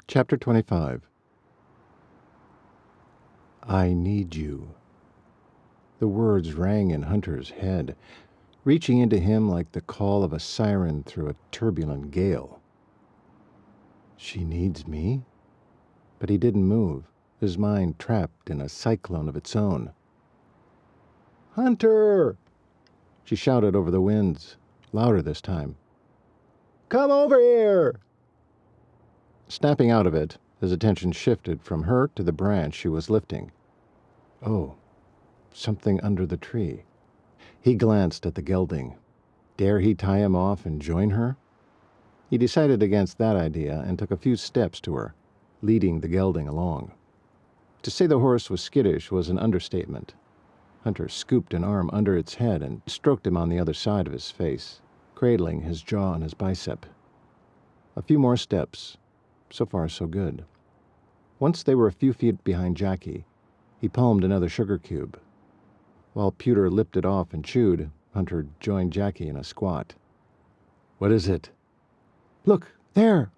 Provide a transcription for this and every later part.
Chapter 25. I need you. The words rang in Hunter's head, reaching into him like the call of a siren through a turbulent gale. She needs me? But he didn't move, his mind trapped in a cyclone of its own. Hunter! She shouted over the winds, louder this time. Come over here! Snapping out of it, his attention shifted from her to the branch she was lifting. Oh, something under the tree. He glanced at the gelding. Dare he tie him off and join her? He decided against that idea and took a few steps to her, leading the gelding along. To say the horse was skittish was an understatement. Hunter scooped an arm under its head and stroked him on the other side of his face, cradling his jaw on his bicep. A few more steps. So far, so good. Once they were a few feet behind Jackie, he palmed another sugar cube. While Pewter lipped it off and chewed, Hunter joined Jackie in a squat. What is it? Look, there!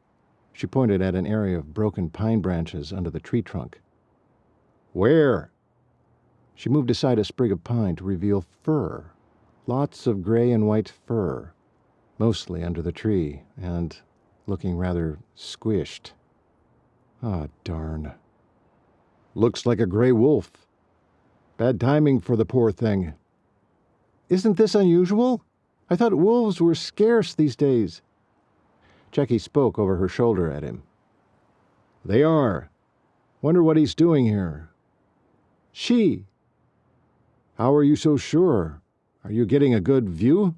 She pointed at an area of broken pine branches under the tree trunk. Where? She moved aside a sprig of pine to reveal fur. Lots of gray and white fur, mostly under the tree, and looking rather squished. Ah, darn. Looks like a gray wolf. Bad timing for the poor thing. Isn't this unusual? I thought wolves were scarce these days. Jackie spoke over her shoulder at him. They are. Wonder what he's doing here. She. How are you so sure? Are you getting a good view?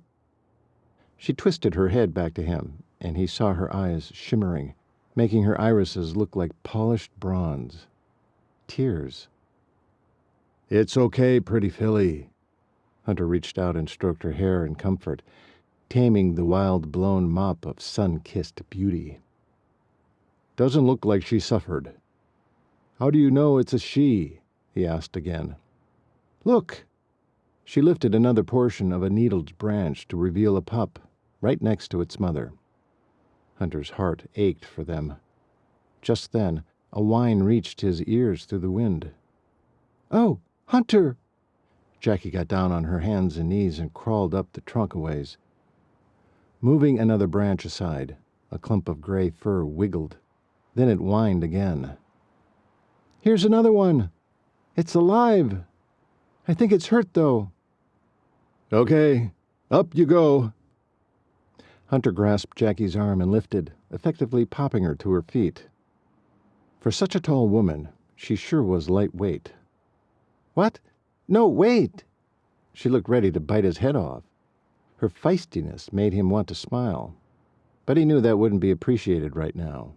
She twisted her head back to him, and he saw her eyes shimmering, making her irises look like polished bronze. Tears. It's okay, pretty filly. Hunter reached out and stroked her hair in comfort, taming the wild-blown mop of sun-kissed beauty. Doesn't look like she suffered. How do you know it's a she? He asked again. Look! She lifted another portion of a needled branch to reveal a pup, right next to its mother. Hunter's heart ached for them. Just then, a whine reached his ears through the wind. Oh, Hunter! Jackie got down on her hands and knees and crawled up the trunk a ways. Moving another branch aside, a clump of gray fur wiggled. Then it whined again. Here's another one. It's alive. I think it's hurt, though. Okay, up you go. Hunter grasped Jackie's arm and lifted, effectively popping her to her feet. For such a tall woman, she sure was lightweight. What? No, wait! She looked ready to bite his head off. Her feistiness made him want to smile, but he knew that wouldn't be appreciated right now.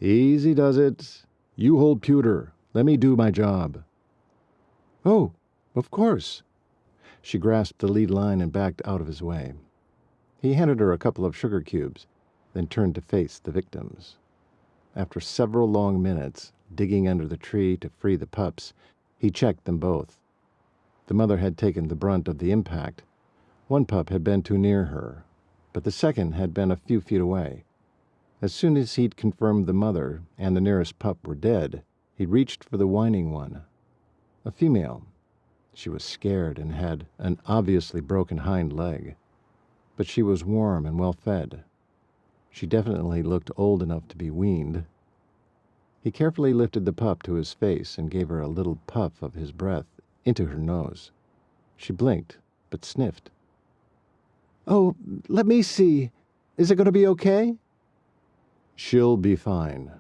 Easy does it. You hold Pewter. Let me do my job. Oh, of course. She grasped the lead line and backed out of his way. He handed her a couple of sugar cubes, then turned to face the victims. After several long minutes, digging under the tree to free the pups, he checked them both. The mother had taken the brunt of the impact. One pup had been too near her, but the second had been a few feet away. As soon as he'd confirmed the mother and the nearest pup were dead, he reached for the whining one. A female. She was scared and had an obviously broken hind leg. But she was warm and well fed. She definitely looked old enough to be weaned. He carefully lifted the pup to his face and gave her a little puff of his breath into her nose. She blinked, but sniffed. Oh, let me see. Is it going to be okay? She'll be fine,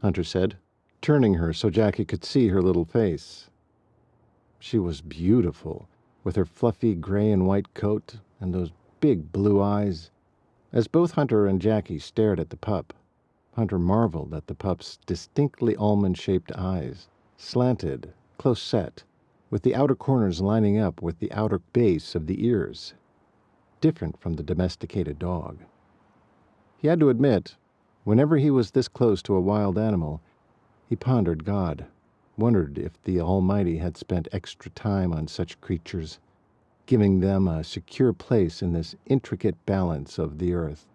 Hunter said, turning her so Jackie could see her little face. She was beautiful, with her fluffy gray and white coat and those big blue eyes. As both Hunter and Jackie stared at the pup, Hunter marveled at the pup's distinctly almond-shaped eyes, slanted, close set, with the outer corners lining up with the outer base of the ears, different from the domesticated dog. He had to admit, whenever he was this close to a wild animal, he pondered God, wondered if the Almighty had spent extra time on such creatures, giving them a secure place in this intricate balance of the earth.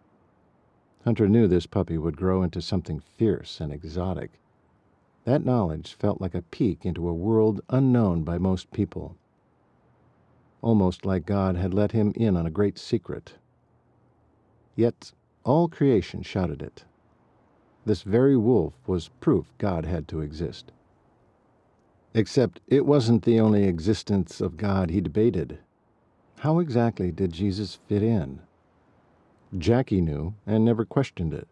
Hunter knew this puppy would grow into something fierce and exotic. That knowledge felt like a peek into a world unknown by most people. Almost like God had let him in on a great secret. Yet all creation shouted it. This very wolf was proof God had to exist. Except it wasn't the only existence of God he debated. How exactly did Jesus fit in? Jackie knew and never questioned it.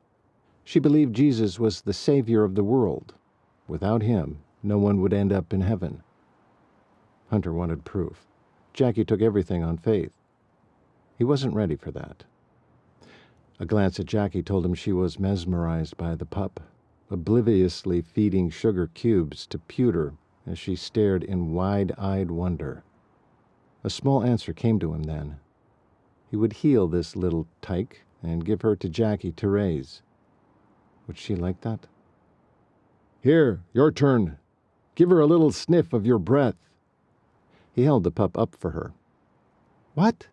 She believed Jesus was the Savior of the world. Without him, no one would end up in heaven. Hunter wanted proof. Jackie took everything on faith. He wasn't ready for that. A glance at Jackie told him she was mesmerized by the pup, obliviously feeding sugar cubes to pewter as she stared in wide-eyed wonder. A small answer came to him then. He would heal this little tyke and give her to Jackie to raise. Would she like that? Here, your turn. Give her a little sniff of your breath. He held the pup up for her. What?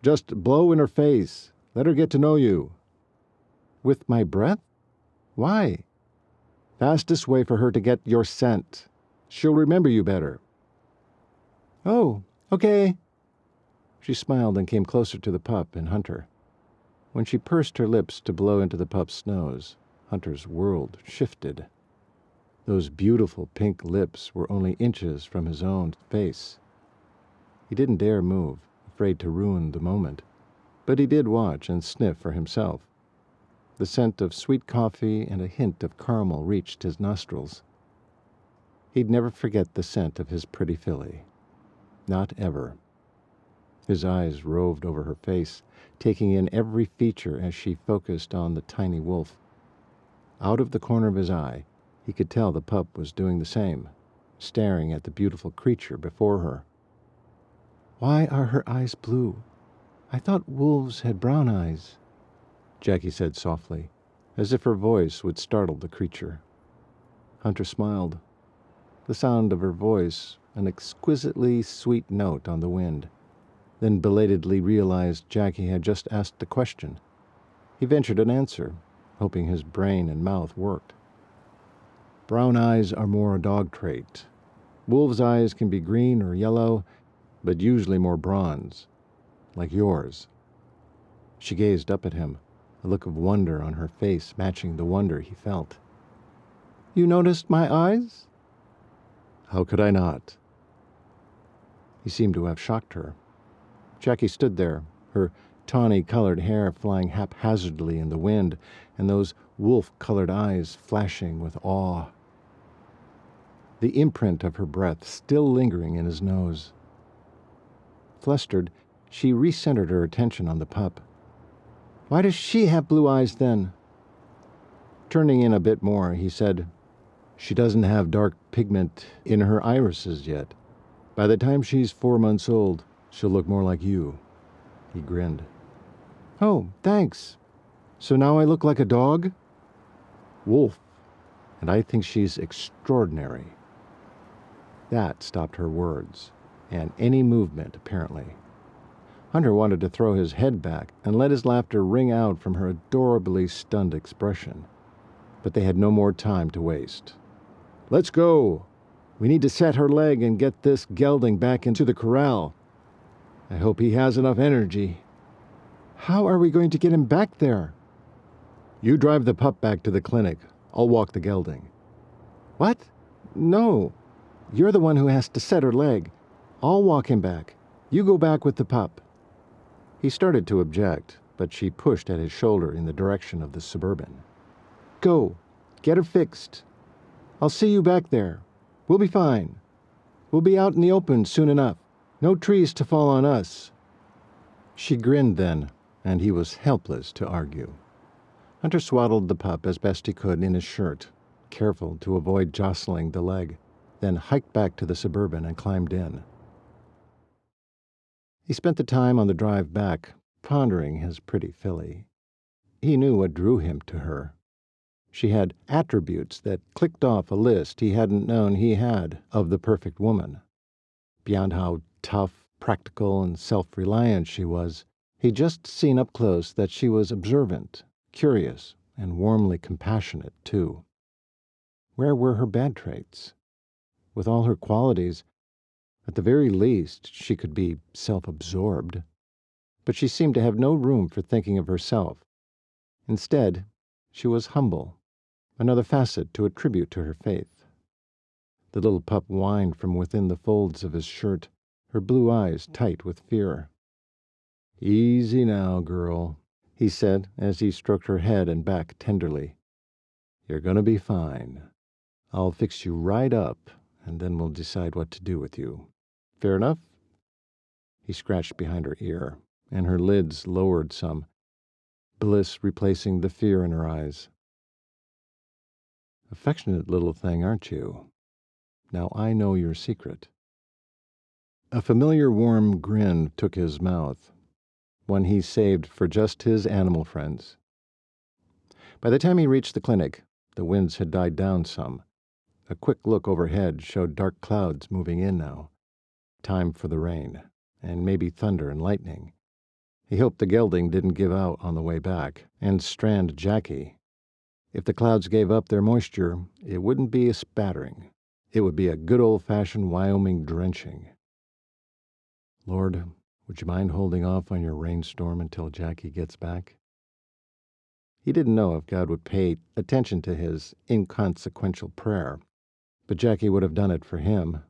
Just blow in her face. Let her get to know you. With my breath? Why? Fastest way for her to get your scent. She'll remember you better. Oh, okay. She smiled and came closer to the pup and Hunter. When she pursed her lips to blow into the pup's nose, Hunter's world shifted. Those beautiful pink lips were only inches from his own face. He didn't dare move, afraid to ruin the moment, but he did watch and sniff for himself. The scent of sweet coffee and a hint of caramel reached his nostrils. He'd never forget the scent of his pretty filly. Not ever. His eyes roved over her face, taking in every feature as she focused on the tiny wolf. Out of the corner of his eye, he could tell the pup was doing the same, staring at the beautiful creature before her. Why are her eyes blue? I thought wolves had brown eyes, Jackie said softly, as if her voice would startle the creature. Hunter smiled. The sound of her voice, an exquisitely sweet note on the wind, then belatedly realized Jackie had just asked the question. He ventured an answer, hoping his brain and mouth worked. Brown eyes are more a dog trait. Wolves' eyes can be green or yellow, but usually more bronze, like yours. She gazed up at him, a look of wonder on her face matching the wonder he felt. You noticed my eyes? How could I not? He seemed to have shocked her. Jackie stood there, her tawny-colored hair flying haphazardly in the wind, and those wolf-colored eyes flashing with awe. The imprint of her breath still lingering in his nose. Flustered, she recentered her attention on the pup. Why does she have blue eyes then? Turning in a bit more, he said, She doesn't have dark pigment in her irises yet. By the time she's 4 months old, she'll look more like you. He grinned. Oh, thanks. So now I look like a dog? Wolf. And I think she's extraordinary. That stopped her words, and any movement, apparently. Hunter wanted to throw his head back and let his laughter ring out from her adorably stunned expression. But they had no more time to waste. Let's go. We need to set her leg and get this gelding back into the corral. I hope he has enough energy. How are we going to get him back there? You drive the pup back to the clinic. I'll walk the gelding. What? No. You're the one who has to set her leg. I'll walk him back. You go back with the pup. He started to object, but she pushed at his shoulder in the direction of the Suburban. Go. Get her fixed. I'll see you back there. We'll be fine. We'll be out in the open soon enough. No trees to fall on us. She grinned then, and he was helpless to argue. Hunter swaddled the pup as best he could in his shirt, careful to avoid jostling the leg, then hiked back to the Suburban and climbed in. He spent the time on the drive back, pondering his pretty filly. He knew what drew him to her. She had attributes that clicked off a list he hadn't known he had of the perfect woman. Beyond how tough, practical, and self-reliant she was, he'd just seen up close that she was observant, curious and warmly compassionate, too. Where were her bad traits? With all her qualities, at the very least, she could be self-absorbed. But she seemed to have no room for thinking of herself. Instead, she was humble, another facet to attribute to her faith. The little pup whined from within the folds of his shirt, her blue eyes tight with fear. "Easy now, girl," he said as he stroked her head and back tenderly. "You're going to be fine. I'll fix you right up, and then we'll decide what to do with you. Fair enough?" He scratched behind her ear, and her lids lowered some, bliss replacing the fear in her eyes. "Affectionate little thing, aren't you? Now I know your secret." A familiar warm grin took his mouth, one he saved for just his animal friends. By the time he reached the clinic, the winds had died down some. A quick look overhead showed dark clouds moving in now. Time for the rain, and maybe thunder and lightning. He hoped the gelding didn't give out on the way back and strand Jackie. If the clouds gave up their moisture, it wouldn't be a spattering. It would be a good old-fashioned Wyoming drenching. "Lord, would you mind holding off on your rainstorm until Jackie gets back?" He didn't know if God would pay attention to his inconsequential prayer, but Jackie would have done it for him.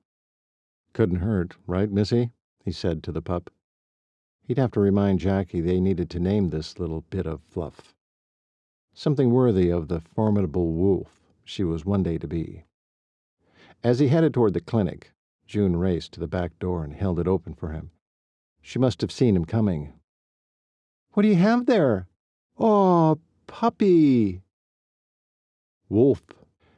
"Couldn't hurt, right, Missy?" he said to the pup. He'd have to remind Jackie they needed to name this little bit of fluff. Something worthy of the formidable wolf she was one day to be. As he headed toward the clinic, June raced to the back door and held it open for him. She must have seen him coming. "What do you have there? Oh, puppy!" "Wolf.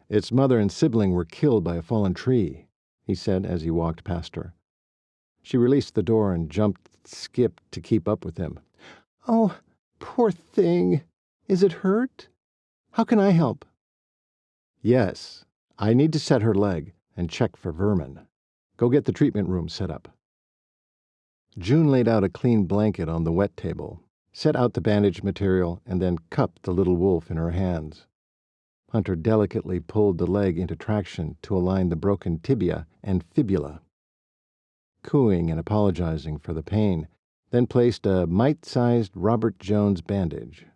Its mother and sibling were killed by a fallen tree," he said as he walked past her. She released the door and skipped to keep up with him. "Oh, poor thing. Is it hurt? How can I help?" "Yes. I need to set her leg and check for vermin. Go get the treatment room set up." June laid out a clean blanket on the wet table, set out the bandage material, and then cupped the little wolf in her hands. Hunter delicately pulled the leg into traction to align the broken tibia and fibula. Cooing and apologizing for the pain, then placed a mite-sized Robert Jones bandage.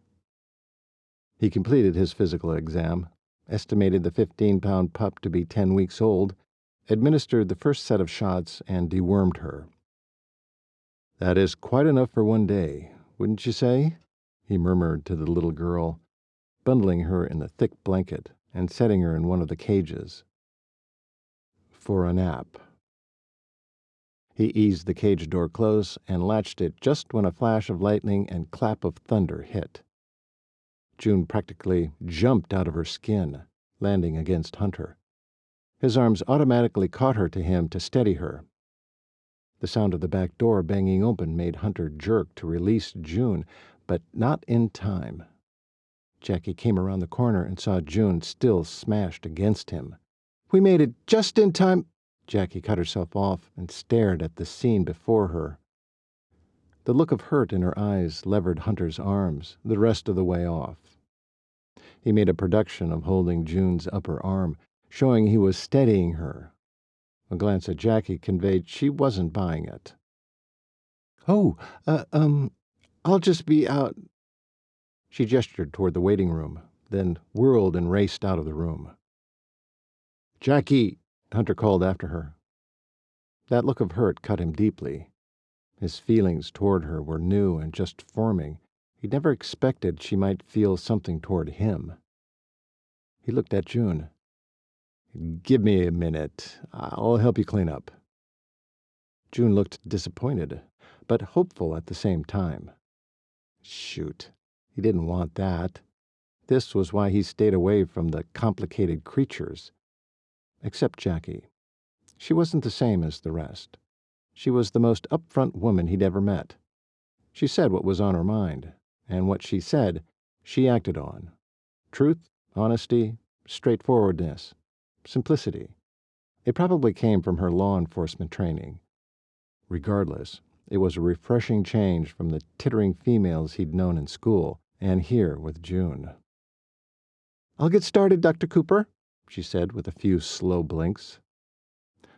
He completed his physical exam, estimated the 15-pound pup to be 10 weeks old, administered the first set of shots, and dewormed her. "That is quite enough for one day, wouldn't you say?" he murmured to the little girl, bundling her in the thick blanket and setting her in one of the cages. "For a nap." He eased the cage door close and latched it just when a flash of lightning and clap of thunder hit. June practically jumped out of her skin, landing against Hunter. His arms automatically caught her to him to steady her. The sound of the back door banging open made Hunter jerk to release June, but not in time. Jackie came around the corner and saw June still smashed against him. "We made it just in time." Jackie cut herself off and stared at the scene before her. The look of hurt in her eyes levered Hunter's arms the rest of the way off. He made a production of holding June's upper arm, showing he was steadying her. A glance at Jackie conveyed she wasn't buying it. "Oh, I'll just be out." She gestured toward the waiting room, then whirled and raced out of the room. "Jackie!" Hunter called after her. That look of hurt cut him deeply. His feelings toward her were new and just forming. He'd never expected she might feel something toward him. He looked at June. "Give me a minute. I'll help you clean up." June looked disappointed, but hopeful at the same time. Shoot, he didn't want that. This was why he stayed away from the complicated creatures. Except Jackie. She wasn't the same as the rest. She was the most upfront woman he'd ever met. She said what was on her mind, and what she said, she acted on. Truth, honesty, straightforwardness, simplicity. It probably came from her law enforcement training. Regardless, it was a refreshing change from the tittering females he'd known in school, and here with June. "I'll get started, Dr. Cooper," she said with a few slow blinks.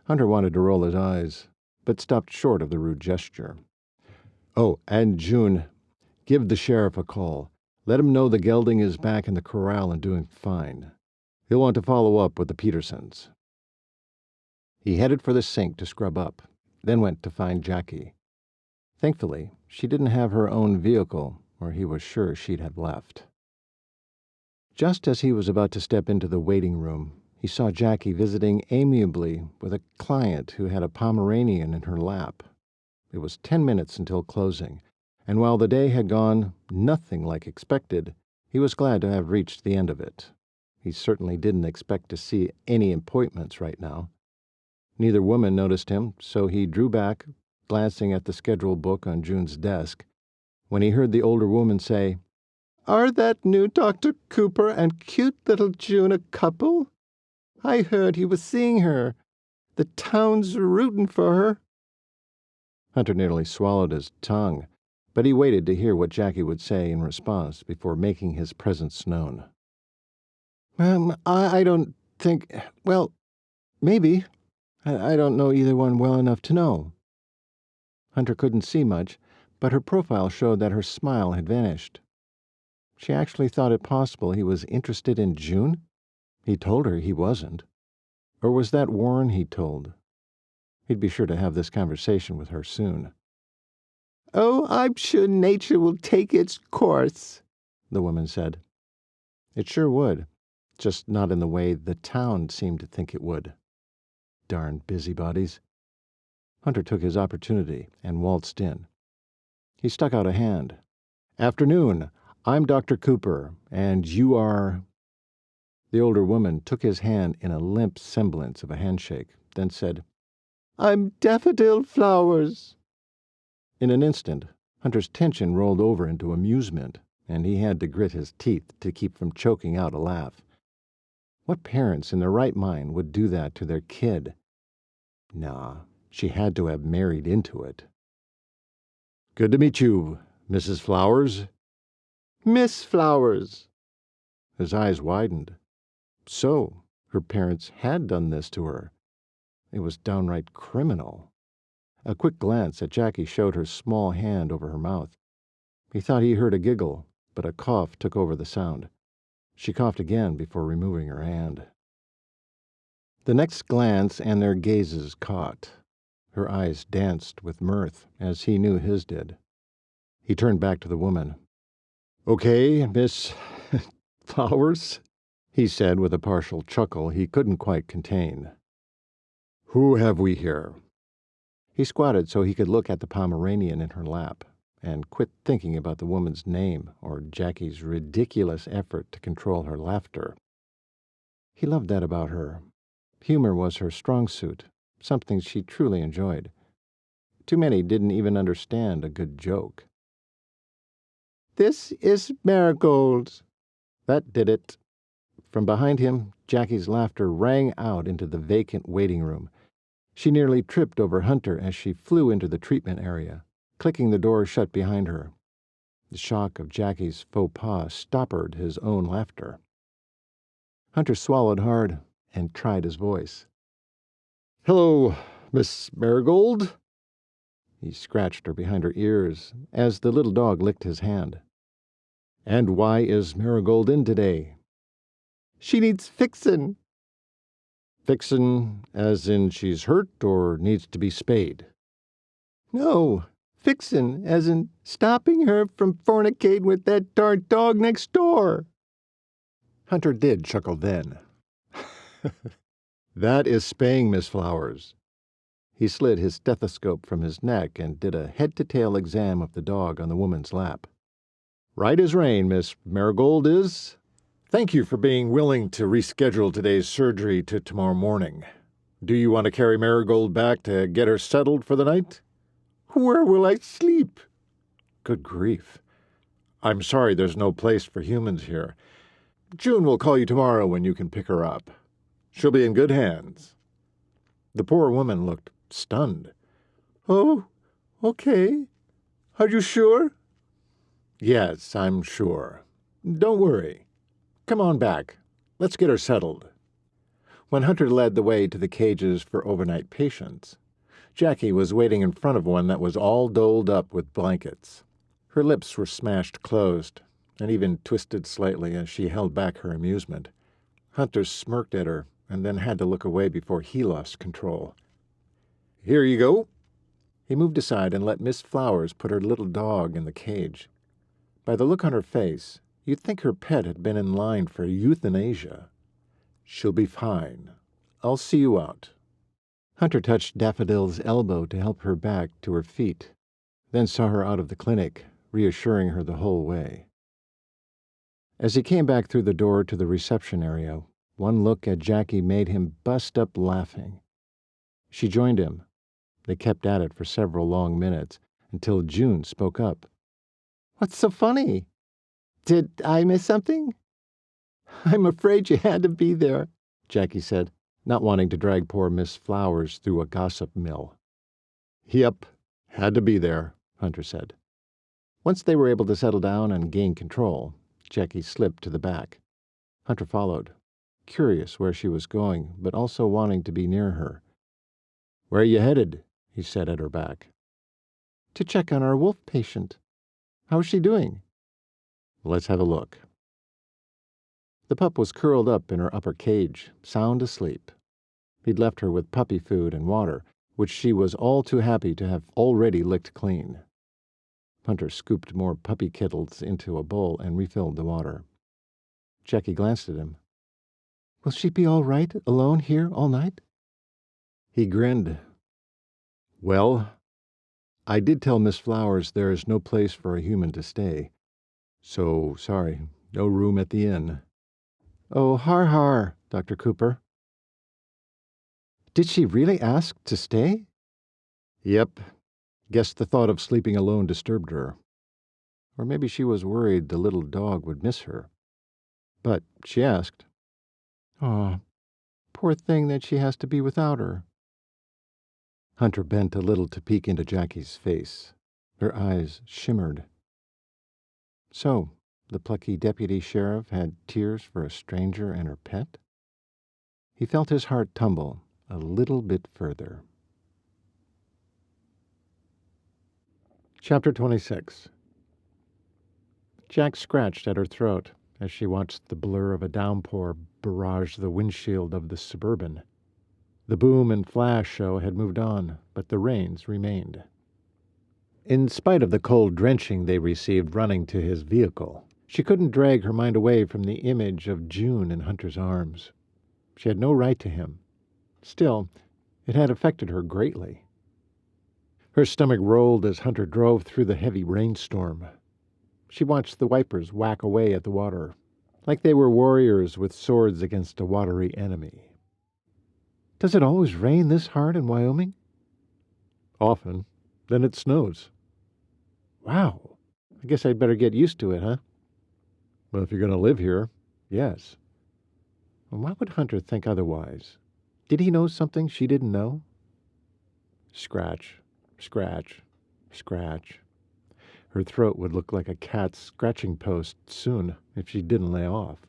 Hunter wanted to roll his eyes, but stopped short of the rude gesture. "Oh, and June, give the sheriff a call. Let him know the gelding is back in the corral and doing fine. He'll want to follow up with the Petersons." He headed for the sink to scrub up, then went to find Jackie. Thankfully, she didn't have her own vehicle, or he was sure she'd have left. Just as he was about to step into the waiting room, he saw Jackie visiting amiably with a client who had a Pomeranian in her lap. It was 10 minutes until closing, and while the day had gone nothing like expected, he was glad to have reached the end of it. He certainly didn't expect to see any appointments right now. Neither woman noticed him, so he drew back, glancing at the schedule book on June's desk, when he heard the older woman say, "Are that new Dr. Cooper and cute little June a couple? I heard he was seeing her. The town's rootin' for her." Hunter nearly swallowed his tongue, but he waited to hear what Jackie would say in response before making his presence known. I don't think, well, maybe. I don't know either one well enough to know." Hunter couldn't see much, but her profile showed that her smile had vanished. She actually thought it possible he was interested in June? He told her he wasn't. Or was that Warren he told? He'd be sure to have this conversation with her soon. "Oh, I'm sure nature will take its course," the woman said. It sure would, just not in the way the town seemed to think it would. Darn busybodies. Hunter took his opportunity and waltzed in. He stuck out a hand. "Afternoon. I'm Dr. Cooper, and you are—" The older woman took his hand in a limp semblance of a handshake, then said, "I'm Daffodil Flowers." In an instant, Hunter's tension rolled over into amusement, and he had to grit his teeth to keep from choking out a laugh. What parents in their right mind would do that to their kid? Nah, she had to have married into it. "Good to meet you, Mrs. Flowers." "Miss Flowers." His eyes widened. So, her parents had done this to her. It was downright criminal. A quick glance at Jackie showed her small hand over her mouth. He thought he heard a giggle, but a cough took over the sound. She coughed again before removing her hand. The next glance and their gazes caught. Her eyes danced with mirth, as he knew his did. He turned back to the woman. "Okay, Miss Flowers," he said with a partial chuckle he couldn't quite contain. "Who have we here?" He squatted so he could look at the Pomeranian in her lap, and quit thinking about the woman's name or Jackie's ridiculous effort to control her laughter. He loved that about her. Humor was her strong suit, something she truly enjoyed. Too many didn't even understand a good joke. "This is Marigold." That did it. From behind him, Jackie's laughter rang out into the vacant waiting room. She nearly tripped over Hunter as she flew into the treatment area, clicking the door shut behind her. The shock of Jackie's faux pas stoppered his own laughter. Hunter swallowed hard and tried his voice. "Hello, Miss Marigold." He scratched her behind her ears as the little dog licked his hand. "And why is Marigold in today?" "She needs fixin'." "Fixin' as in she's hurt or needs to be spayed?" "No, fixin' as in stopping her from fornicating with that darn dog next door." Hunter did chuckle then. "That is spaying, Miss Flowers." He slid his stethoscope from his neck and did a head-to-tail exam of the dog on the woman's lap. "Right as rain, Miss Marigold is. Thank you for being willing to reschedule today's surgery to tomorrow morning. Do you want to carry Marigold back to get her settled for the night?" "Where will I sleep?" "Good grief. I'm sorry there's no place for humans here. June will call you tomorrow when you can pick her up. She'll be in good hands." The poor woman looked stunned. "Oh, okay. Are you sure?" Yes, I'm sure. Don't worry. Come on back. Let's get her settled. When Hunter led the way to the cages for overnight patients, Jackie was waiting in front of one that was all doled up with blankets. Her lips were smashed closed, and even twisted slightly as she held back her amusement. Hunter smirked at her and then had to look away before he lost control. Here you go. He moved aside and let Miss Flowers put her little dog in the cage. By the look on her face, you'd think her pet had been in line for euthanasia. She'll be fine. I'll see you out. Hunter touched Daffodil's elbow to help her back to her feet, then saw her out of the clinic, reassuring her the whole way. As he came back through the door to the reception area, one look at Jackie made him bust up laughing. She joined him. They kept at it for several long minutes, until June spoke up. "What's so funny? Did I miss something?" "I'm afraid you had to be there," Jackie said, not wanting to drag poor Miss Flowers through a gossip mill. "Yep, had to be there," Hunter said. Once they were able to settle down and gain control, Jackie slipped to the back. Hunter followed, curious where she was going, but also wanting to be near her. "Where are you headed?" he said at her back. "To check on our wolf patient. How's she doing?" "Let's have a look." The pup was curled up in her upper cage, sound asleep. He'd left her with puppy food and water, which she was all too happy to have already licked clean. Hunter scooped more puppy kittles into a bowl and refilled the water. Jackie glanced at him. "Will she be all right alone here all night?" He grinned. "Well, I did tell Miss Flowers there is no place for a human to stay. So, sorry, no room at the inn." "Oh, har, Dr. Cooper." "Did she really ask to stay?" "Yep. Guess the thought of sleeping alone disturbed her. Or maybe she was worried the little dog would miss her. But she asked." "Oh, poor thing that she has to be without her." Hunter bent a little to peek into Jackie's face. Her eyes shimmered. So, the plucky deputy sheriff had tears for a stranger and her pet? He felt his heart tumble a little bit further. Chapter 26. Jack scratched at her throat as she watched the blur of a downpour barrage the windshield of the Suburban. The boom and flash show had moved on, but the rains remained. In spite of the cold drenching they received running to his vehicle, she couldn't drag her mind away from the image of June in Hunter's arms. She had no right to him. Still, it had affected her greatly. Her stomach rolled as Hunter drove through the heavy rainstorm. She watched the wipers whack away at the water, like they were warriors with swords against a watery enemy. "Does it always rain this hard in Wyoming?" "Often. Then it snows." "Wow. I guess I'd better get used to it, huh?" "Well, if you're going to live here, yes." Well, why would Hunter think otherwise? Did he know something she didn't know? Scratch, scratch, scratch. Her throat would look like a cat's scratching post soon if she didn't lay off.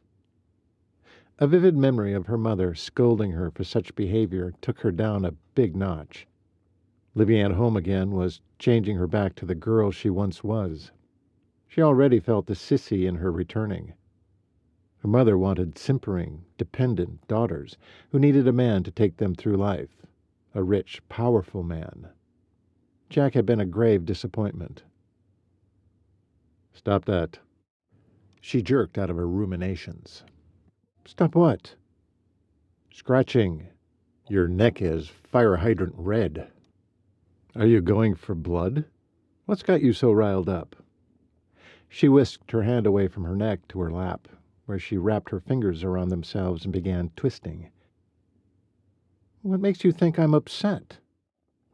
A vivid memory of her mother scolding her for such behavior took her down a big notch. Living at home again was changing her back to the girl she once was. She already felt the sissy in her returning. Her mother wanted simpering, dependent daughters who needed a man to take them through life, a rich, powerful man. Jack had been a grave disappointment. "Stop that." She jerked out of her ruminations. "Stop what?" "Scratching. Your neck is fire hydrant red." "Are you going for blood? What's got you so riled up?" She whisked her hand away from her neck to her lap, where she wrapped her fingers around themselves and began twisting. "What makes you think I'm upset?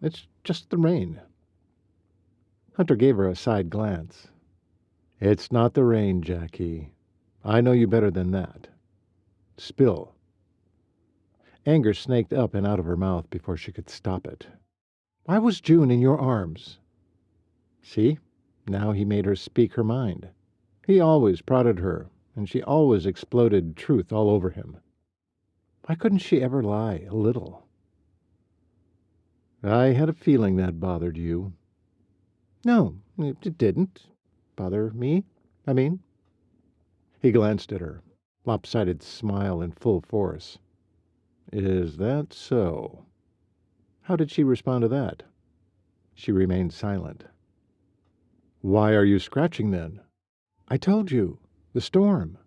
It's just the rain." Hunter gave her a side glance. "It's not the rain, Jackie. I know you better than that. Spill." Anger snaked up and out of her mouth before she could stop it. "Why was June in your arms?" "See? Now he made her speak her mind. He always prodded her, and she always exploded truth all over him. Why couldn't she ever lie a little? I had a feeling that bothered you. No, it didn't bother me. I mean. He glanced at her, lopsided smile in full force. Is that so? How did she respond to that? She remained silent. Why are you scratching then? I told you. The storm.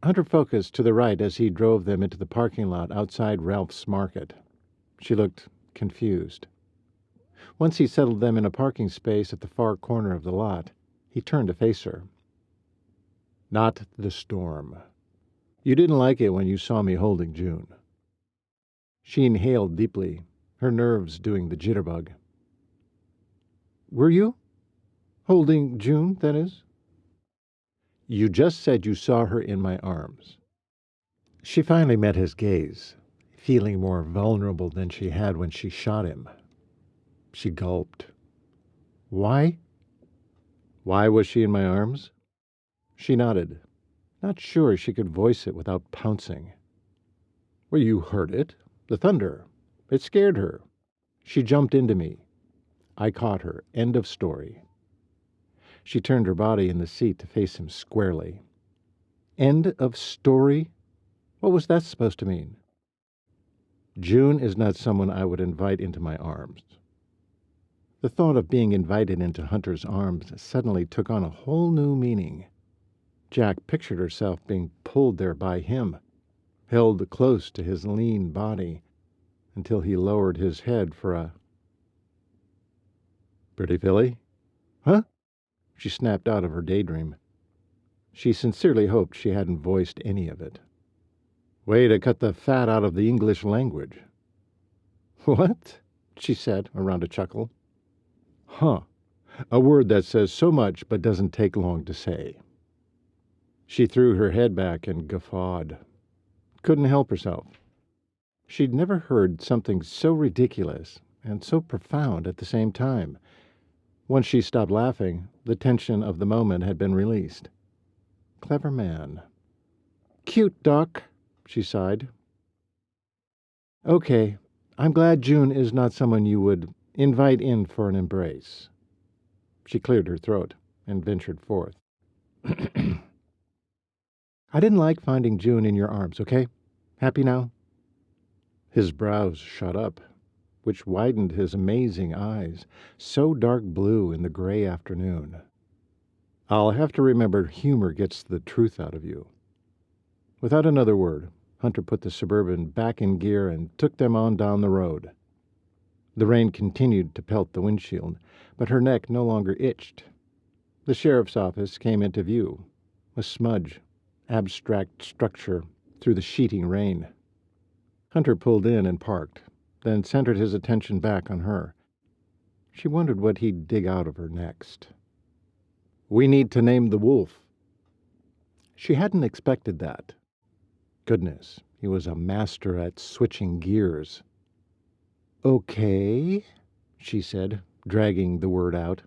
Hunter focused to the right as he drove them into the parking lot outside Ralph's Market. She looked confused. Once he settled them in a parking space at the far corner of the lot, he turned to face her. Not the storm. You didn't like it when you saw me holding June. She inhaled deeply, her nerves doing the jitterbug. Were you? Holding June, that is? You just said you saw her in my arms. She finally met his gaze, feeling more vulnerable than she had when she shot him. She gulped. Why? Why was she in my arms? She nodded, not sure she could voice it without pouncing. Well, you heard it. The thunder. It scared her. She jumped into me. I caught her. End of story. She turned her body in the seat to face him squarely. End of story? What was that supposed to mean? June is not someone I would invite into my arms. The thought of being invited into Hunter's arms suddenly took on a whole new meaning. Jack pictured herself being pulled there by him, held close to his lean body, until he lowered his head for a pretty filly? Huh? She snapped out of her daydream. She sincerely hoped she hadn't voiced any of it. Way to cut the fat out of the English language. What? She said, around a chuckle. Huh. A word that says so much but doesn't take long to say. She threw her head back and guffawed. Couldn't help herself. She'd never heard something so ridiculous and so profound at the same time. Once she stopped laughing, the tension of the moment had been released. Clever man. Cute, Doc, she sighed. Okay, I'm glad June is not someone you would invite in for an embrace. She cleared her throat and ventured forth. I didn't like finding June in your arms, okay? Happy now? His brows shot up, which widened his amazing eyes, so dark blue in the gray afternoon. I'll have to remember humor gets the truth out of you. Without another word, Hunter put the Suburban back in gear and took them on down the road. The rain continued to pelt the windshield, but her neck no longer itched. The sheriff's office came into view, a smudge, abstract structure through the sheeting rain. Hunter pulled in and parked, then centered his attention back on her. She wondered what he'd dig out of her next. We need to name the wolf. She hadn't expected that. Goodness, he was a master at switching gears. Okay, she said, dragging the word out.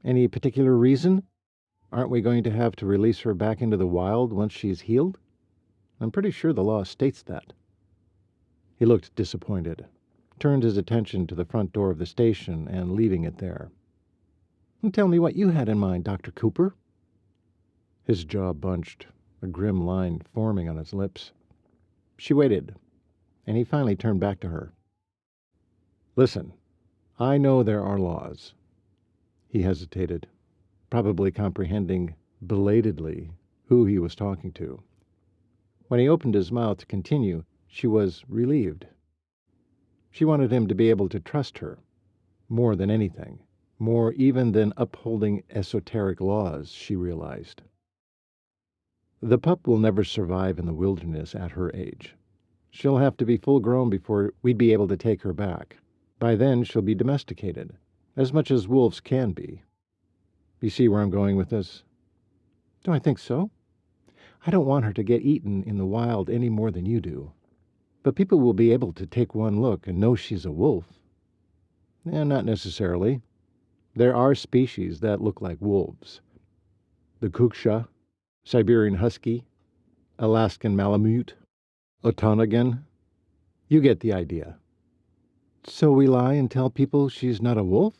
Any particular reason? Aren't we going to have to release her back into the wild once she's healed? I'm pretty sure the law states that. He looked disappointed, turned his attention to the front door of the station and leaving it there. Tell me what you had in mind, Dr. Cooper. His jaw bunched, a grim line forming on his lips. She waited, and he finally turned back to her. Listen, I know there are laws. He hesitated, probably comprehending belatedly who he was talking to. When he opened his mouth to continue, she was relieved. She wanted him to be able to trust her, more than anything, more even than upholding esoteric laws, she realized. The pup will never survive in the wilderness at her age. She'll have to be full grown before we'd be able to take her back. By then she'll be domesticated, as much as wolves can be. You see where I'm going with this? Do I think so? I don't want her to get eaten in the wild any more than you do. But people will be able to take one look and know she's a wolf. Not necessarily. There are species that look like wolves. The Kuksha, Siberian Husky, Alaskan Malamute, Otonagan. You get the idea. So we lie and tell people she's not a wolf?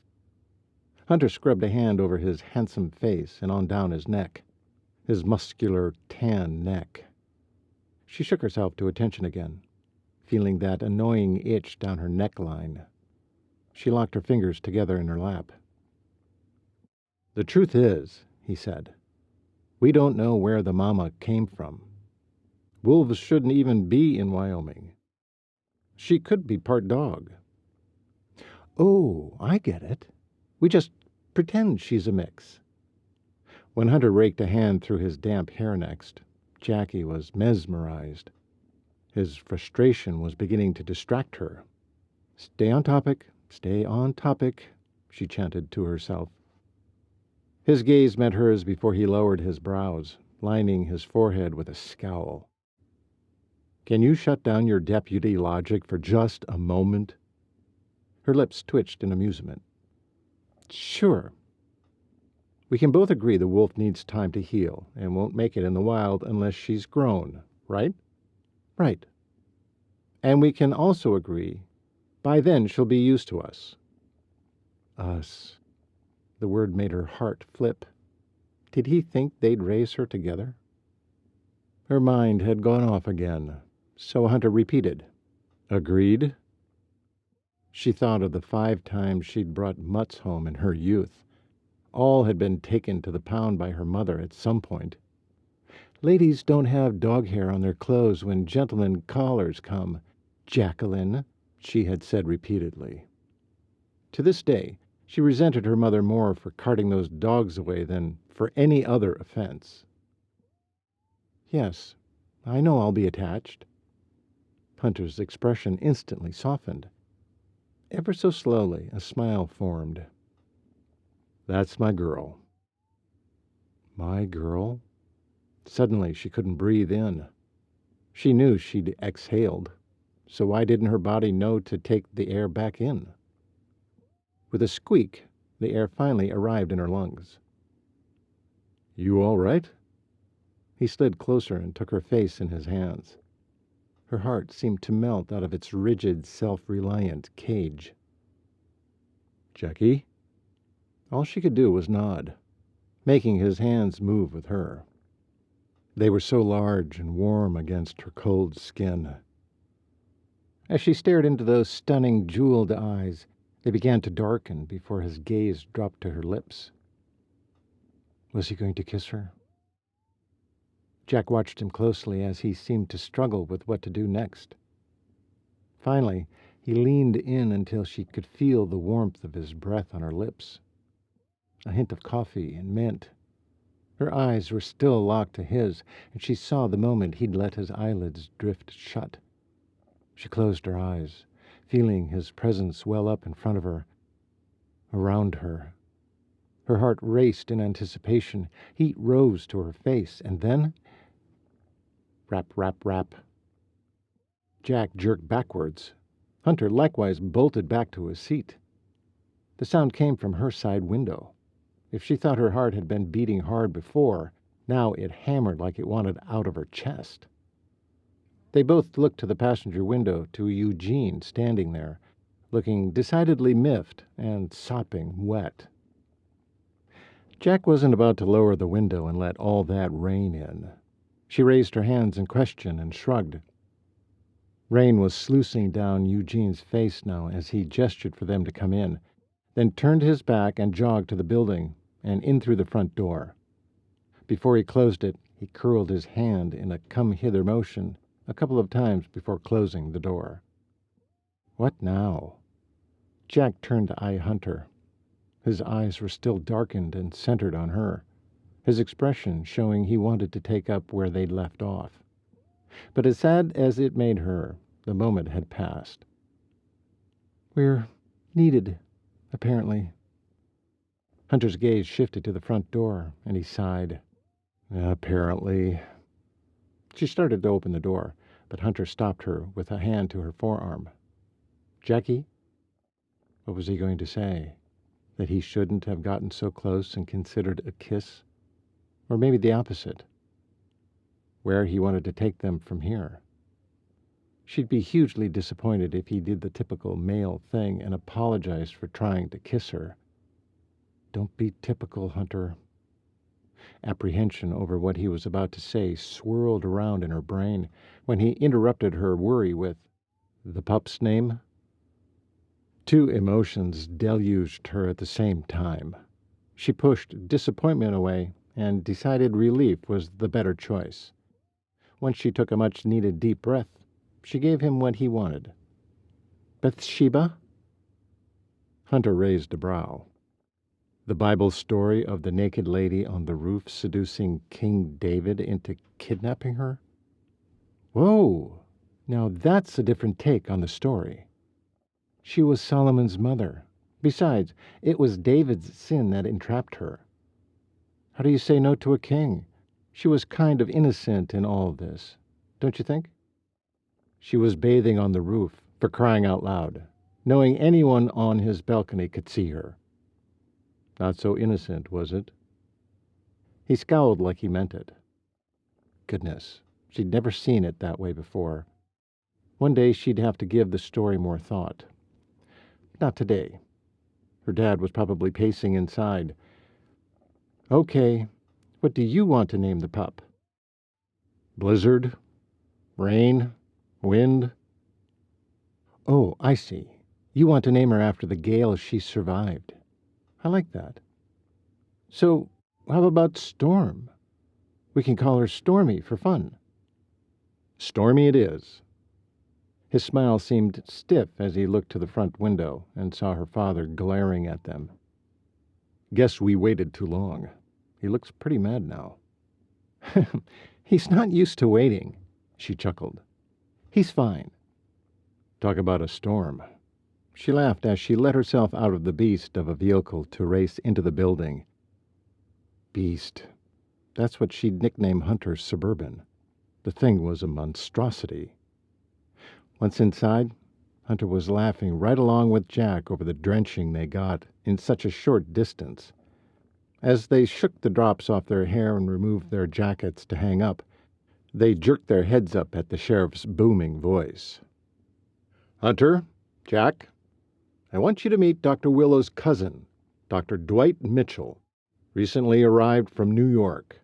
Hunter scrubbed a hand over his handsome face and on down his neck, his muscular, tan neck. She shook herself to attention again, feeling that annoying itch down her neckline. She locked her fingers together in her lap. The truth is, he said, we don't know where the mama came from. Wolves shouldn't even be in Wyoming. She could be part dog. Oh, I get it. We just pretend she's a mix. When Hunter raked a hand through his damp hair next, Jackie was mesmerized. His frustration was beginning to distract her. Stay on topic, she chanted to herself. His gaze met hers before he lowered his brows, lining his forehead with a scowl. Can you shut down your deputy logic for just a moment? Her lips twitched in amusement. Sure. We can both agree the wolf needs time to heal and won't make it in the wild unless she's grown, right? Right. And we can also agree by then she'll be used to us. Us. The word made her heart flip. Did he think they'd raise her together? Her mind had gone off again, so Hunter repeated, Agreed? She thought of the 5 times she'd brought mutts home in her youth. All had been taken to the pound by her mother at some point. Ladies don't have dog hair on their clothes when gentlemen callers come, Jacquelyn, she had said repeatedly. To this day, she resented her mother more for carting those dogs away than for any other offense. Yes, I know I'll be attached. Hunter's expression instantly softened. Ever so slowly, a smile formed. That's my girl. My girl? Suddenly, she couldn't breathe in. She knew she'd exhaled, so why didn't her body know to take the air back in? With a squeak, the air finally arrived in her lungs. You all right? He slid closer and took her face in his hands. Her heart seemed to melt out of its rigid, self-reliant cage. Jackie? All she could do was nod, making his hands move with her. They were so large and warm against her cold skin. As she stared into those stunning, jeweled eyes, they began to darken before his gaze dropped to her lips. Was he going to kiss her? Jack watched him closely as he seemed to struggle with what to do next. Finally, he leaned in until she could feel the warmth of his breath on her lips. A hint of coffee and mint. Her eyes were still locked to his, and she saw the moment he'd let his eyelids drift shut. She closed her eyes, feeling his presence well up in front of her, around her. Her heart raced in anticipation. Heat rose to her face, and then... Rap, rap, rap. Jack jerked backwards. Hunter likewise bolted back to his seat. The sound came from her side window. If she thought her heart had been beating hard before, now it hammered like it wanted out of her chest. They both looked to the passenger window, to Eugene standing there, looking decidedly miffed and sopping wet. Jack wasn't about to lower the window and let all that rain in. She raised her hands in question and shrugged. Rain was sluicing down Eugene's face now as he gestured for them to come in, then turned his back and jogged to the building and in through the front door. Before he closed it, he curled his hand in a come-hither motion a couple of times before closing the door. What now? Jack turned to eye Hunter. His eyes were still darkened and centered on her, his expression showing he wanted to take up where they'd left off. But as sad as it made her, the moment had passed. We're needed, apparently. Hunter's gaze shifted to the front door, and he sighed. Apparently. She started to open the door, but Hunter stopped her with a hand to her forearm. Jackie? What was he going to say? That he shouldn't have gotten so close and considered a kiss? Or maybe the opposite. Where he wanted to take them from here. She'd be hugely disappointed if he did the typical male thing and apologized for trying to kiss her. Don't be typical, Hunter. Apprehension over what he was about to say swirled around in her brain when he interrupted her worry with, "The pup's name?" Two emotions deluged her at the same time. She pushed disappointment away and decided relief was the better choice. Once she took a much-needed deep breath, she gave him what he wanted. "Bathsheba?" Hunter raised a brow. The Bible story of the naked lady on the roof seducing King David into kidnapping her? Whoa! Now that's a different take on the story. She was Solomon's mother. Besides, it was David's sin that entrapped her. How do you say no to a king? She was kind of innocent in all of this, don't you think? She was bathing on the roof, for crying out loud, knowing anyone on his balcony could see her. Not so innocent, was it? He scowled like he meant it. Goodness, she'd never seen it that way before. One day she'd have to give the story more thought. Not today. Her dad was probably pacing inside. Okay, what do you want to name the pup? Blizzard? Rain? Wind? Oh, I see. You want to name her after the gale she survived. I like that. So, how about Storm? We can call her Stormy for fun. Stormy it is. His smile seemed stiff as he looked to the front window and saw her father glaring at them. Guess we waited too long. He looks pretty mad now. He's not used to waiting, she chuckled. He's fine. Talk about a storm. She laughed as she let herself out of the beast of a vehicle to race into the building. Beast. That's what she'd nickname Hunter's Suburban. The thing was a monstrosity. Once inside, Hunter was laughing right along with Jack over the drenching they got in such a short distance. As they shook the drops off their hair and removed their jackets to hang up, they jerked their heads up at the sheriff's booming voice. Hunter, Jack, I want you to meet Dr. Willow's cousin, Dr. Dwight Mitchell, recently arrived from New York.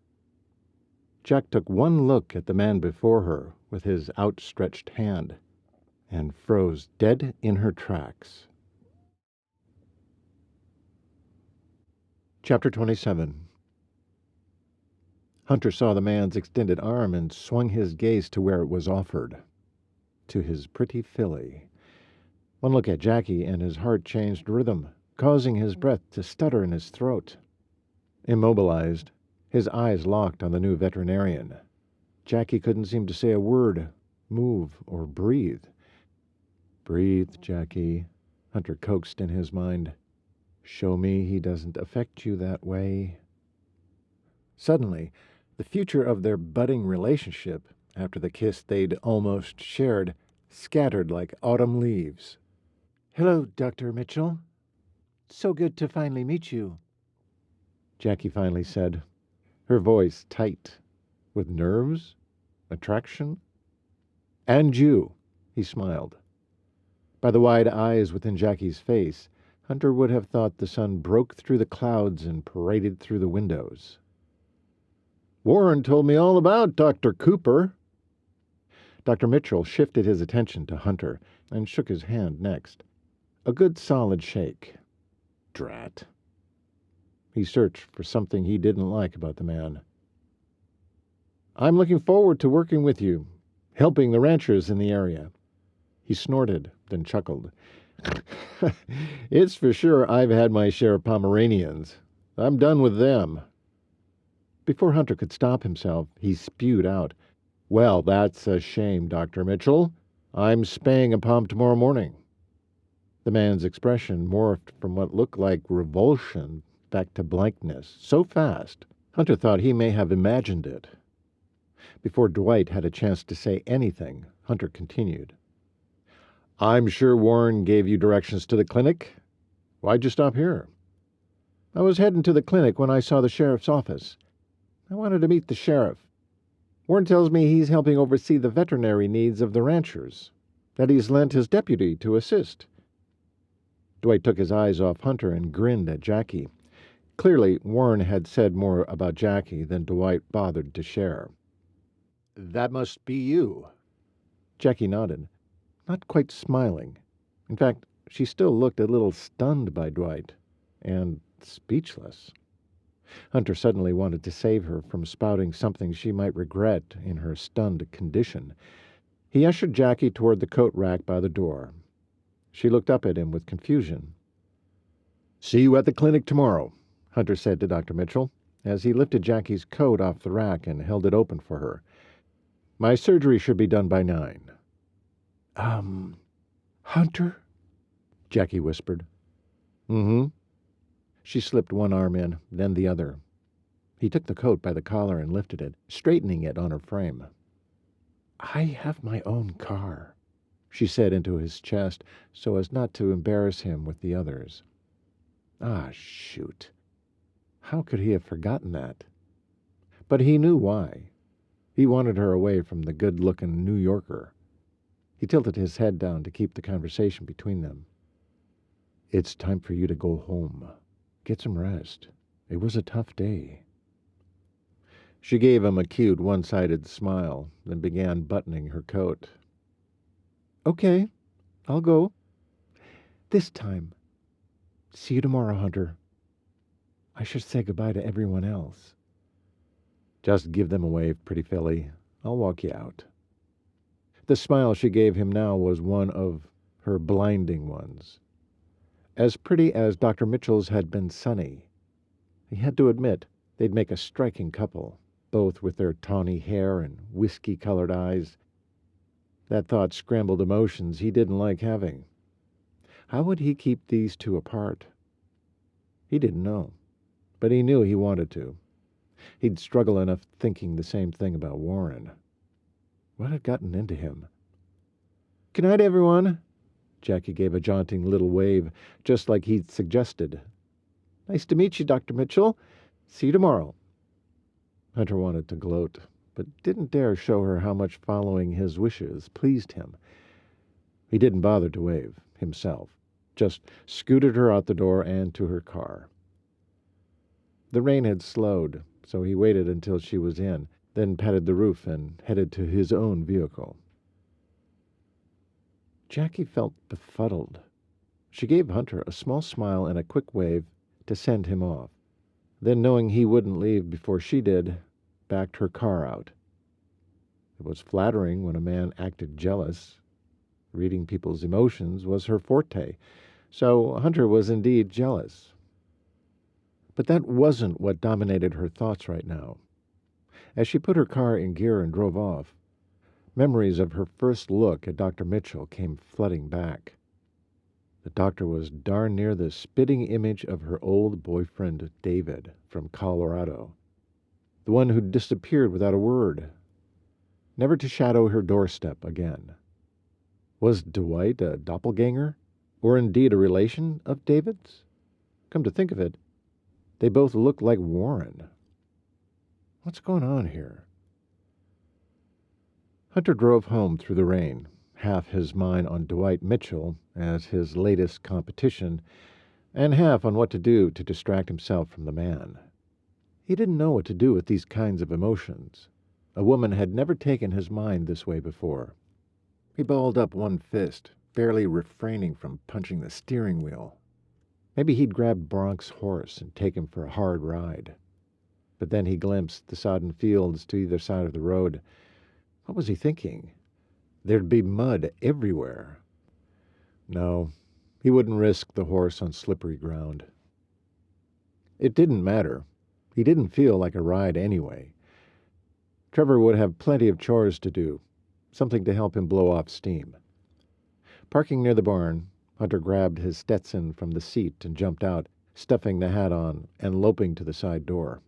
Jack took one look at the man before her with his outstretched hand and froze dead in her tracks. Chapter 27. Hunter saw the man's extended arm and swung his gaze to where it was offered. To his pretty filly. One look at Jackie and his heart changed rhythm, causing his breath to stutter in his throat. Immobilized, his eyes locked on the new veterinarian. Jackie couldn't seem to say a word, move, or breathe. Breathe, Jackie, Hunter coaxed in his mind. Show me he doesn't affect you that way. Suddenly, the future of their budding relationship, after the kiss they'd almost shared, scattered like autumn leaves. Hello, Dr. Mitchell. So good to finally meet you, Jackie finally said, her voice tight. With nerves? Attraction? And you, he smiled. By the wide eyes within Jackie's face, Hunter would have thought the sun broke through the clouds and paraded through the windows. Warren told me all about Dr. Cooper. Dr. Mitchell shifted his attention to Hunter and shook his hand next. A good solid shake. Drat. He searched for something he didn't like about the man. I'm looking forward to working with you, helping the ranchers in the area. He snorted, then chuckled. It's for sure I've had my share of Pomeranians. I'm done with them. Before Hunter could stop himself, he spewed out, Well, that's a shame, Dr. Mitchell. I'm spaying a pom tomorrow morning. The man's expression morphed from what looked like revulsion back to blankness so fast, Hunter thought he may have imagined it. Before Dwight had a chance to say anything, Hunter continued. I'm sure Warren gave you directions to the clinic. Why'd you stop here? I was heading to the clinic when I saw the sheriff's office. I wanted to meet the sheriff. Warren tells me he's helping oversee the veterinary needs of the ranchers, that he's lent his deputy to assist." Dwight took his eyes off Hunter and grinned at Jackie. Clearly, Warren had said more about Jackie than Dwight bothered to share. "That must be you." Jackie nodded, not quite smiling. In fact, she still looked a little stunned by Dwight, and speechless. Hunter suddenly wanted to save her from spouting something she might regret in her stunned condition. He ushered Jackie toward the coat rack by the door. She looked up at him with confusion. "See you at the clinic tomorrow," Hunter said to Dr. Mitchell, as he lifted Jackie's coat off the rack and held it open for her. "My surgery should be done by 9. Hunter?" Jackie whispered. "Mm-hmm." She slipped one arm in, then the other. He took the coat by the collar and lifted it, straightening it on her frame. "I have my own car," she said into his chest, so as not to embarrass him with the others. Ah, shoot. How could he have forgotten that? But he knew why. He wanted her away from the good-looking New Yorker. He tilted his head down to keep the conversation between them. "It's time for you to go home. Get some rest. It was a tough day." She gave him a cute, one-sided smile, then began buttoning her coat. "Okay, I'll go. This time. See you tomorrow, Hunter. I should say goodbye to everyone else." "Just give them a wave, pretty filly. I'll walk you out." The smile she gave him now was one of her blinding ones. As pretty as Dr. Mitchell's had been sunny. He had to admit they'd make a striking couple, both with their tawny hair and whiskey-colored eyes. That thought scrambled emotions he didn't like having. How would he keep these two apart? He didn't know, but he knew he wanted to. He'd struggle enough thinking the same thing about Warren. What had gotten into him? "Good night, everyone." Jackie gave a jaunting little wave, just like he'd suggested. "Nice to meet you, Dr. Mitchell. See you tomorrow." Hunter wanted to gloat, but didn't dare show her how much following his wishes pleased him. He didn't bother to wave, himself, just scooted her out the door and to her car. The rain had slowed, so he waited until she was in, then patted the roof and headed to his own vehicle. Jackie felt befuddled. She gave Hunter a small smile and a quick wave to send him off. Then, knowing he wouldn't leave before she did, backed her car out. It was flattering when a man acted jealous. Reading people's emotions was her forte, so Hunter was indeed jealous. But that wasn't what dominated her thoughts right now. As she put her car in gear and drove off, memories of her first look at Dr. Mitchell came flooding back. The doctor was darn near the spitting image of her old boyfriend, David, from Colorado. The one who disappeared without a word, never to shadow her doorstep again. Was Dwight a doppelganger, or indeed a relation of David's? Come to think of it, they both looked like Warren. What's going on here? Hunter drove home through the rain, half his mind on Dwight Mitchell as his latest competition, and half on what to do to distract himself from the man. He didn't know what to do with these kinds of emotions. A woman had never taken his mind this way before. He balled up one fist, barely refraining from punching the steering wheel. Maybe he'd grab Bronk's horse and take him for a hard ride. But then he glimpsed the sodden fields to either side of the road. What was he thinking? There'd be mud everywhere. No, he wouldn't risk the horse on slippery ground. It didn't matter. He didn't feel like a ride anyway. Trevor would have plenty of chores to do, something to help him blow off steam. Parking near the barn, Hunter grabbed his Stetson from the seat and jumped out, stuffing the hat on and loping to the side door.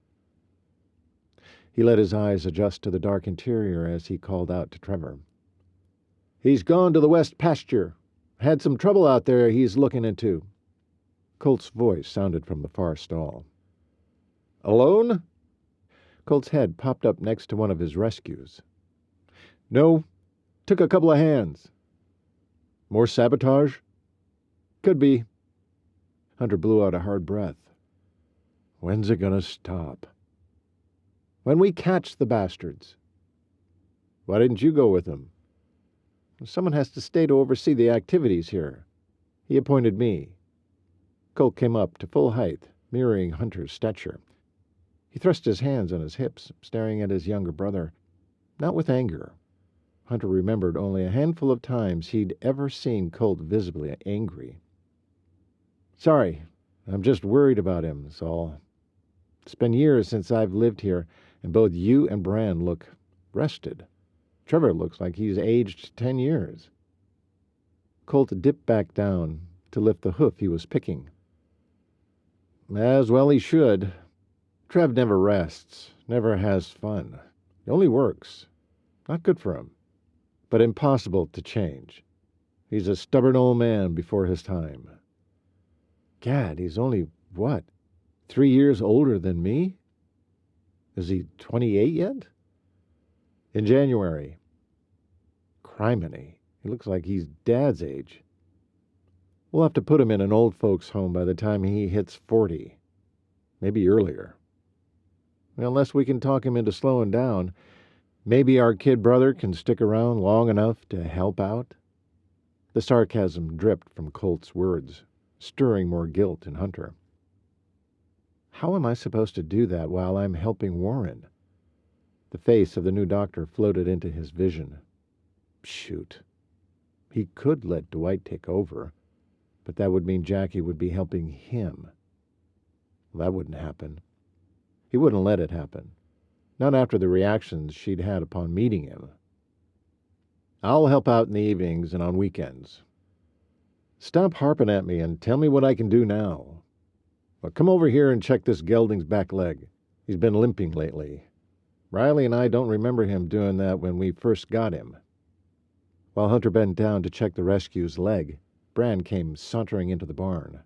He let his eyes adjust to the dark interior as he called out to Trevor. "He's gone to the west pasture. Had some trouble out there he's looking into." Colt's voice sounded from the far stall. "Alone?" Colt's head popped up next to one of his rescues. "No. Took a couple of hands." "More sabotage?" "Could be." Hunter blew out a hard breath. "When's it gonna stop?" "When we catch the bastards." "Why didn't you go with them?" "Someone has to stay to oversee the activities here. He appointed me." Colt came up to full height, mirroring Hunter's stature. He thrust his hands on his hips, staring at his younger brother, not with anger. Hunter remembered only a handful of times he'd ever seen Colt visibly angry. "Sorry, I'm just worried about him, that's all. It's been years since I've lived here, and both you and Bran look rested. Trevor looks like he's aged 10 years. Colt dipped back down to lift the hoof he was picking. "As well he should. Trev never rests, never has fun. He only works. Not good for him, but impossible to change. He's a stubborn old man before his time." "Gad, he's only, what, 3 years older than me? Is he 28 yet?" "In January." "Criminy, he looks like he's Dad's age. We'll have to put him in an old folks' home by the time he hits 40. Maybe earlier. Unless we can talk him into slowing down. Maybe our kid brother can stick around long enough to help out." The sarcasm dripped from Colt's words, stirring more guilt in Hunter. "How am I supposed to do that while I'm helping Warren?" The face of the new doctor floated into his vision. Shoot. He could let Dwight take over, but that would mean Jackie would be helping him. Well, that wouldn't happen. He wouldn't let it happen. Not after the reactions she'd had upon meeting him. "I'll help out in the evenings and on weekends. Stop harping at me and tell me what I can do now. Well, come over here and check this gelding's back leg. He's been limping lately. Riley and I don't remember him doing that when we first got him." While Hunter bent down to check the rescue's leg, Bran came sauntering into the barn.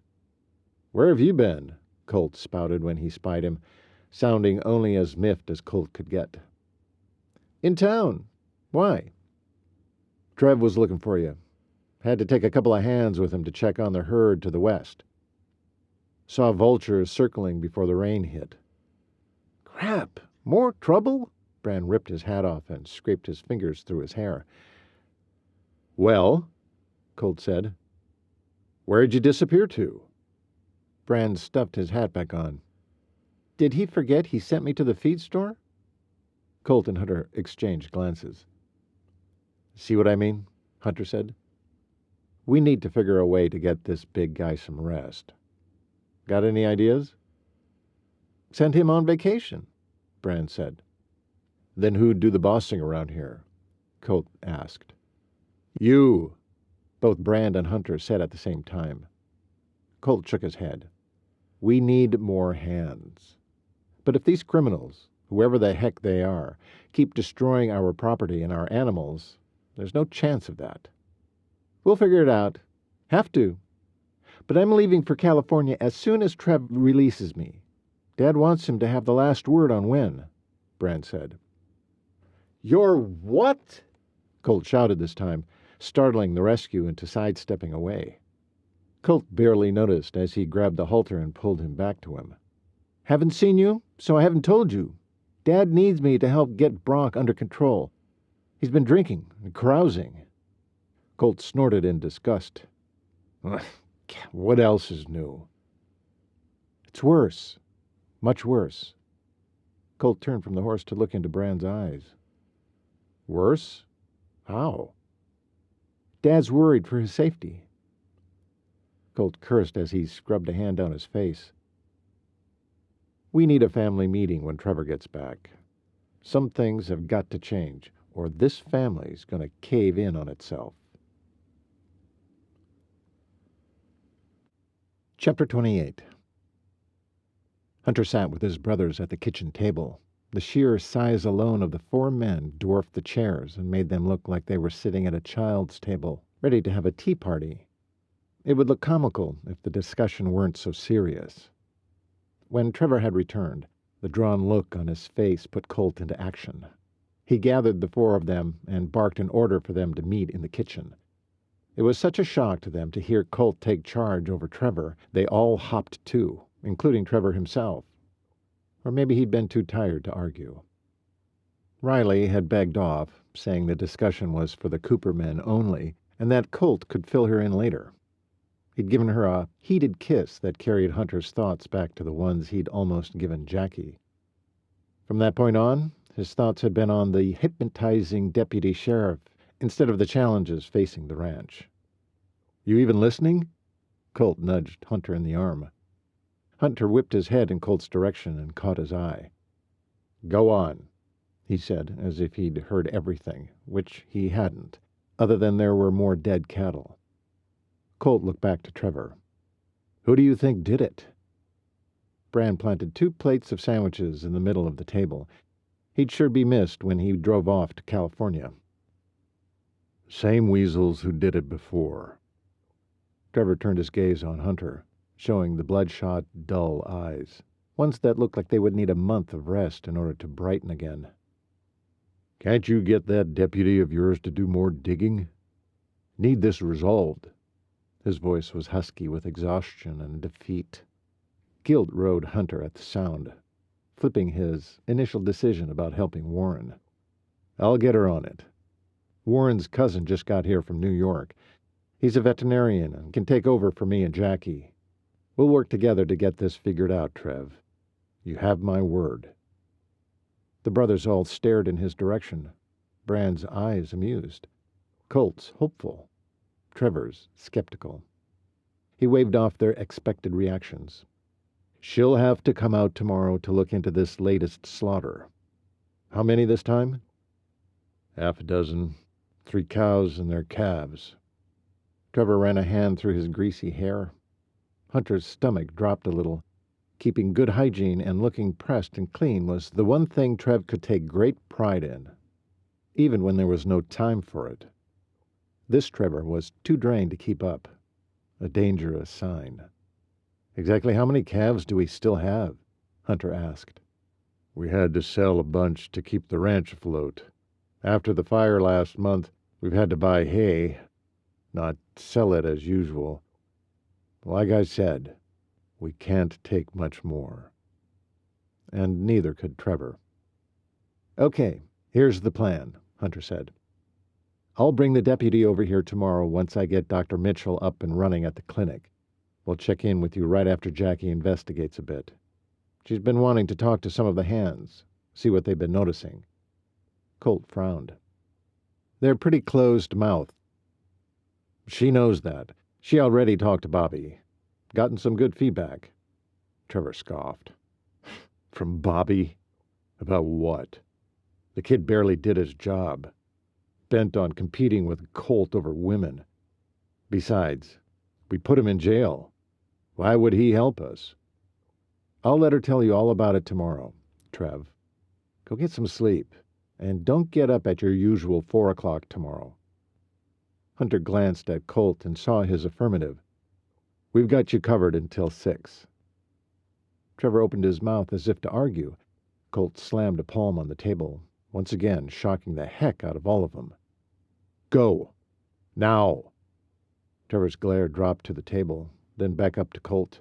"Where have you been?" Colt spouted when he spied him, sounding only as miffed as Colt could get. "In town. Why?" "Trev was looking for you. Had to take a couple of hands with him to check on the herd to the west. Saw vultures circling before the rain hit." "Crap! More trouble?" Bran ripped his hat off and scraped his fingers through his hair. "Well," Colt said, "where'd you disappear to?" Bran stuffed his hat back on. "Did he forget he sent me to the feed store?" Colt and Hunter exchanged glances. "See what I mean?" Hunter said. "We need to figure a way to get this big guy some rest. Got any ideas?" "Send him on vacation," Bran said. "Then who'd do the bossing around here?" Colt asked. "You," both Bran and Hunter said at the same time. Colt shook his head. "We need more hands. But if these criminals, whoever the heck they are, keep destroying our property and our animals, there's no chance of that. We'll figure it out. Have to. But I'm leaving for California as soon as Trev releases me. Dad wants him to have the last word on when," Bran said. "You're what?" Colt shouted this time, startling the rescue into sidestepping away. Colt barely noticed as he grabbed the halter and pulled him back to him. "Haven't seen you, so I haven't told you. Dad needs me to help get Bronk under control. He's been drinking and carousing." Colt snorted in disgust. "What else is new?" "It's worse. Much worse." Colt turned from the horse to look into Bran's eyes. "Worse? How?" "Dad's worried for his safety." Colt cursed as he scrubbed a hand down his face. "We need a family meeting when Trevor gets back. Some things have got to change, or this family's going to cave in on itself." Chapter 28. Hunter sat with his brothers at the kitchen table. The sheer size alone of the 4 men dwarfed the chairs and made them look like they were sitting at a child's table, ready to have a tea party. It would look comical if the discussion weren't so serious. When Trevor had returned, the drawn look on his face put Colt into action. He gathered the four of them and barked an order for them to meet in the kitchen. It was such a shock to them to hear Colt take charge over Trevor, they all hopped too, including Trevor himself. Or maybe he'd been too tired to argue. Riley had begged off, saying the discussion was for the Cooper men only, and that Colt could fill her in later. He'd given her a heated kiss that carried Hunter's thoughts back to the ones he'd almost given Jackie. From that point on, his thoughts had been on the hypnotizing deputy sheriff instead of the challenges facing the ranch. "You even listening?" Colt nudged Hunter in the arm. Hunter whipped his head in Colt's direction and caught his eye. "Go on," he said, as if he'd heard everything, which he hadn't, other than there were more dead cattle. Colt looked back to Trevor. "Who do you think did it?" Brand planted 2 plates of sandwiches in the middle of the table. He'd sure be missed when he drove off to California. "Same weasels who did it before." Trevor turned his gaze on Hunter, showing the bloodshot, dull eyes, ones that looked like they would need a month of rest in order to brighten again. "Can't you get that deputy of yours to do more digging? Need this resolved." His voice was husky with exhaustion and defeat. Guilt rode Hunter at the sound, flipping his initial decision about helping Warren. "I'll get her on it. Warren's cousin just got here from New York. He's a veterinarian and can take over for me and Jackie. We'll work together to get this figured out, Trev. You have my word." The brothers all stared in his direction, Brand's eyes amused, Colt's hopeful, Trevor's skeptical. He waved off their expected reactions. "She'll have to come out tomorrow to look into this latest slaughter. How many this time?" "Half a dozen. 3 cows and their calves." Trevor ran a hand through his greasy hair. Hunter's stomach dropped a little. Keeping good hygiene and looking pressed and clean was the one thing Trev could take great pride in, even when there was no time for it. This Trevor was too drained to keep up. A dangerous sign. "Exactly how many calves do we still have?" Hunter asked. "We had to sell a bunch to keep the ranch afloat. After the fire last month, we've had to buy hay, not sell it as usual. Like I said, we can't take much more." And neither could Trevor. "Okay, here's the plan," Hunter said. "I'll bring the deputy over here tomorrow once I get Dr. Mitchell up and running at the clinic. We'll check in with you right after Jackie investigates a bit. She's been wanting to talk to some of the hands, see what they've been noticing." Colt frowned. "They're pretty closed-mouthed." "She knows that. She already talked to Bobby. Gotten some good feedback." Trevor scoffed. "From Bobby? About what? The kid barely did his job. Bent on competing with Colt over women. Besides, we put him in jail. Why would he help us?" "I'll let her tell you all about it tomorrow, Trev. Go get some sleep, and don't get up at your usual 4 o'clock tomorrow." Hunter glanced at Colt and saw his affirmative. "We've got you covered until 6. Trevor opened his mouth as if to argue. Colt slammed a palm on the table, once again shocking the heck out of all of them. "Go! Now!" Trevor's glare dropped to the table, then back up to Colt.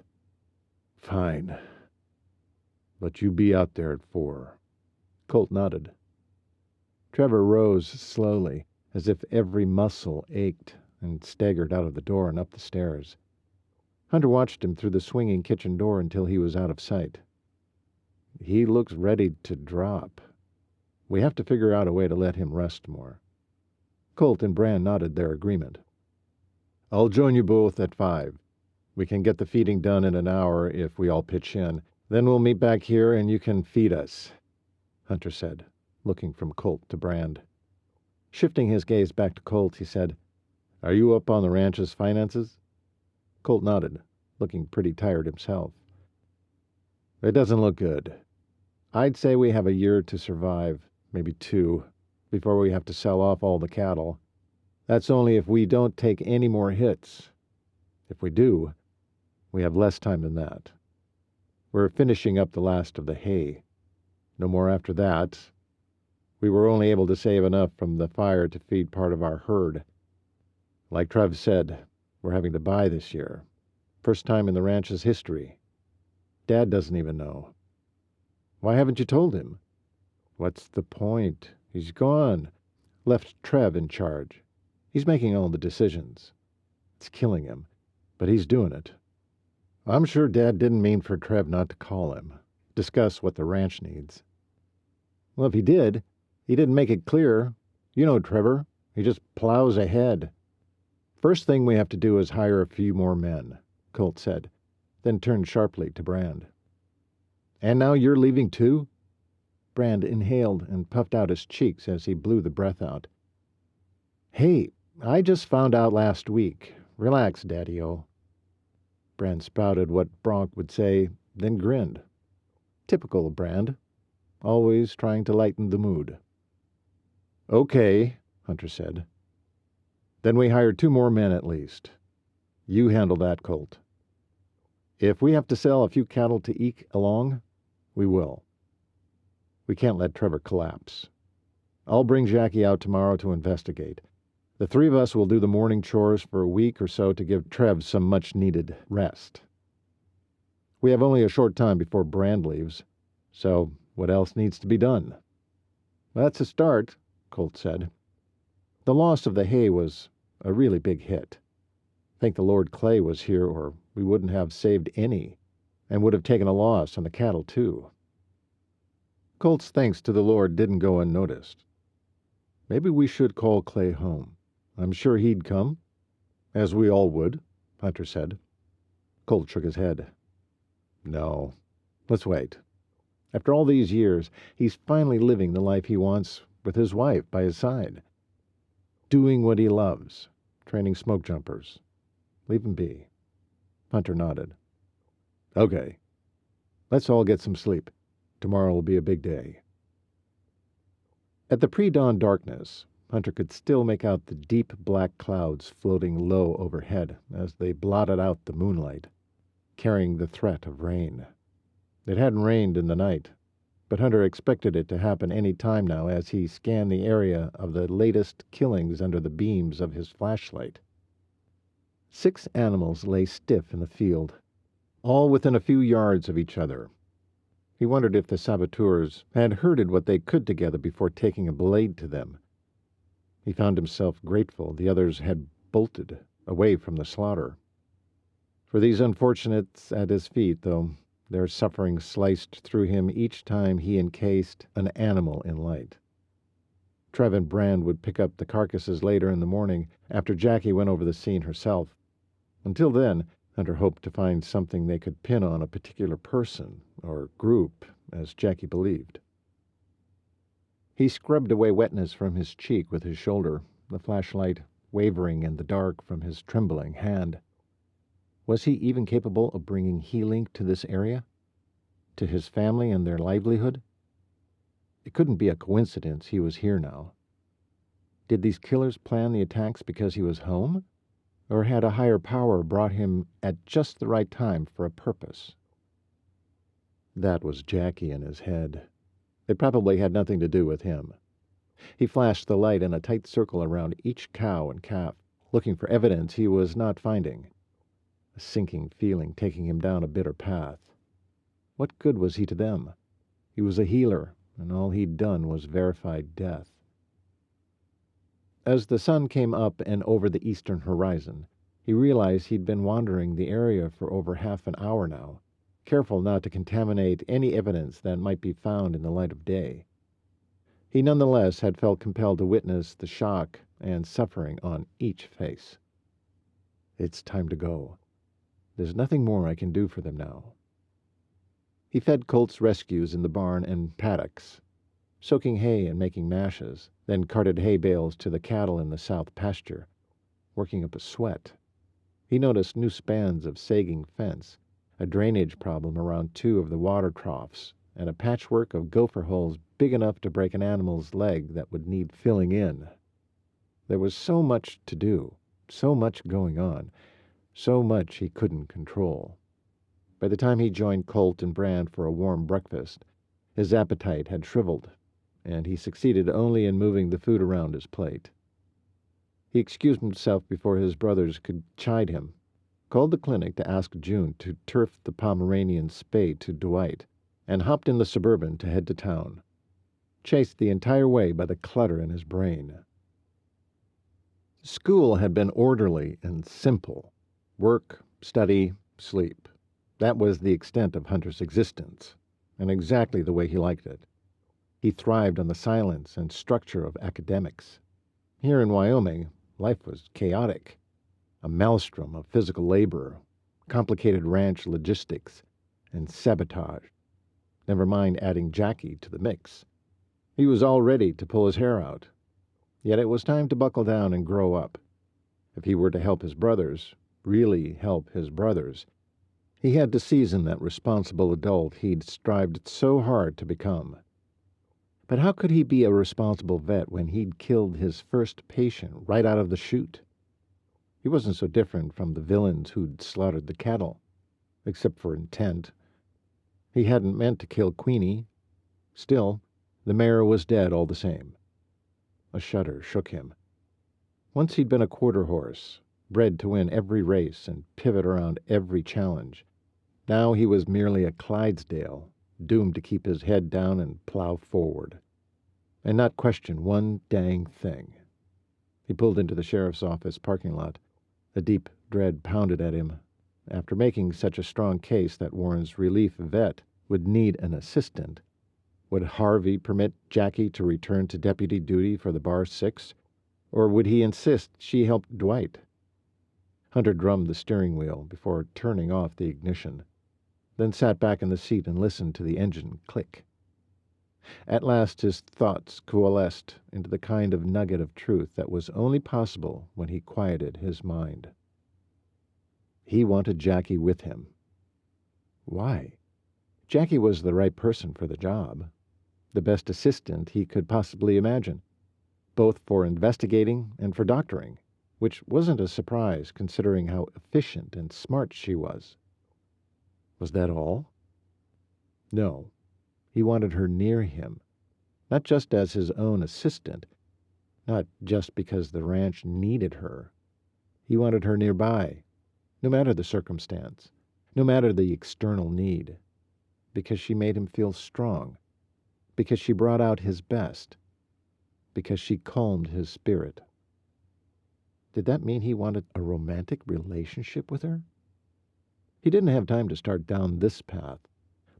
"Fine. But you be out there at 4. Colt nodded. Trevor rose slowly, as if every muscle ached, and staggered out of the door and up the stairs. Hunter watched him through the swinging kitchen door until he was out of sight. "He looks ready to drop. We have to figure out a way to let him rest more." Colt and Brand nodded their agreement. "I'll join you both at 5. We can get the feeding done in an hour if we all pitch in. Then we'll meet back here and you can feed us," Hunter said, looking from Colt to Brand. Shifting his gaze back to Colt, he said, "Are you up on the ranch's finances?" Colt nodded, looking pretty tired himself. "It doesn't look good. I'd say we have a year to survive, maybe 2, before we have to sell off all the cattle. That's only if we don't take any more hits. If we do, we have less time than that. We're finishing up the last of the hay. No more after that. We were only able to save enough from the fire to feed part of our herd. Like Trev said, we're having to buy this year. First time in the ranch's history. Dad doesn't even know. Why haven't you told him? What's the point? He's gone. Left Trev in charge. He's making all the decisions. It's killing him, but he's doing it. I'm sure Dad didn't mean for Trev not to call him, discuss what the ranch needs. Well, if he did, he didn't make it clear. You know Trevor. He just plows ahead. First thing we have to do is hire a few more men, Colt said, then turned sharply to Brand. And now you're leaving too? Brand inhaled and puffed out his cheeks as he blew the breath out. Hey, I just found out last week. Relax, Daddy-o. Brand spouted what Bronk would say, then grinned. Typical Brand. Always trying to lighten the mood. Okay, Hunter said. Then we hired 2 more men at least. You handle that, Colt. If we have to sell a few cattle to eke along, we will. We can't let Trevor collapse. I'll bring Jackie out tomorrow to investigate. The 3 of us will do the morning chores for a week or so to give Trev some much-needed rest. We have only a short time before Brand leaves, so what else needs to be done? That's a start, Colt said. The loss of the hay was a really big hit. Thank the Lord Clay was here, or we wouldn't have saved any, and would have taken a loss on the cattle, too. Colt's thanks to the Lord didn't go unnoticed. Maybe we should call Clay home. I'm sure he'd come. As we all would, Hunter said. Colt shook his head. No, let's wait. After all these years, he's finally living the life he wants with his wife by his side. Doing what he loves, training smoke jumpers. Leave him be. Hunter nodded. Okay. Let's all get some sleep. Tomorrow will be a big day. At the pre-dawn darkness, Hunter could still make out the deep black clouds floating low overhead as they blotted out the moonlight, carrying the threat of rain. It hadn't rained in the night, but Hunter expected it to happen any time now as he scanned the area of the latest killings under the beams of his flashlight. 6 animals lay stiff in the field, all within a few yards of each other. He wondered if the saboteurs had herded what they could together before taking a blade to them. He found himself grateful the others had bolted away from the slaughter. For these unfortunates at his feet, though, their suffering sliced through him each time he encased an animal in light. Trev and Brand would pick up the carcasses later in the morning after Jackie went over the scene herself. Until then, Hunter hoped to find something they could pin on a particular person, or group, as Jackie believed. He scrubbed away wetness from his cheek with his shoulder, the flashlight wavering in the dark from his trembling hand. Was he even capable of bringing healing to this area? To his family and their livelihood? It couldn't be a coincidence he was here now. Did these killers plan the attacks because he was home? Or had a higher power brought him at just the right time for a purpose? That was Jackie in his head. It probably had nothing to do with him. He flashed the light in a tight circle around each cow and calf, looking for evidence he was not finding. A sinking feeling taking him down a bitter path. What good was he to them? He was a healer, and all he'd done was verified death. As the sun came up and over the eastern horizon, he realized he'd been wandering the area for over half an hour now, careful not to contaminate any evidence that might be found in the light of day. He nonetheless had felt compelled to witness the shock and suffering on each face. It's time to go. There's nothing more I can do for them now. He fed Colt's rescues in the barn and paddocks, soaking hay and making mashes, then carted hay bales to the cattle in the south pasture, working up a sweat. He noticed new spans of sagging fence, a drainage problem around 2 of the water troughs, and a patchwork of gopher holes big enough to break an animal's leg that would need filling in. There was so much to do, so much going on, so much he couldn't control. By the time he joined Colt and Brand for a warm breakfast, his appetite had shriveled, and he succeeded only in moving the food around his plate. He excused himself before his brothers could chide him, called the clinic to ask June to turf the Pomeranian spay to Dwight, and hopped in the Suburban to head to town, chased the entire way by the clutter in his brain. School had been orderly and simple. Work, study, sleep. That was the extent of Hunter's existence, and exactly the way he liked it. He thrived on the silence and structure of academics. Here in Wyoming, life was chaotic. A maelstrom of physical labor, complicated ranch logistics, and sabotage. Never mind adding Jackie to the mix. He was all ready to pull his hair out. Yet it was time to buckle down and grow up. If he were to help his brothers, really help his brothers, he had to season that responsible adult he'd strived so hard to become. But how could he be a responsible vet when he'd killed his first patient right out of the chute? He wasn't so different from the villains who'd slaughtered the cattle, except for intent. He hadn't meant to kill Queenie. Still, the mare was dead all the same. A shudder shook him. Once he'd been a quarter horse, bred to win every race and pivot around every challenge. Now he was merely a Clydesdale, doomed to keep his head down and plow forward, and not question one dang thing. He pulled into the sheriff's office parking lot. A deep dread pounded at him. After making such a strong case that Warren's relief vet would need an assistant, would Harvey permit Jackie to return to deputy duty for the Bar 6, or would he insist she help Dwight? Hunter drummed the steering wheel before turning off the ignition, then sat back in the seat and listened to the engine click. At last his thoughts coalesced into the kind of nugget of truth that was only possible when he quieted his mind. He wanted Jackie with him. Why? Jackie was the right person for the job, the best assistant he could possibly imagine, both for investigating and for doctoring, which wasn't a surprise considering how efficient and smart she was. Was that all? No. He wanted her near him, not just as his own assistant, not just because the ranch needed her. He wanted her nearby, no matter the circumstance, no matter the external need, because she made him feel strong, because she brought out his best, because she calmed his spirit. Did that mean he wanted a romantic relationship with her? He didn't have time to start down this path,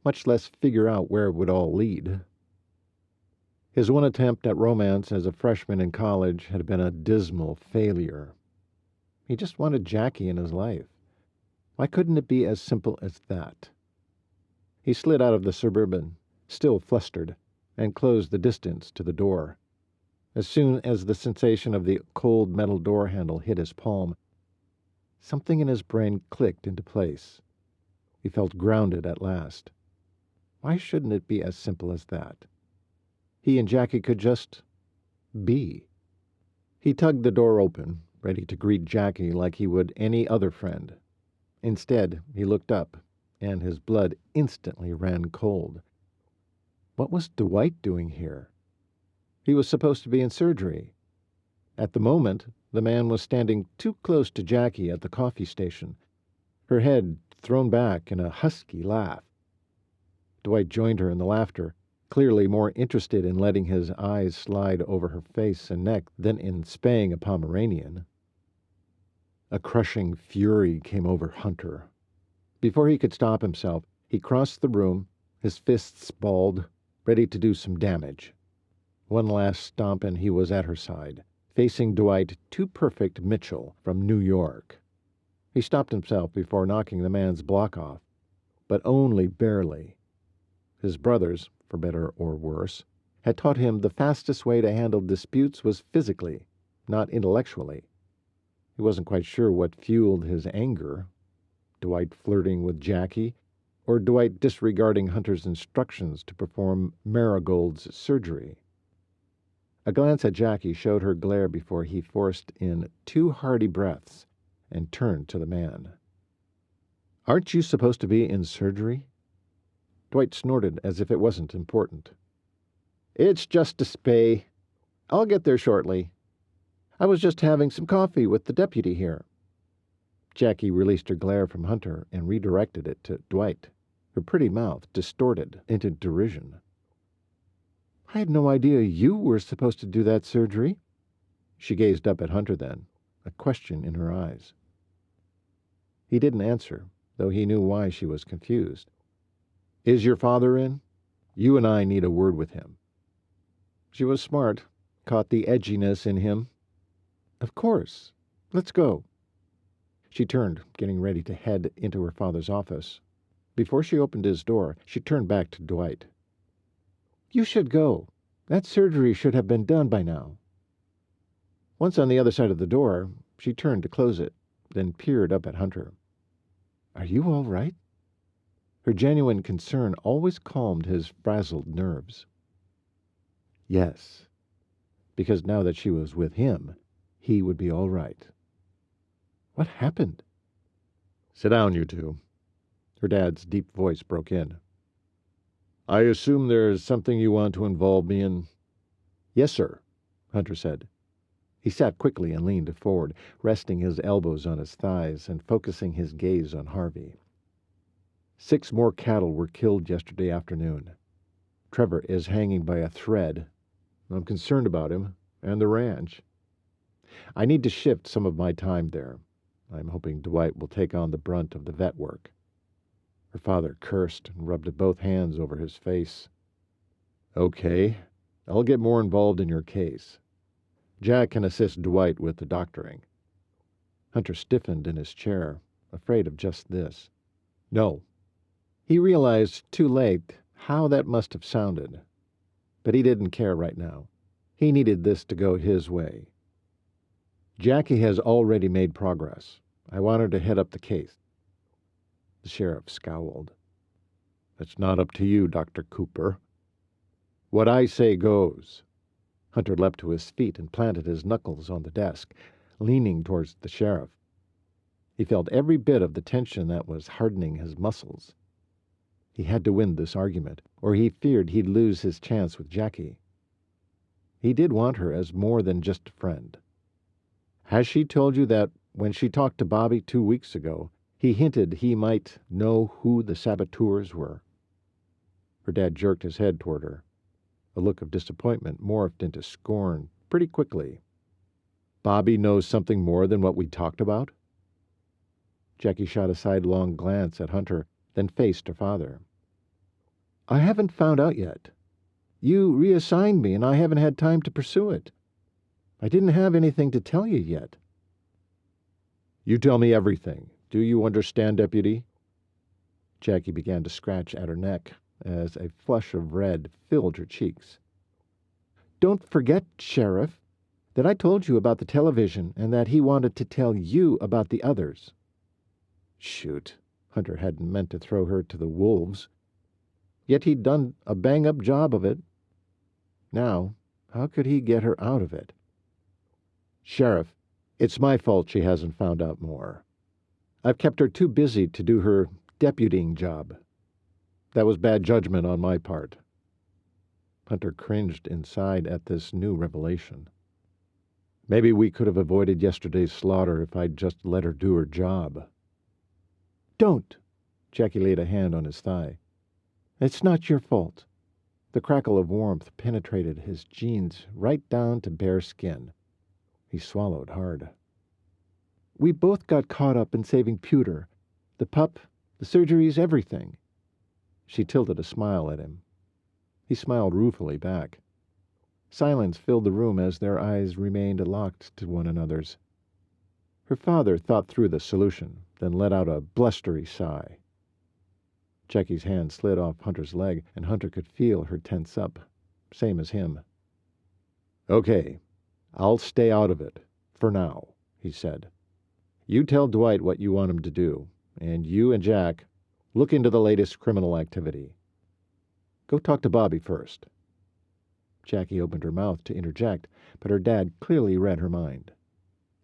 much less figure out where it would all lead. His one attempt at romance as a freshman in college had been a dismal failure. He just wanted Jackie in his life. Why couldn't it be as simple as that? He slid out of the Suburban, still flustered, and closed the distance to the door. As soon as the sensation of the cold metal door handle hit his palm, something in his brain clicked into place. He felt grounded at last. Why shouldn't it be as simple as that? He and Jackie could just be. He tugged the door open, ready to greet Jackie like he would any other friend. Instead, he looked up, and his blood instantly ran cold. What was Dwight doing here? He was supposed to be in surgery. At the moment, the man was standing too close to Jackie at the coffee station, her head thrown back in a husky laugh. Dwight joined her in the laughter, clearly more interested in letting his eyes slide over her face and neck than in spaying a Pomeranian. A crushing fury came over Hunter. Before he could stop himself, he crossed the room, his fists balled, ready to do some damage. One last stomp and he was at her side, facing Dwight Too Perfect Mitchell from New York. He stopped himself before knocking the man's block off, but only barely. His brothers, for better or worse, had taught him the fastest way to handle disputes was physically, not intellectually. He wasn't quite sure what fueled his anger. Dwight flirting with Jackie, or Dwight disregarding Hunter's instructions to perform Marigold's surgery. A glance at Jackie showed her glare before he forced in 2 hearty breaths and turned to the man. "Aren't you supposed to be in surgery?" Dwight snorted as if it wasn't important. "It's just a spay. I'll get there shortly. I was just having some coffee with the deputy here." Jackie released her glare from Hunter and redirected it to Dwight, her pretty mouth distorted into derision. "I had no idea you were supposed to do that surgery." She gazed up at Hunter then, a question in her eyes. He didn't answer, though he knew why she was confused. "Is your father in? You and I need a word with him." She was smart, caught the edginess in him. "Of course. Let's go." She turned, getting ready to head into her father's office. Before she opened his door, she turned back to Dwight. "You should go. That surgery should have been done by now." Once on the other side of the door, she turned to close it, then peered up at Hunter. "Are you all right?" Her genuine concern always calmed his frazzled nerves. Yes, because now that she was with him, he would be all right. "What happened?" "Sit down, you two." Her dad's deep voice broke in. "I assume there's something you want to involve me in?" "Yes, sir," Hunter said. He sat quickly and leaned forward, resting his elbows on his thighs and focusing his gaze on Harvey. 6 more cattle were killed yesterday afternoon. Trevor is hanging by a thread. I'm concerned about him and the ranch. I need to shift some of my time there. I'm hoping Dwight will take on the brunt of the vet work." Her father cursed and rubbed both hands over his face. "Okay, I'll get more involved in your case. Jack can assist Dwight with the doctoring." Hunter stiffened in his chair, afraid of just this. "No." He realized too late how that must have sounded. But he didn't care right now. He needed this to go his way. "Jackie has already made progress. I want her to head up the case." The sheriff scowled. "It's not up to you, Dr. Cooper. What I say goes." Hunter leapt to his feet and planted his knuckles on the desk, leaning towards the sheriff. He felt every bit of the tension that was hardening his muscles. He had to win this argument, or he feared he'd lose his chance with Jackie. He did want her as more than just a friend. "Has she told you that when she talked to Bobby 2 weeks ago, he hinted he might know who the saboteurs were?" Her dad jerked his head toward her. A look of disappointment morphed into scorn pretty quickly. "Bobby knows something more than what we talked about?" Jackie shot a sidelong glance at Hunter, then faced her father. "I haven't found out yet. You reassigned me, and I haven't had time to pursue it. I didn't have anything to tell you yet." "You tell me everything. Do you understand, Deputy?" Jackie began to scratch at her neck as a flush of red filled her cheeks. "Don't forget, Sheriff, that I told you about the television and that he wanted to tell you about the others." Shoot, Hunter hadn't meant to throw her to the wolves. Yet he'd done a bang-up job of it. Now, how could he get her out of it? "Sheriff, it's my fault she hasn't found out more. I've kept her too busy to do her deputying job. That was bad judgment on my part." Hunter cringed inside at this new revelation. "Maybe we could have avoided yesterday's slaughter if I'd just let her do her job." "Don't!" Jackie laid a hand on his thigh. "It's not your fault." The crackle of warmth penetrated his jeans right down to bare skin. He swallowed hard. "We both got caught up in saving Pewter. The pup, the surgeries, everything." She tilted a smile at him. He smiled ruefully back. Silence filled the room as their eyes remained locked to one another's. Her father thought through the solution, then let out a blustery sigh. Jackie's hand slid off Hunter's leg, and Hunter could feel her tense up, same as him. "Okay, I'll stay out of it, for now," he said. "You tell Dwight what you want him to do, and you and Jack look into the latest criminal activity. Go talk to Bobby first." Jackie opened her mouth to interject, but her dad clearly read her mind.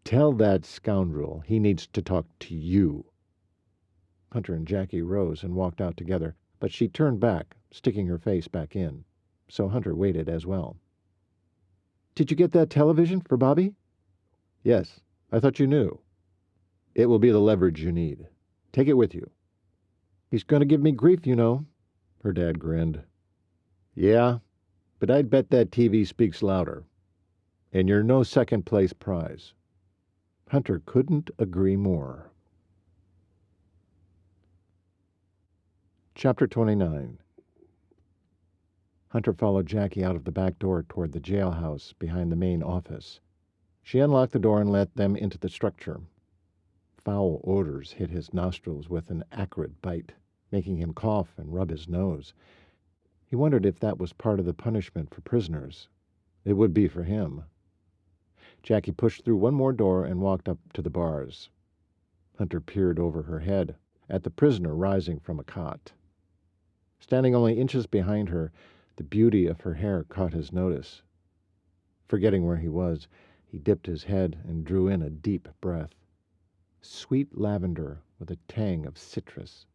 Tell that scoundrel he needs to talk to you. Hunter and Jackie rose and walked out together, but she turned back, sticking her face back in. So Hunter waited as well. Did you get that television for Bobby? Yes. I thought you knew. It will be the leverage you need. Take it with you. He's going to give me grief, you know. Her dad grinned. Yeah, but I'd bet that TV speaks louder. And you're no second-place prize. Hunter couldn't agree more. Chapter 29. Hunter followed Jackie out of the back door toward the jailhouse behind the main office. She unlocked the door and let them into the structure. Foul odors hit his nostrils with an acrid bite, making him cough and rub his nose. He wondered if that was part of the punishment for prisoners. It would be for him. Jackie pushed through one more door and walked up to the bars. Hunter peered over her head at the prisoner rising from a cot. Standing only inches behind her, the beauty of her hair caught his notice. Forgetting where he was, he dipped his head and drew in a deep breath. Sweet lavender with a tang of citrus.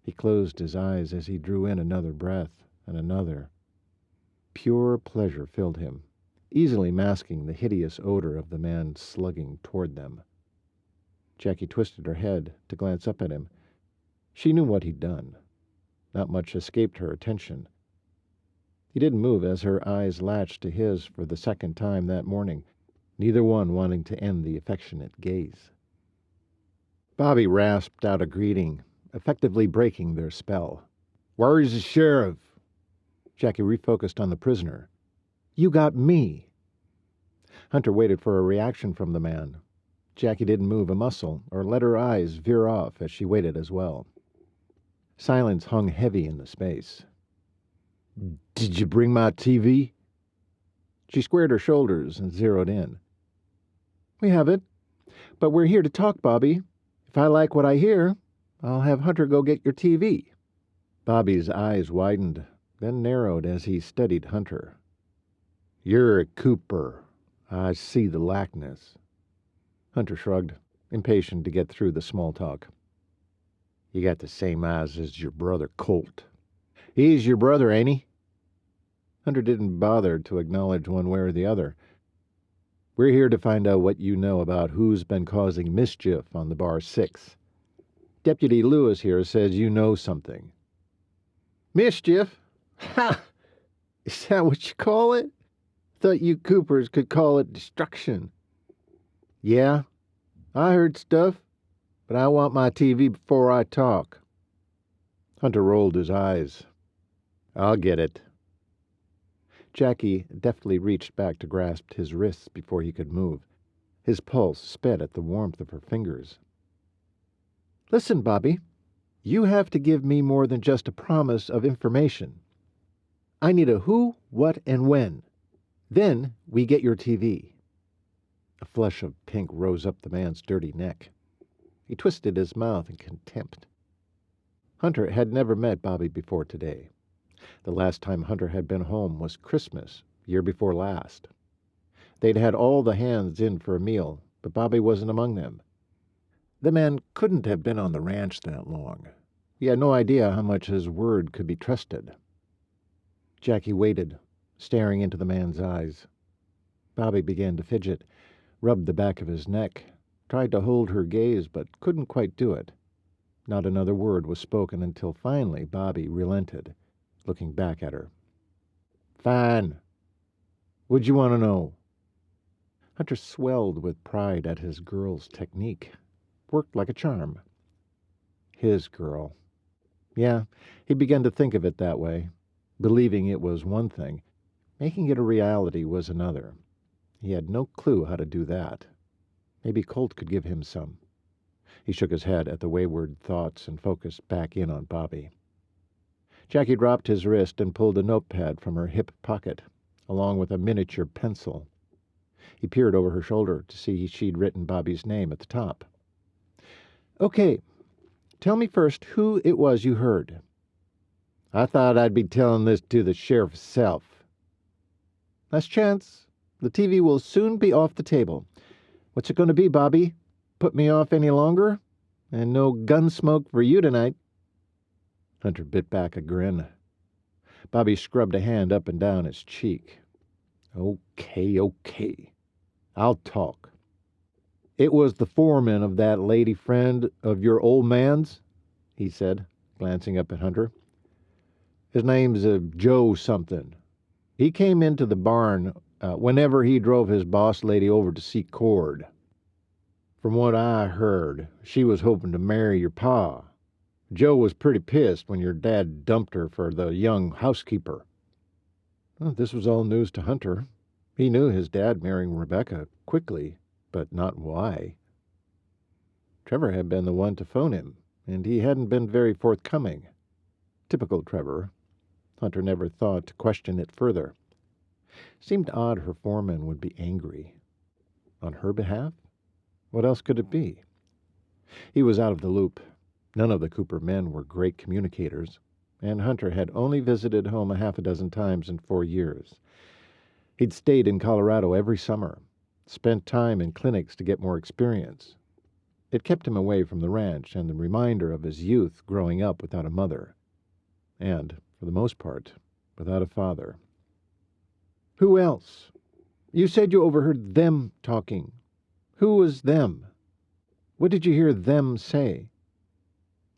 He closed his eyes as he drew in another breath and another. Pure pleasure filled him, easily masking the hideous odor of the man slugging toward them. Jackie twisted her head to glance up at him. She knew what he'd done. Not much escaped her attention. He didn't move as her eyes latched to his for the second time that morning, neither one wanting to end the affectionate gaze. Bobby rasped out a greeting, effectively breaking their spell. "Where's the sheriff?" Jackie refocused on the prisoner. "You got me." Hunter waited for a reaction from the man. Jackie didn't move a muscle or let her eyes veer off as she waited as well. Silence hung heavy in the space. "Did you bring my TV?" She squared her shoulders and zeroed in. "We have it, but we're here to talk, Bobby. If I like what I hear, I'll have Hunter go get your TV." Bobby's eyes widened, then narrowed as he studied Hunter. "You're a Cooper. I see the likeness." Hunter shrugged, impatient to get through the small talk. "You got the same eyes as your brother Colt. He's your brother, ain't he?" Hunter didn't bother to acknowledge one way or the other. "We're here to find out what you know about who's been causing mischief on the Bar 6. Deputy Lewis here says you know something." "Mischief? Ha! Is that what you call it? Thought you Coopers could call it destruction." "Yeah, I heard stuff, but I want my TV before I talk." Hunter rolled his eyes. "I'll get it." Jackie deftly reached back to grasp his wrists before he could move. His pulse sped at the warmth of her fingers. "Listen, Bobby, you have to give me more than just a promise of information. I need a who, what, and when. Then we get your TV." A flush of pink rose up the man's dirty neck. He twisted his mouth in contempt. Hunter had never met Bobby before today. The last time Hunter had been home was Christmas, year before last. They'd had all the hands in for a meal, but Bobby wasn't among them. The man couldn't have been on the ranch that long. He had no idea how much his word could be trusted. Jackie waited, staring into the man's eyes. Bobby began to fidget, rubbed the back of his neck, tried to hold her gaze, but couldn't quite do it. Not another word was spoken until finally Bobby relented, looking back at her. "Fine. What'd you want to know?" Hunter swelled with pride at his girl's technique. Worked like a charm. His girl. Yeah, he began to think of it that way. Believing it was one thing, making it a reality was another. He had no clue how to do that. Maybe Colt could give him some. He shook his head at the wayward thoughts and focused back in on Bobby. Jackie dropped his wrist and pulled a notepad from her hip pocket, along with a miniature pencil. He peered over her shoulder to see she'd written Bobby's name at the top. "Okay, tell me first who it was you heard." "I thought I'd be telling this to the sheriff himself." "Last chance. The TV will soon be off the table. What's it going to be, Bobby? Put me off any longer? And no gun smoke for you tonight." Hunter bit back a grin. Bobby scrubbed a hand up and down his cheek. Okay. I'll talk. "It was the foreman of that lady friend of your old man's," he said, glancing up at Hunter. "His name's Joe something. He came into the barn whenever he drove his boss lady over to see Cord. From what I heard, she was hoping to marry your pa. Joe was pretty pissed when your dad dumped her for the young housekeeper." Well, this was all news to Hunter. He knew his dad marrying Rebecca quickly, but not why. Trevor had been the one to phone him, and he hadn't been very forthcoming. Typical Trevor. Hunter never thought to question it further. Seemed odd her foreman would be angry. On her behalf? What else could it be? He was out of the loop. None of the Cooper men were great communicators, and Hunter had only visited home a half a dozen times in 4 years. He'd stayed in Colorado every summer, spent time in clinics to get more experience. It kept him away from the ranch and the reminder of his youth growing up without a mother, and, for the most part, without a father. "Who else? You said you overheard them talking. Who was them? What did you hear them say?"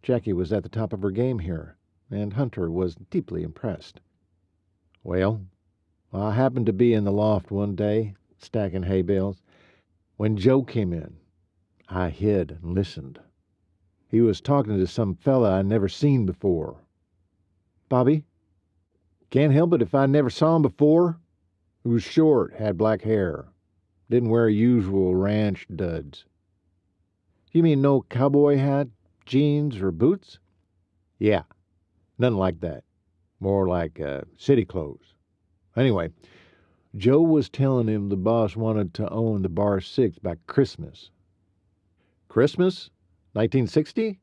Jackie was at the top of her game here, and Hunter was deeply impressed. "Well, I happened to be in the loft one day, stacking hay bales, when Joe came in. I hid and listened. He was talking to some fella I'd never seen before." "Bobby?" "Can't help it if I never saw him before. He was short, had black hair. Didn't wear usual ranch duds." "You mean no cowboy hat, jeans, or boots?" "Yeah, nothing like that. More like city clothes. Anyway, Joe was telling him the boss wanted to own the Bar 6 by Christmas." "Christmas? 1960?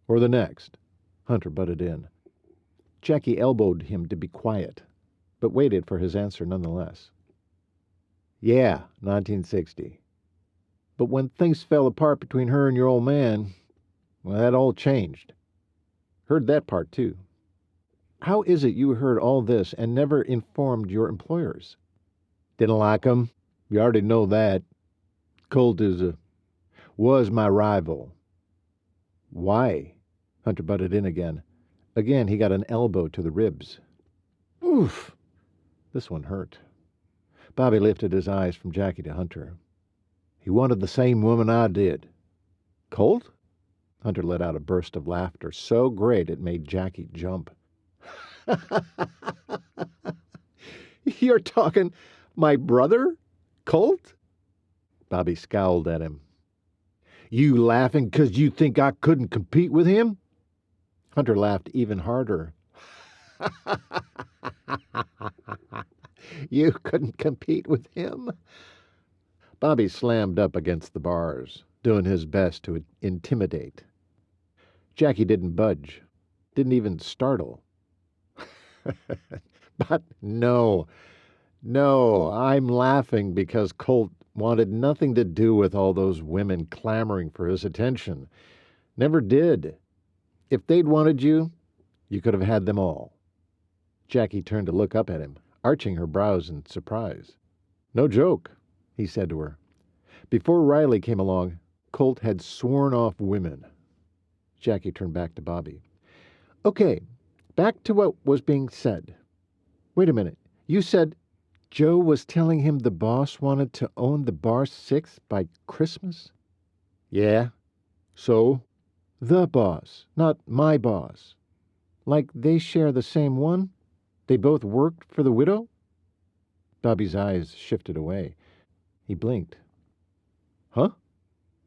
Or the next?" Hunter butted in. Jackie elbowed him to be quiet, but waited for his answer nonetheless. "Yeah, 1960. But when things fell apart between her and your old man, well, that all changed." "Heard that part, too." "How is it you heard all this and never informed your employers?" "Didn't like 'em. You already know that. Colt was my rival." "Why?" Hunter butted in again. Again he got an elbow to the ribs. Oof! This one hurt. Bobby lifted his eyes from Jackie to Hunter. "He wanted the same woman I did." "Colt?" Hunter let out a burst of laughter so great it made Jackie jump. "You're talking my brother, Colt?" Bobby scowled at him. "You laughing 'cause you think I couldn't compete with him?" Hunter laughed even harder. "You couldn't compete with him?" Bobby slammed up against the bars, doing his best to intimidate. Jackie didn't budge, didn't even startle. "But no, I'm laughing because Colt wanted nothing to do with all those women clamoring for his attention. Never did. If they'd wanted you, you could have had them all." Jackie turned to look up at him, arching her brows in surprise. "No joke," he said to her. "Before Riley came along, Colt had sworn off women." Jackie turned back to Bobby. "Okay, back to what was being said. Wait a minute. You said Joe was telling him the boss wanted to own the Bar 6 by Christmas?" "Yeah. So?" "The boss, not my boss. Like they share the same one? They both worked for the widow?" Bobby's eyes shifted away. He blinked. "Huh?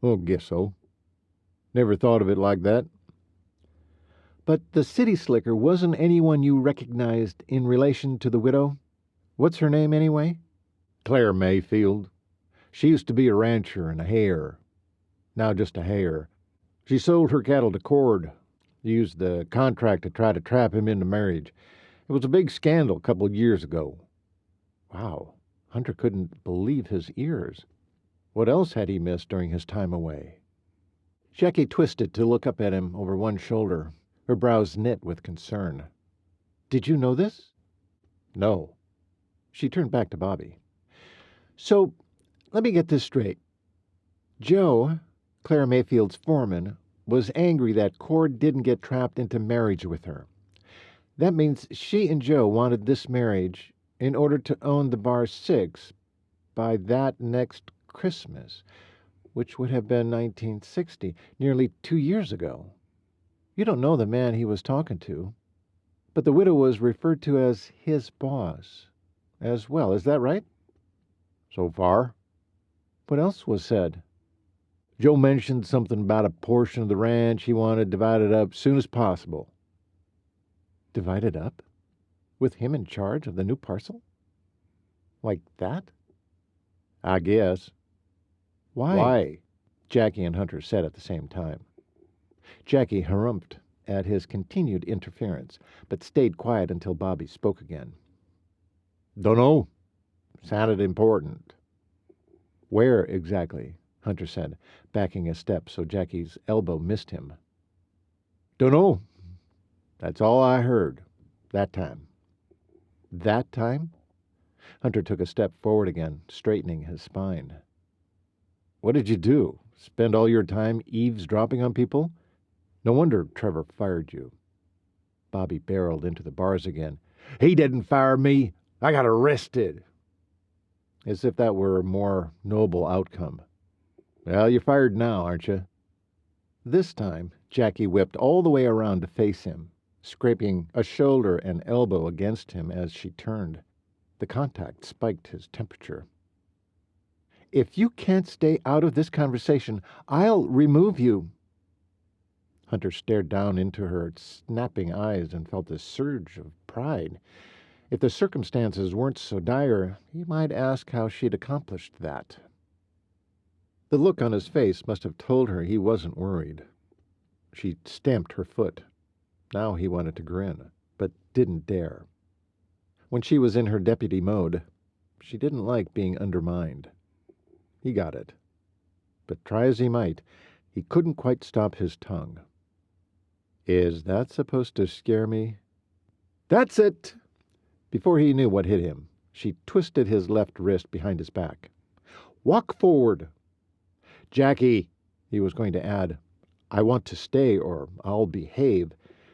Oh, guess so. Never thought of it like that." "But the city slicker wasn't anyone you recognized in relation to the widow? What's her name, anyway?" "Claire Mayfield. She used to be a rancher and a hare. Now just a hare. She sold her cattle to Cord. Used the contract to try to trap him into marriage. It was a big scandal a couple of years ago." Wow. Hunter couldn't believe his ears. What else had he missed during his time away? Jackie twisted to look up at him over one shoulder, her brows knit with concern. Did you know this? No. She turned back to Bobby. So, let me get this straight. Joe, Clara Mayfield's foreman, was angry that Cord didn't get trapped into marriage with her. That means she and Joe wanted this marriage in order to own the Bar 6 by that next Christmas, which would have been 1960, nearly 2 years ago. You don't know the man he was talking to, but the widow was referred to as his boss as well. Is that right? So far. What else was said? Joe mentioned something about a portion of the ranch he wanted divided up as soon as possible. Divided up? With him in charge of the new parcel? Like that? I guess. Why? Jackie and Hunter said at the same time. Jackie harumphed at his continued interference, but stayed quiet until Bobby spoke again. Dunno. Sounded important. Where exactly? Hunter said, backing a step so Jackie's elbow missed him. Dunno. That's all I heard. That time. That time? Hunter took a step forward again, straightening his spine. What did you do? Spend all your time eavesdropping on people? No wonder Trevor fired you. Bobby barreled into the bars again. He didn't fire me. I got arrested. As if that were a more noble outcome. Well, you're fired now, aren't you? This time, Jackie whipped all the way around to face him, scraping a shoulder and elbow against him as she turned. The contact spiked his temperature. If you can't stay out of this conversation, I'll remove you. Hunter stared down into her snapping eyes and felt a surge of pride. If the circumstances weren't so dire, he might ask how she'd accomplished that. The look on his face must have told her he wasn't worried. She stamped her foot. Now he wanted to grin, but didn't dare. When she was in her deputy mode, she didn't like being undermined. He got it. But try as he might, he couldn't quite stop his tongue. Is that supposed to scare me? That's it! Before he knew what hit him, she twisted his left wrist behind his back. Walk forward! Jackie, he was going to add, I want to stay or I'll behave,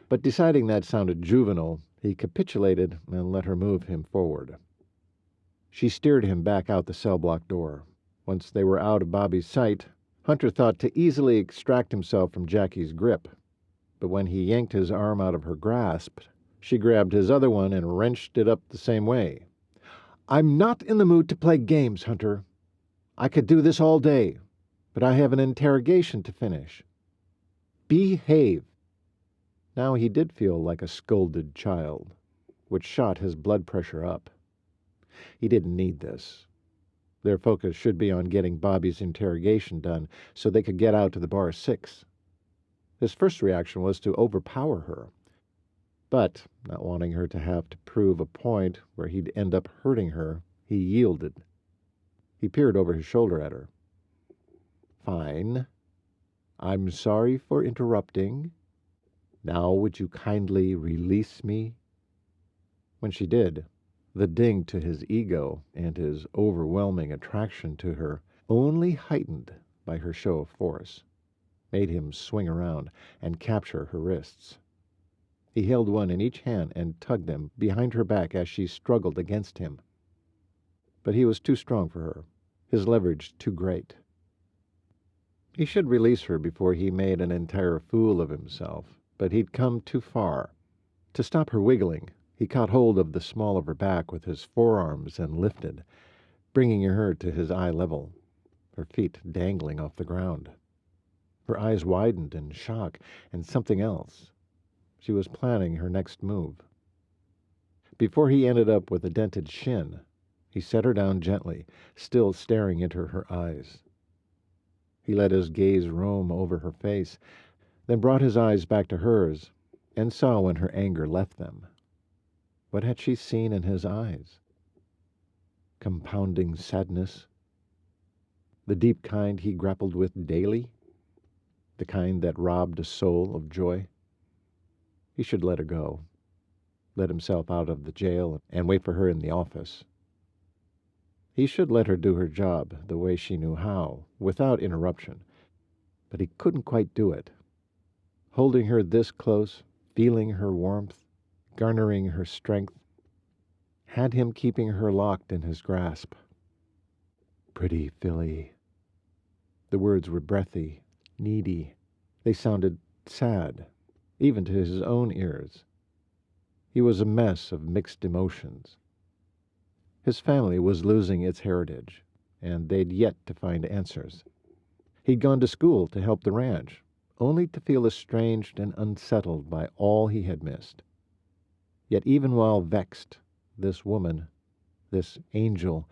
but deciding that sounded juvenile, he capitulated and let her move him forward. She steered him back out the cell block door. Once they were out of Bobby's sight, Hunter thought to easily extract himself from Jackie's grip. But when he yanked his arm out of her grasp, she grabbed his other one and wrenched it up the same way. I'm not in the mood to play games, Hunter. I could do this all day, but I have an interrogation to finish. Behave. Now he did feel like a scolded child, which shot his blood pressure up. He didn't need this. Their focus should be on getting Bobby's interrogation done so they could get out to the Bar 6. His first reaction was to overpower her. But, not wanting her to have to prove a point where he'd end up hurting her, he yielded. He peered over his shoulder at her. Fine. I'm sorry for interrupting. Now would you kindly release me? When she did, the ding to his ego and his overwhelming attraction to her, only heightened by her show of force, made him swing around and capture her wrists. He held one in each hand and tugged them behind her back as she struggled against him. But he was too strong for her, his leverage too great. He should release her before he made an entire fool of himself, but he'd come too far. To stop her wiggling, he caught hold of the small of her back with his forearms and lifted, bringing her to his eye level, her feet dangling off the ground. Her eyes widened in shock and something else. She was planning her next move. Before he ended up with a dented shin, he set her down gently, still staring into her eyes. He let his gaze roam over her face, then brought his eyes back to hers, and saw when her anger left them. What had she seen in his eyes? Compounding sadness? the deep kind he grappled with daily, the kind that robbed a soul of joy. He should let her go, let himself out of the jail, and wait for her in the office. He should let her do her job the way she knew how, without interruption. But he couldn't quite do it. Holding her this close, feeling her warmth, garnering her strength, had him keeping her locked in his grasp. Pretty filly. The words were breathy, needy. They sounded sad, even to his own ears. He was a mess of mixed emotions. His family was losing its heritage, and they'd yet to find answers. He'd gone to school to help the ranch, only to feel estranged and unsettled by all he had missed. Yet even while vexed, this woman, this angel,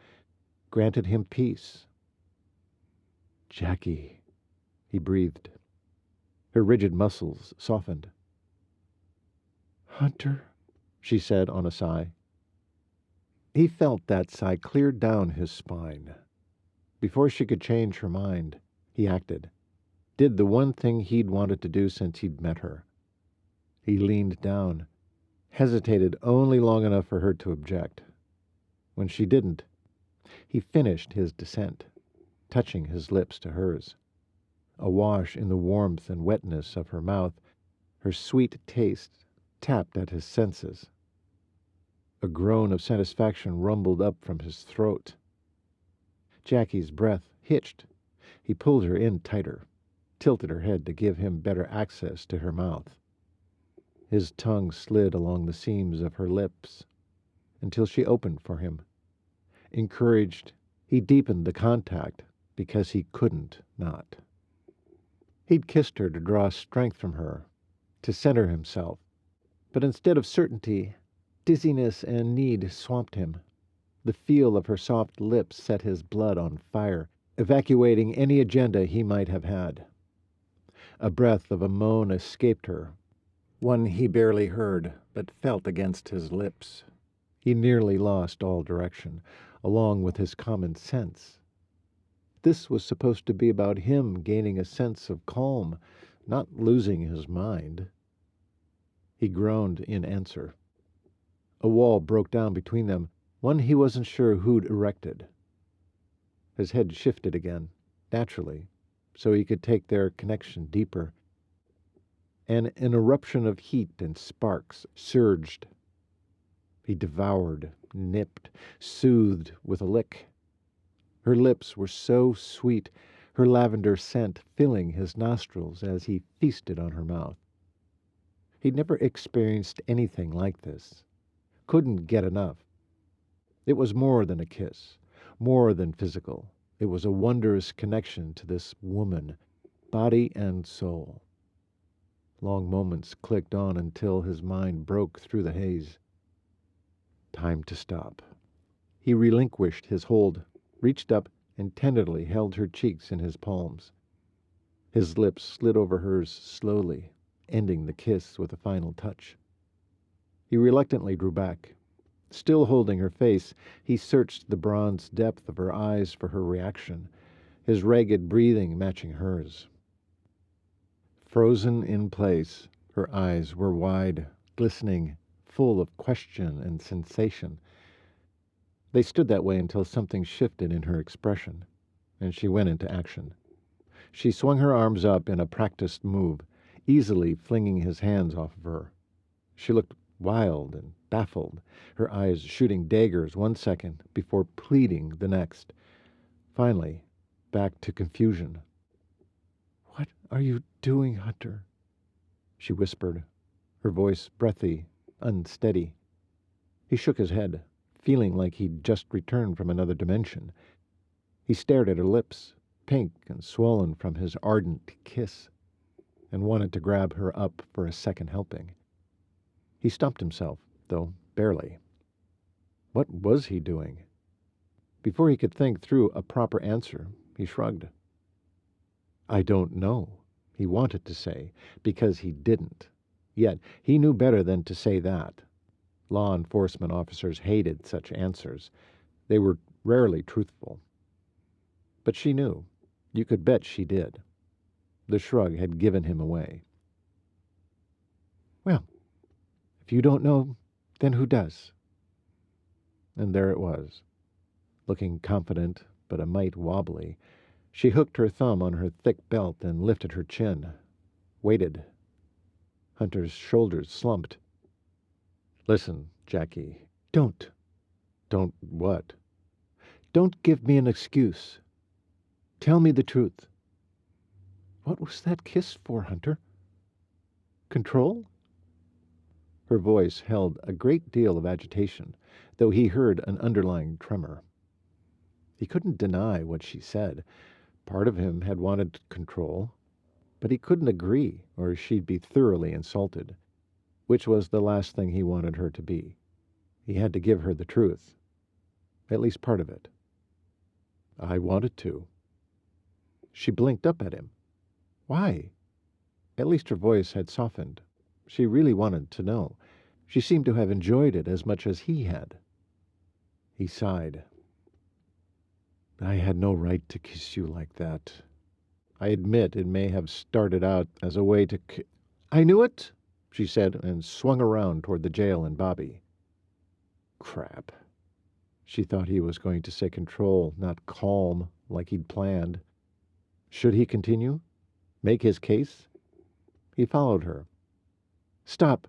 granted him peace. "Jackie," he breathed. Her rigid muscles softened. "Hunter," she said on a sigh. He felt that sigh clear down his spine. Before she could change her mind, he acted, did the one thing he'd wanted to do since he'd met her. He leaned down, hesitated only long enough for her to object. When she didn't, he finished his descent, touching his lips to hers. Awash in the warmth and wetness of her mouth, her sweet taste tapped at his senses. A groan of satisfaction rumbled up from his throat. Jackie's breath hitched. He pulled her in tighter, tilted her head to give him better access to her mouth. His tongue slid along the seams of her lips until she opened for him. Encouraged, he deepened the contact because he couldn't not. He'd kissed her to draw strength from her, to center himself, but instead of certainty, dizziness and need swamped him. The feel of her soft lips set his blood on fire, evacuating any agenda he might have had. A breath of a moan escaped her, one he barely heard, but felt against his lips. He nearly lost all direction, along with his common sense. This was supposed to be about him gaining a sense of calm, not losing his mind. He groaned in answer. A wall broke down between them, one he wasn't sure who'd erected. His head shifted again, naturally, so he could take their connection deeper. And an eruption of heat and sparks surged. He devoured, nipped, soothed with a lick. Her lips were so sweet, her lavender scent filling his nostrils as he feasted on her mouth. He'd never experienced anything like this. Couldn't get enough. It was more than a kiss, more than physical. It was a wondrous connection to this woman, body and soul. Long moments clicked on until his mind broke through the haze. Time to stop. He relinquished his hold, reached up, and tenderly held her cheeks in his palms. His lips slid over hers slowly, ending the kiss with a final touch. He reluctantly drew back. Still holding her face, he searched the bronze depth of her eyes for her reaction, his ragged breathing matching hers. Frozen in place, her eyes were wide, glistening, full of question and sensation. They stood that way until something shifted in her expression, and she went into action. She swung her arms up in a practiced move, easily flinging his hands off of her. She looked wild and baffled, her eyes shooting daggers one second before pleading the next. Finally, back to confusion. "What are you doing, Hunter?" she whispered, her voice breathy, unsteady. He shook his head, feeling like he'd just returned from another dimension. He stared at her lips, pink and swollen from his ardent kiss, and wanted to grab her up for a second helping. He stopped himself, though barely. What was he doing? Before he could think through a proper answer, he shrugged. "I don't know," he wanted to say, because he didn't. Yet he knew better than to say that. Law enforcement officers hated such answers. They were rarely truthful. But she knew. You could bet she did. The shrug had given him away. "Well, if you don't know, then who does?" And there it was. Looking confident, but a mite wobbly, she hooked her thumb on her thick belt and lifted her chin. Waited. Hunter's shoulders slumped. "Listen, Jackie." "Don't." "Don't what?" "Don't give me an excuse. Tell me the truth." "What was that kiss for, Hunter? Control?" Her voice held a great deal of agitation, though he heard an underlying tremor. He couldn't deny what she said. Part of him had wanted control, but he couldn't agree, or she'd be thoroughly insulted, which was the last thing he wanted her to be. He had to give her the truth, at least part of it. "I wanted to." She blinked up at him. "Why?" At least her voice had softened. She really wanted to know. She seemed to have enjoyed it as much as he had. He sighed. "I had no right to kiss you like that. I admit it may have started out as a way to "I knew it," she said, and swung around toward the jail and Bobby. Crap. She thought he was going to say control, not calm, like he'd planned. Should he continue? Make his case? He followed her. "Stop."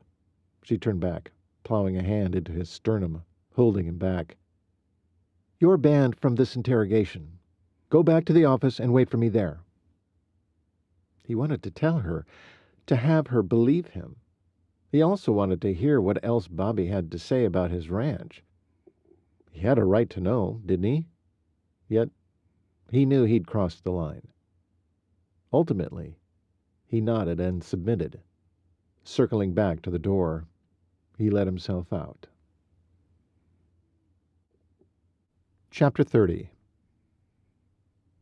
She turned back, plowing a hand into his sternum, holding him back. "You're banned from this interrogation. Go back to the office and wait for me there." He wanted to tell her, to have her believe him. He also wanted to hear what else Bobby had to say about his ranch. He had a right to know, didn't he? Yet he knew he'd crossed the line. Ultimately, he nodded and submitted. Circling back to the door, he let himself out. Chapter 30.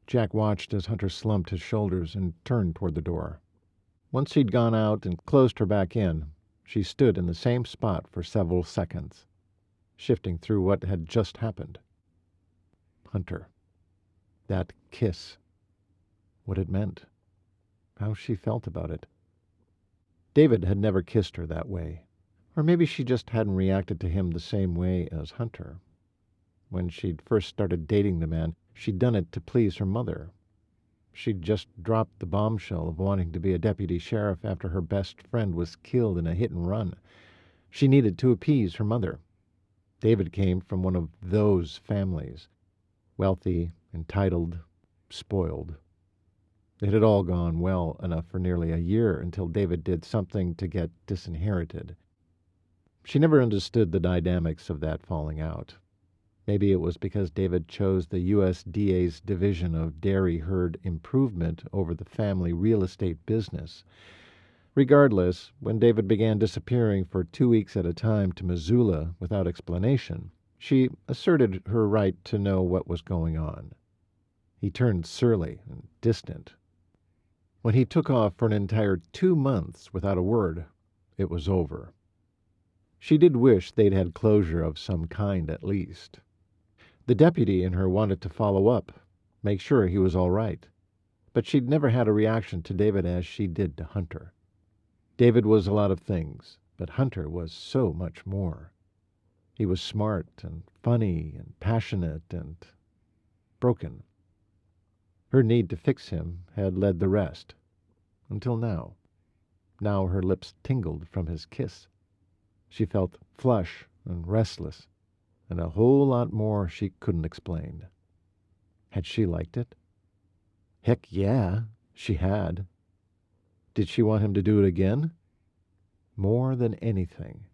Jack watched as Hunter slumped his shoulders and turned toward the door. Once he'd gone out and closed her back in, she stood in the same spot for several seconds, shifting through what had just happened. Hunter. That kiss. What it meant. How she felt about it. David had never kissed her that way. Or maybe she just hadn't reacted to him the same way as Hunter. When she'd first started dating the man, she'd done it to please her mother. She'd just dropped the bombshell of wanting to be a deputy sheriff after her best friend was killed in a hit-and-run. She needed to appease her mother. David came from one of those families. Wealthy, entitled, spoiled. It had all gone well enough for nearly a year until David did something to get disinherited. She never understood the dynamics of that falling out. Maybe it was because David chose the USDA's Division of Dairy Herd Improvement over the family real estate business. Regardless, when David began disappearing for 2 weeks at a time to Missoula without explanation, she asserted her right to know what was going on. He turned surly and distant. When he took off for an entire 2 months without a word, it was over. She did wish they'd had closure of some kind at least. The deputy in her wanted to follow up, make sure he was all right. But she'd never had a reaction to David as she did to Hunter. David was a lot of things, but Hunter was so much more. He was smart and funny and passionate and broken. Her need to fix him had led the rest. Until now. Now her lips tingled from his kiss. She felt flush and restless, and a whole lot more she couldn't explain. Had she liked it? Heck yeah, she had. Did she want him to do it again? More than anything.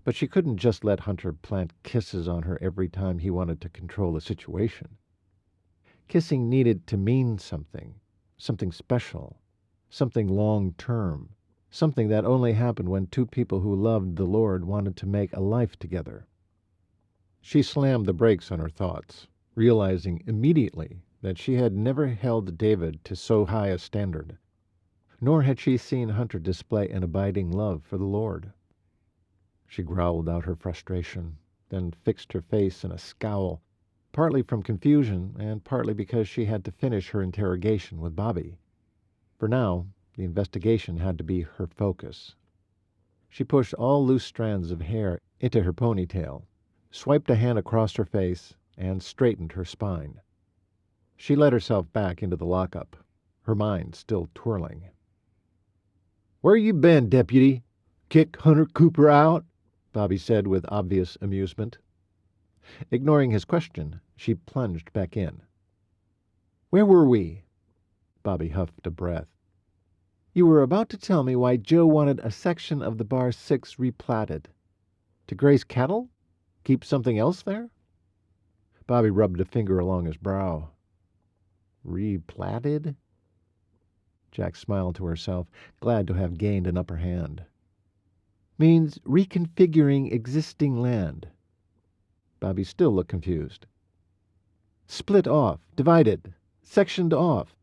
But she couldn't just let Hunter plant kisses on her every time he wanted to control the situation. Kissing needed to mean something special, something long-term, something that only happened when two people who loved the Lord wanted to make a life together. She slammed the brakes on her thoughts, realizing immediately that she had never held David to so high a standard, nor had she seen Hunter display an abiding love for the Lord. She growled out her frustration, then fixed her face in a scowl, partly from confusion and partly because she had to finish her interrogation with Bobby. For now, the investigation had to be her focus. She pushed all loose strands of hair into her ponytail, swiped a hand across her face, and straightened her spine. She let herself back into the lockup, her mind still twirling. "Where you been, deputy? Kick Hunter Cooper out?" Bobby said with obvious amusement. Ignoring his question, she plunged back in. "Where were we?" Bobby huffed a breath. "You were about to tell me why Joe wanted a section of the Bar 6 replatted. To graze cattle? Keep something else there?" Bobby rubbed a finger along his brow. Replatted? Jack smiled to herself, glad to have gained an upper hand. "Means reconfiguring existing land." Bobby still looked confused. "Split off, divided, sectioned off."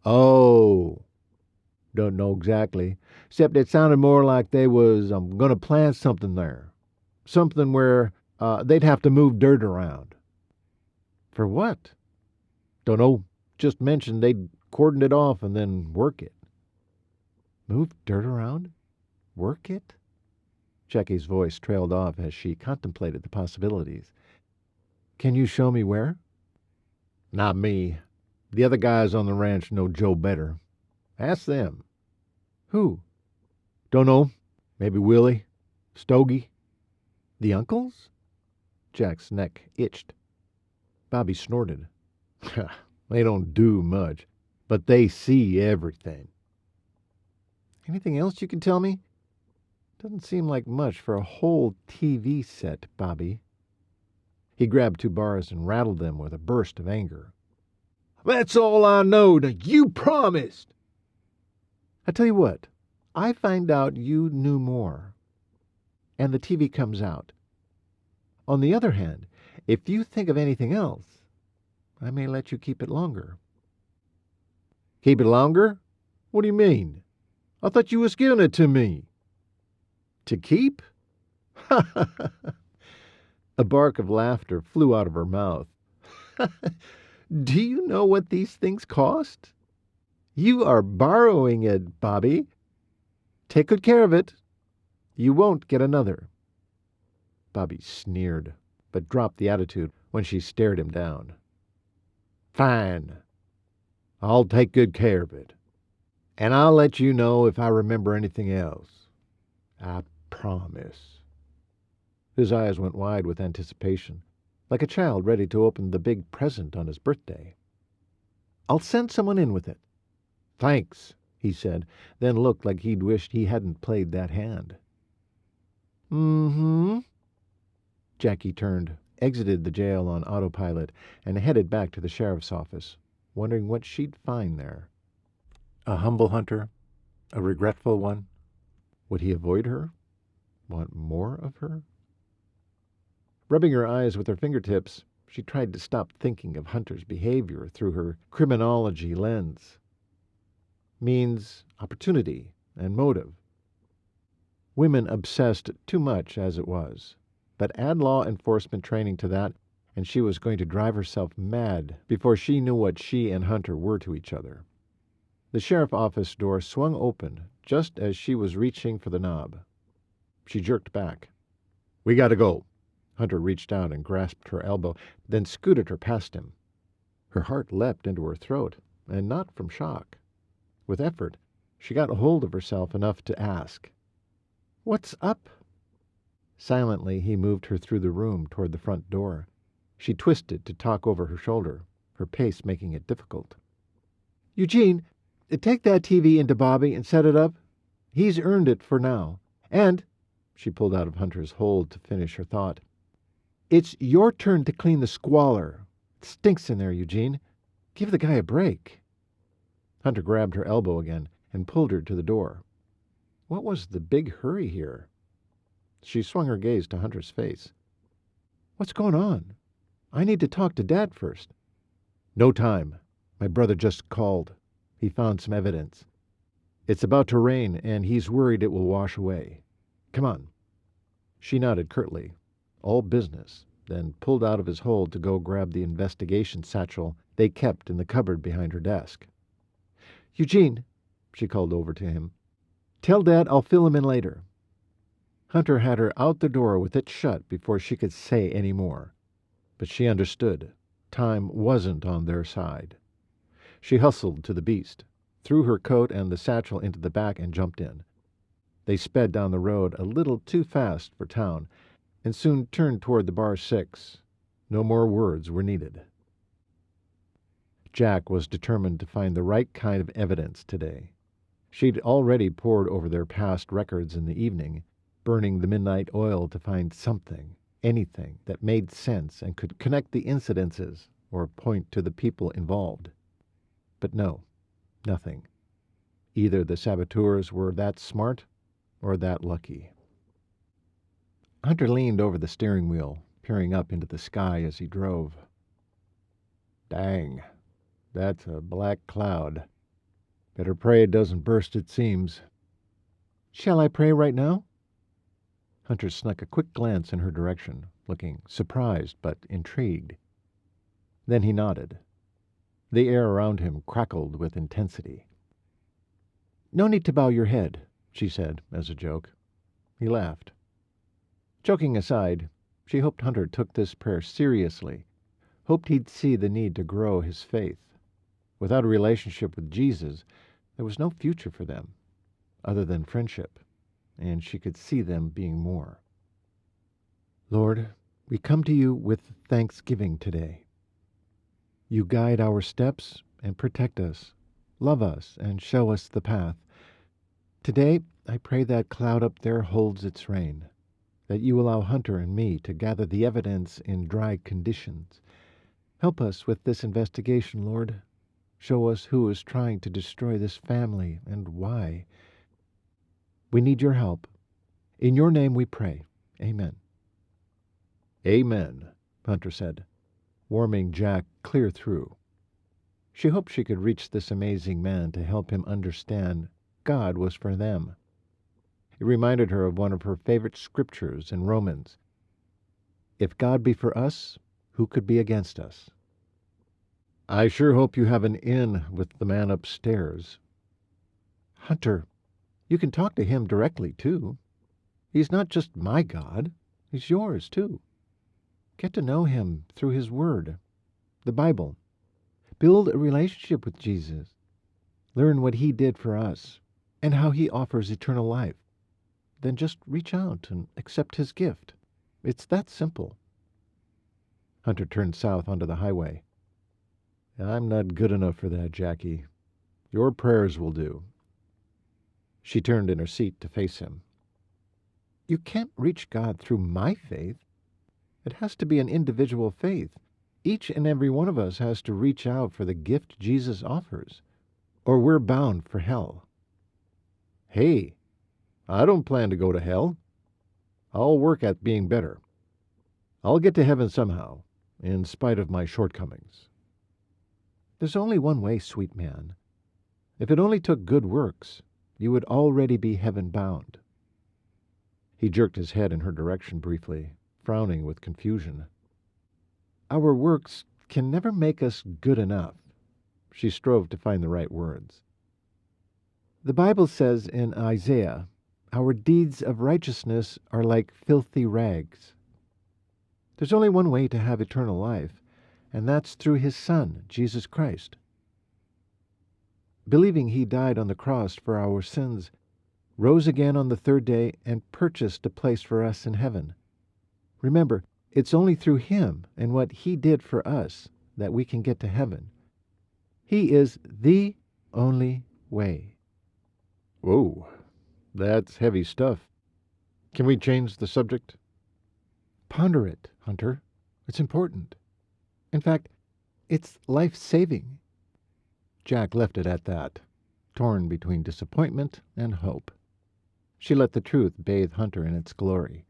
"Oh, don't know exactly, except it sounded more like they was going to plant something there. Something where they'd have to move dirt around." "For what?" "Don't know. Just mentioned they'd cordon it off and then work it." "Move dirt around? Work it?" Jackie's voice trailed off as she contemplated the possibilities. "Can you show me where?" "Not me. The other guys on the ranch know Joe better. Ask them." "Who?" "Don't know. Maybe Willie. Stogie." "The uncles?" Jack's neck itched. Bobby snorted. "They don't do much, but they see everything." "Anything else you can tell me? Doesn't seem like much for a whole TV set, Bobby." He grabbed 2 bars and rattled them with a burst of anger. "That's all I know. Now you promised." "I tell you what, I find out you knew more, and the TV comes out. On the other hand, if you think of anything else, I may let you keep it longer." "Keep it longer? What do you mean? I thought you was giving it to me." "To keep?" A bark of laughter flew out of her mouth. "Do you know what these things cost? You are borrowing it, Bobby. Take good care of it. You won't get another." Bobby sneered, but dropped the attitude when she stared him down. "Fine. I'll take good care of it. And I'll let you know if I remember anything else. I promise." His eyes went wide with anticipation, like a child ready to open the big present on his birthday. "I'll send someone in with it." "Thanks," he said, then looked like he'd wished he hadn't played that hand. "Mm-hmm." Jackie turned, exited the jail on autopilot, and headed back to the sheriff's office, wondering what she'd find there. A humble hunter? A regretful one? Would he avoid her? Want more of her? Rubbing her eyes with her fingertips, she tried to stop thinking of Hunter's behavior through her criminology lens. Means opportunity and motive. Women obsessed too much as it was, but add law enforcement training to that, and she was going to drive herself mad before she knew what she and Hunter were to each other. The sheriff's office door swung open just as she was reaching for the knob. She jerked back. "We gotta go." Hunter reached out and grasped her elbow, then scooted her past him. Her heart leapt into her throat, and not from shock. With effort, she got hold of herself enough to ask, "What's up?" Silently, he moved her through the room toward the front door. She twisted to talk over her shoulder, her pace making it difficult. "Eugene, take that TV into Bobby and set it up. He's earned it for now. And," she pulled out of Hunter's hold to finish her thought, "it's your turn to clean the squalor. It stinks in there, Eugene. Give the guy a break." Hunter grabbed her elbow again and pulled her to the door. What was the big hurry here? She swung her gaze to Hunter's face. "What's going on? I need to talk to Dad first." "No time. My brother just called. He found some evidence. It's about to rain, and he's worried it will wash away. Come on." She nodded curtly. All business, then pulled out of his hole to go grab the investigation satchel they kept in the cupboard behind her desk. "Eugene," she called over to him, "tell Dad I'll fill him in later." Hunter had her out the door with it shut before she could say any more. But she understood. Time wasn't on their side. She hustled to the beast, threw her coat and the satchel into the back, and jumped in. They sped down the road a little too fast for town, and soon turned toward the Bar 6. No more words were needed. Jack was determined to find the right kind of evidence today. She'd already pored over their past records in the evening, burning the midnight oil to find something, anything that made sense and could connect the incidences or point to the people involved. But no, nothing. Either the saboteurs were that smart or that lucky. Hunter leaned over the steering wheel, peering up into the sky as he drove. "Dang, that's a black cloud. Better pray it doesn't burst its seams." "Shall I pray right now?" Hunter snuck a quick glance in her direction, looking surprised but intrigued. Then he nodded. The air around him crackled with intensity. "No need to bow your head," she said as a joke. He laughed. Joking aside, she hoped Hunter took this prayer seriously, hoped he'd see the need to grow his faith. Without a relationship with Jesus, there was no future for them, other than friendship, and she could see them being more. "Lord, we come to you with thanksgiving today. You guide our steps and protect us, love us, and show us the path. Today, I pray that cloud up there holds its rain, that you allow Hunter and me to gather the evidence in dry conditions. Help us with this investigation, Lord. Show us who is trying to destroy this family and why. We need your help. In your name we pray. Amen." "Amen," Hunter said, warming Jack clear through. She hoped she could reach this amazing man to help him understand God was for them. It reminded her of one of her favorite scriptures in Romans. "If God be for us, who could be against us?" "I sure hope you have an in with the man upstairs." "Hunter, you can talk to him directly, too. He's not just my God, he's yours, too. Get to know him through his word, the Bible. Build a relationship with Jesus. Learn what he did for us and how he offers eternal life. Then just reach out and accept his gift. It's that simple." Hunter turned south onto the highway. "I'm not good enough for that, Jackie. Your prayers will do." She turned in her seat to face him. "You can't reach God through my faith. It has to be an individual faith. Each and every one of us has to reach out for the gift Jesus offers, or we're bound for hell." "Hey, I don't plan to go to hell. I'll work at being better. I'll get to heaven somehow, in spite of my shortcomings." "There's only one way, sweet man. If it only took good works, you would already be heaven-bound." He jerked his head in her direction briefly, frowning with confusion. "Our works can never make us good enough." She strove to find the right words. "The Bible says in Isaiah, our deeds of righteousness are like filthy rags. There's only one way to have eternal life, and that's through his Son, Jesus Christ. Believing he died on the cross for our sins, rose again on the third day, and purchased a place for us in heaven. Remember, it's only through him and what he did for us that we can get to heaven. He is the only way." Whoa, that's heavy stuff. Can we change the subject? Ponder it, Hunter. It's important. In fact, it's life-saving. Jack left it at that, torn between disappointment and hope. She let the truth bathe Hunter in its glory.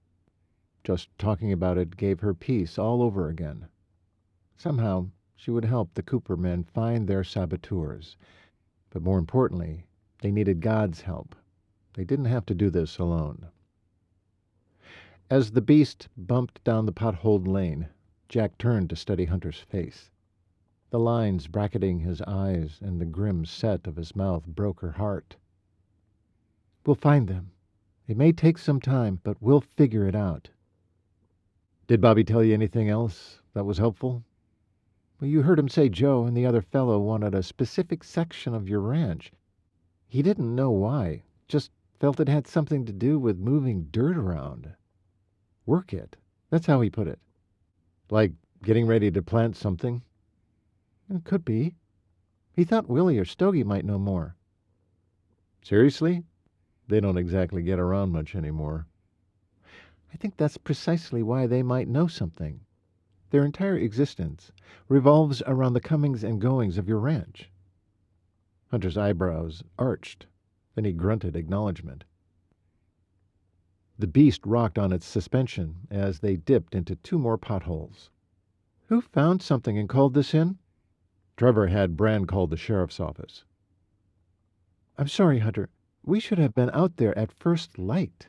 Just talking about it gave her peace all over again. Somehow, she would help the Cooper men find their saboteurs. But more importantly, they needed God's help. They didn't have to do this alone. As the beast bumped down the potholed lane, Jack turned to study Hunter's face. The lines bracketing his eyes and the grim set of his mouth broke her heart. "We'll find them. It may take some time, but we'll figure it out." "Did Bobby tell you anything else that was helpful?" "Well, you heard him say Joe and the other fellow wanted a specific section of your ranch. He didn't know why, just felt it had something to do with moving dirt around. Work it. That's how he put it." "Like getting ready to plant something?" "It could be. He thought Willie or Stogie might know more." "Seriously? They don't exactly get around much anymore." "I think that's precisely why they might know something. Their entire existence revolves around the comings and goings of your ranch." Hunter's eyebrows arched. Then he grunted acknowledgement. The beast rocked on its suspension as they dipped into 2 more potholes. "Who found something and called this in?" Trevor had Brand called the sheriff's office. "I'm sorry, Hunter. We should have been out there at first light."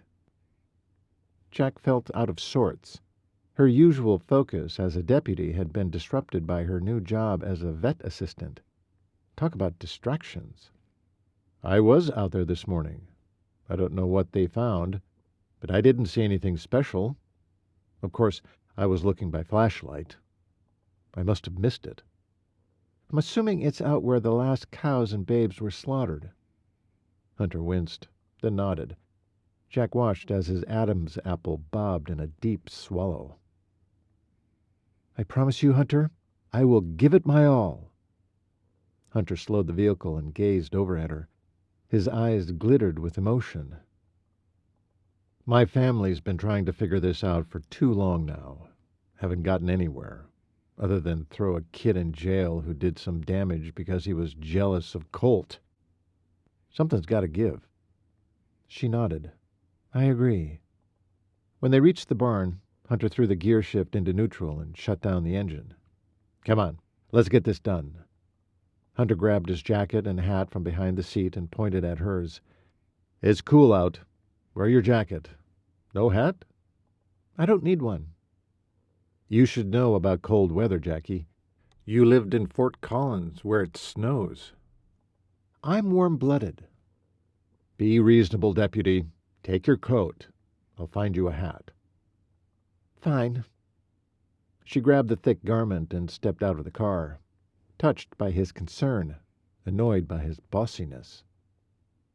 Jack felt out of sorts. Her usual focus as a deputy had been disrupted by her new job as a vet assistant. Talk about distractions. "I was out there this morning. I don't know what they found, but I didn't see anything special. Of course, I was looking by flashlight. I must have missed it." "I'm assuming it's out where the last cows and babes were slaughtered." Hunter winced, then nodded. Jack watched as his Adam's apple bobbed in a deep swallow. "I promise you, Hunter, I will give it my all." Hunter slowed the vehicle and gazed over at her. His eyes glittered with emotion. "My family's been trying to figure this out for too long now. Haven't gotten anywhere, other than throw a kid in jail who did some damage because he was jealous of Colt. Something's got to give." She nodded. "I agree." When they reached the barn, Hunter threw the gear shift into neutral and shut down the engine. "Come on, let's get this done." Hunter grabbed his jacket and hat from behind the seat and pointed at hers. "It's cool out. Wear your jacket. No hat?" "I don't need one." "You should know about cold weather, Jackie. You lived in Fort Collins where it snows." "I'm warm-blooded." "Be reasonable, deputy. Take your coat. I'll find you a hat." "Fine." She grabbed the thick garment and stepped out of the car, touched by his concern, annoyed by his bossiness.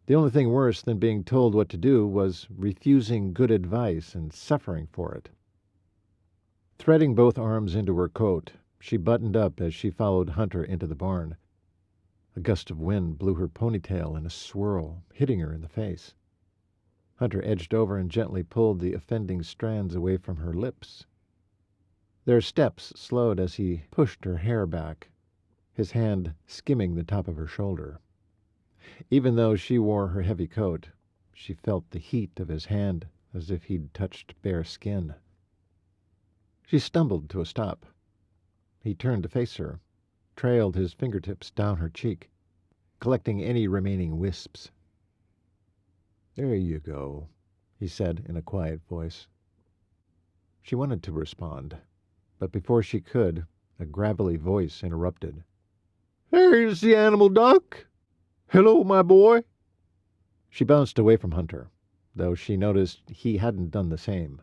The only thing worse than being told what to do was refusing good advice and suffering for it. Threading both arms into her coat, she buttoned up as she followed Hunter into the barn. A gust of wind blew her ponytail in a swirl, hitting her in the face. Hunter edged over and gently pulled the offending strands away from her lips. Their steps slowed as he pushed her hair back, his hand skimming the top of her shoulder. Even though she wore her heavy coat, she felt the heat of his hand as if he'd touched bare skin. She stumbled to a stop. He turned to face her, trailed his fingertips down her cheek, collecting any remaining wisps. "There you go," he said in a quiet voice. She wanted to respond, but before she could, a gravelly voice interrupted. "There's the animal doc. Hello, my boy." She bounced away from Hunter, though she noticed he hadn't done the same.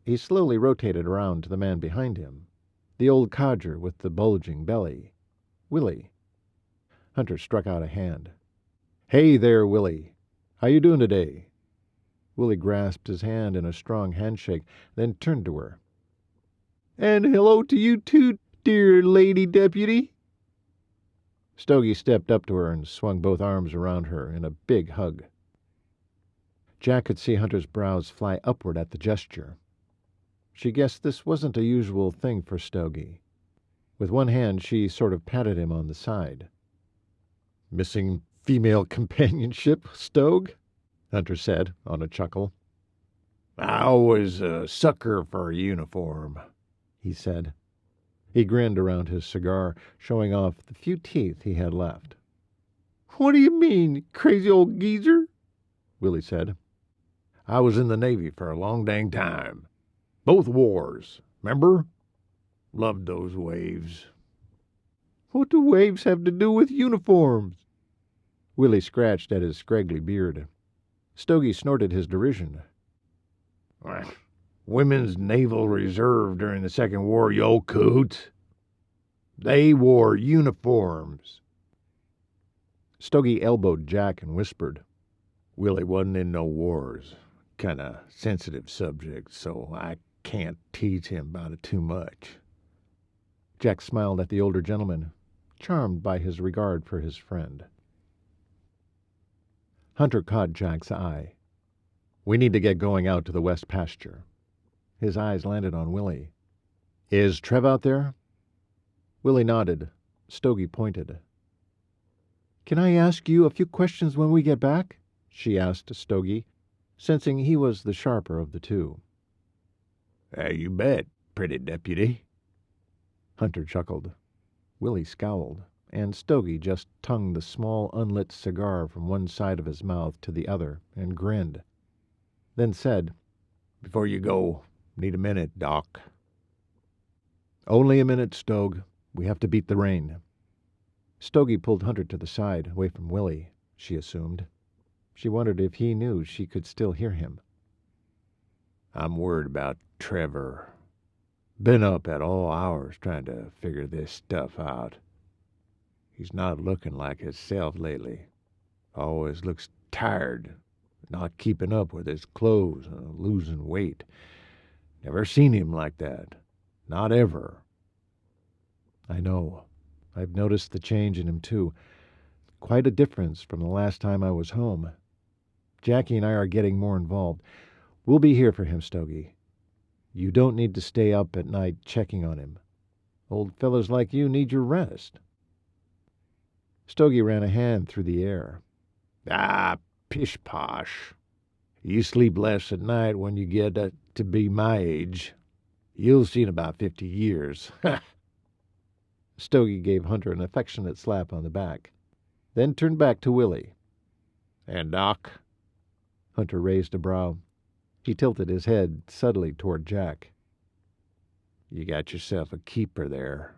He slowly rotated around to the man behind him, the old codger with the bulging belly, Willie. Hunter struck out a hand. "Hey there, Willie. How you doing today?" Willie grasped his hand in a strong handshake, then turned to her. "And hello to you too, dear lady deputy." Stogie stepped up to her and swung both arms around her in a big hug. Jack could see Hunter's brows fly upward at the gesture. She guessed this wasn't a usual thing for Stogie. With one hand, she sort of patted him on the side. "Missing female companionship, Stogue?" Hunter said, on a chuckle. "I always a sucker for a uniform," he said. He grinned around his cigar, showing off the few teeth he had left. "What do you mean, crazy old geezer?" Willie said. I was in the Navy for a long dang time. Both wars, remember? Loved those waves. What do waves have to do with uniforms? Willie scratched at his scraggly beard. Stogie snorted his derision. Women's Naval Reserve during the Second War, you old coot. They wore uniforms. Stogie elbowed Jack and whispered, Willie wasn't in no wars. Kinda sensitive subject, so I can't tease him about it too much. Jack smiled at the older gentleman, charmed by his regard for his friend. Hunter caught Jack's eye. We need to get going out to the west pasture. His eyes landed on Willie. Is Trev out there? Willie nodded. Stogie pointed. Can I ask you a few questions when we get back? She asked Stogie, sensing he was the sharper of the two. You bet, pretty deputy. Hunter chuckled. Willie scowled, and Stogie just tongued the small unlit cigar from one side of his mouth to the other and grinned, then said, Before you go, need a minute, Doc. Only a minute, Stogue. We have to beat the rain. Stogie pulled Hunter to the side, away from Willie, she assumed. She wondered if he knew she could still hear him. I'm worried about Trevor. Been up at all hours trying to figure this stuff out. He's not looking like himself lately. Always looks tired, not keeping up with his clothes, losing weight. Never seen him like that. Not ever. I know. I've noticed the change in him, too. Quite a difference from the last time I was home. Jackie and I are getting more involved. We'll be here for him, Stogie. You don't need to stay up at night checking on him. Old fellows like you need your rest. Stogie ran a hand through the air. Pish-posh. You sleep less at night when you get to be my age. You'll see in about 50 years. Stogie gave Hunter an affectionate slap on the back, then turned back to Willie. And Doc? Hunter raised a brow. He tilted his head subtly toward Jack. You got yourself a keeper there.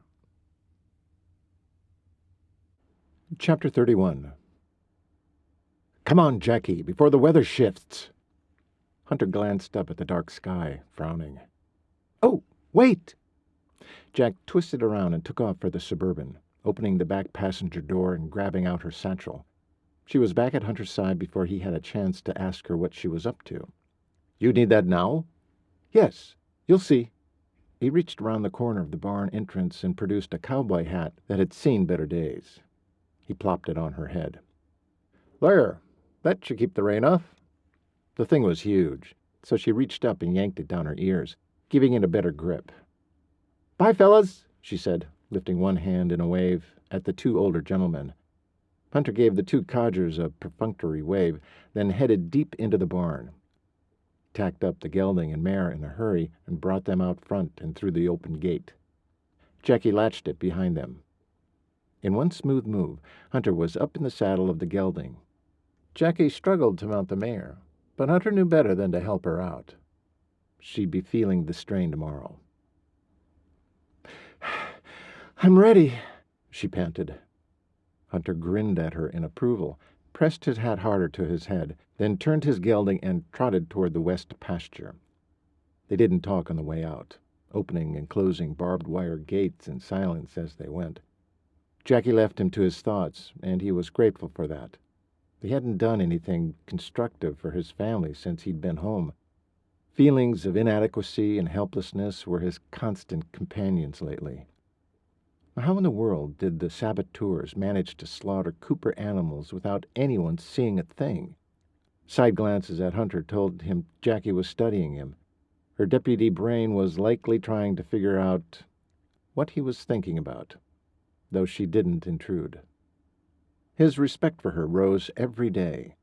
Chapter 31. Come on, Jackie, before the weather shifts. Hunter glanced up at the dark sky, frowning. Oh, wait! Jack twisted around and took off for the Suburban, opening the back passenger door and grabbing out her satchel. She was back at Hunter's side before he had a chance to ask her what she was up to. You need that now? Yes, you'll see. He reached around the corner of the barn entrance and produced a cowboy hat that had seen better days. He plopped it on her head. There, that should keep the rain off. The thing was huge, so she reached up and yanked it down her ears, giving it a better grip. Bye, fellas, she said, lifting one hand in a wave at the two older gentlemen. Hunter gave the two codgers a perfunctory wave, then headed deep into the barn. Tacked up the gelding and mare in a hurry and brought them out front and through the open gate. Jackie latched it behind them. In one smooth move, Hunter was up in the saddle of the gelding. Jackie struggled to mount the mare, but Hunter knew better than to help her out. She'd be feeling the strain tomorrow. I'm ready, she panted. Hunter grinned at her in approval, pressed his hat harder to his head, then turned his gelding and trotted toward the west pasture. They didn't talk on the way out, opening and closing barbed wire gates in silence as they went. Jackie left him to his thoughts, and he was grateful for that. He hadn't done anything constructive for his family since he'd been home. Feelings of inadequacy and helplessness were his constant companions lately. How in the world did the saboteurs manage to slaughter Cooper animals without anyone seeing a thing? Side glances at Hunter told him Jackie was studying him. Her deputy brain was likely trying to figure out what he was thinking about, though she didn't intrude. His respect for her rose every day.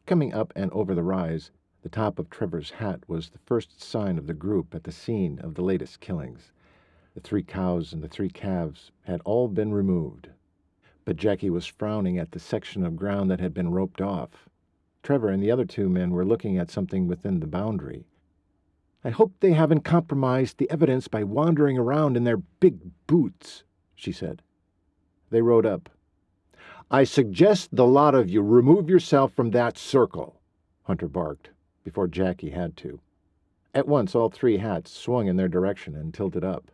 Coming up and over the rise, the top of Trevor's hat was the first sign of the group at the scene of the latest killings. The 3 cows and the 3 calves had all been removed, but Jackie was frowning at the section of ground that had been roped off. Trevor and the other two men were looking at something within the boundary. "I hope they haven't compromised the evidence by wandering around in their big boots," she said. They rode up. "I suggest the lot of you remove yourself from that circle," Hunter barked, before Jackie had to. At once all three hats swung in their direction and tilted up.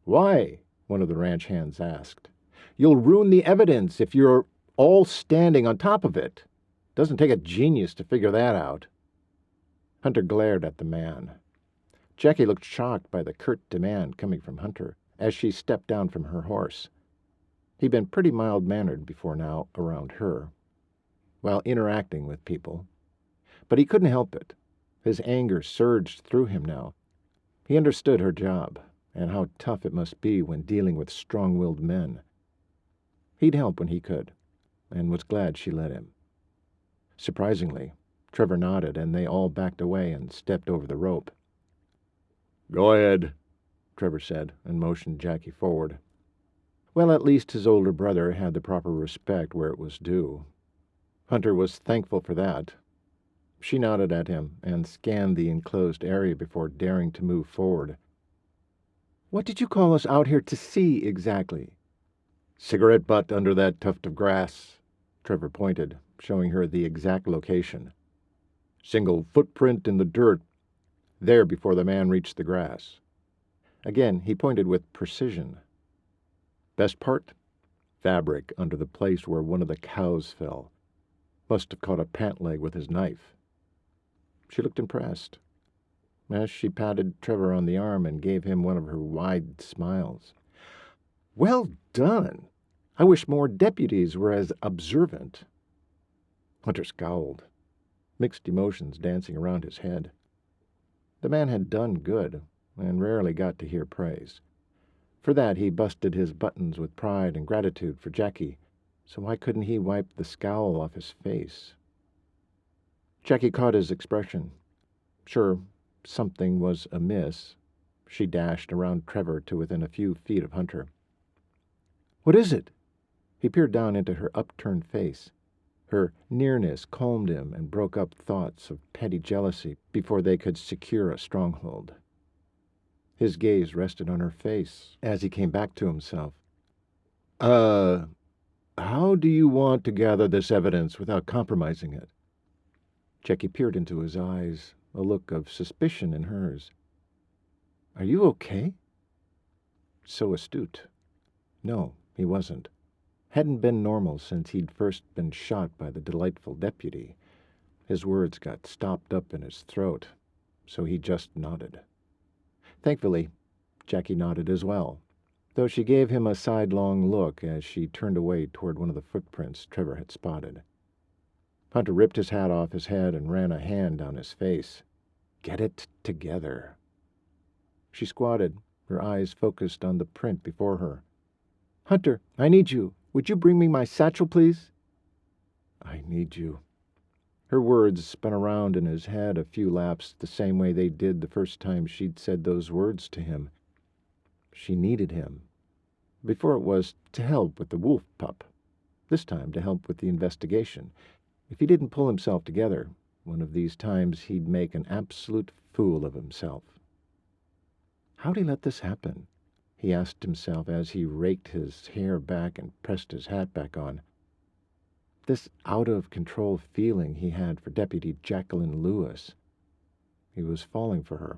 "Why?" one of the ranch hands asked. "You'll ruin the evidence if you're all standing on top of it. Doesn't take a genius to figure that out." Hunter glared at the man. Jackie looked shocked by the curt demand coming from Hunter as she stepped down from her horse. He'd been pretty mild-mannered before now around her, while interacting with people. But he couldn't help it. His anger surged through him now. He understood her job, and how tough it must be when dealing with strong-willed men. He'd help when he could, and was glad she let him. Surprisingly, Trevor nodded, and they all backed away and stepped over the rope. "Go ahead," Trevor said, and motioned Jackie forward. Well, at least his older brother had the proper respect where it was due. Hunter was thankful for that. She nodded at him and scanned the enclosed area before daring to move forward. "What did you call us out here to see exactly?" "Cigarette butt under that tuft of grass," Trevor pointed, showing her the exact location. "Single footprint in the dirt, there before the man reached the grass." Again he pointed with precision. "Best part? Fabric under the place where one of the cows fell. Must have caught a pant leg with his knife." She looked impressed, as she patted Trevor on the arm and gave him one of her wide smiles. "Well done! I wish more deputies were as observant." Hunter scowled, mixed emotions dancing around his head. The man had done good, and rarely got to hear praise. For that he busted his buttons with pride and gratitude for Jackie, so why couldn't he wipe the scowl off his face? Jackie caught his expression. Sure, something was amiss. She dashed around Trevor to within a few feet of Hunter. "What is it?" He peered down into her upturned face. Her nearness calmed him and broke up thoughts of petty jealousy before they could secure a stronghold. His gaze rested on her face as he came back to himself. How do you want to gather this evidence without compromising it?" Jackie peered into his eyes, a look of suspicion in hers. "Are you okay?" So astute. No, he wasn't. Hadn't been normal since he'd first been shot by the delightful deputy. His words got stopped up in his throat, so he just nodded. Thankfully, Jackie nodded as well, though she gave him a sidelong look as she turned away toward one of the footprints Trevor had spotted. Hunter ripped his hat off his head and ran a hand down his face. "Get it together." She squatted, her eyes focused on the print before her. "Hunter, I need you. Would you bring me my satchel, please?" "I need you." Her words spun around in his head a few laps the same way they did the first time she'd said those words to him. She needed him. Before it was to help with the wolf pup. This time to help with the investigation. If he didn't pull himself together, one of these times he'd make an absolute fool of himself. How'd he let this happen? He asked himself as he raked his hair back and pressed his hat back on. This out-of-control feeling he had for Deputy Jacquelyn Lewis. He was falling for her.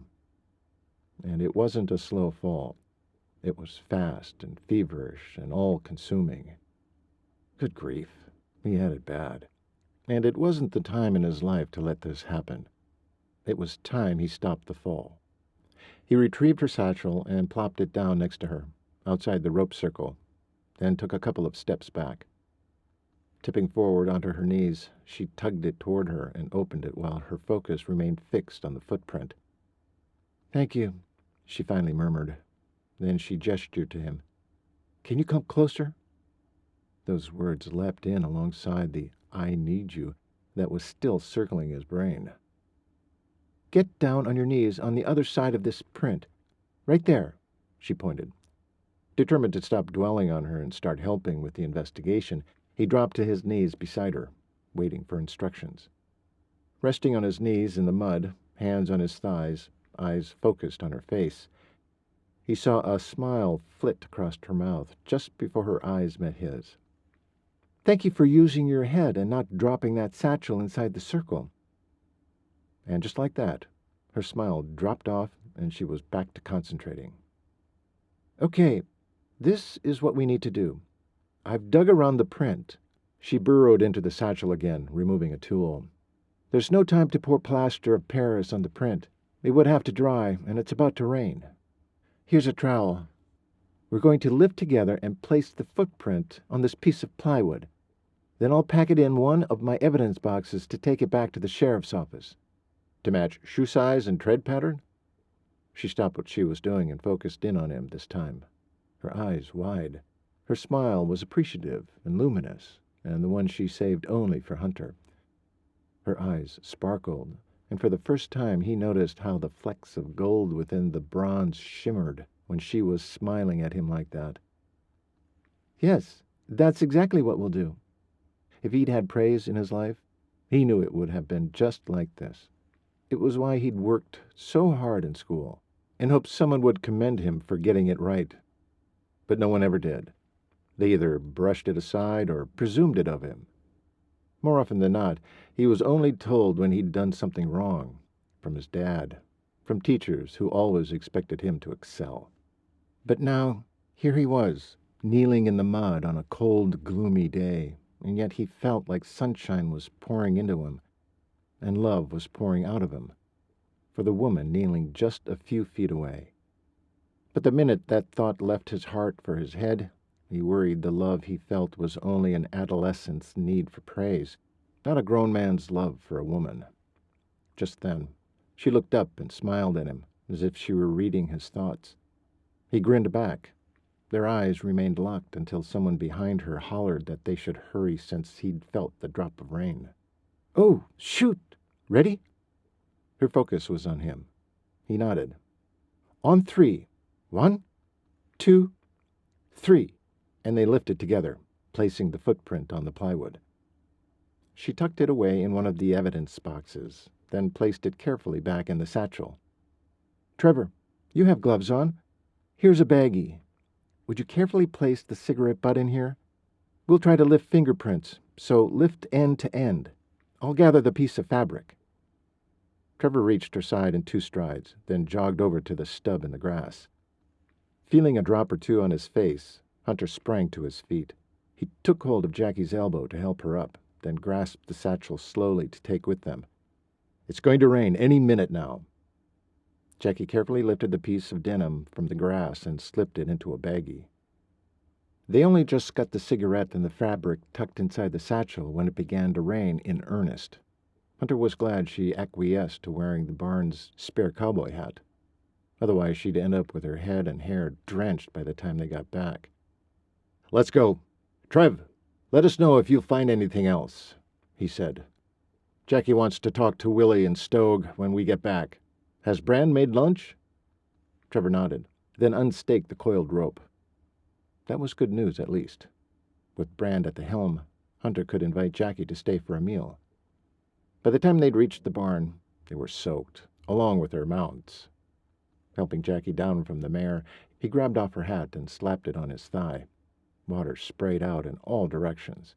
And it wasn't a slow fall. It was fast and feverish and all-consuming. Good grief, he had it bad. And it wasn't the time in his life to let this happen. It was time he stopped the fall. He retrieved her satchel and plopped it down next to her, outside the rope circle, then took a couple of steps back. Tipping forward onto her knees, she tugged it toward her and opened it while her focus remained fixed on the footprint. "Thank you," she finally murmured. Then she gestured to him. "Can you come closer?" Those words leapt in alongside the "I need you" that was still circling his brain. "Get down on your knees on the other side of this print. Right there," she pointed. Determined to stop dwelling on her and start helping with the investigation, he dropped to his knees beside her, waiting for instructions. Resting on his knees in the mud, hands on his thighs, eyes focused on her face, he saw a smile flit across her mouth just before her eyes met his. "Thank you for using your head and not dropping that satchel inside the circle." And just like that, her smile dropped off and she was back to concentrating. "Okay, this is what we need to do. I've dug around the print." She burrowed into the satchel again, removing a tool. "There's no time to pour plaster of Paris on the print. It would have to dry, and it's about to rain. Here's a trowel. We're going to lift together and place the footprint on this piece of plywood. Then I'll pack it in one of my evidence boxes to take it back to the sheriff's office." "To match shoe size and tread pattern?" She stopped what she was doing and focused in on him this time, her eyes wide. Her smile was appreciative and luminous, and the one she saved only for Hunter. Her eyes sparkled, and for the first time he noticed how the flecks of gold within the bronze shimmered when she was smiling at him like that. "Yes, that's exactly what we'll do." If he'd had praise in his life, he knew it would have been just like this. It was why he'd worked so hard in school, in hopes someone would commend him for getting it right. But no one ever did. They either brushed it aside or presumed it of him. More often than not, he was only told when he'd done something wrong, from his dad, from teachers who always expected him to excel. But now, here he was, kneeling in the mud on a cold, gloomy day, and yet he felt like sunshine was pouring into him, and love was pouring out of him, for the woman kneeling just a few feet away. But the minute that thought left his heart for his head, he worried the love he felt was only an adolescent's need for praise, not a grown man's love for a woman. Just then, she looked up and smiled at him, as if she were reading his thoughts. He grinned back. Their eyes remained locked until someone behind her hollered that they should hurry since he'd felt the drop of rain. "Oh, shoot! Ready?" Her focus was on him. He nodded. "On 3. 1, 2, 3. And they lifted together, placing the footprint on the plywood. She tucked it away in one of the evidence boxes, then placed it carefully back in the satchel. "Trevor, you have gloves on. Here's a baggie. Would you carefully place the cigarette butt in here? We'll try to lift fingerprints, so lift end to end. I'll gather the piece of fabric." Trevor reached her side in 2 strides, then jogged over to the stub in the grass. Feeling a drop or two on his face, Hunter sprang to his feet. He took hold of Jackie's elbow to help her up, then grasped the satchel slowly to take with them. "It's going to rain any minute now." Jackie carefully lifted the piece of denim from the grass and slipped it into a baggie. They only just got the cigarette and the fabric tucked inside the satchel when it began to rain in earnest. Hunter was glad she acquiesced to wearing the barn's spare cowboy hat. Otherwise, she'd end up with her head and hair drenched by the time they got back. "Let's go. Trev, let us know if you'll find anything else," he said. "Jackie wants to talk to Willie and Stogue when we get back. Has Brand made lunch?" Trevor nodded, then unstaked the coiled rope. That was good news, at least. With Brand at the helm, Hunter could invite Jackie to stay for a meal. By the time they'd reached the barn, they were soaked, along with their mounts. Helping Jackie down from the mare, he grabbed off her hat and slapped it on his thigh. Water sprayed out in all directions,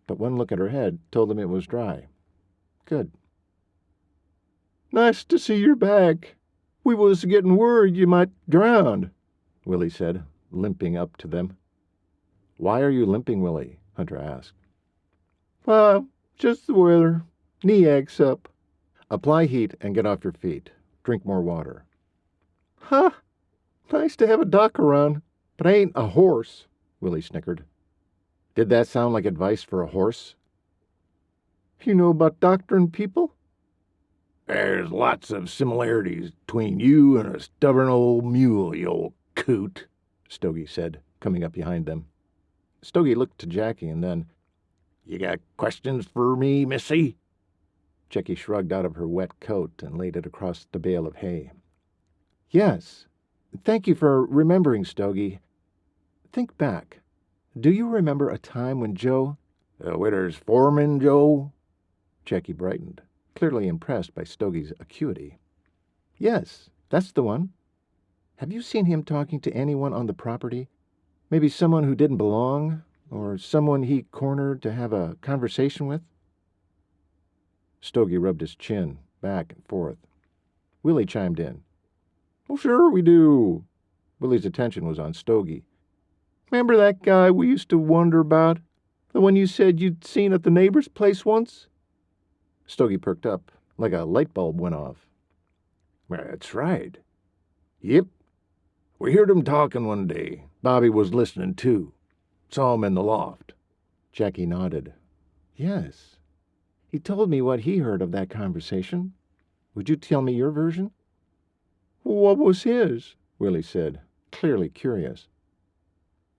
but one look at her head told him it was dry. Good. "Nice to see you're back. We was getting worried you might drown," Willie said, limping up to them. "Why are you limping, Willie?" Hunter asked. Just the weather. Knee aches up." "Apply heat and get off your feet. Drink more water." "Huh. Nice to have a doc around, but I ain't a horse," Willie snickered. "Did that sound like advice for a horse?" "You know about doctoring people?" "There's lots of similarities between you and a stubborn old mule, you old coot," Stogie said, coming up behind them. Stogie looked to Jackie and then, "You got questions for me, missy?" Jackie shrugged out of her wet coat and laid it across the bale of hay. "Yes. Thank you for remembering, Stogie. Think back. Do you remember a time when Joe—" "The widder's foreman, Joe?" Jackie brightened, clearly impressed by Stogie's acuity. Yes, that's the one. Have you seen him talking to anyone on the property? Maybe someone who didn't belong, or someone he cornered to have a conversation with? Stogie rubbed his chin back and forth. Willie chimed in. Well, sure we do. Willie's attention was on Stogie. Remember that guy we used to wonder about? The one you said you'd seen at the neighbor's place once? Stogie perked up, like a light bulb went off. That's right. Yep. We heard him talking one day. Bobby was listening too. Saw him in the loft. Jackie nodded. Yes. He told me what he heard of that conversation. Would you tell me your version? What was his? Willie said, clearly curious.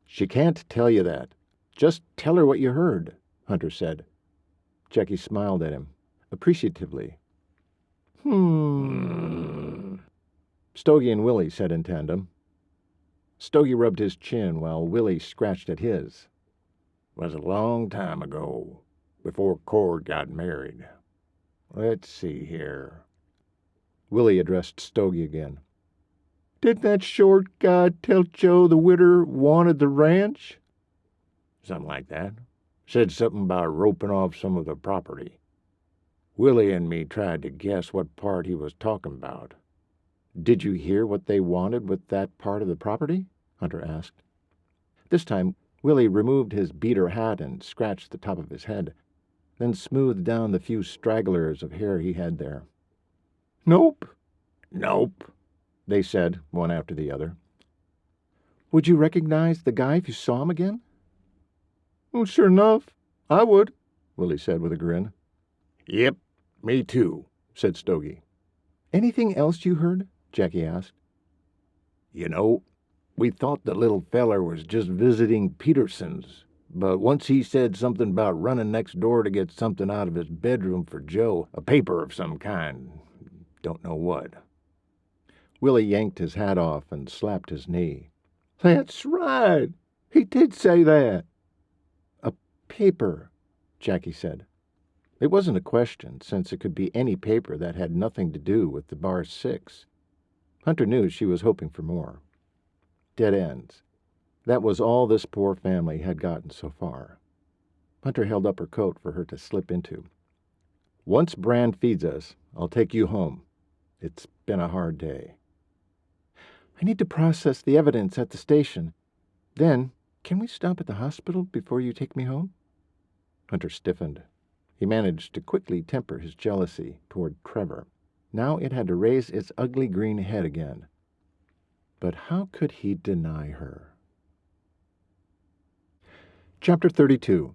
She can't tell you that. Just tell her what you heard, Hunter said. Jackie smiled at him, appreciatively. Stogie and Willie said in tandem. Stogie rubbed his chin while Willie scratched at his. Was a long time ago, before Cord got married. Let's see here. Willie addressed Stogie again. Did that short guy tell Joe the widder wanted the ranch? Something like that. Said something about roping off some of the property. Willie and me tried to guess what part he was talking about. Did you hear what they wanted with that part of the property? Hunter asked. This time, Willie removed his beater hat and scratched the top of his head, then smoothed down the few stragglers of hair he had there. Nope. They said, one after the other. Would you recognize the guy if you saw him again? Well, sure enough, I would, Willie said with a grin. Yep, me too, said Stogie. Anything else you heard? Jackie asked. You know, we thought the little feller was just visiting Peterson's, but once he said something about running next door to get something out of his bedroom for Joe, a paper of some kind. Don't know what. Willie yanked his hat off and slapped his knee. That's right. He did say that. A paper, Jackie said. It wasn't a question, since it could be any paper that had nothing to do with the Bar 6. Hunter knew she was hoping for more. Dead ends. That was all this poor family had gotten so far. Hunter held up her coat for her to slip into. Once Brand feeds us, I'll take you home. It's been a hard day. I need to process the evidence at the station. Then, can we stop at the hospital before you take me home? Hunter stiffened. He managed to quickly temper his jealousy toward Trevor. Now it had to raise its ugly green head again. But how could he deny her? Chapter 32.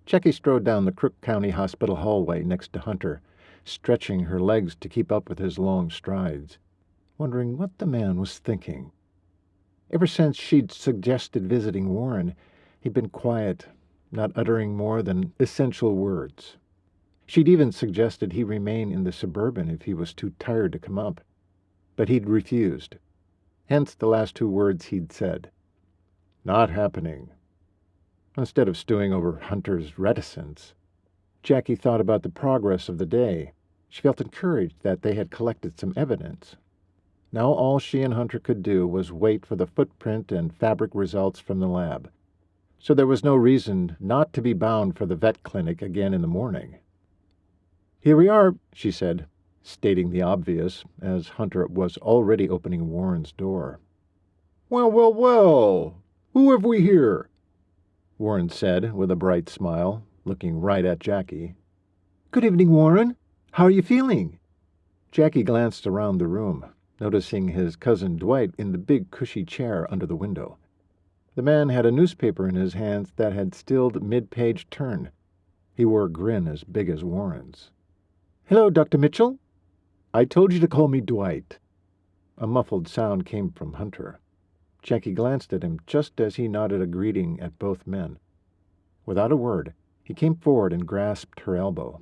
Jackie strode down the Crook County Hospital hallway next to Hunter, stretching her legs to keep up with his long strides, wondering what the man was thinking. Ever since she'd suggested visiting Warren, he'd been quiet, not uttering more than essential words. She'd even suggested he remain in the Suburban if he was too tired to come up, but he'd refused. Hence the last two words he'd said. Not happening. Instead of stewing over Hunter's reticence, Jackie thought about the progress of the day. She felt encouraged that they had collected some evidence. Now all she and Hunter could do was wait for the footprint and fabric results from the lab. So there was no reason not to be bound for the vet clinic again in the morning. Here we are, she said, stating the obvious, as Hunter was already opening Warren's door. Well, who have we here? Warren said with a bright smile, looking right at Jackie. Good evening, Warren. How are you feeling? Jackie glanced around the room, noticing his cousin Dwight in the big cushy chair under the window. The man had a newspaper in his hands that had stilled mid-page turn. He wore a grin as big as Warren's. Hello, Dr. Mitchell. I told you to call me Dwight. A muffled sound came from Hunter. Jackie glanced at him just as he nodded a greeting at both men. Without a word, he came forward and grasped her elbow.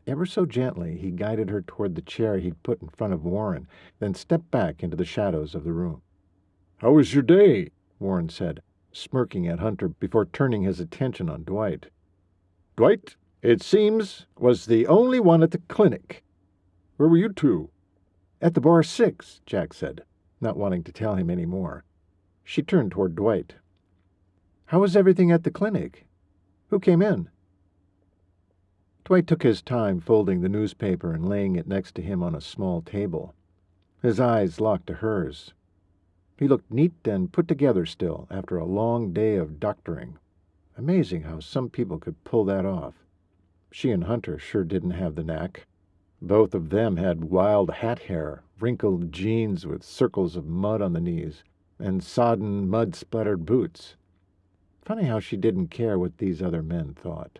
Ever so gently, he guided her toward the chair he'd put in front of Warren, then stepped back into the shadows of the room. How was your day? Warren said, smirking at Hunter before turning his attention on Dwight. Dwight, It seems was the only one at the clinic. Where were you two? At the bar 6, Jack said, not wanting to tell him any more. She turned toward Dwight. How was everything at the clinic? Who came in? Dwight took his time folding the newspaper and laying it next to him on a small table. His eyes locked to hers. He looked neat and put together still after a long day of doctoring. Amazing how some people could pull that off. She and Hunter sure didn't have the knack. Both of them had wild hat hair, wrinkled jeans with circles of mud on the knees, and sodden, mud-splattered boots. Funny how she didn't care what these other men thought.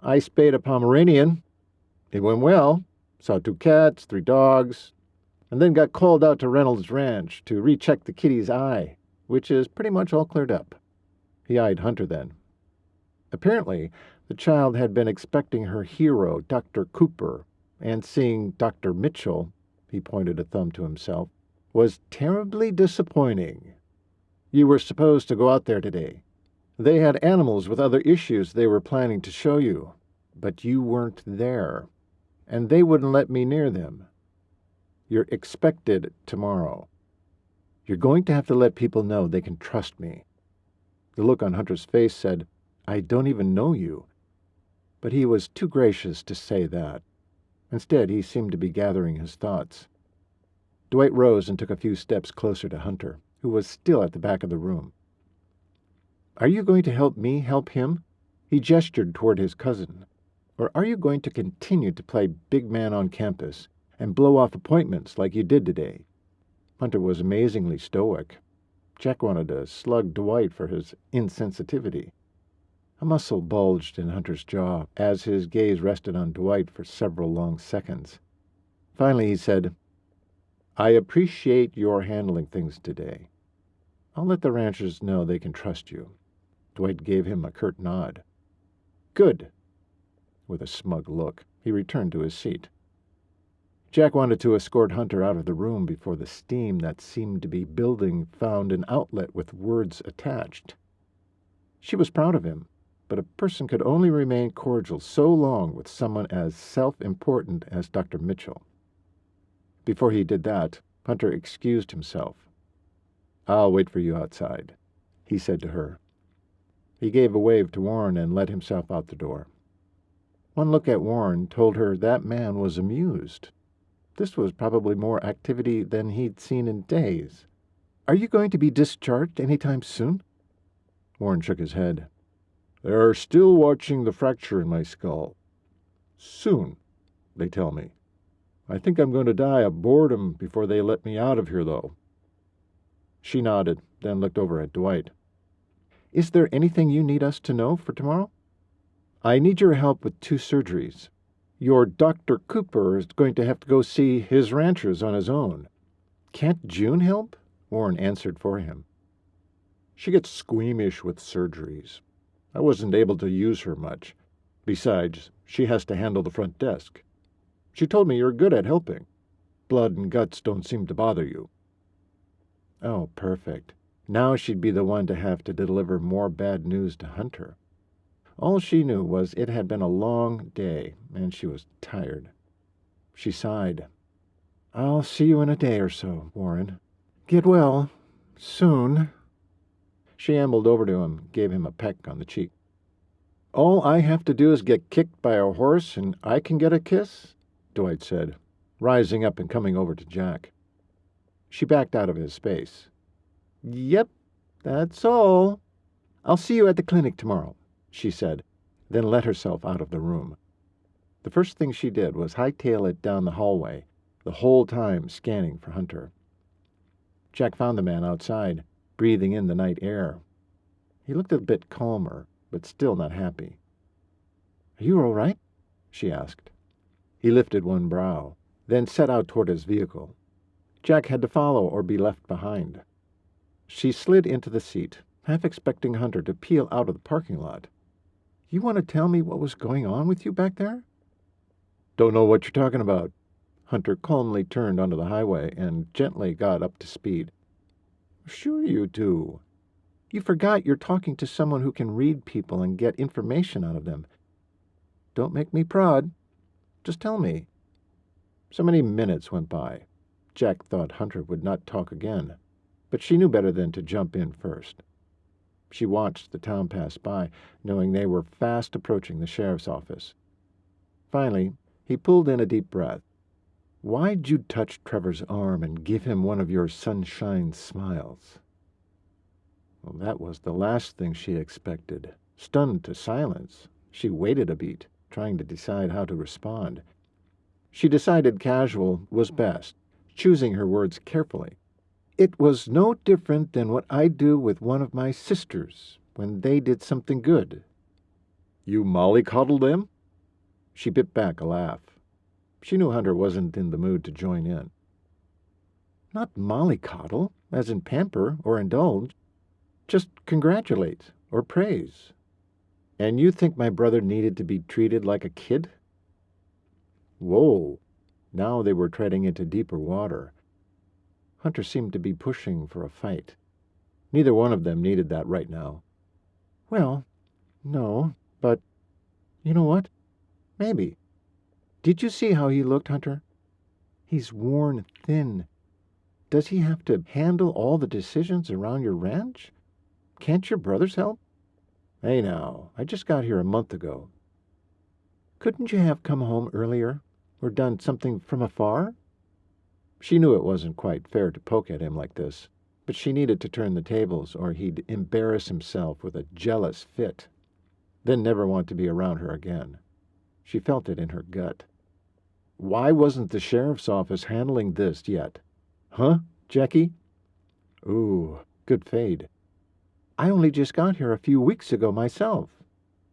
I spayed a Pomeranian. It went well. Saw 2 cats, 3 dogs, and then got called out to Reynolds Ranch to recheck the kitty's eye, which is pretty much all cleared up. He eyed Hunter then. Apparently, the child had been expecting her hero, Dr. Cooper, and seeing Dr. Mitchell, he pointed a thumb to himself, was terribly disappointing. You were supposed to go out there today. They had animals with other issues they were planning to show you, but you weren't there, and they wouldn't let me near them. You're expected tomorrow. You're going to have to let people know they can trust me. The look on Hunter's face said, I don't even know you. But he was too gracious to say that. Instead, he seemed to be gathering his thoughts. Dwight rose and took a few steps closer to Hunter, who was still at the back of the room. Are you going to help me help him? He gestured toward his cousin. Or are you going to continue to play big man on campus and blow off appointments like you did today? Hunter was amazingly stoic. Jack wanted to slug Dwight for his insensitivity. A muscle bulged in Hunter's jaw as his gaze rested on Dwight for several long seconds. Finally he said, I appreciate your handling things today. I'll let the ranchers know they can trust you. Dwight gave him a curt nod. Good. With a smug look, he returned to his seat. Jack wanted to escort Hunter out of the room before the steam that seemed to be building found an outlet with words attached. She was proud of him, but a person could only remain cordial so long with someone as self-important as Dr. Mitchell. Before he did that, Hunter excused himself. I'll wait for you outside, he said to her. He gave a wave to Warren and let himself out the door. One look at Warren told her that man was amused. This was probably more activity than he'd seen in days. Are you going to be discharged any time soon? Warren shook his head. They're still watching the fracture in my skull. Soon, they tell me. I think I'm going to die of boredom before they let me out of here, though. She nodded, then looked over at Dwight. Is there anything you need us to know for tomorrow? I need your help with 2 surgeries. Your Dr. Cooper is going to have to go see his ranchers on his own. Can't June help? Warren answered for him. She gets squeamish with surgeries. I wasn't able to use her much. Besides, she has to handle the front desk. She told me you're good at helping. Blood and guts don't seem to bother you. Oh, perfect. Now she'd be the one to have to deliver more bad news to Hunter. All she knew was it had been a long day, and she was tired. She sighed. I'll see you in a day or so, Warren. Get well. Soon. She ambled over to him, gave him a peck on the cheek. All I have to do is get kicked by a horse, and I can get a kiss? Dwight said, rising up and coming over to Jack. She backed out of his space. Yep, that's all. I'll see you at the clinic tomorrow, she said, then let herself out of the room. The first thing she did was hightail it down the hallway, the whole time scanning for Hunter. Jack found the man outside, breathing in the night air. He looked a bit calmer, but still not happy. Are you all right? She asked. He lifted one brow, then set out toward his vehicle. Jack had to follow or be left behind. She slid into the seat, half expecting Hunter to peel out of the parking lot. You want to tell me what was going on with you back there? Don't know what you're talking about. Hunter calmly turned onto the highway and gently got up to speed. Sure you do. You forgot you're talking to someone who can read people and get information out of them. Don't make me prod. Just tell me." So many minutes went by. Jack thought Hunter would not talk again, but she knew better than to jump in first. She watched the town pass by, knowing they were fast approaching the sheriff's office. Finally, he pulled in a deep breath. "Why'd you touch Trevor's arm and give him one of your sunshine smiles?" Well, that was the last thing she expected. Stunned to silence, she waited a beat, trying to decide how to respond. She decided casual was best, choosing her words carefully. "It was no different than what I do with one of my sisters when they did something good." "You mollycoddled them?" She bit back a laugh. She knew Hunter wasn't in the mood to join in. "Not mollycoddle, as in pamper or indulge. Just congratulate or praise." "And you think my brother needed to be treated like a kid?" Whoa! Now they were treading into deeper water. Hunter seemed to be pushing for a fight. Neither one of them needed that right now. "Well, no, but you know what? Maybe. Did you see how he looked, Hunter? He's worn thin. Does he have to handle all the decisions around your ranch? Can't your brothers help?" "Hey now, I just got here a month ago." "Couldn't you have come home earlier, or done something from afar?" She knew it wasn't quite fair to poke at him like this, but she needed to turn the tables or he'd embarrass himself with a jealous fit, then never want to be around her again. She felt it in her gut. Why wasn't the sheriff's office handling this yet? "Huh, Jackie?" "Ooh, good fade." "I only just got here a few weeks ago myself."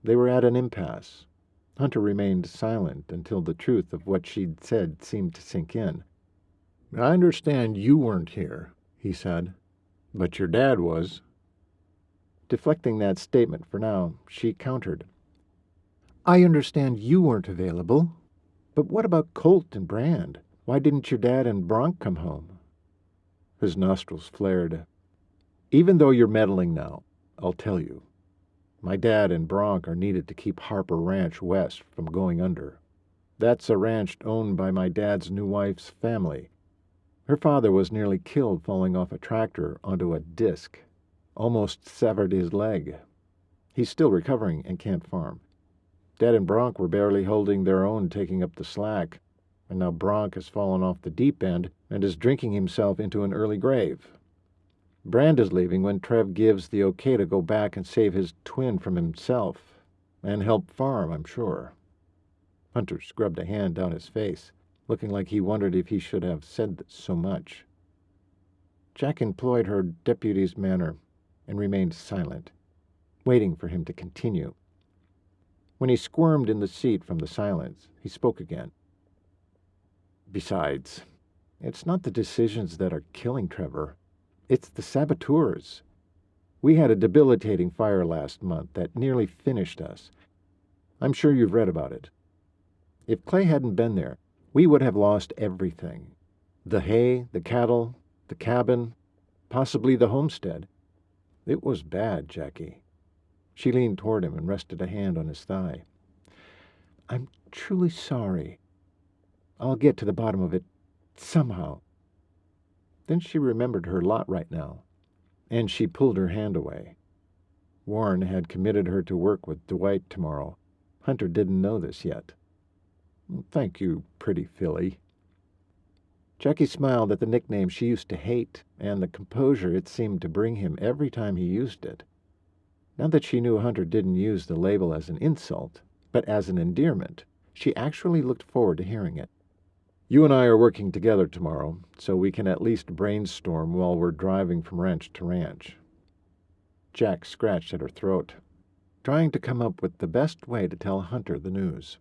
They were at an impasse. Hunter remained silent until the truth of what she'd said seemed to sink in. "I understand you weren't here," he said, "but your dad was." Deflecting that statement for now, she countered. "I understand you weren't available, but what about Colt and Brand? Why didn't your dad and Bronk come home?" His nostrils flared. "Even though you're meddling now, I'll tell you. My dad and Bronk are needed to keep Harper Ranch West from going under. That's a ranch owned by my dad's new wife's family. Her father was nearly killed falling off a tractor onto a disc. Almost severed his leg. He's still recovering and can't farm. Dad and Bronk were barely holding their own, taking up the slack, and now Bronk has fallen off the deep end and is drinking himself into an early grave. Brand is leaving when Trev gives the okay to go back and save his twin from himself, and help farm, I'm sure." Hunter scrubbed a hand down his face, looking like he wondered if he should have said so much. Jack employed her deputy's manner and remained silent, waiting for him to continue. When he squirmed in the seat from the silence, he spoke again. "Besides, it's not the decisions that are killing Trevor. It's the saboteurs. We had a debilitating fire last month that nearly finished us. I'm sure you've read about it. If Clay hadn't been there, we would have lost everything. The hay, the cattle, the cabin, possibly the homestead. It was bad, Jackie." She leaned toward him and rested a hand on his thigh. "I'm truly sorry. I'll get to the bottom of it somehow." Then she remembered her lot right now, and she pulled her hand away. Warren had committed her to work with Dwight tomorrow. Hunter didn't know this yet. "Thank you, pretty filly." Jackie smiled at the nickname she used to hate and the composure it seemed to bring him every time he used it. Now that she knew Hunter didn't use the label as an insult, but as an endearment, she actually looked forward to hearing it. "You and I are working together tomorrow, so we can at least brainstorm while we're driving from ranch to ranch." Jack scratched at her throat, trying to come up with the best way to tell Hunter the news.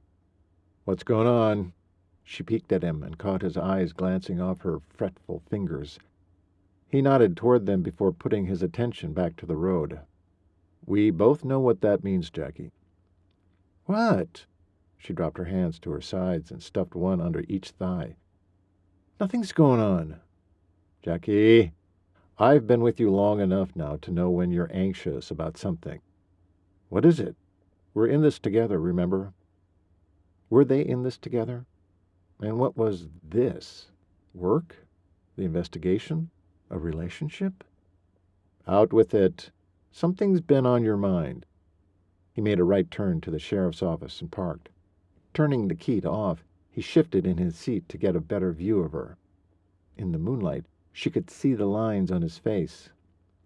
"What's going on?" She peeked at him and caught his eyes glancing off her fretful fingers. He nodded toward them before putting his attention back to the road. "We both know what that means, Jackie." "What?" She dropped her hands to her sides and stuffed one under each thigh. "Nothing's going on." "Jackie, I've been with you long enough now to know when you're anxious about something." "What is it? We're in this together, remember?" Were they in this together? And what was this? Work? The investigation? A relationship? Out with it. Something's been on your mind. He made a right turn to the sheriff's office and parked. Turning the key to off, he shifted in his seat to get a better view of her. In the moonlight, she could see the lines on his face,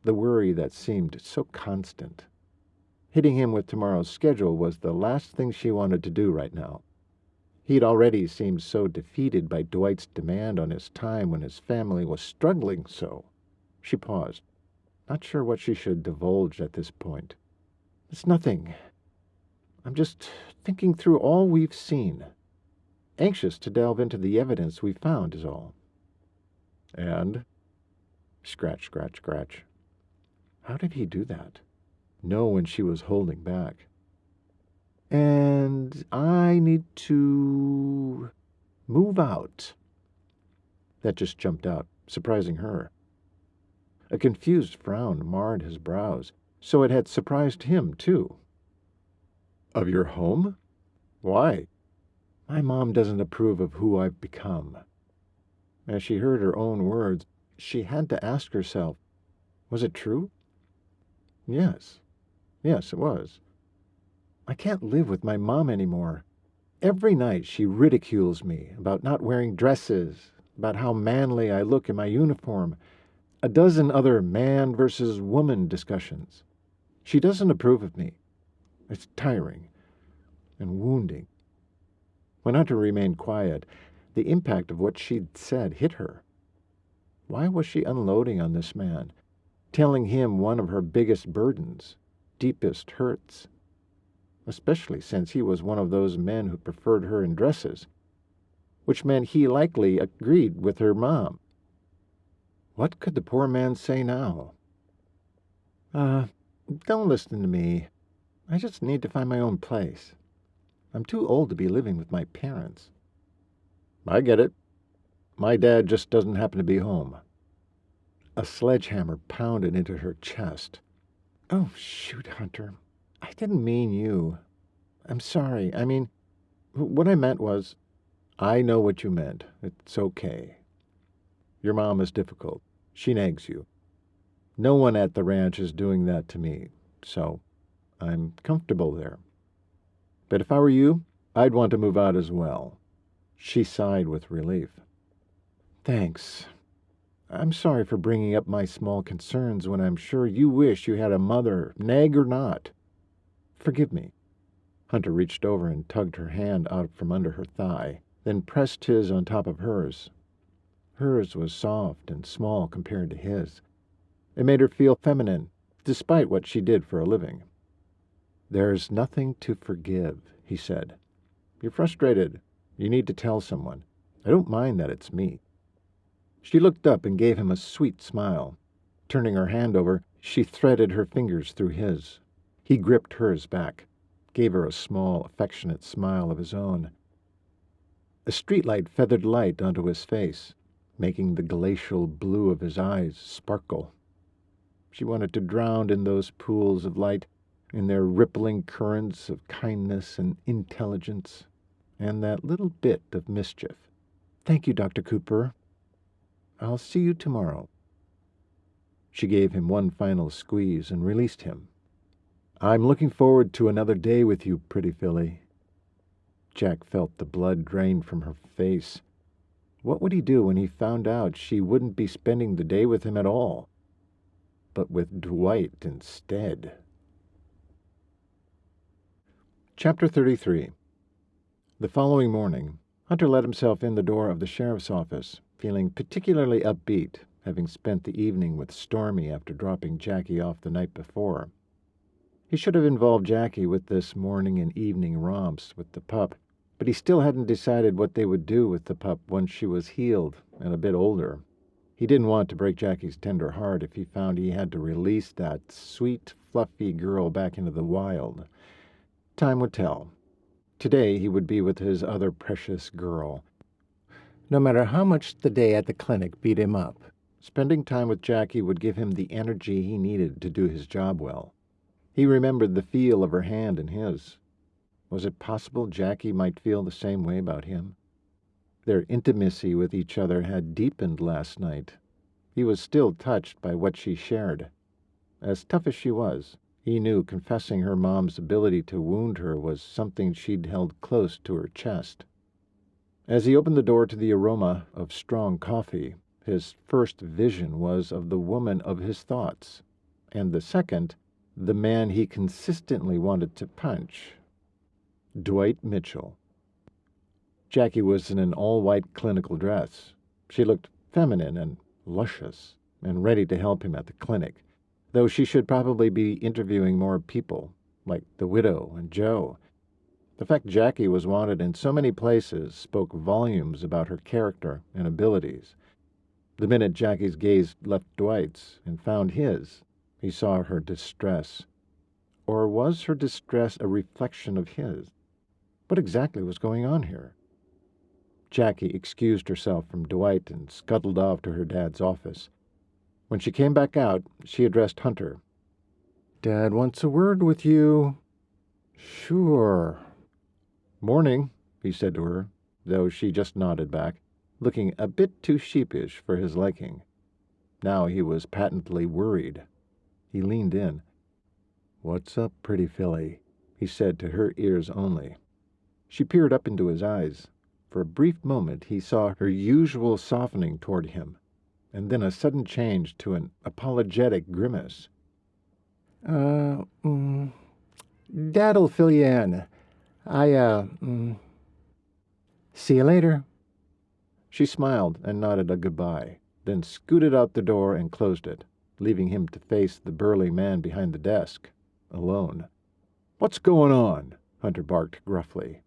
the worry that seemed so constant. Hitting him with tomorrow's schedule was the last thing she wanted to do right now. He'd already seemed so defeated by Dwight's demand on his time when his family was struggling so. She paused, not sure what she should divulge at this point. It's nothing. I'm just thinking through all we've seen. Anxious to delve into the evidence we found is all. And? Scratch, scratch, scratch. How did he do that? Know when she was holding back. And I need to move out. That just jumped out, surprising her. A confused frown marred his brows, so it had surprised him, too. Of your home? Why? My mom doesn't approve of who I've become. As she heard her own words, she had to ask herself, was it true? Yes, it was. I can't live with my mom anymore. Every night she ridicules me about not wearing dresses, about how manly I look in my uniform, a dozen other man versus woman discussions. She doesn't approve of me. It's tiring and wounding. When Hunter remained quiet, the impact of what she'd said hit her. Why was she unloading on this man, telling him one of her biggest burdens, deepest hurts? Especially since he was one of those men who preferred her in dresses, which meant he likely agreed with her mom. What could the poor man say now? Don't listen to me. I just need to find my own place. I'm too old to be living with my parents. I get it. My dad just doesn't happen to be home. A sledgehammer pounded into her chest. Oh, shoot, Hunter. I didn't mean you. I'm sorry. I mean, what I meant was, I know what you meant. It's okay. Your mom is difficult. She nags you. No one at the ranch is doing that to me, so I'm comfortable there. But if I were you, I'd want to move out as well. She sighed with relief. Thanks. I'm sorry for bringing up my small concerns when I'm sure you wish you had a mother, nag or not. Forgive me. Hunter reached over and tugged her hand out from under her thigh, then pressed his on top of hers. Hers was soft and small compared to his. It made her feel feminine, despite what she did for a living. There's nothing to forgive, he said. You're frustrated. You need to tell someone. I don't mind that it's me. She looked up and gave him a sweet smile. Turning her hand over, she threaded her fingers through his. He gripped hers back, gave her a small, affectionate smile of his own. A streetlight feathered light onto his face, making the glacial blue of his eyes sparkle. She wanted to drown in those pools of light, in their rippling currents of kindness and intelligence, and that little bit of mischief. Thank you, Dr. Cooper. I'll see you tomorrow. She gave him one final squeeze and released him. I'm looking forward to another day with you, pretty filly. Jack felt the blood drain from her face. What would he do when he found out she wouldn't be spending the day with him at all, but with Dwight instead? Chapter 33. The following morning, Hunter let himself in the door of the sheriff's office, feeling particularly upbeat, having spent the evening with Stormy after dropping Jackie off the night before. He should have involved Jackie with this morning and evening romps with the pup, but he still hadn't decided what they would do with the pup once she was healed and a bit older. He didn't want to break Jackie's tender heart if he found he had to release that sweet, fluffy girl back into the wild. Time would tell. Today he would be with his other precious girl. No matter how much the day at the clinic beat him up, spending time with Jackie would give him the energy he needed to do his job well. He remembered the feel of her hand in his. Was it possible Jackie might feel the same way about him? Their intimacy with each other had deepened last night. He was still touched by what she shared. As tough as she was, he knew confessing her mom's ability to wound her was something she'd held close to her chest. As he opened the door to the aroma of strong coffee, his first vision was of the woman of his thoughts, and the second, the man he consistently wanted to punch. Dwight Mitchell. Jackie was in an all-white clinical dress. She looked feminine and luscious and ready to help him at the clinic, though she should probably be interviewing more people, like the widow and Joe. The fact Jackie was wanted in so many places spoke volumes about her character and abilities. The minute Jackie's gaze left Dwight's and found his, he saw her distress. Or was her distress a reflection of his? What exactly was going on here? Jackie excused herself from Dwight and scuttled off to her dad's office. When she came back out, she addressed Hunter. "Dad wants a word with you." "Sure." "Morning," he said to her, though she just nodded back, looking a bit too sheepish for his liking. Now he was patently worried. He leaned in. "What's up, pretty filly?" he said to her ears only. She peered up into his eyes. For a brief moment he saw her usual softening toward him, and then a sudden change to an apologetic grimace. Dad'll fill you in. See you later." She smiled and nodded a goodbye, then scooted out the door and closed it, leaving him to face the burly man behind the desk, alone. "What's going on?" Hunter barked gruffly.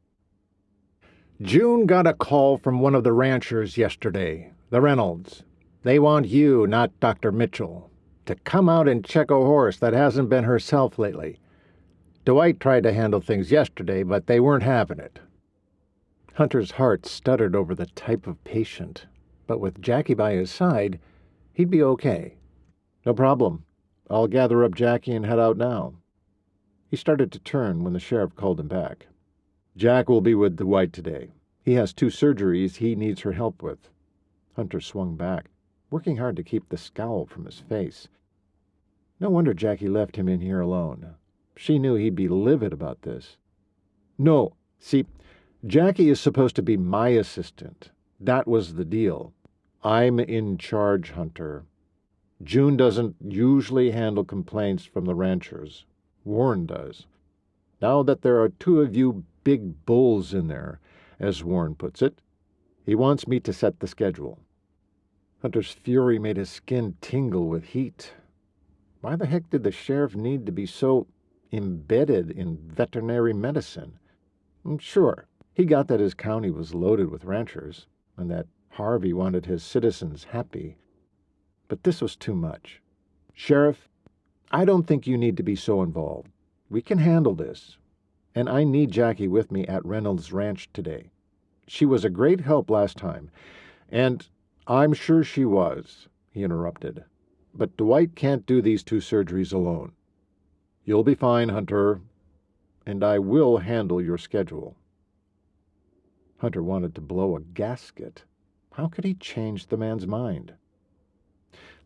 "June got a call from one of the ranchers yesterday, the Reynolds. They want you, not Dr. Mitchell, to come out and check a horse that hasn't been herself lately. Dwight tried to handle things yesterday, but they weren't having it." Hunter's heart stuttered over the type of patient, but with Jackie by his side, he'd be okay. "No problem. I'll gather up Jackie and head out now." He started to turn when the sheriff called him back. "Jack will be with Dwight today. He has 2 surgeries he needs her help with." Hunter swung back, working hard to keep the scowl from his face. No wonder Jackie left him in here alone. She knew he'd be livid about this. "No, see, Jackie is supposed to be my assistant. That was the deal. I'm in charge, Hunter. June doesn't usually handle complaints from the ranchers. Warren does. Now that there are 2 of you big bulls in there, as Warren puts it, he wants me to set the schedule." Hunter's fury made his skin tingle with heat. Why the heck did the sheriff need to be so embedded in veterinary medicine? Sure, he got that his county was loaded with ranchers, and that Harvey wanted his citizens happy. But this was too much. "Sheriff, I don't think you need to be so involved. We can handle this. And I need Jackie with me at Reynolds Ranch today. She was a great help last time, and I'm sure she was," he interrupted. "But Dwight can't do these 2 surgeries alone. You'll be fine, Hunter, and I will handle your schedule." Hunter wanted to blow a gasket. How could he change the man's mind?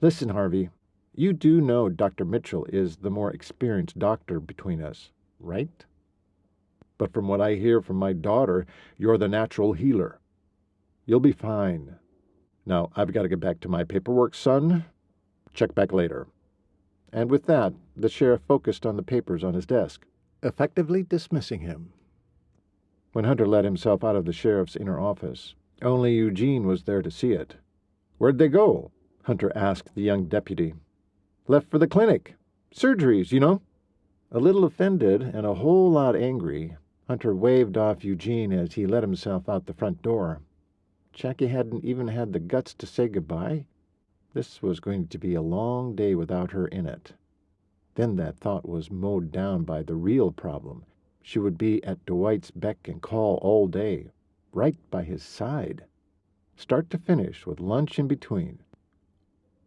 "Listen, Harvey, you do know Dr. Mitchell is the more experienced doctor between us, right? But from what I hear from my daughter, you're the natural healer. You'll be fine. Now, I've got to get back to my paperwork, son. Check back later." And with that, the sheriff focused on the papers on his desk, effectively dismissing him. When Hunter let himself out of the sheriff's inner office, only Eugene was there to see it. "Where'd they go?" Hunter asked the young deputy. "Left for the clinic. Surgeries, you know." A little offended and a whole lot angry, Hunter waved off Eugene as he let himself out the front door. Jackie hadn't even had the guts to say goodbye. This was going to be a long day without her in it. Then that thought was mowed down by the real problem. She would be at Dwight's beck and call all day, right by his side, start to finish with lunch in between.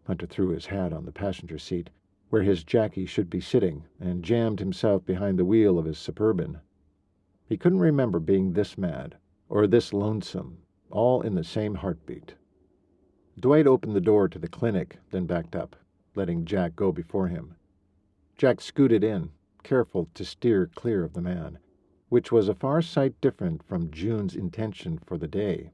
Hunter threw his hat on the passenger seat, where his Jackie should be sitting, and jammed himself behind the wheel of his Suburban. He couldn't remember being this mad, or this lonesome, all in the same heartbeat. Dwight opened the door to the clinic, then backed up, letting Jack go before him. Jack scooted in, careful to steer clear of the man, which was a far sight different from June's intention for the day.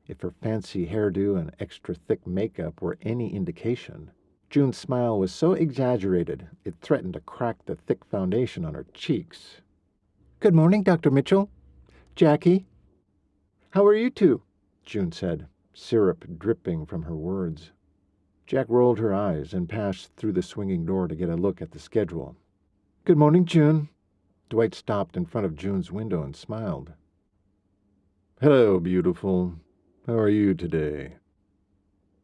If her fancy hairdo and extra thick makeup were any indication, June's smile was so exaggerated it threatened to crack the thick foundation on her cheeks. "Good morning, Dr. Mitchell. Jackie." "How are you two?" June said, syrup dripping from her words. Jack rolled her eyes and passed through the swinging door to get a look at the schedule. "Good morning, June." Dwight stopped in front of June's window and smiled. "Hello, beautiful. How are you today?"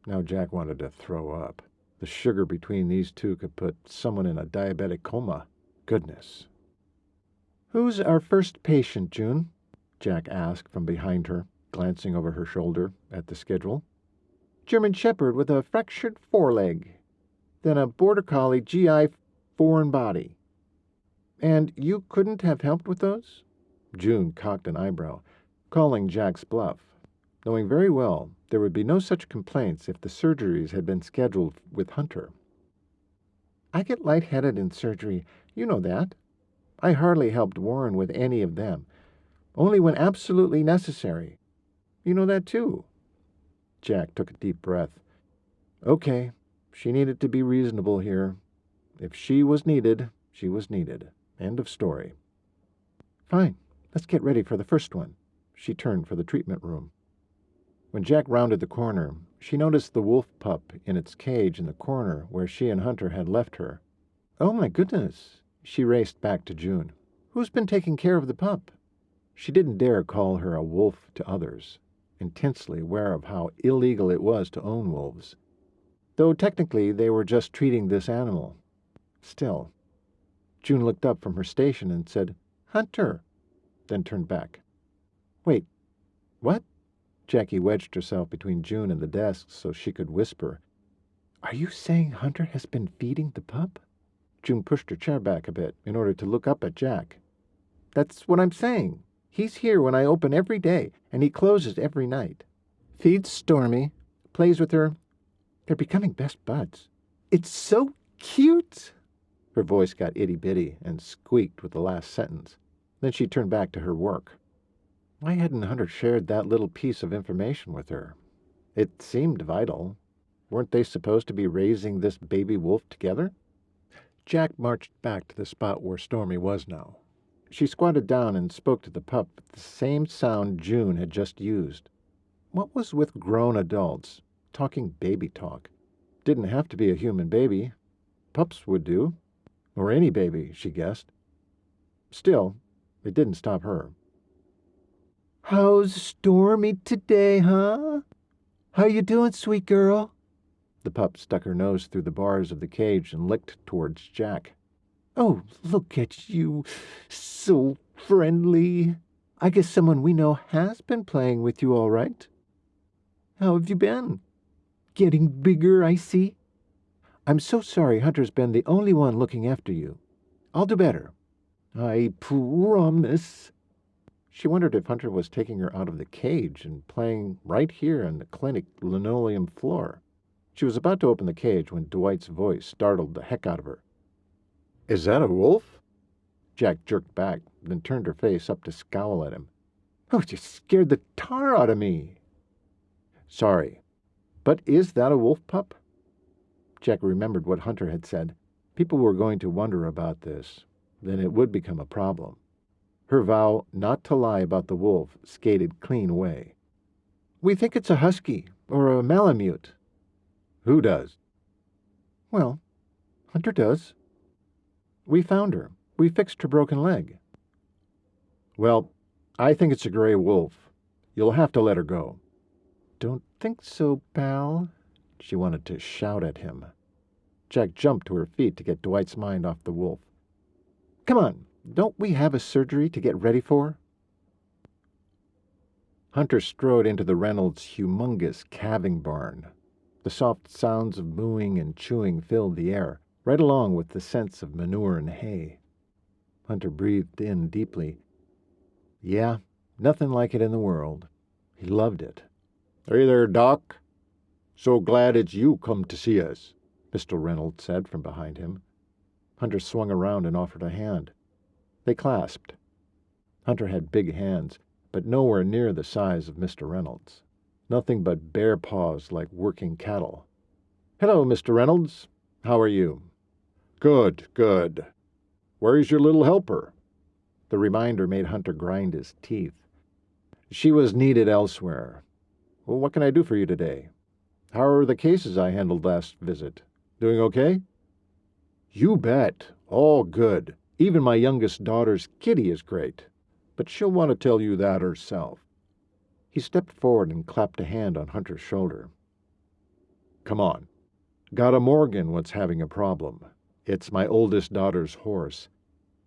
Now Jack wanted to throw up. The sugar between these two could put someone in a diabetic coma. Goodness. "Who's our first patient, June?" Jack asked from behind her, glancing over her shoulder at the schedule. "German Shepherd with a fractured foreleg. Then a Border Collie GI foreign body. And you couldn't have helped with those?" June cocked an eyebrow, calling Jack's bluff, knowing very well there would be no such complaints if the surgeries had been scheduled with Hunter. "I get lightheaded in surgery. You know that. I hardly helped Warren with any of them. Only when absolutely necessary. You know that, too." Jack took a deep breath. Okay, she needed to be reasonable here. If she was needed, she was needed. End of story. "Fine, let's get ready for the first one." She turned for the treatment room. When Jack rounded the corner, she noticed the wolf pup in its cage in the corner where she and Hunter had left her. "Oh, my goodness." She raced back to June. "Who's been taking care of the pup?" She didn't dare call her a wolf to others, intensely aware of how illegal it was to own wolves, though technically they were just treating this animal. Still. June looked up from her station and said, "Hunter," then turned back. "Wait, what?" Jackie wedged herself between June and the desk so she could whisper. "Are you saying Hunter has been feeding the pup?" June pushed her chair back a bit in order to look up at Jack. "That's what I'm saying. He's here when I open every day, and he closes every night. Feeds Stormy, plays with her. They're becoming best buds. It's so cute." Her voice got itty-bitty and squeaked with the last sentence. Then she turned back to her work. Why hadn't Hunter shared that little piece of information with her? It seemed vital. Weren't they supposed to be raising this baby wolf together? Jack marched back to the spot where Stormy was now. She squatted down and spoke to the pup with the same sound June had just used. What was with grown adults talking baby talk? Didn't have to be a human baby. Pups would do. Or any baby, she guessed. Still, it didn't stop her. "How's Stormy today, huh? How you doing, sweet girl?" The pup stuck her nose through the bars of the cage and licked towards Jack. "Oh, look at you. So friendly. I guess someone we know has been playing with you all right. How have you been? Getting bigger, I see. I'm so sorry Hunter's been the only one looking after you. I'll do better. I promise." She wondered if Hunter was taking her out of the cage and playing right here on the clinic linoleum floor. She was about to open the cage when Dwight's voice startled the heck out of her. "Is that a wolf?" Jack jerked back, then turned her face up to scowl at him. "Oh, you scared the tar out of me." "Sorry, but is that a wolf pup?" Jack remembered what Hunter had said. People were going to wonder about this. Then it would become a problem. Her vow not to lie about the wolf skated clean away. "We think it's a husky or a malamute." "Who does?" "Well, Hunter does. We found her. We fixed her broken leg." "Well, I think it's a gray wolf. You'll have to let her go." "Don't think so, pal." She wanted to shout at him. Jack jumped to her feet to get Dwight's mind off the wolf. "Come on. Don't we have a surgery to get ready for?" Hunter strode into the Reynolds' humongous calving barn. The soft sounds of mooing and chewing filled the air, right along with the scents of manure and hay. Hunter breathed in deeply. Yeah, nothing like it in the world. He loved it. Hey there, Doc. So glad it's you come to see us, Mr. Reynolds said from behind him. Hunter swung around and offered a hand. They clasped. Hunter had big hands, but nowhere near the size of Mr. Reynolds. Nothing but bare paws like working cattle. "Hello, Mr. Reynolds. How are you?" Good, good. Where's your little helper? The reminder made Hunter grind his teeth. "She was needed elsewhere. Well, what can I do for you today? How are the cases I handled last visit? Doing okay?" You bet. All good. Even my youngest daughter's kitty is great, But she'll want to tell you that herself. He stepped forward and clapped a hand on Hunter's shoulder. "Come on. Got a Morgan what's having a problem. It's my oldest daughter's horse.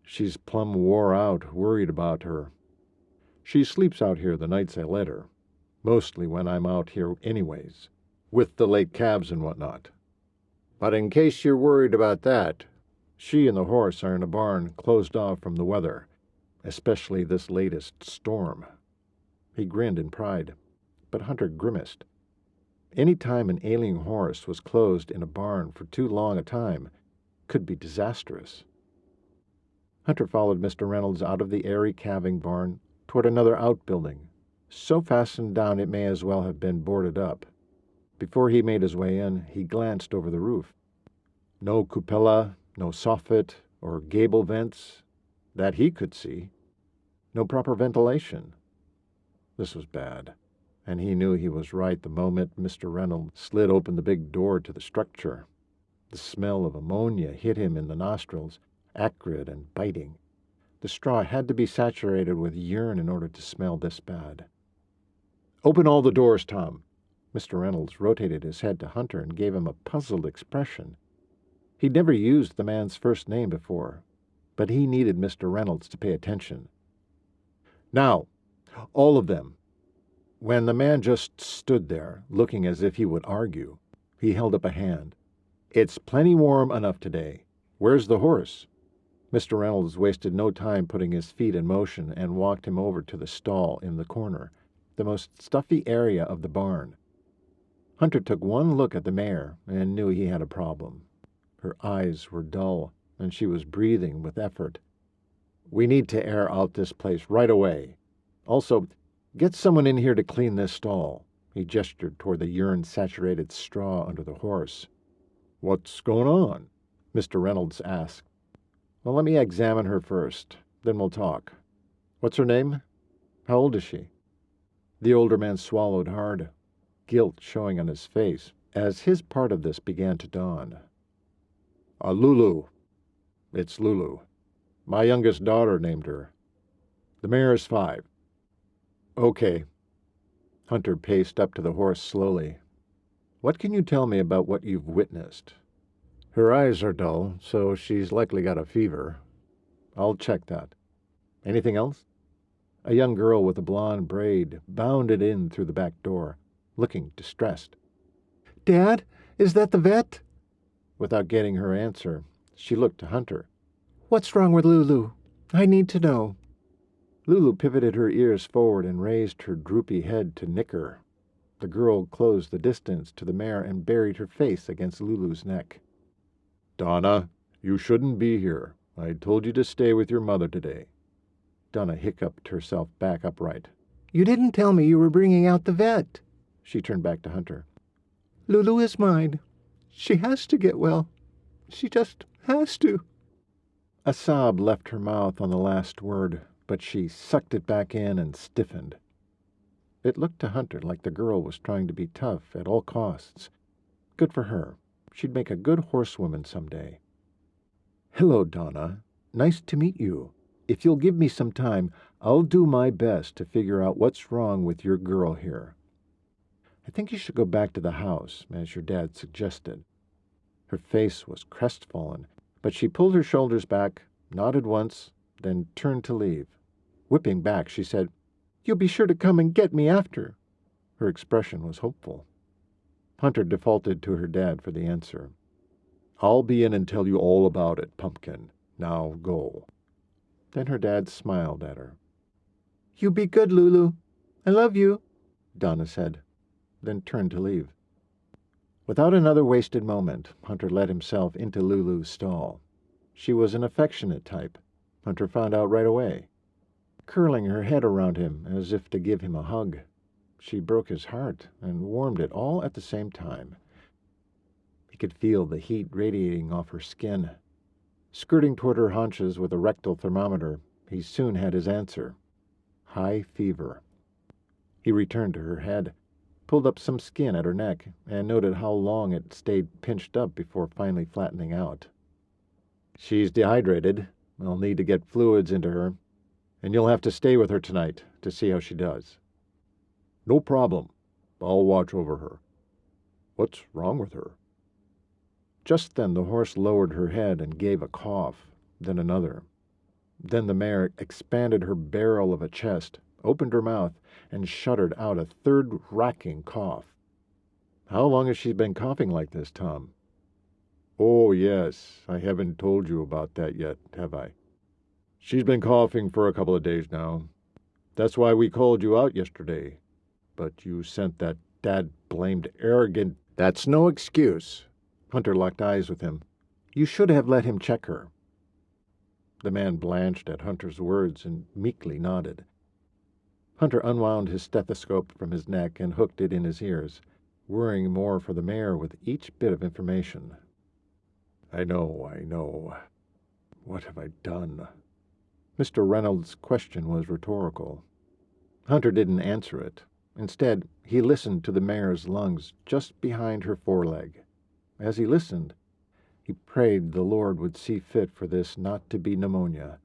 She's plumb wore out, worried about her. She sleeps out here the nights I let her, mostly when I'm out here anyways, with the late calves and whatnot. But in case you're worried about that, she and the horse are in a barn closed off from the weather, especially this latest storm." He grinned in pride, but Hunter grimaced. Any time an ailing horse was closed in a barn for too long a time could be disastrous. Hunter followed Mr. Reynolds out of the airy calving barn toward another outbuilding, so fastened down it may as well have been boarded up. Before he made his way in, he glanced over the roof. No cupola, no soffit or gable vents, that he could see. No proper ventilation. This was bad, and he knew he was right the moment Mr. Reynolds slid open the big door to the structure. The smell of ammonia hit him in the nostrils, acrid and biting. The straw had to be saturated with urine in order to smell this bad. "Open all the doors, Tom." Mr. Reynolds rotated his head to Hunter and gave him a puzzled expression. He'd never used the man's first name before, but he needed Mr. Reynolds to pay attention. "Now, all of them." When the man just stood there, looking as if he would argue, he held up a hand. "It's plenty warm enough today. Where's the horse?" Mr. Reynolds wasted no time putting his feet in motion and walked him over to the stall in the corner, the most stuffy area of the barn. Hunter took one look at the mare and knew he had a problem. Her eyes were dull, and she was breathing with effort. "We need to air out this place right away. Also, get someone in here to clean this stall." He gestured toward the urine-saturated straw under the horse. What's going on? Mr. Reynolds asked. "Well, let me examine her first, then we'll talk. What's her name? How old is she?" The older man swallowed hard, guilt showing on his face as his part of this began to dawn. Lulu. "It's Lulu. My youngest daughter named her. The mare is 5. "Okay." Hunter paced up to the horse slowly. "What can you tell me about what you've witnessed?" "Her eyes are dull, so she's likely got a fever. I'll check that. Anything else?" A young girl with a blonde braid bounded in through the back door, looking distressed. "Dad, is that the vet?" Without getting her answer, she looked to Hunter. "What's wrong with Lulu? I need to know." Lulu pivoted her ears forward and raised her droopy head to nicker. The girl closed the distance to the mare and buried her face against Lulu's neck. "Donna, you shouldn't be here. I told you to stay with your mother today." Donna hiccuped herself back upright. "You didn't tell me you were bringing out the vet." She turned back to Hunter. "Lulu is mine. She has to get well. She just has to." A sob left her mouth on the last word, but she sucked it back in and stiffened. It looked to Hunter like the girl was trying to be tough at all costs. Good for her. She'd make a good horsewoman someday. "Hello, Donna. Nice to meet you. If you'll give me some time, I'll do my best to figure out what's wrong with your girl here. I think you should go back to the house, as your dad suggested." Her face was crestfallen, but she pulled her shoulders back, nodded once, then turned to leave. Whipping back, she said, "You'll be sure to come and get me after." Her expression was hopeful. Hunter defaulted to her dad for the answer. "I'll be in and tell you all about it, Pumpkin. Now go." Then her dad smiled at her. You be good, Lulu. I love you, Donna said, then turned to leave. Without another wasted moment, Hunter let himself into Lulu's stall. She was an affectionate type, Hunter found out right away. Curling her head around him as if to give him a hug, she broke his heart and warmed it all at the same time. He could feel the heat radiating off her skin. Skirting toward her haunches with a rectal thermometer, he soon had his answer. High fever. He returned to her head, pulled up some skin at her neck, and noted how long it stayed pinched up before finally flattening out. She's dehydrated. I'll need to get fluids into her, and you'll have to stay with her tonight to see how she does. No problem. I'll watch over her. What's wrong with her? Just then the horse lowered her head and gave a cough, then another. Then the mare expanded her barrel of a chest, opened her mouth, and shuddered out a third racking cough. How long has she been coughing like this, Tom? Oh, yes, I haven't told you about that yet, have I? She's been coughing for a couple of days now. That's why we called you out yesterday. But you sent that dad-blamed arrogant... That's no excuse. Hunter locked eyes with him. You should have let him check her. The man blanched at Hunter's words and meekly nodded. Hunter unwound his stethoscope from his neck and hooked it in his ears, worrying more for the mare with each bit of information. I know. What have I done? Mr. Reynolds' question was rhetorical. Hunter didn't answer it. Instead, he listened to the mare's lungs just behind her foreleg. As he listened, he prayed the Lord would see fit for this not to be pneumonia.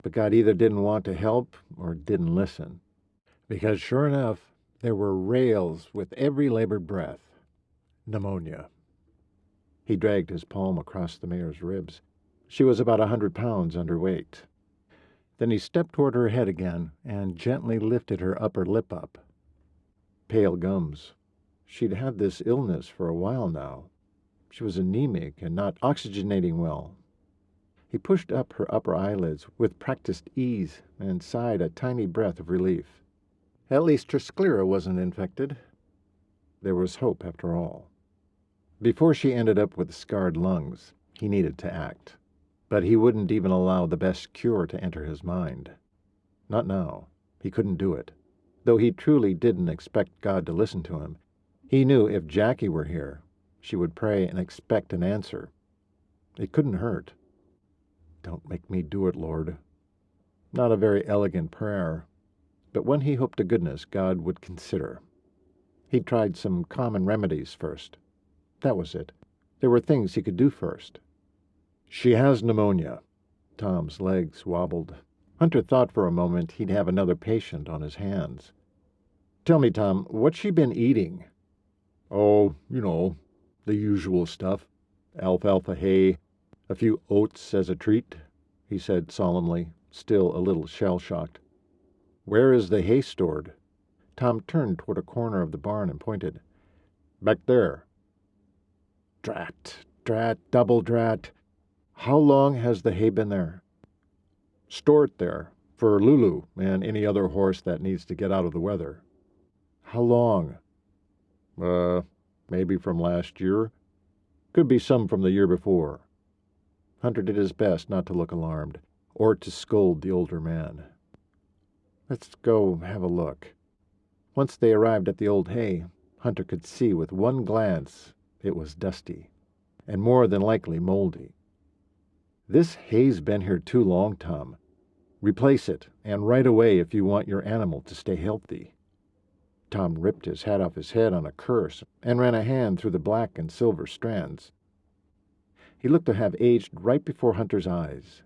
But God either didn't want to help or didn't listen, because sure enough, there were rails with every labored breath. Pneumonia. He dragged his palm across the mare's ribs. She was about 100 pounds underweight. Then he stepped toward her head again and gently lifted her upper lip up. Pale gums. She'd had this illness for a while now. She was anemic and not oxygenating well. He pushed up her upper eyelids with practiced ease and sighed a tiny breath of relief. At least her sclera wasn't infected. There was hope after all. Before she ended up with scarred lungs, he needed to act. But he wouldn't even allow the best cure to enter his mind. Not now. He couldn't do it. Though he truly didn't expect God to listen to him, he knew if Jackie were here, she would pray and expect an answer. It couldn't hurt. Don't make me do it, Lord. Not a very elegant prayer, but one he hoped to goodness God would consider. He'd tried some common remedies first. That was it. There were things he could do first. She has pneumonia. Tom's legs wobbled. Hunter thought for a moment he'd have another patient on his hands. Tell me, Tom, what's she been eating? Oh, the usual stuff. Alfalfa hay, a few oats as a treat, he said solemnly, still a little shell-shocked. Where is the hay stored? Tom turned toward a corner of the barn and pointed. Back there. Drat, double drat. How long has the hay been there? Store it there, for Lulu and any other horse that needs to get out of the weather. How long? Maybe from last year. Could be some from the year before. Hunter did his best not to look alarmed, or to scold the older man. Let's go have a look. Once they arrived at the old hay, Hunter could see with one glance it was dusty, and more than likely moldy. This hay's been here too long, Tom. Replace it, and right away if you want your animal to stay healthy. Tom ripped his hat off his head on a curse and ran a hand through the black and silver strands. He looked to have aged right before Hunter's eyes.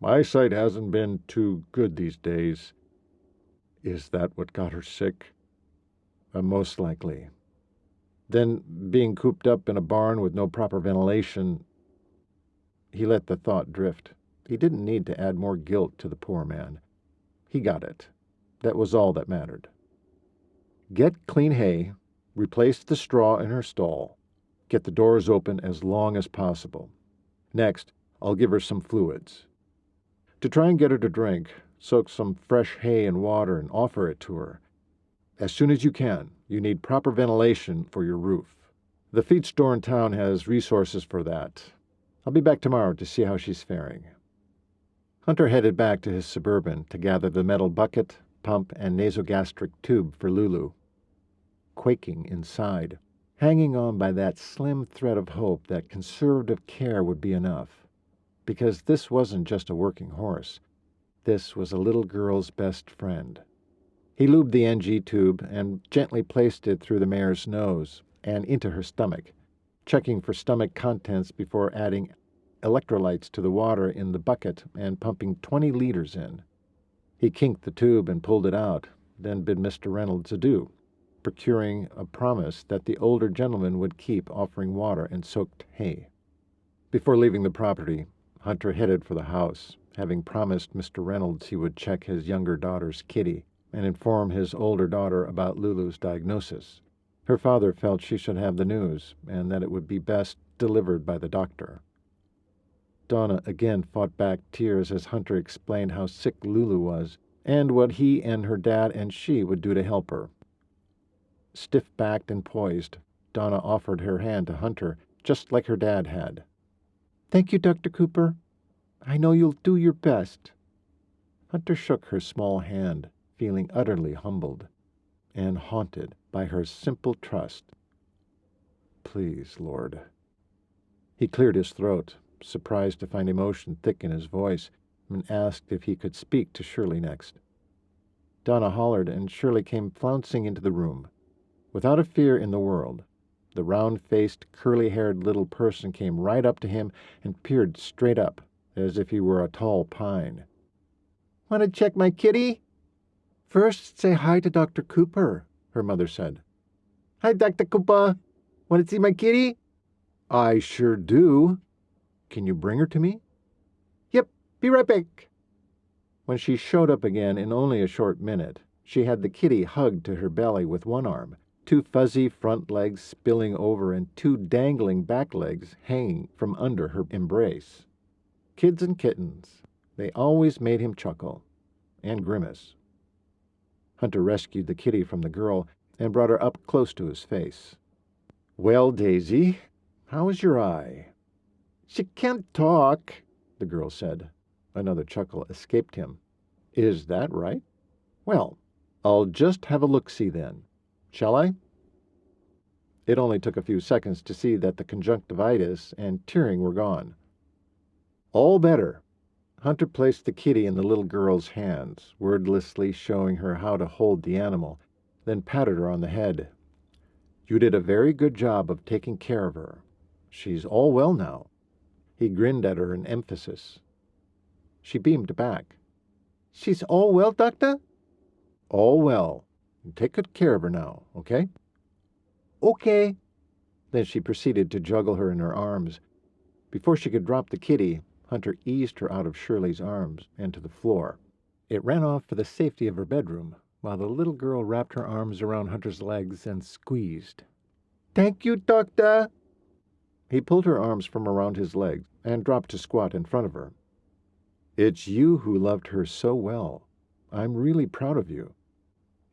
My sight hasn't been too good these days. Is that what got her sick? Most likely. Then, being cooped up in a barn with no proper ventilation... He let the thought drift. He didn't need to add more guilt to the poor man. He got it. That was all that mattered. Get clean hay, replace the straw in her stall, get the doors open as long as possible. Next, I'll give her some fluids. To try and get her to drink, Soak some fresh hay in water and offer it to her. As soon as you can. You need proper ventilation for your roof. The feed store in town has resources for that. I'll be back tomorrow to see how she's faring." Hunter headed back to his Suburban to gather the metal bucket, pump, and nasogastric tube for Lulu. Quaking inside, hanging on by that slim thread of hope that conservative care would be enough. Because this wasn't just a working horse. This was a little girl's best friend. He lubed the NG tube and gently placed it through the mare's nose and into her stomach, checking for stomach contents before adding electrolytes to the water in the bucket and pumping 20 liters in. He kinked the tube and pulled it out, then bid Mr. Reynolds adieu, procuring a promise that the older gentleman would keep offering water and soaked hay. Before leaving the property, Hunter headed for the house, having promised Mr. Reynolds he would check his younger daughter's kitty and inform his older daughter about Lulu's diagnosis. Her father felt she should have the news, and that it would be best delivered by the doctor. Donna again fought back tears as Hunter explained how sick Lulu was, and what he and her dad and she would do to help her. Stiff-backed and poised, Donna offered her hand to Hunter, just like her dad had. "Thank you, Dr. Cooper. I know you'll do your best." Hunter shook her small hand, feeling utterly humbled and haunted by her simple trust. "Please, Lord." He cleared his throat, surprised to find emotion thick in his voice, and asked if he could speak to Shirley next. Donna hollered, and Shirley came flouncing into the room. Without a fear in the world, the round-faced, curly-haired little person came right up to him and peered straight up, as if he were a tall pine. "Want to check my kitty?" "First, say hi to Dr. Cooper," her mother said. "Hi, Dr. Cooper. Want to see my kitty?" "I sure do. Can you bring her to me?" "Yep, be right back." When she showed up again in only a short minute, she had the kitty hugged to her belly with one arm, 2 fuzzy front legs spilling over and 2 dangling back legs hanging from under her embrace. Kids and kittens, they always made him chuckle and grimace. Hunter rescued the kitty from the girl and brought her up close to his face. "Well, Daisy, how is your eye?" "She can't talk," the girl said. Another chuckle escaped him. "Is that right? Well, I'll just have a look-see then. Shall I?" It only took a few seconds to see that the conjunctivitis and tearing were gone. All better. Hunter placed the kitty in the little girl's hands, wordlessly showing her how to hold the animal, then patted her on the head. "You did a very good job of taking care of her. She's all well now." He grinned at her in emphasis. She beamed back. "She's all well, doctor?" "All well. Take good care of her now, okay?" "Okay." Then she proceeded to juggle her in her arms. Before she could drop the kitty, Hunter eased her out of Shirley's arms and to the floor. It ran off for the safety of her bedroom, while the little girl wrapped her arms around Hunter's legs and squeezed. "Thank you, doctor." He pulled her arms from around his legs and dropped to squat in front of her. "It's you who loved her so well. I'm really proud of you.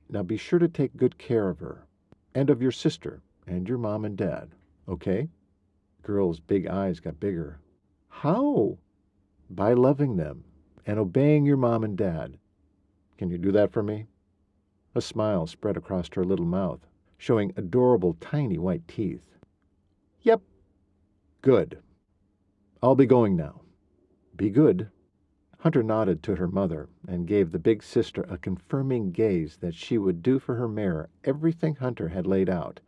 Now be sure to take good care of her, and of your sister, and your mom and dad, okay?" The girl's big eyes got bigger. "How?" "By loving them, and obeying your mom and dad. Can you do that for me?" A smile spread across her little mouth, showing adorable tiny white teeth. "Yep." "Good. I'll be going now. Be good." Hunter nodded to her mother and gave the big sister a confirming gaze that she would do for her mare everything Hunter had laid out.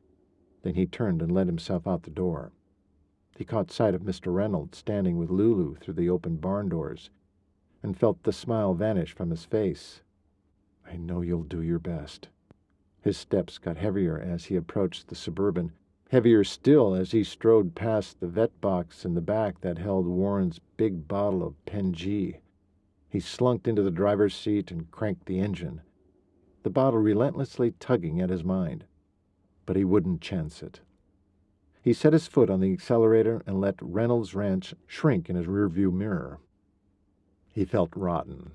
Then he turned and let himself out the door. He caught sight of Mr. Reynolds standing with Lulu through the open barn doors, and felt the smile vanish from his face. "I know you'll do your best." His steps got heavier as he approached the Suburban, heavier still as he strode past the vet box in the back that held Warren's big bottle of Pen-G. He slunked into the driver's seat and cranked the engine, the bottle relentlessly tugging at his mind. But he wouldn't chance it. He set his foot on the accelerator and let Reynolds Ranch shrink in his rearview mirror. He felt rotten,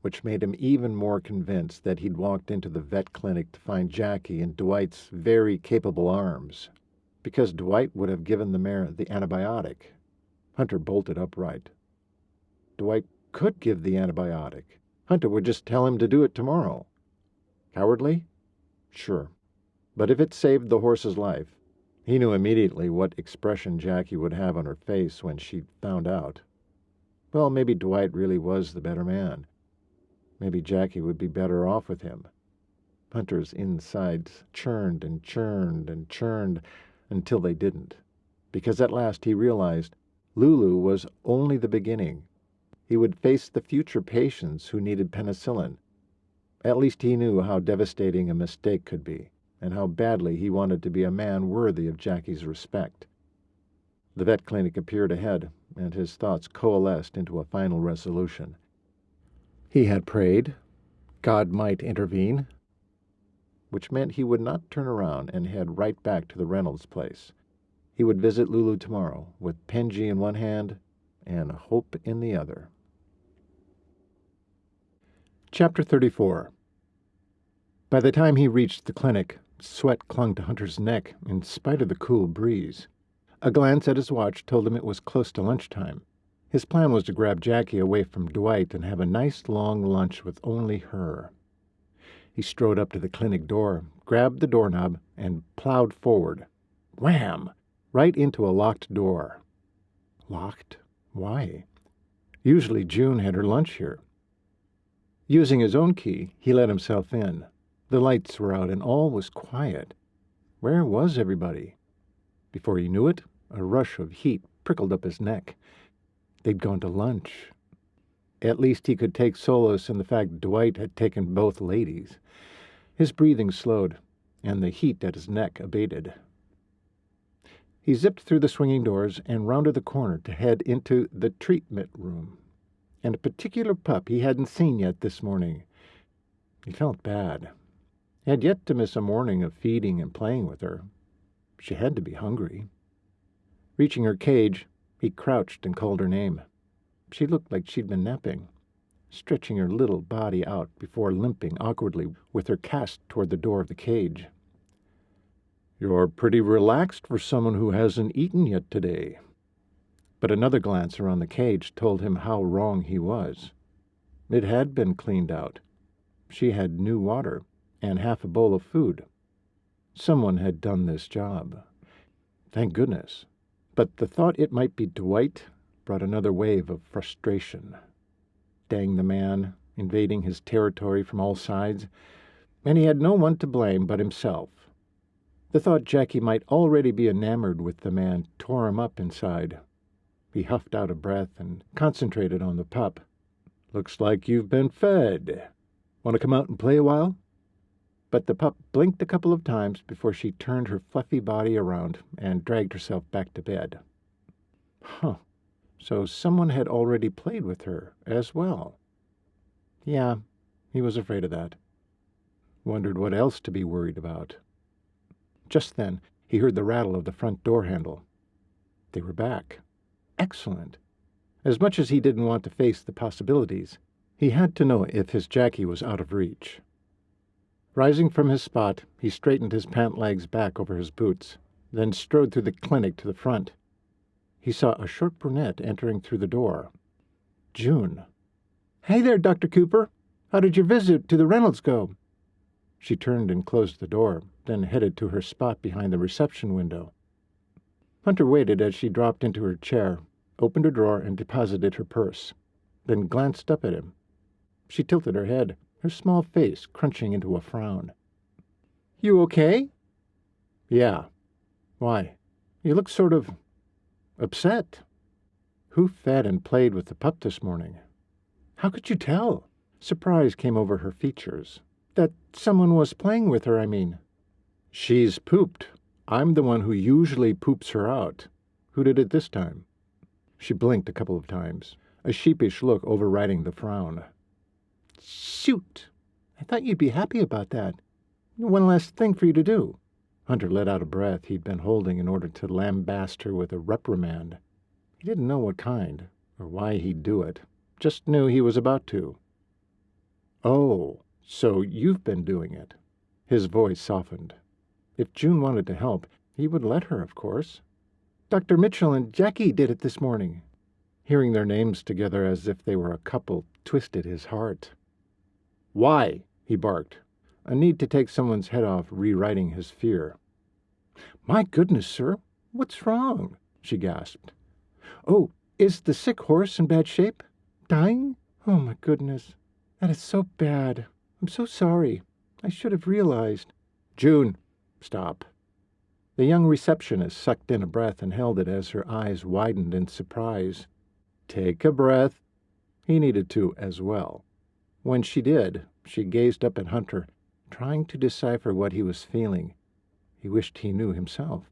which made him even more convinced that he'd walked into the vet clinic to find Jackie in Dwight's very capable arms, because Dwight would have given the mare the antibiotic. Hunter bolted upright. Dwight could give the antibiotic. Hunter would just tell him to do it tomorrow. Cowardly? Sure. But if it saved the horse's life, he knew immediately what expression Jackie would have on her face when she found out. Well, maybe Dwight really was the better man. Maybe Jackie would be better off with him. Hunter's insides churned and churned and churned until they didn't, because at last he realized Lulu was only the beginning. He would face the future patients who needed penicillin. At least he knew how devastating a mistake could be, and how badly he wanted to be a man worthy of Jackie's respect. The vet clinic appeared ahead, and his thoughts coalesced into a final resolution. He had prayed God might intervene, which meant he would not turn around and head right back to the Reynolds place. He would visit Lulu tomorrow, with Penji in one hand and hope in the other. Chapter 34. By the time he reached the clinic, sweat clung to Hunter's neck in spite of the cool breeze. A glance at his watch told him it was close to lunchtime. His plan was to grab Jackie away from Dwight and have a nice long lunch with only her. He strode up to the clinic door, grabbed the doorknob, and plowed forward. Wham! Right into a locked door. Locked? Why? Usually June had her lunch here. Using his own key, he let himself in. The lights were out and all was quiet. Where was everybody? Before he knew it, a rush of heat prickled up his neck. They'd gone to lunch. At least he could take solace in the fact Dwight had taken both ladies. His breathing slowed, and the heat at his neck abated. He zipped through the swinging doors and rounded the corner to head into the treatment room, and a particular pup he hadn't seen yet this morning. He felt bad. He had yet to miss a morning of feeding and playing with her. She had to be hungry. Reaching her cage, he crouched and called her name. She looked like she'd been napping, stretching her little body out before limping awkwardly with her cast toward the door of the cage. "You're pretty relaxed for someone who hasn't eaten yet today." But another glance around the cage told him how wrong he was. It had been cleaned out. She had new water and half a bowl of food. Someone had done this job. Thank goodness. But the thought it might be Dwight brought another wave of frustration. Dang the man, invading his territory from all sides, and he had no one to blame but himself. The thought Jackie might already be enamored with the man tore him up inside. He huffed out a breath and concentrated on the pup. "Looks like you've been fed. Want to come out and play a while?" But the pup blinked a couple of times before she turned her fluffy body around and dragged herself back to bed. So someone had already played with her as well. Yeah, he was afraid of that. Wondered what else to be worried about. Just then, he heard the rattle of the front door handle. They were back. Excellent. As much as he didn't want to face the possibilities, he had to know if his Jackie was out of reach. Rising from his spot, he straightened his pant legs back over his boots, then strode through the clinic to the front. He saw a short brunette entering through the door. June. "Hey there, Dr. Cooper. How did your visit to the Reynolds go?" She turned and closed the door, then headed to her spot behind the reception window. Hunter waited as she dropped into her chair, opened her drawer, and deposited her purse, then glanced up at him. She tilted her head, her small face crunching into a frown. "You okay?" "Yeah. Why? You look sort of upset." "Who fed and played with the pup this morning?" "How could you tell?" Surprise came over her features. "That someone was playing with her, I mean." "She's pooped. I'm the one who usually poops her out. Who did it this time?" She blinked a couple of times, a sheepish look overriding the frown. "Shoot! I thought you'd be happy about that. One last thing for you to do." Hunter let out a breath he'd been holding in order to lambaste her with a reprimand. He didn't know what kind, or why he'd do it, just knew he was about to. Oh, so you've been doing it. His voice softened. If June wanted to help, he would let her, of course. Dr. Mitchell and Jackie did it this morning. Hearing their names together as if they were a couple twisted his heart. Why? He barked, a need to take someone's head off rewriting his fear. My goodness, sir, what's wrong? She gasped. Oh, is the sick horse in bad shape? Dying? Oh, my goodness. That is so bad. I'm so sorry. I should have realized. June, stop. The young receptionist sucked in a breath and held it as her eyes widened in surprise. Take a breath. He needed to as well. When she did, she gazed up at Hunter, trying to decipher what he was feeling. He wished he knew himself.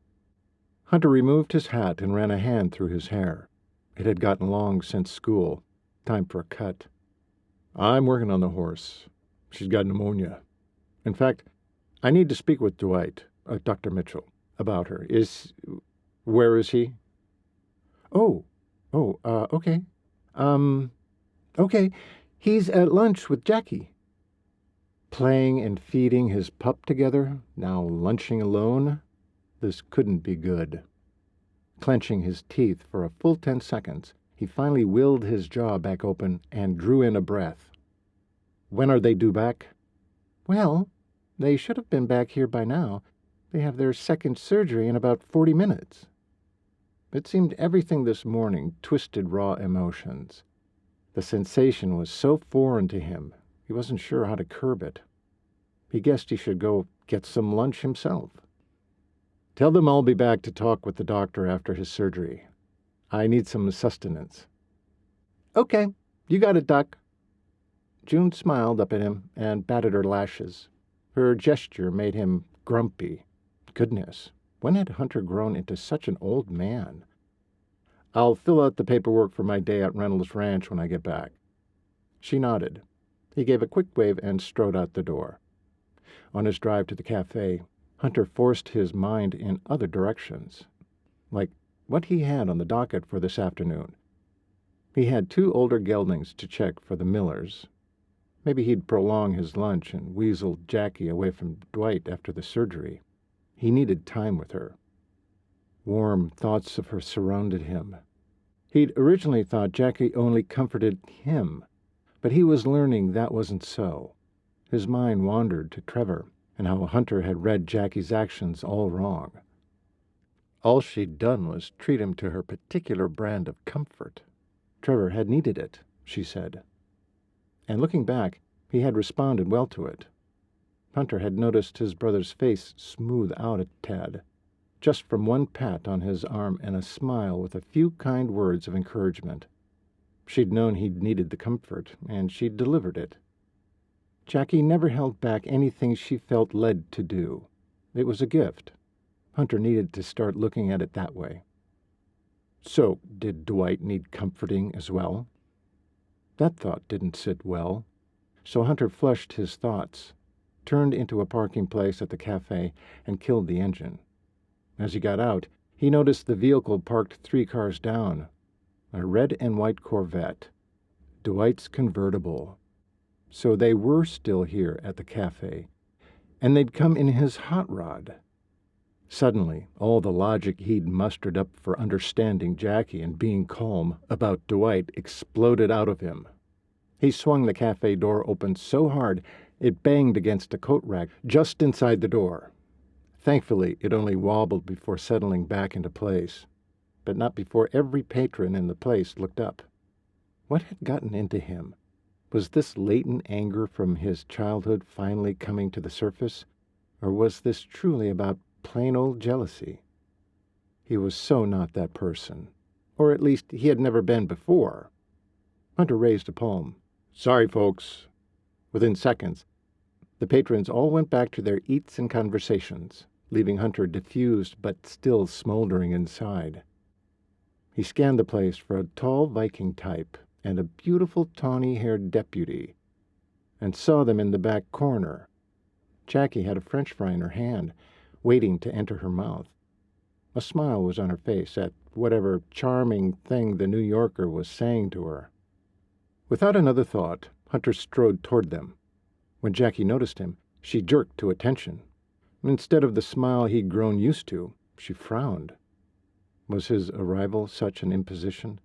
Hunter removed his hat and ran a hand through his hair. It had gotten long since school. Time for a cut. I'm working on the horse. She's got pneumonia. In fact, I need to speak with Dwight, Dr. Mitchell, about her. Where is he? Okay. Okay. He's at lunch with Jackie. Playing and feeding his pup together, now lunching alone? This couldn't be good. Clenching his teeth for a full 10 seconds, he finally willed his jaw back open and drew in a breath. When are they due back? Well, they should have been back here by now. They have their second surgery in about 40 minutes. It seemed everything this morning twisted raw emotions. The sensation was so foreign to him, he wasn't sure how to curb it. He guessed he should go get some lunch himself. Tell them I'll be back to talk with the doctor after his surgery. I need some sustenance. Okay, you got it, Doc. June smiled up at him and batted her lashes. Her gesture made him grumpy. Goodness, when had Hunter grown into such an old man? I'll fill out the paperwork for my day at Reynolds Ranch when I get back. She nodded. He gave a quick wave and strode out the door. On his drive to the cafe, Hunter forced his mind in other directions, like what he had on the docket for this afternoon. He had 2 older geldings to check for the Millers. Maybe he'd prolong his lunch and weasel Jackie away from Dwight after the surgery. He needed time with her. Warm thoughts of her surrounded him. He'd originally thought Jackie only comforted him, but he was learning that wasn't so. His mind wandered to Trevor and how Hunter had read Jackie's actions all wrong. All she'd done was treat him to her particular brand of comfort. Trevor had needed it, she said. And looking back, he had responded well to it. Hunter had noticed his brother's face smooth out a tad, just from one pat on his arm and a smile with a few kind words of encouragement. She'd known he'd needed the comfort, and she'd delivered it. Jackie never held back anything she felt led to do. It was a gift. Hunter needed to start looking at it that way. So, did Dwight need comforting as well? That thought didn't sit well, so Hunter flushed his thoughts, turned into a parking place at the cafe, and killed the engine. As he got out, he noticed the vehicle parked 3 cars down, a red and white Corvette, Dwight's convertible. So they were still here at the cafe, and they'd come in his hot rod. Suddenly, all the logic he'd mustered up for understanding Jackie and being calm about Dwight exploded out of him. He swung the cafe door open so hard it banged against a coat rack just inside the door. Thankfully, it only wobbled before settling back into place, but not before every patron in the place looked up. What had gotten into him? Was this latent anger from his childhood finally coming to the surface, or was this truly about plain old jealousy? He was so not that person, or at least he had never been before. Hunter raised a palm. Sorry, folks. Within seconds, the patrons all went back to their eats and conversations, leaving Hunter diffused but still smoldering inside. He scanned the place for a tall Viking type and a beautiful tawny-haired deputy, and saw them in the back corner. Jackie had a French fry in her hand, waiting to enter her mouth. A smile was on her face at whatever charming thing the New Yorker was saying to her. Without another thought, Hunter strode toward them, When Jackie noticed him, she jerked to attention. Instead of the smile he'd grown used to, she frowned. Was his arrival such an imposition?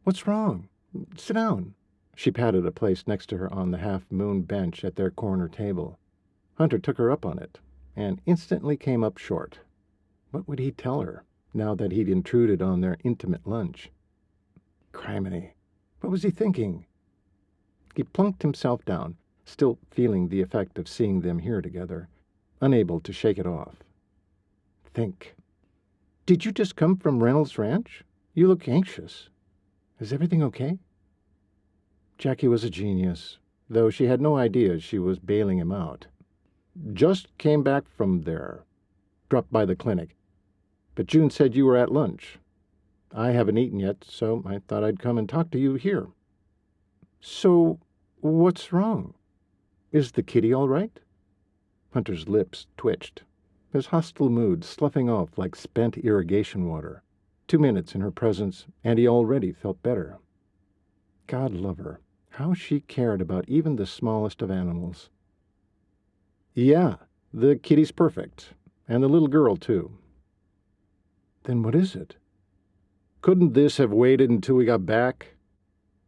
"What's wrong? Sit down." She patted a place next to her on the half-moon bench at their corner table. Hunter took her up on it, and instantly came up short. What would he tell her, now that he'd intruded on their intimate lunch? Criminy! What was he thinking? He plunked himself down, still feeling the effect of seeing them here together, unable to shake it off. Think. "Did you just come from Reynolds Ranch? You look anxious. Is everything okay?" Jackie was a genius, though she had no idea she was bailing him out. "Just came back from there. Dropped by the clinic. But June said you were at lunch. I haven't eaten yet, so I thought I'd come and talk to you here." "So, what's wrong? Is the kitty all right?" Hunter's lips twitched, his hostile mood sloughing off like spent irrigation water. 2 minutes in her presence, and he already felt better. God love her, how she cared about even the smallest of animals. "Yeah, the kitty's perfect, and the little girl, too." "Then what is it?" "Couldn't this have waited until we got back?"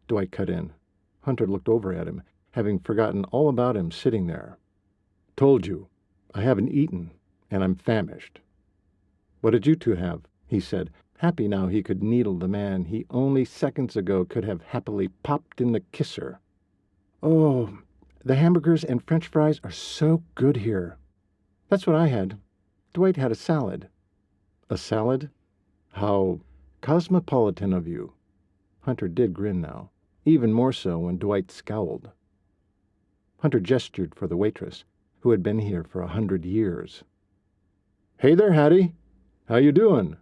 Dwight cut in. Hunter looked over at him, having forgotten all about him sitting there. "Told you, I haven't eaten, and I'm famished." "What did you two have?" he said, happy now he could needle the man he only seconds ago could have happily popped in the kisser. "Oh, the hamburgers and French fries are so good here." "That's what I had. Dwight had a salad." "A salad? How cosmopolitan of you." Hunter did grin now, even more so when Dwight scowled. Hunter gestured for the waitress, who had been here for 100 years. "Hey there, Hattie. How you doing?"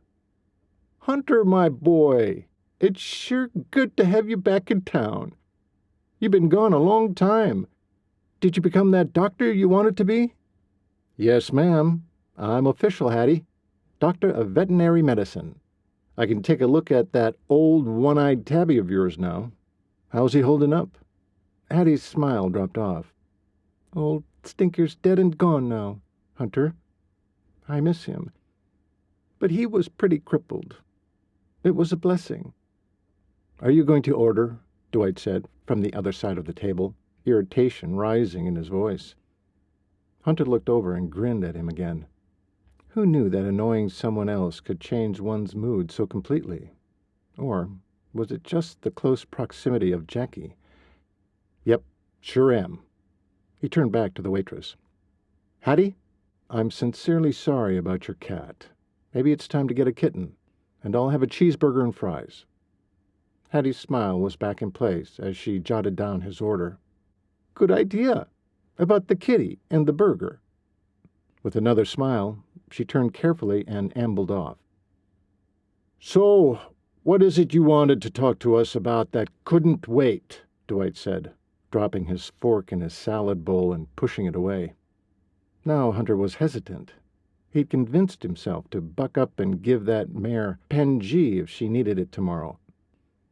"Hunter, my boy, it's sure good to have you back in town. You've been gone a long time. Did you become that doctor you wanted to be?" "Yes, ma'am. I'm official, Hattie. Doctor of veterinary medicine. I can take a look at that old one-eyed tabby of yours now. How's he holding up?" Hattie's smile dropped off. "Old Stinker's dead and gone now, Hunter. I miss him. But he was pretty crippled. It was a blessing." "Are you going to order?" Dwight said, from the other side of the table, irritation rising in his voice. Hunter looked over and grinned at him again. Who knew that annoying someone else could change one's mood so completely? Or was it just the close proximity of Jackie? "Yep, sure am." He turned back to the waitress. "Hattie, I'm sincerely sorry about your cat. Maybe it's time to get a kitten, and I'll have a cheeseburger and fries." Hattie's smile was back in place as she jotted down his order. "Good idea. About the kitty and the burger." With another smile, she turned carefully and ambled off. "So, what is it you wanted to talk to us about that couldn't wait?" Dwight said, dropping his fork in his salad bowl and pushing it away. Now Hunter was hesitant. He'd convinced himself to buck up and give that mare Pen-G if she needed it tomorrow.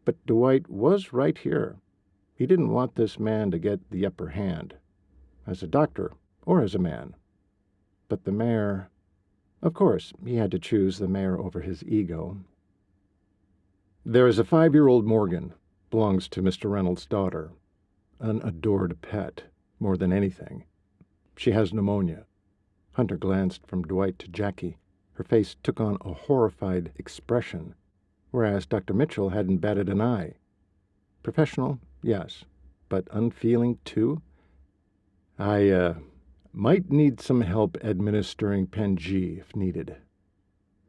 But Dwight was right here. He didn't want this man to get the upper hand, as a doctor or as a man. But the mare... Of course, he had to choose the mare over his ego. "There is a 5-year-old Morgan. Belongs to Mr. Reynolds' daughter. An adored pet, more than anything. She has pneumonia." Hunter glanced from Dwight to Jackie. Her face took on a horrified expression, whereas Dr. Mitchell hadn't batted an eye. Professional, yes, but unfeeling, too? I might need some help administering Pen-G if needed."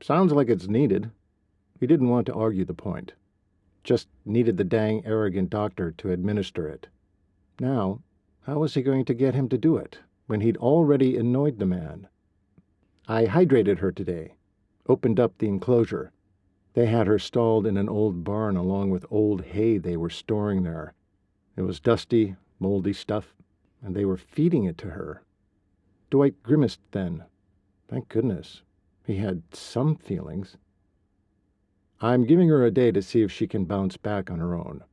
"Sounds like it's needed." He didn't want to argue the point. Just needed the dang arrogant doctor to administer it. Now, how was he going to get him to do it, when he'd already annoyed the man? "I hydrated her today. Opened up the enclosure. They had her stalled in an old barn along with old hay they were storing there. It was dusty, moldy stuff, and they were feeding it to her." Dwight grimaced then. Thank goodness. He had some feelings. "I'm giving her a day to see if she can bounce back on her own."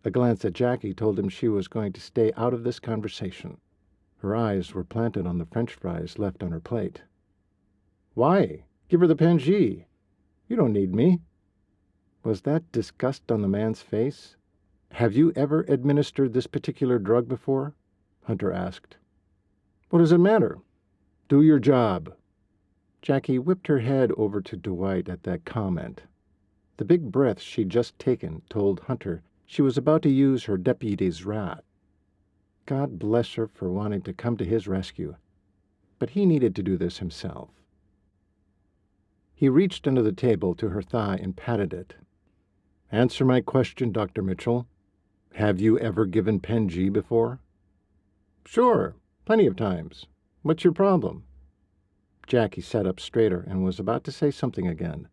A glance at Jackie told him she was going to stay out of this conversation. Her eyes were planted on the French fries left on her plate. "Why? Give her the Pangea. You don't need me." Was that disgust on the man's face? "Have you ever administered this particular drug before?" Hunter asked. "What does it matter? Do your job." Jackie whipped her head over to Dwight at that comment. The big breath she'd just taken told Hunter she was about to use her deputy's wrath. God bless her for wanting to come to his rescue, but he needed to do this himself. He reached under the table to her thigh and patted it. "Answer my question, Dr. Mitchell. Have you ever given Pangea before?" "Sure, plenty of times. What's your problem?" Jackie sat up straighter and was about to say something again.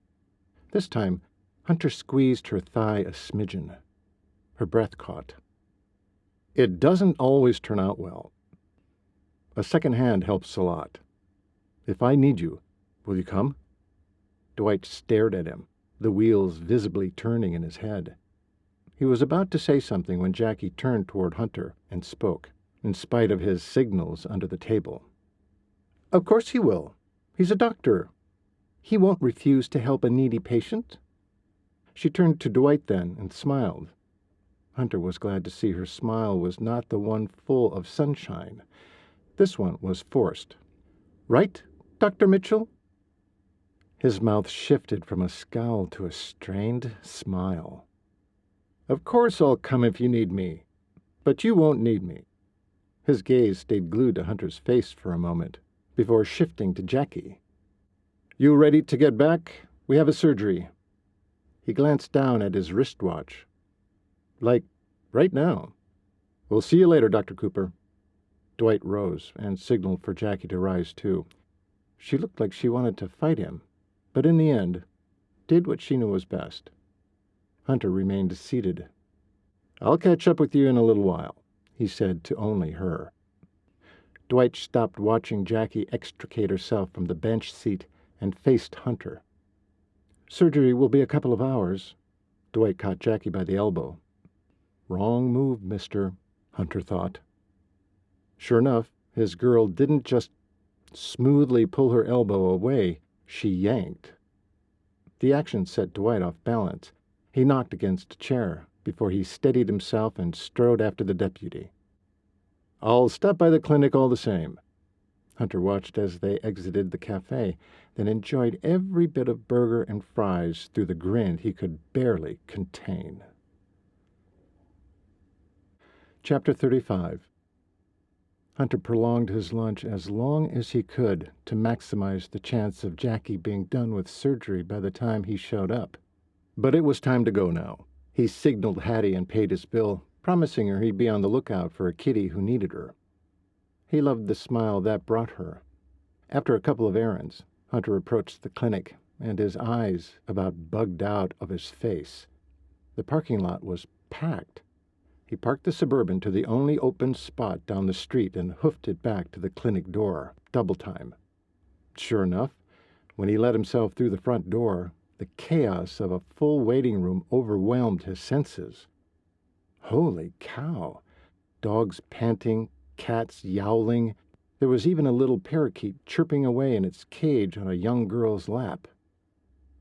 This time, Hunter squeezed her thigh a smidgen. Her breath caught. "It doesn't always turn out well. A second hand helps a lot. If I need you, will you come?" Dwight stared at him, the wheels visibly turning in his head. He was about to say something when Jackie turned toward Hunter and spoke, in spite of his signals under the table. "Of course he will. He's a doctor. He won't refuse to help a needy patient." She turned to Dwight then and smiled. Hunter was glad to see her smile was not the one full of sunshine. This one was forced. "Right, Dr. Mitchell?" His mouth shifted from a scowl to a strained smile. "Of course I'll come if you need me, but you won't need me." His gaze stayed glued to Hunter's face for a moment, before shifting to Jackie. "You ready to get back? We have a surgery." He glanced down at his wristwatch. "Like, right now." "We'll see you later, Dr. Cooper." Dwight rose and signaled for Jackie to rise too. She looked like she wanted to fight him, but in the end, did what she knew was best. Hunter remained seated. "I'll catch up with you in a little while," he said to only her. Dwight stopped watching Jackie extricate herself from the bench seat and faced Hunter. "Surgery will be a couple of hours." Dwight caught Jackie by the elbow. Wrong move, mister, Hunter thought. Sure enough, his girl didn't just smoothly pull her elbow away, she yanked. The action set Dwight off balance. He knocked against a chair before he steadied himself and strode after the deputy. "I'll stop by the clinic all the same." Hunter watched as they exited the cafe, then enjoyed every bit of burger and fries through the grin he could barely contain. Chapter 35. Hunter prolonged his lunch as long as he could to maximize the chance of Jackie being done with surgery by the time he showed up. But it was time to go now. He signaled Hattie and paid his bill, promising her he'd be on the lookout for a kitty who needed her. He loved the smile that brought her. After a couple of errands, Hunter approached the clinic, and his eyes about bugged out of his face. The parking lot was packed. He parked the Suburban to the only open spot down the street and hoofed it back to the clinic door, double time. Sure enough, when he let himself through the front door, the chaos of a full waiting room overwhelmed his senses. Holy cow! Dogs panting, cats yowling. There was even a little parakeet chirping away in its cage on a young girl's lap.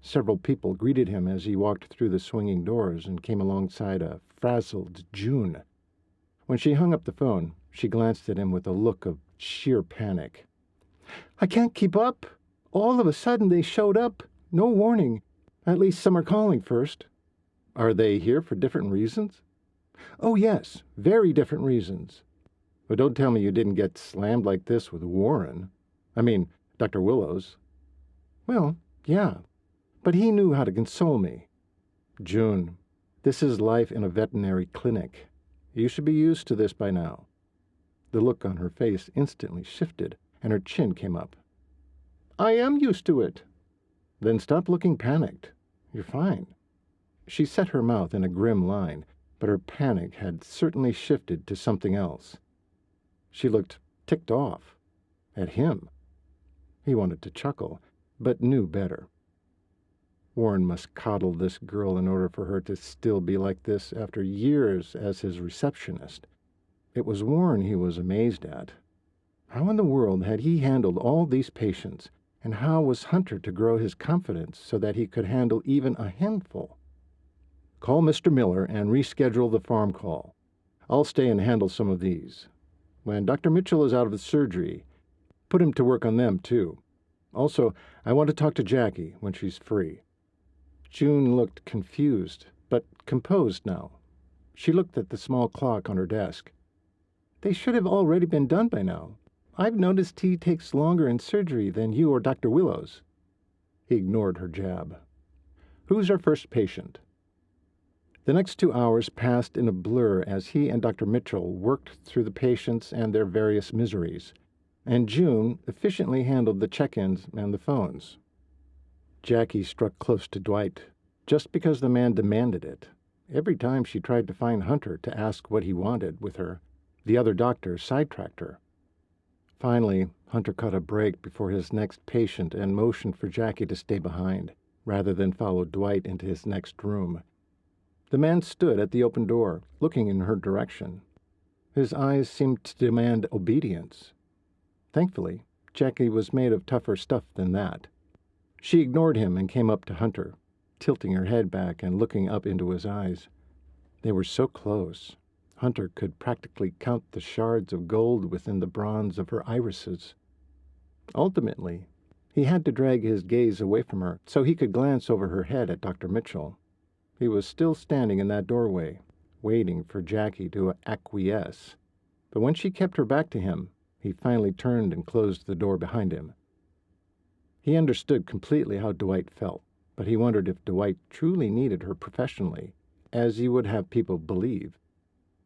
Several people greeted him as he walked through the swinging doors and came alongside a frazzled June. When she hung up the phone, she glanced at him with a look of sheer panic. "I can't keep up. All of a sudden they showed up. No warning. At least some are calling first." "Are they here for different reasons?" "Oh, yes, very different reasons." "But don't tell me you didn't get slammed like this with Warren. I mean, Dr. Willows." "Well, yeah, but he knew how to console me." "June, this is life in a veterinary clinic. You should be used to this by now." The look on her face instantly shifted, and her chin came up. "I am used to it." "Then stop looking panicked. You're fine." She set her mouth in a grim line, but her panic had certainly shifted to something else. She looked ticked off. At him. He wanted to chuckle, but knew better. Warren must coddle this girl in order for her to still be like this after years as his receptionist. It was Warren he was amazed at. How in the world had he handled all these patients, and how was Hunter to grow his confidence so that he could handle even a handful? Call Mr. Miller and reschedule the farm call. I'll stay and handle some of these. When Dr. Mitchell is out of the surgery, put him to work on them, too. Also, I want to talk to Jackie when she's free. June looked confused, but composed now. She looked at the small clock on her desk. They should have already been done by now. I've noticed he takes longer in surgery than you or Dr. Willows. He ignored her jab. Who's our first patient? The next 2 hours passed in a blur as he and Dr. Mitchell worked through the patients and their various miseries, and June efficiently handled the check-ins and the phones. Jackie struck close to Dwight, just because the man demanded it. Every time she tried to find Hunter to ask what he wanted with her, the other doctor sidetracked her. Finally, Hunter cut a break before his next patient and motioned for Jackie to stay behind, rather than follow Dwight into his next room. The man stood at the open door, looking in her direction. His eyes seemed to demand obedience. Thankfully, Jackie was made of tougher stuff than that. She ignored him and came up to Hunter, tilting her head back and looking up into his eyes. They were so close. Hunter could practically count the shards of gold within the bronze of her irises. Ultimately, he had to drag his gaze away from her so he could glance over her head at Dr. Mitchell. He was still standing in that doorway, waiting for Jackie to acquiesce. But when she kept her back to him, he finally turned and closed the door behind him. He understood completely how Dwight felt, but he wondered if Dwight truly needed her professionally, as he would have people believe.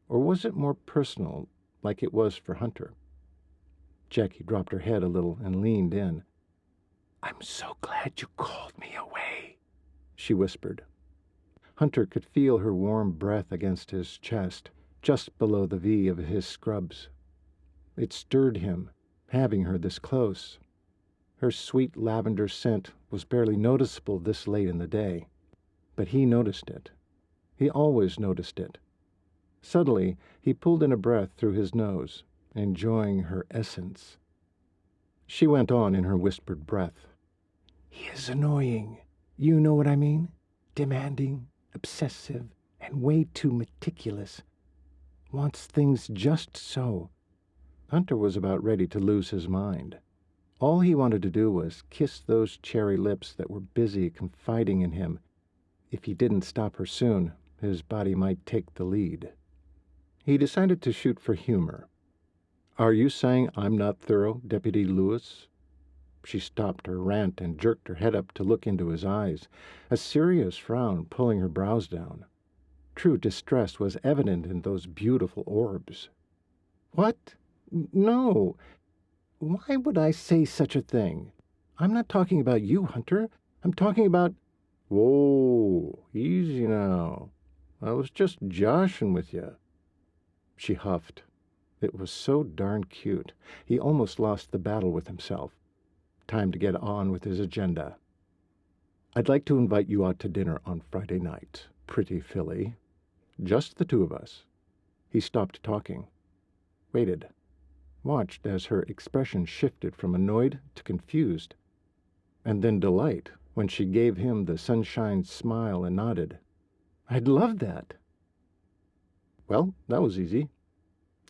Or was it more personal, like it was for Hunter? Jackie dropped her head a little and leaned in. "I'm so glad you called me away," she whispered. Hunter could feel her warm breath against his chest, just below the V of his scrubs. It stirred him, having her this close. Her sweet lavender scent was barely noticeable this late in the day, but he noticed it. He always noticed it. Suddenly, he pulled in a breath through his nose, enjoying her essence. She went on in her whispered breath. "He is annoying. You know what I mean? Demanding, obsessive, and way too meticulous. Wants things just so." Hunter was about ready to lose his mind. All he wanted to do was kiss those cherry lips that were busy confiding in him. If he didn't stop her soon, his body might take the lead. He decided to shoot for humor. "Are you saying I'm not thorough, Deputy Lewis?" She stopped her rant and jerked her head up to look into his eyes, a serious frown pulling her brows down. True distress was evident in those beautiful orbs. "What? No. Why would I say such a thing? I'm not talking about you, Hunter. I'm talking about—" "Whoa, easy now. I was just joshing with you." She huffed. It was so darn cute. He almost lost the battle with himself. Time to get on with his agenda. "I'd like to invite you out to dinner on Friday night, pretty filly. Just the two of us." He stopped talking, waited, watched as her expression shifted from annoyed to confused, and then delight when she gave him the sunshine smile and nodded. "I'd love that." Well, that was easy.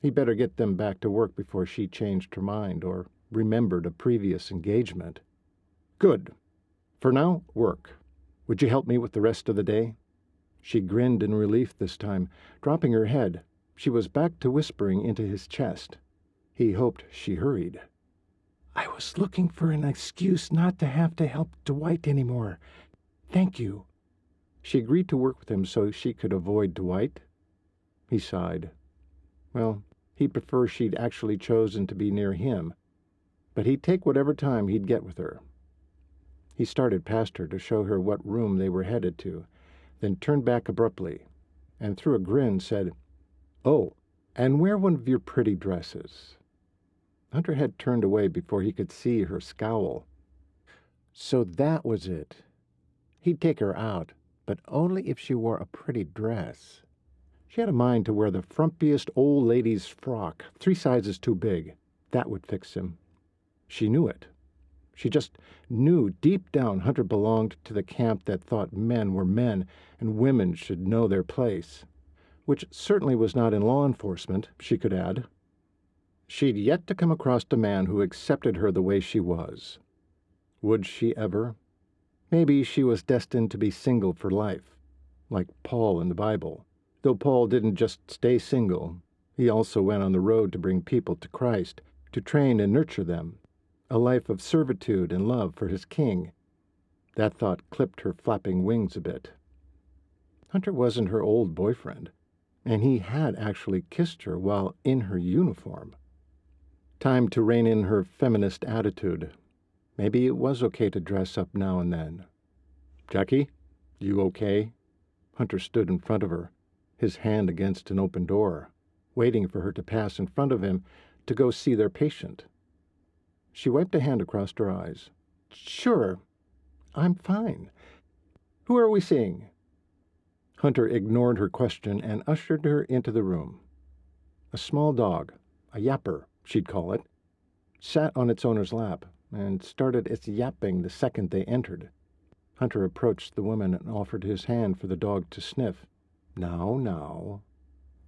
He'd better get them back to work before she changed her mind or remembered a previous engagement. "Good. For now, work. Would you help me with the rest of the day?" She grinned in relief this time. Dropping her head, she was back to whispering into his chest. He hoped she hurried. "I was looking for an excuse not to have to help Dwight anymore. Thank you." She agreed to work with him so she could avoid Dwight. He sighed. Well, he'd prefer she'd actually chosen to be near him, but he'd take whatever time he'd get with her. He started past her to show her what room they were headed to, then turned back abruptly, and through a grin said, "Oh, and wear one of your pretty dresses." Hunter had turned away before he could see her scowl. So that was it. He'd take her out, but only if she wore a pretty dress. She had a mind to wear the frumpiest old lady's frock, 3 sizes too big, That would fix him. She knew it. She just knew deep down Hunter belonged to the camp that thought men were men and women should know their place, which certainly was not in law enforcement, she could add. She'd yet to come across a man who accepted her the way she was. Would she ever? Maybe she was destined to be single for life, like Paul in the Bible. Though Paul didn't just stay single, he also went on the road to bring people to Christ, to train and nurture them, a life of servitude and love for his king. That thought clipped her flapping wings a bit. Hunter wasn't her old boyfriend, and he had actually kissed her while in her uniform. Time to rein in her feminist attitude. Maybe it was okay to dress up now and then. "Jackie, you okay?" Hunter stood in front of her, his hand against an open door, waiting for her to pass in front of him to go see their patient. She wiped a hand across her eyes. "Sure, I'm fine. Who are we seeing?" Hunter ignored her question and ushered her into the room. A small dog, a yapper, she'd call it, sat on its owner's lap and started its yapping the second they entered. Hunter approached the woman and offered his hand for the dog to sniff. Now.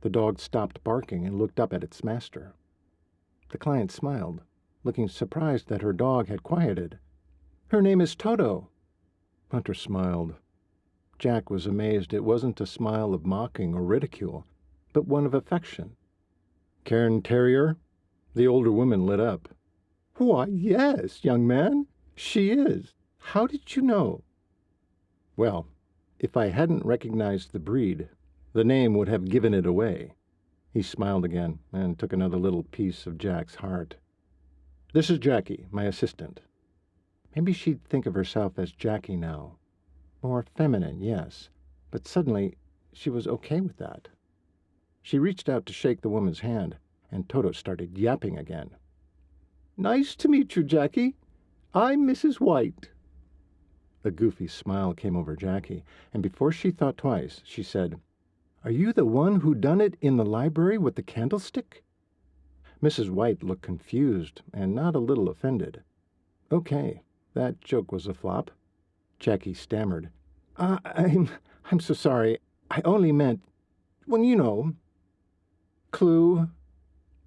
The dog stopped barking and looked up at its master. The client smiled, looking surprised that her dog had quieted. "Her name is Toto." Hunter smiled. Jack was amazed it wasn't a smile of mocking or ridicule, but one of affection. "Cairn Terrier?" The older woman lit up. "Why, yes, young man, she is. How did you know?" "Well, if I hadn't recognized the breed, the name would have given it away." He smiled again and took another little piece of Jack's heart. "This is Jackie, my assistant." Maybe she'd think of herself as Jackie now. More feminine, yes, but suddenly she was okay with that. She reached out to shake the woman's hand, and Toto started yapping again. "Nice to meet you, Jackie. I'm Mrs. White." A goofy smile came over Jackie, and before she thought twice, she said, "Are you the one who done it in the library with the candlestick?" Mrs. White looked confused and not a little offended. Okay, that joke was a flop. Jackie stammered. I'm so sorry. I only meant, well, you know." "Clue?"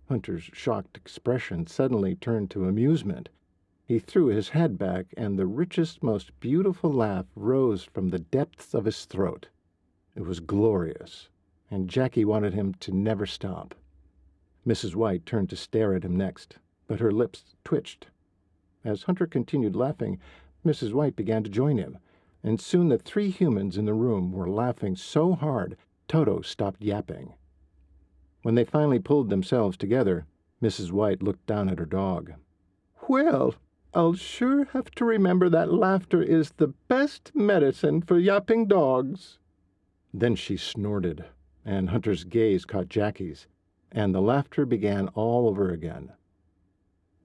Hunter's shocked expression suddenly turned to amusement. He threw his head back, and the richest, most beautiful laugh rose from the depths of his throat. It was glorious, and Jackie wanted him to never stop. Mrs. White turned to stare at him next, but her lips twitched. As Hunter continued laughing, Mrs. White began to join him, and soon the three humans in the room were laughing so hard Toto stopped yapping. When they finally pulled themselves together, Mrs. White looked down at her dog. "Well, I'll sure have to remember that laughter is the best medicine for yapping dogs." Then she snorted, and Hunter's gaze caught Jackie's, and the laughter began all over again.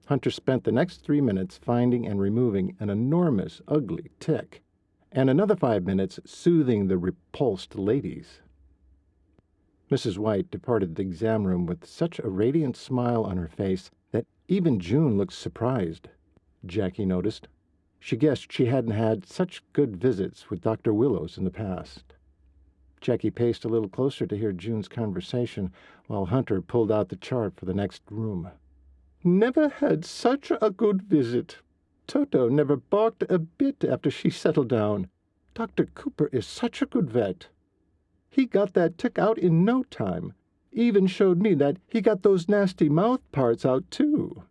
Hunter spent the next 3 minutes finding and removing an enormous, ugly tick, and another 5 minutes soothing the repulsed ladies. Mrs. White departed the exam room with such a radiant smile on her face that even June looked surprised, Jackie noticed. She guessed she hadn't had such good visits with Dr. Willows in the past. Jackie paced a little closer to hear June's conversation while Hunter pulled out the chart for the next room. "Never had such a good visit. Toto never barked a bit after she settled down. Dr. Cooper is such a good vet. He got that tick out in no time. Even showed me that he got those nasty mouth parts out, too."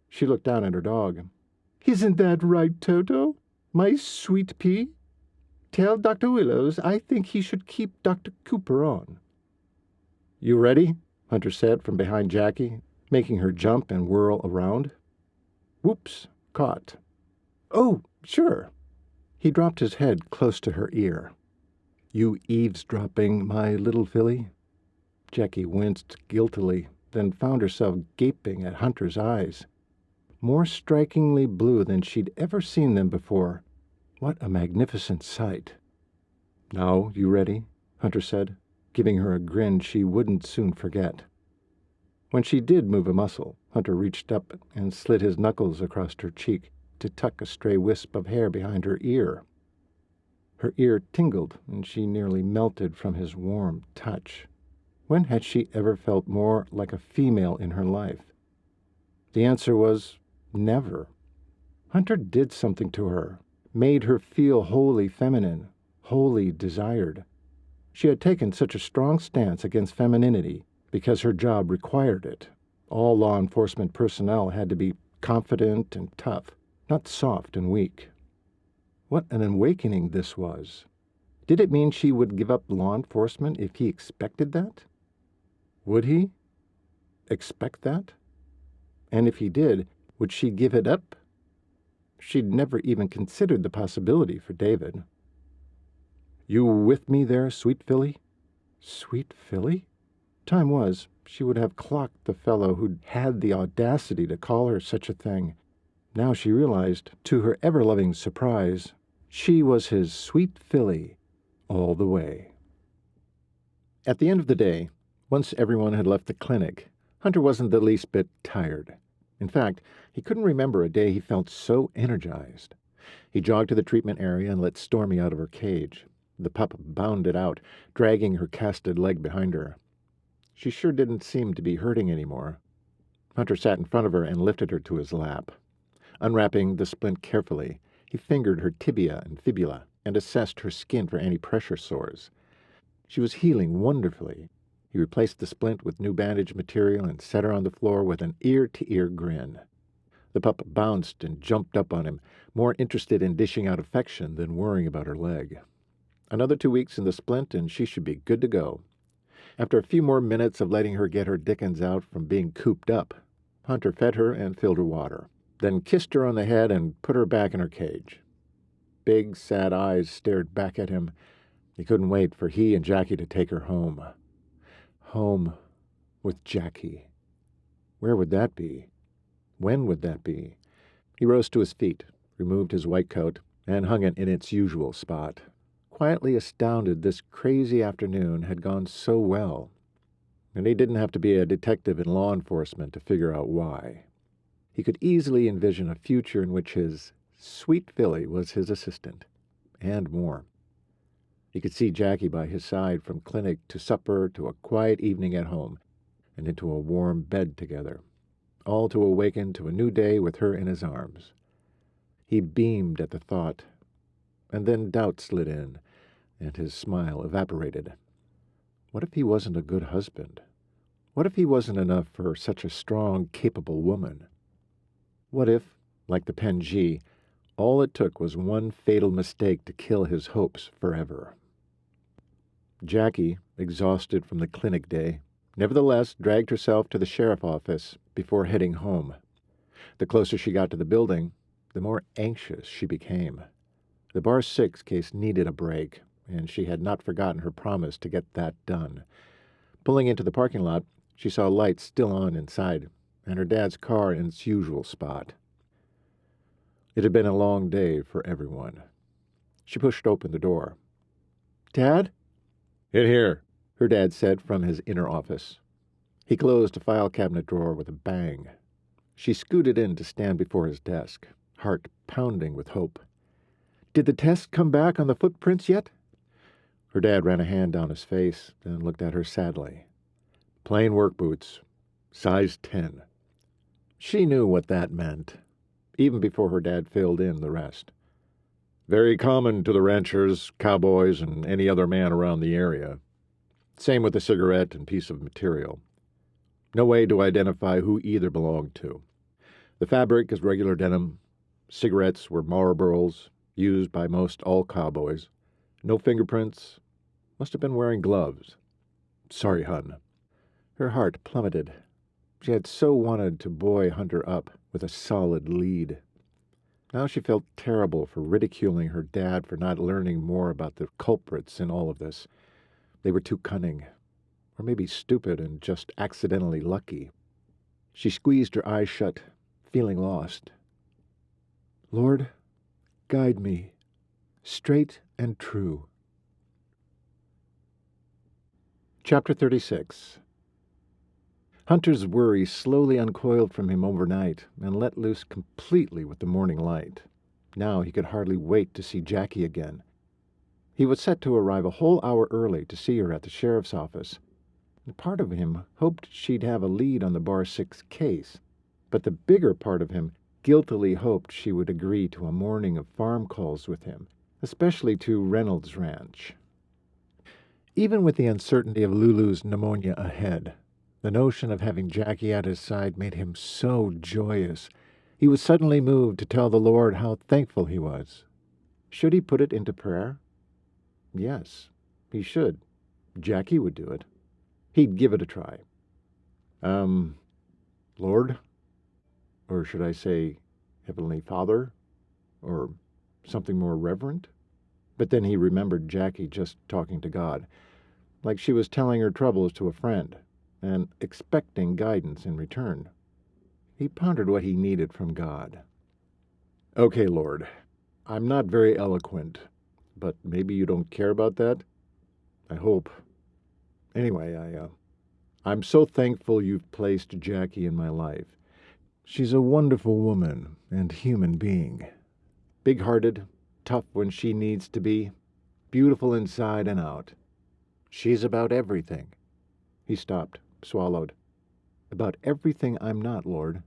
She looked down at her dog. "Isn't that right, Toto? My sweet pea? Tell Dr. Willows I think he should keep Dr. Cooper on." "You ready?" Hunter said from behind Jackie, making her jump and whirl around. Whoops, caught. "Oh, sure." He dropped his head close to her ear. "You eavesdropping, my little filly?" Jackie winced guiltily, then found herself gaping at Hunter's eyes. More strikingly blue than she'd ever seen them before. What a magnificent sight. "Now, you ready?" Hunter said, giving her a grin she wouldn't soon forget. When she did move a muscle, Hunter reached up and slid his knuckles across her cheek to tuck a stray wisp of hair behind her ear. Her ear tingled, and she nearly melted from his warm touch. When had she ever felt more like a female in her life? The answer was never. Hunter did something to her, made her feel wholly feminine, wholly desired. She had taken such a strong stance against femininity because her job required it. All law enforcement personnel had to be confident and tough, not soft and weak. What an awakening this was. Did it mean she would give up law enforcement if he expected that? Would he expect that? And if he did, would she give it up? She'd never even considered the possibility for David. "You with me there, sweet filly?" Sweet filly? Time was, she would have clocked the fellow who'd had the audacity to call her such a thing. Now she realized, to her ever-loving surprise, she was his sweet filly all the way. At the end of the day, once everyone had left the clinic, Hunter wasn't the least bit tired. In fact, he couldn't remember a day he felt so energized. He jogged to the treatment area and let Stormy out of her cage. The pup bounded out, dragging her casted leg behind her. She sure didn't seem to be hurting anymore. Hunter sat in front of her and lifted her to his lap. Unwrapping the splint carefully, he fingered her tibia and fibula and assessed her skin for any pressure sores. She was healing wonderfully. He replaced the splint with new bandage material and set her on the floor with an ear-to-ear grin. The pup bounced and jumped up on him, more interested in dishing out affection than worrying about her leg. Another 2 weeks in the splint and she should be good to go. After a few more minutes of letting her get her dickens out from being cooped up, Hunter fed her and filled her water, then kissed her on the head and put her back in her cage. Big, sad eyes stared back at him. He couldn't wait for he and Jackie to take her home. Home with Jackie. Where would that be? When would that be? He rose to his feet, removed his white coat, and hung it in its usual spot. Quietly astounded this crazy afternoon had gone so well, and he didn't have to be a detective in law enforcement to figure out why. He could easily envision a future in which his sweet filly was his assistant, and more. He could see Jackie by his side from clinic to supper to a quiet evening at home, and into a warm bed together, all to awaken to a new day with her in his arms. He beamed at the thought, and then doubt slid in, and his smile evaporated. What if he wasn't a good husband? What if he wasn't enough for such a strong, capable woman? What if, like the pen G, all it took was one fatal mistake to kill his hopes forever? Jackie, exhausted from the clinic day, nevertheless dragged herself to the sheriff's office before heading home. The closer she got to the building, the more anxious she became. The Bar 6 case needed a break, and she had not forgotten her promise to get that done. Pulling into the parking lot, she saw lights still on inside, and her dad's car in its usual spot. It had been a long day for everyone. She pushed open the door. "Dad?" "In here," her dad said from his inner office. He closed a file cabinet drawer with a bang. She scooted in to stand before his desk, heart pounding with hope. "Did the test come back on the footprints yet?" Her dad ran a hand down his face, then looked at her sadly. "Plain work boots, size 10. She knew what that meant, even before her dad filled in the rest. "Very common to the ranchers, cowboys, and any other man around the area. Same with the cigarette and piece of material. No way to identify who either belonged to. The fabric is regular denim. Cigarettes were Marlboros, used by most all cowboys. No fingerprints. Must have been wearing gloves. Sorry, hun." Her heart plummeted. She had so wanted to buoy Hunter up with a solid lead. Now she felt terrible for ridiculing her dad for not learning more about the culprits in all of this. They were too cunning, or maybe stupid and just accidentally lucky. She squeezed her eyes shut, feeling lost. "Lord, guide me, straight and true." Chapter 36. Hunter's worry slowly uncoiled from him overnight and let loose completely with the morning light. Now he could hardly wait to see Jackie again. He was set to arrive a whole hour early to see her at the sheriff's office. Part of him hoped she'd have a lead on the Bar 6 case, but the bigger part of him guiltily hoped she would agree to a morning of farm calls with him, especially to Reynolds Ranch. Even with the uncertainty of Lulu's pneumonia ahead, the notion of having Jackie at his side made him so joyous. He was suddenly moved to tell the Lord how thankful he was. Should he put it into prayer? Yes, he should. Jackie would do it. He'd give it a try. Lord? Or should I say, Heavenly Father? Or something more reverent? But then he remembered Jackie just talking to God, like she was telling her troubles to a friend, and expecting guidance in return. He pondered what he needed from God. Okay, Lord, I'm not very eloquent, but maybe you don't care about that? I hope. Anyway, I'm so thankful you've placed Jackie in my life. She's a wonderful woman and human being. Big-hearted, tough when she needs to be, beautiful inside and out. She's about everything. He stopped, swallowed. About everything I'm not, Lord.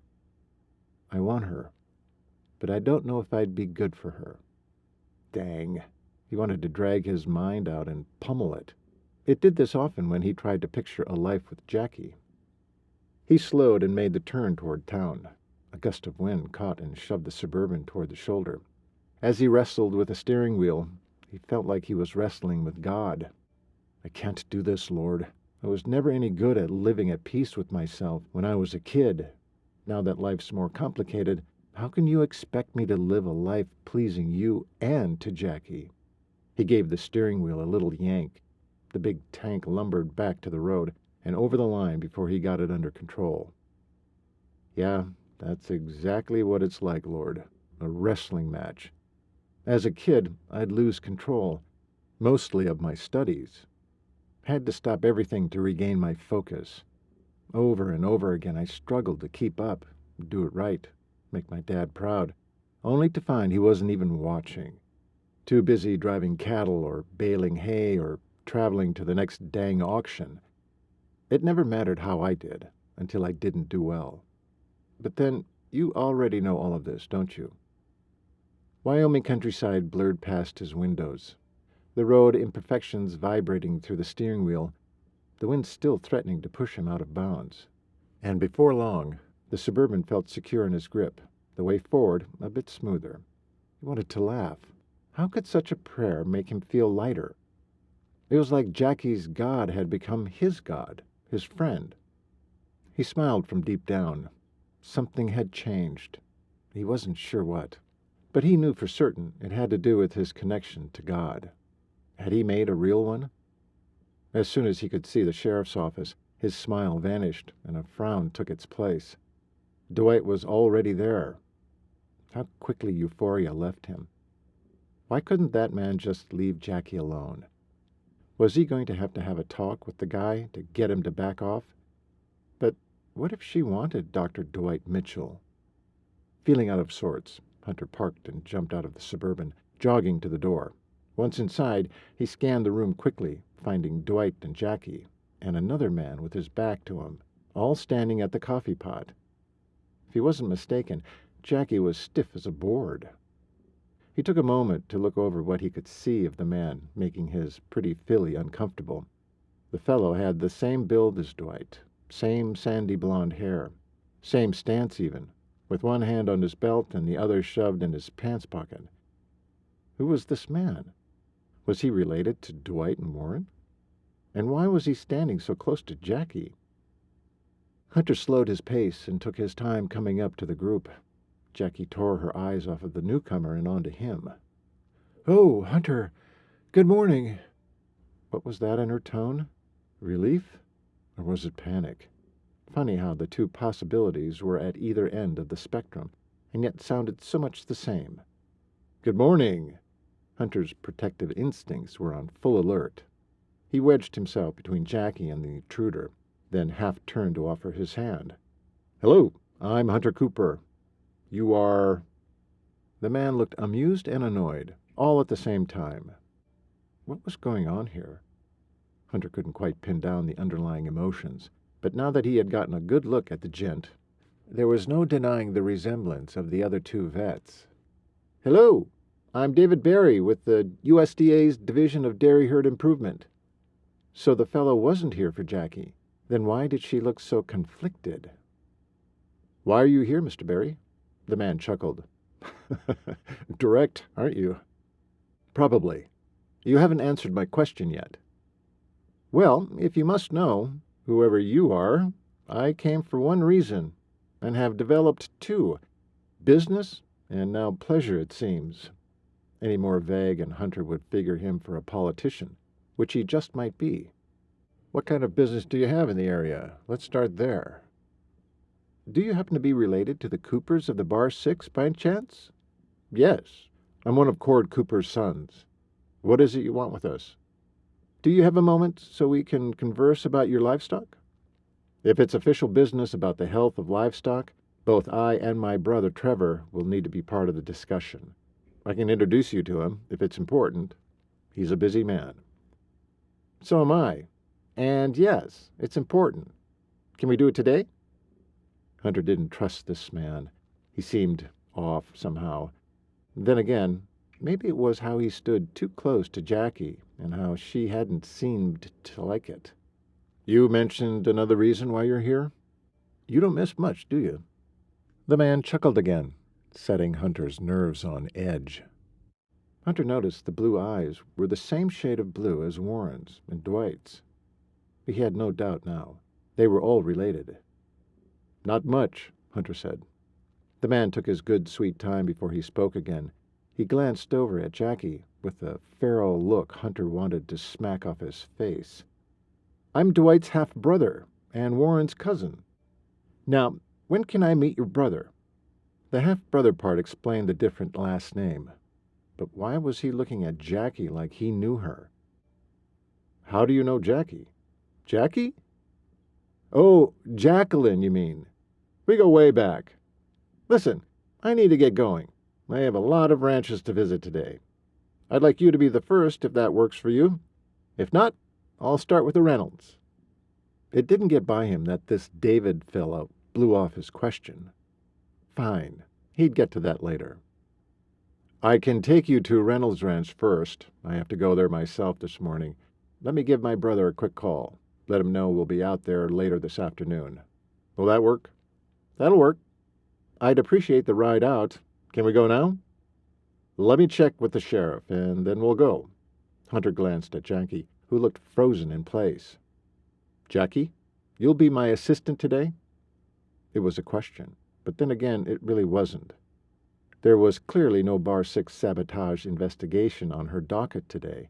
I want her, but I don't know if I'd be good for her. Dang. He wanted to drag his mind out and pummel it. It did this often when he tried to picture a life with Jackie. He slowed and made the turn toward town. A gust of wind caught and shoved the Suburban toward the shoulder. As he wrestled with the steering wheel, he felt like he was wrestling with God. I can't do this, Lord. I was never any good at living at peace with myself when I was a kid. Now that life's more complicated, how can you expect me to live a life pleasing you and to Jackie? He gave the steering wheel a little yank. The big tank lumbered back to the road and over the line before he got it under control. Yeah, that's exactly what it's like, Lord. A wrestling match. As a kid, I'd lose control, mostly of my studies. Had to stop everything to regain my focus. Over and over again I struggled to keep up, do it right, make my dad proud, only to find he wasn't even watching. Too busy driving cattle or baling hay or traveling to the next dang auction. It never mattered how I did, until I didn't do well. But then, you already know all of this, don't you? Wyoming countryside blurred past his windows. The road imperfections vibrating through the steering wheel, the wind still threatening to push him out of bounds. And before long, the Suburban felt secure in his grip, the way forward a bit smoother. He wanted to laugh. How could such a prayer make him feel lighter? It was like Jackie's God had become his God, his friend. He smiled from deep down. Something had changed. He wasn't sure what, but he knew for certain it had to do with his connection to God. Had he made a real one? As soon as he could see the sheriff's office, his smile vanished and a frown took its place. Dwight was already there. How quickly euphoria left him. Why couldn't that man just leave Jackie alone? Was he going to have a talk with the guy to get him to back off? But what if she wanted Dr. Dwight Mitchell? Feeling out of sorts, Hunter parked and jumped out of the Suburban, jogging to the door. Once inside, he scanned the room quickly, finding Dwight and Jackie, and another man with his back to him, all standing at the coffee pot. If he wasn't mistaken, Jackie was stiff as a board. He took a moment to look over what he could see of the man making his pretty filly uncomfortable. The fellow had the same build as Dwight, same sandy blonde hair, same stance even, with one hand on his belt and the other shoved in his pants pocket. Who was this man? Was he related to Dwight and Warren? And why was he standing so close to Jackie? Hunter slowed his pace and took his time coming up to the group. Jackie tore her eyes off of the newcomer and onto him. "Oh, Hunter, good morning." What was that in her tone? Relief? Or was it panic? Funny how the two possibilities were at either end of the spectrum, and yet sounded so much the same. "Good morning." Hunter's protective instincts were on full alert. He wedged himself between Jackie and the intruder, then half turned to offer his hand. "Hello, I'm Hunter Cooper. You are—" The man looked amused and annoyed, all at the same time. What was going on here? Hunter couldn't quite pin down the underlying emotions, but now that he had gotten a good look at the gent, there was no denying the resemblance of the other two vets. "Hello, I'm David Barry with the USDA's Division of Dairy Herd Improvement." So the fellow wasn't here for Jackie. Then why did she look so conflicted? "Why are you here, Mr. Barry?" The man chuckled. "Direct, aren't you?" "Probably. You haven't answered my question yet." "Well, if you must know, whoever you are, I came for one reason, and have developed two. Business, and now pleasure, it seems." Any more vague, and Hunter would figure him for a politician, which he just might be. "What kind of business do you have in the area? Let's start there." "Do you happen to be related to the Coopers of the Bar 6 by chance?" "Yes. I'm one of Cord Cooper's sons. What is it you want with us?" "Do you have a moment so we can converse about your livestock?" "If it's official business about the health of livestock, both I and my brother Trevor will need to be part of the discussion. I can introduce you to him if it's important. He's a busy man." "So am I. And yes, it's important. Can we do it today?" Hunter didn't trust this man. He seemed off somehow. Then again, maybe it was how he stood too close to Jackie and how she hadn't seemed to like it. "You mentioned another reason why you're here? You don't miss much, do you?" The man chuckled again, setting Hunter's nerves on edge. Hunter noticed the blue eyes were the same shade of blue as Warren's and Dwight's. He had no doubt now. They were all related. "Not much," Hunter said. The man took his good, sweet time before he spoke again. He glanced over at Jackie with the feral look Hunter wanted to smack off his face. "I'm Dwight's half-brother and Warren's cousin. Now, when can I meet your brother?" The half-brother part explained the different last name. But why was he looking at Jackie like he knew her? "How do you know Jackie?" "Jackie? Oh, Jacquelyn, you mean. We go way back. Listen, I need to get going. I have a lot of ranches to visit today. I'd like you to be the first if that works for you. If not, I'll start with the Reynolds." It didn't get by him that this David fellow blew off his question. Fine, he'd get to that later. "I can take you to Reynolds Ranch first. I have to go there myself this morning. Let me give my brother a quick call. Let him know we'll be out there later this afternoon. Will that work?" "That'll work. I'd appreciate the ride out. Can we go now?" "Let me check with the sheriff, and then we'll go." Hunter glanced at Jackie, who looked frozen in place. "Jackie, you'll be my assistant today?" It was a question, but then again it really wasn't. There was clearly no Bar 6 sabotage investigation on her docket today,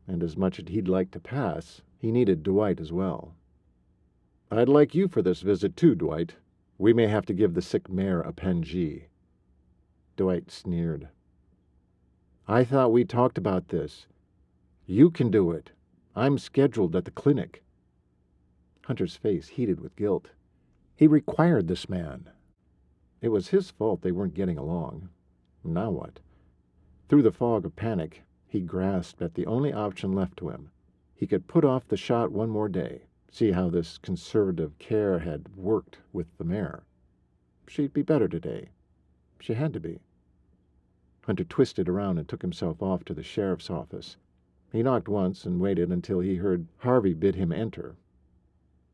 and as much as he'd like to pass, he needed Dwight as well. "I'd like you for this visit too, Dwight. We may have to give the sick mare a Pen-G." Dwight sneered. "I thought we talked about this. You can do it. I'm scheduled at the clinic." Hunter's face heated with guilt. He required this man. It was his fault they weren't getting along. Now what? Through the fog of panic, he grasped at the only option left to him. He could put off the shot one more day, see how this conservative care had worked with the mare. She'd be better today. She had to be. Hunter twisted around and took himself off to the sheriff's office. He knocked once and waited until he heard Harvey bid him enter.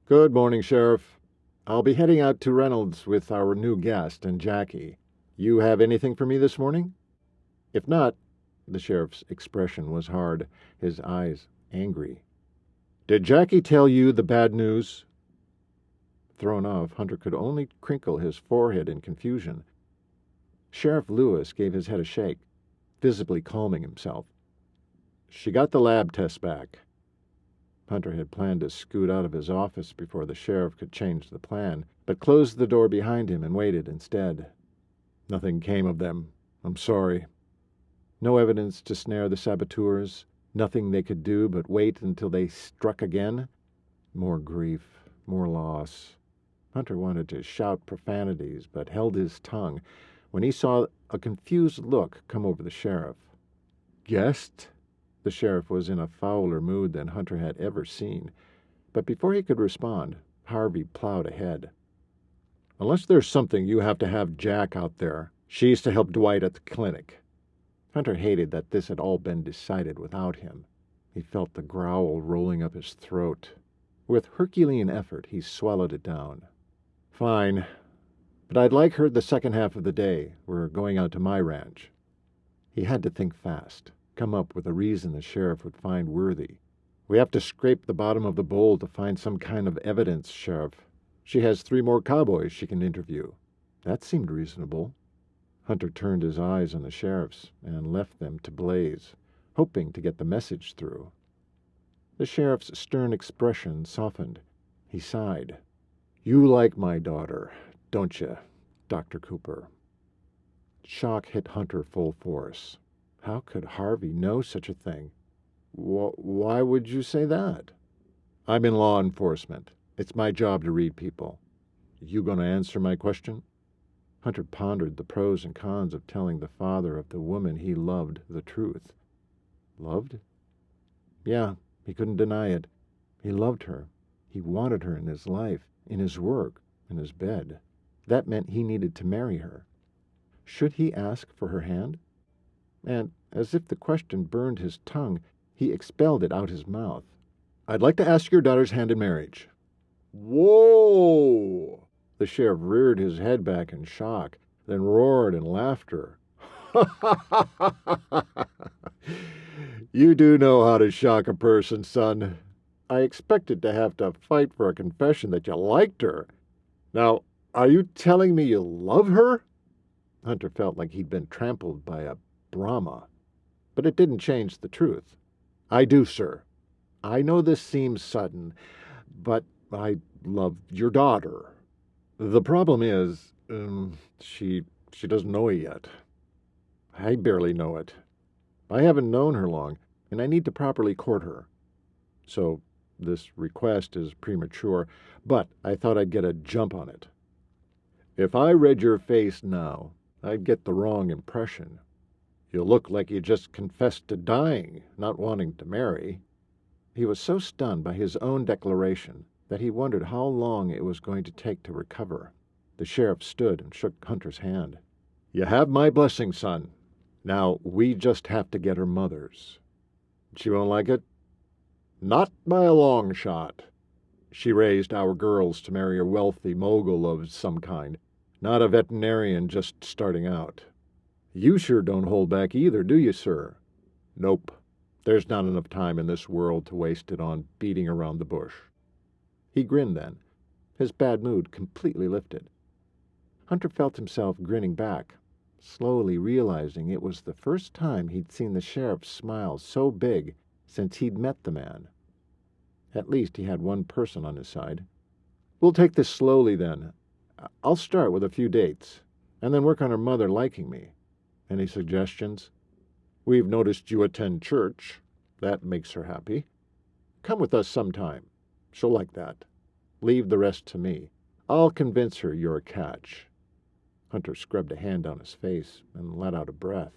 "Good morning, Sheriff. I'll be heading out to Reynolds with our new guest and Jackie. You have anything for me this morning? If not," the sheriff's expression was hard, his eyes angry. "Did Jackie tell you the bad news?" Thrown off, Hunter could only crinkle his forehead in confusion. Sheriff Lewis gave his head a shake, visibly calming himself. "She got the lab tests back." Hunter had planned to scoot out of his office before the sheriff could change the plan, but closed the door behind him and waited instead. "Nothing came of them. I'm sorry." No evidence to snare the saboteurs, nothing they could do but wait until they struck again. More grief, more loss. Hunter wanted to shout profanities, but held his tongue when he saw a confused look come over the sheriff. Guest? The sheriff was in a fouler mood than Hunter had ever seen, but before he could respond, Harvey plowed ahead. Unless there's something you have to have Jack out there. She's to help Dwight at the clinic. Hunter hated that this had all been decided without him. He felt the growl rolling up his throat. With Herculean effort, he swallowed it down. Fine, but I'd like her the second half of the day. We're going out to my ranch. He had to think fast, come up with a reason the sheriff would find worthy. We have to scrape the bottom of the bowl to find some kind of evidence, Sheriff. She has 3 more cowboys she can interview. That seemed reasonable. Hunter turned his eyes on the sheriff's and left them to blaze, hoping to get the message through. The sheriff's stern expression softened. He sighed. You like my daughter, don't you, Dr. Cooper? Shock hit Hunter full force. How could Harvey know such a thing? Why would you say that? I'm in law enforcement. It's my job to read people. You going to answer my question? Hunter pondered the pros and cons of telling the father of the woman he loved the truth. Loved? Yeah, he couldn't deny it. He loved her. He wanted her in his life, in his work, in his bed. That meant he needed to marry her. Should he ask for her hand? And, as if the question burned his tongue, he expelled it out his mouth. I'd like to ask your daughter's hand in marriage. Whoa! The sheriff reared his head back in shock, then roared in laughter. You do know how to shock a person, son. I expected to have to fight for a confession that you liked her. Now, are you telling me you love her? Hunter felt like he'd been trampled by a Brahma. But it didn't change the truth. I do, sir. I know this seems sudden, but I love your daughter. The problem is, she doesn't know it yet. I barely know it. I haven't known her long, and I need to properly court her. So this request is premature, but I thought I'd get a jump on it. If I read your face now, I'd get the wrong impression. You look like you just confessed to dying, not wanting to marry. He was so stunned by his own declaration that he wondered how long it was going to take to recover. The sheriff stood and shook Hunter's hand. You have my blessing, son. Now, we just have to get her mother's. She won't like it? Not by a long shot. She raised our girls to marry a wealthy mogul of some kind, not a veterinarian just starting out. You sure don't hold back either, do you, sir? Nope. There's not enough time in this world to waste it on beating around the bush. He grinned then, his bad mood completely lifted. Hunter felt himself grinning back, slowly realizing it was the first time he'd seen the sheriff smile so big since he'd met the man. At least he had one person on his side. We'll take this slowly then. I'll start with a few dates, and then work on her mother liking me. Any suggestions? We've noticed you attend church. That makes her happy. Come with us sometime. She'll like that. Leave the rest to me. I'll convince her you're a catch. Hunter scrubbed a hand down his face and let out a breath.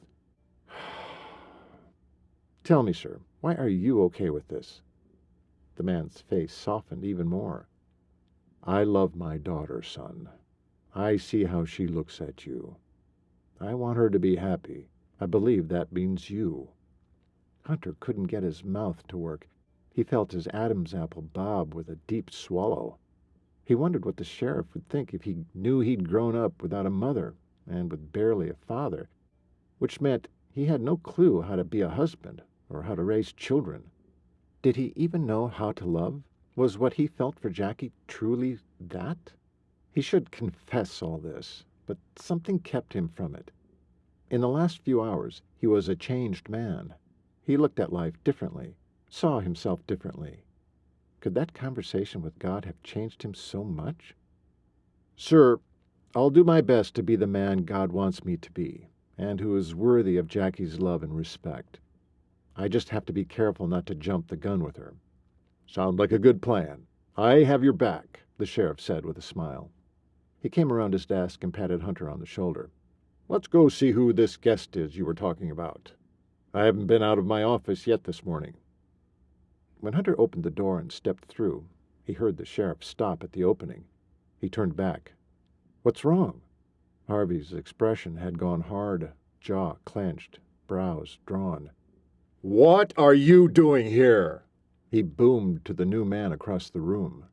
Tell me, sir, why are you okay with this? The man's face softened even more. I love my daughter, son. I see how she looks at you. I want her to be happy. I believe that means you. Hunter couldn't get his mouth to work. He felt his Adam's apple bob with a deep swallow. He wondered what the sheriff would think if he knew he'd grown up without a mother and with barely a father, which meant he had no clue how to be a husband or how to raise children. Did he even know how to love? Was what he felt for Jackie truly that? He should confess all this, but something kept him from it. In the last few hours, he was a changed man. He looked at life differently, saw himself differently. Could that conversation with God have changed him so much? Sir, I'll do my best to be the man God wants me to be, and who is worthy of Jackie's love and respect. I just have to be careful not to jump the gun with her. Sounds like a good plan. I have your back. the sheriff said with a smile. He came around his desk and patted Hunter on the shoulder. "Let's go see who this guest is you were talking about. I haven't been out of my office yet this morning." When Hunter opened the door and stepped through, he heard the sheriff stop at the opening. He turned back. "What's wrong?" Harvey's expression had gone hard, jaw clenched, brows drawn. "What are you doing here?" he boomed to the new man across the room.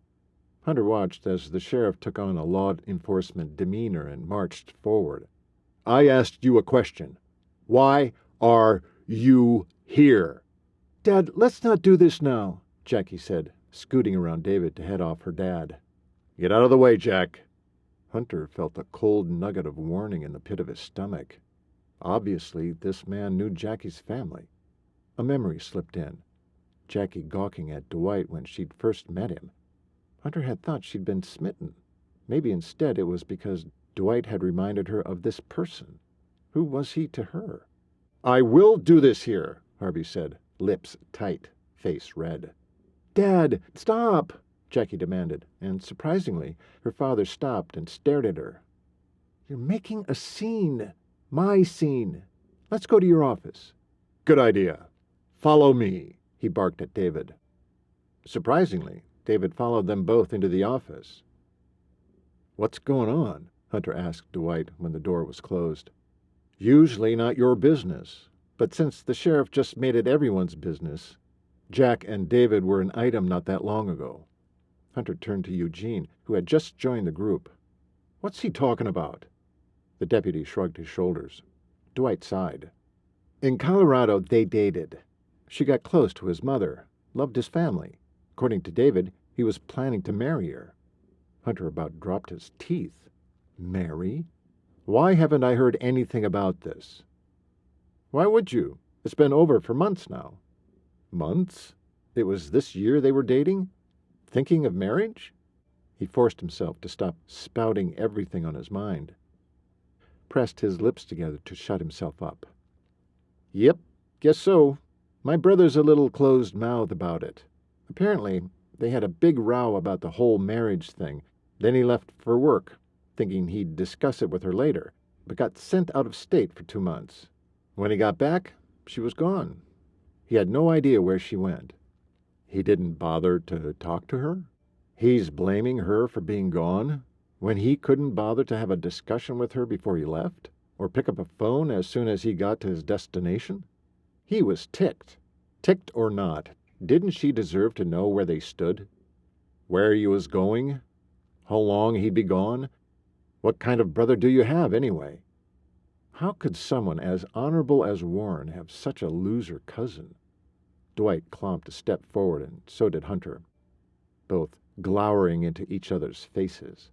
Hunter watched as the sheriff took on a law enforcement demeanor and marched forward. "I asked you a question. Why are you here?" "Dad, let's not do this now," Jackie said, scooting around David to head off her dad. "Get out of the way, Jack." Hunter felt a cold nugget of warning in the pit of his stomach. Obviously, this man knew Jackie's family. A memory slipped in. Jackie gawking at Dwight when she'd first met him. Hunter had thought she'd been smitten. Maybe instead it was because Dwight had reminded her of this person. Who was he to her? "I will do this here," Harvey said, lips tight, face red. "Dad, stop!" Jackie demanded, and surprisingly, her father stopped and stared at her. "You're making a scene. My scene. Let's go to your office." "Good idea. Follow me," he barked at David. Surprisingly, David followed them both into the office. "What's going on?" Hunter asked Dwight when the door was closed. "Usually not your business, but since the sheriff just made it everyone's business, Jack and David were an item not that long ago." Hunter turned to Eugene, who had just joined the group. "What's he talking about?" The deputy shrugged his shoulders. Dwight sighed. "In Colorado, they dated. She got close to his mother, loved his family. According to David, he was planning to marry her." Hunter about dropped his teeth. "Marry? Why haven't I heard anything about this?" "Why would you? It's been over for months now." "Months? It was this year they were dating? Thinking of marriage?" He forced himself to stop spouting everything on his mind. Pressed his lips together to shut himself up. "Yep, guess so. My brother's a little closed-mouthed about it. Apparently, they had a big row about the whole marriage thing. Then he left for work, thinking he'd discuss it with her later, but got sent out of state for 2 months. When he got back, she was gone. He had no idea where she went." "He didn't bother to talk to her? He's blaming her for being gone, when he couldn't bother to have a discussion with her before he left, or pick up a phone as soon as he got to his destination?" He was ticked. Ticked or not, didn't she deserve to know where they stood? Where he was going? How long he'd be gone? What kind of brother do you have, anyway? How could someone as honorable as Warren have such a loser cousin? Dwight clomped a step forward, and so did Hunter, both glowering into each other's faces.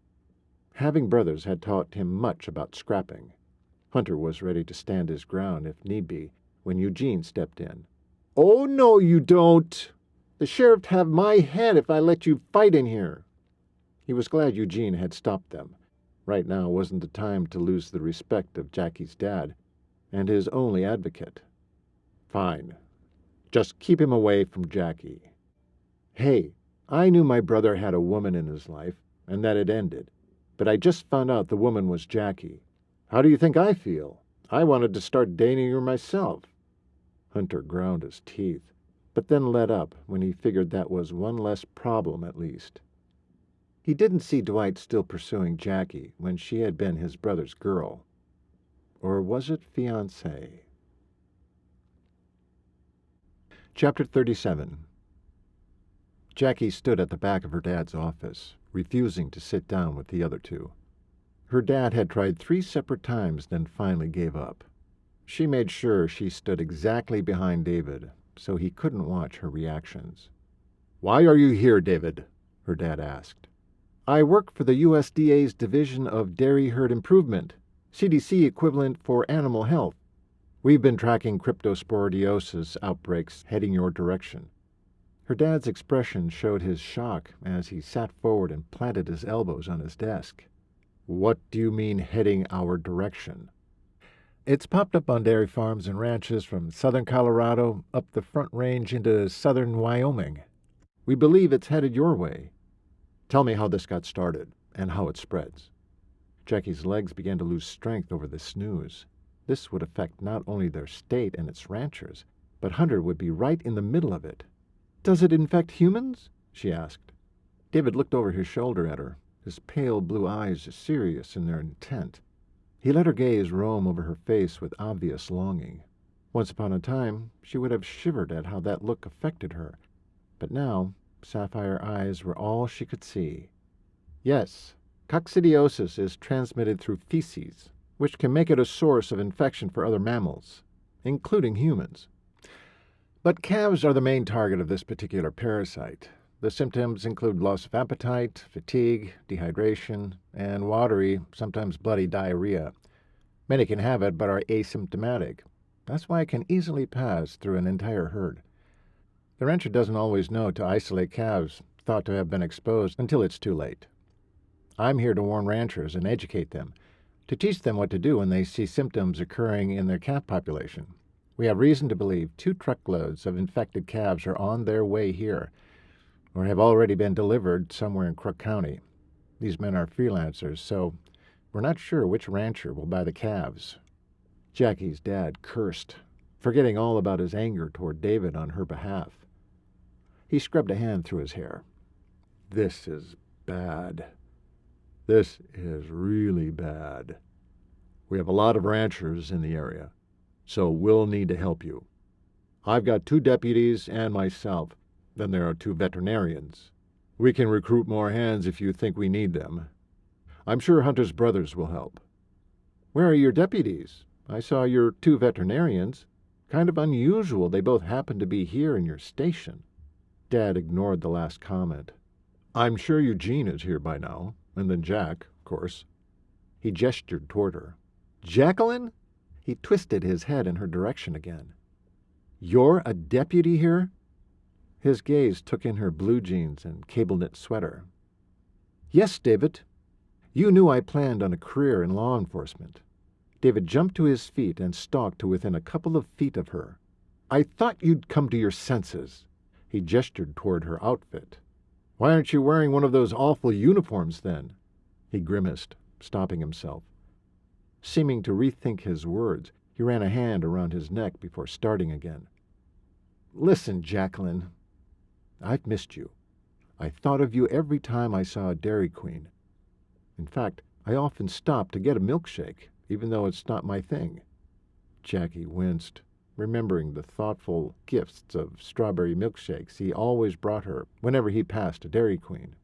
Having brothers had taught him much about scrapping. Hunter was ready to stand his ground if need be, when Eugene stepped in. "Oh, no, you don't! The sheriff'd have my head if I let you fight in here." He was glad Eugene had stopped them. Right now wasn't the time to lose the respect of Jackie's dad, and his only advocate. "Fine. Just keep him away from Jackie." "Hey, I knew my brother had a woman in his life, and that it ended. But I just found out the woman was Jackie. How do you think I feel? I wanted to start dating her myself." Hunter ground his teeth, but then let up when he figured that was one less problem at least. He didn't see Dwight still pursuing Jackie when she had been his brother's girl. Or was it fiancé? Chapter 37. Jackie stood at the back of her dad's office, refusing to sit down with the other two. Her dad had tried 3 separate times, then finally gave up. She made sure she stood exactly behind David, so he couldn't watch her reactions. "Why are you here, David?" her dad asked. "I work for the USDA's Division of Dairy Herd Improvement, CDC equivalent for animal health. We've been tracking cryptosporidiosis outbreaks heading your direction." Her dad's expression showed his shock as he sat forward and planted his elbows on his desk. "What do you mean heading our direction?" "It's popped up on dairy farms and ranches from southern Colorado up the Front Range into southern Wyoming. We believe it's headed your way." Tell me how this got started and how it spreads." Jackie's legs began to lose strength over the snooze. This would affect not only their state and its ranchers, but Hunter would be right in the middle of it. "Does it infect humans?" she asked. David looked over his shoulder at her, his pale blue eyes serious in their intent. He let her gaze roam over her face with obvious longing. Once upon a time, she would have shivered at how that look affected her, but now sapphire eyes were all she could see. "Yes, coccidiosis is transmitted through feces, which can make it a source of infection for other mammals, including humans. But calves are the main target of this particular parasite. The symptoms include loss of appetite, fatigue, dehydration, and watery, sometimes bloody diarrhea. Many can have it but are asymptomatic. That's why it can easily pass through an entire herd. The rancher doesn't always know to isolate calves thought to have been exposed until it's too late. I'm here to warn ranchers and educate them, to teach them what to do when they see symptoms occurring in their calf population. We have reason to believe 2 truckloads of infected calves are on their way here, or have already been delivered somewhere in Crook County. These men are freelancers, so we're not sure which rancher will buy the calves." Jackie's dad cursed, forgetting all about his anger toward David on her behalf. He scrubbed a hand through his hair. "This is bad. This is really bad. We have a lot of ranchers in the area, so we'll need to help you. I've got 2 deputies and myself. Then there are 2 veterinarians. We can recruit more hands if you think we need them. I'm sure Hunter's brothers will help." "Where are your deputies? I saw your 2 veterinarians. Kind of unusual they both happen to be here in your station." Dad ignored the last comment. "I'm sure Eugene is here by now, and then Jack, of course." He gestured toward her. "Jacquelyn?" He twisted his head in her direction again. "You're a deputy here?" His gaze took in her blue jeans and cable-knit sweater. "Yes, David. You knew I planned on a career in law enforcement." David jumped to his feet and stalked to within a couple of feet of her. "I thought you'd come to your senses." He gestured toward her outfit. "Why aren't you wearing one of those awful uniforms, then?" He grimaced, stopping himself. Seeming to rethink his words, he ran a hand around his neck before starting again. "Listen, Jacquelyn. I've missed you. I thought of you every time I saw a Dairy Queen. In fact, I often stop to get a milkshake, even though it's not my thing." Jackie winced, remembering the thoughtful gifts of strawberry milkshakes he always brought her whenever he passed a Dairy Queen.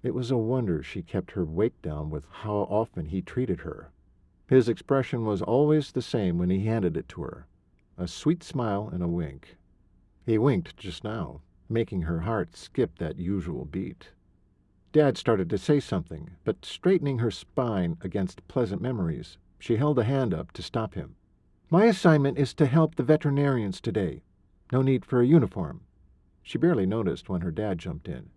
It was a wonder she kept her weight down with how often he treated her. His expression was always the same when he handed it to her, a sweet smile and a wink. He winked just now, making her heart skip that usual beat. Dad started to say something, but straightening her spine against pleasant memories, she held a hand up to stop him. "My assignment is to help the veterinarians today. No need for a uniform." She barely noticed when her dad jumped in.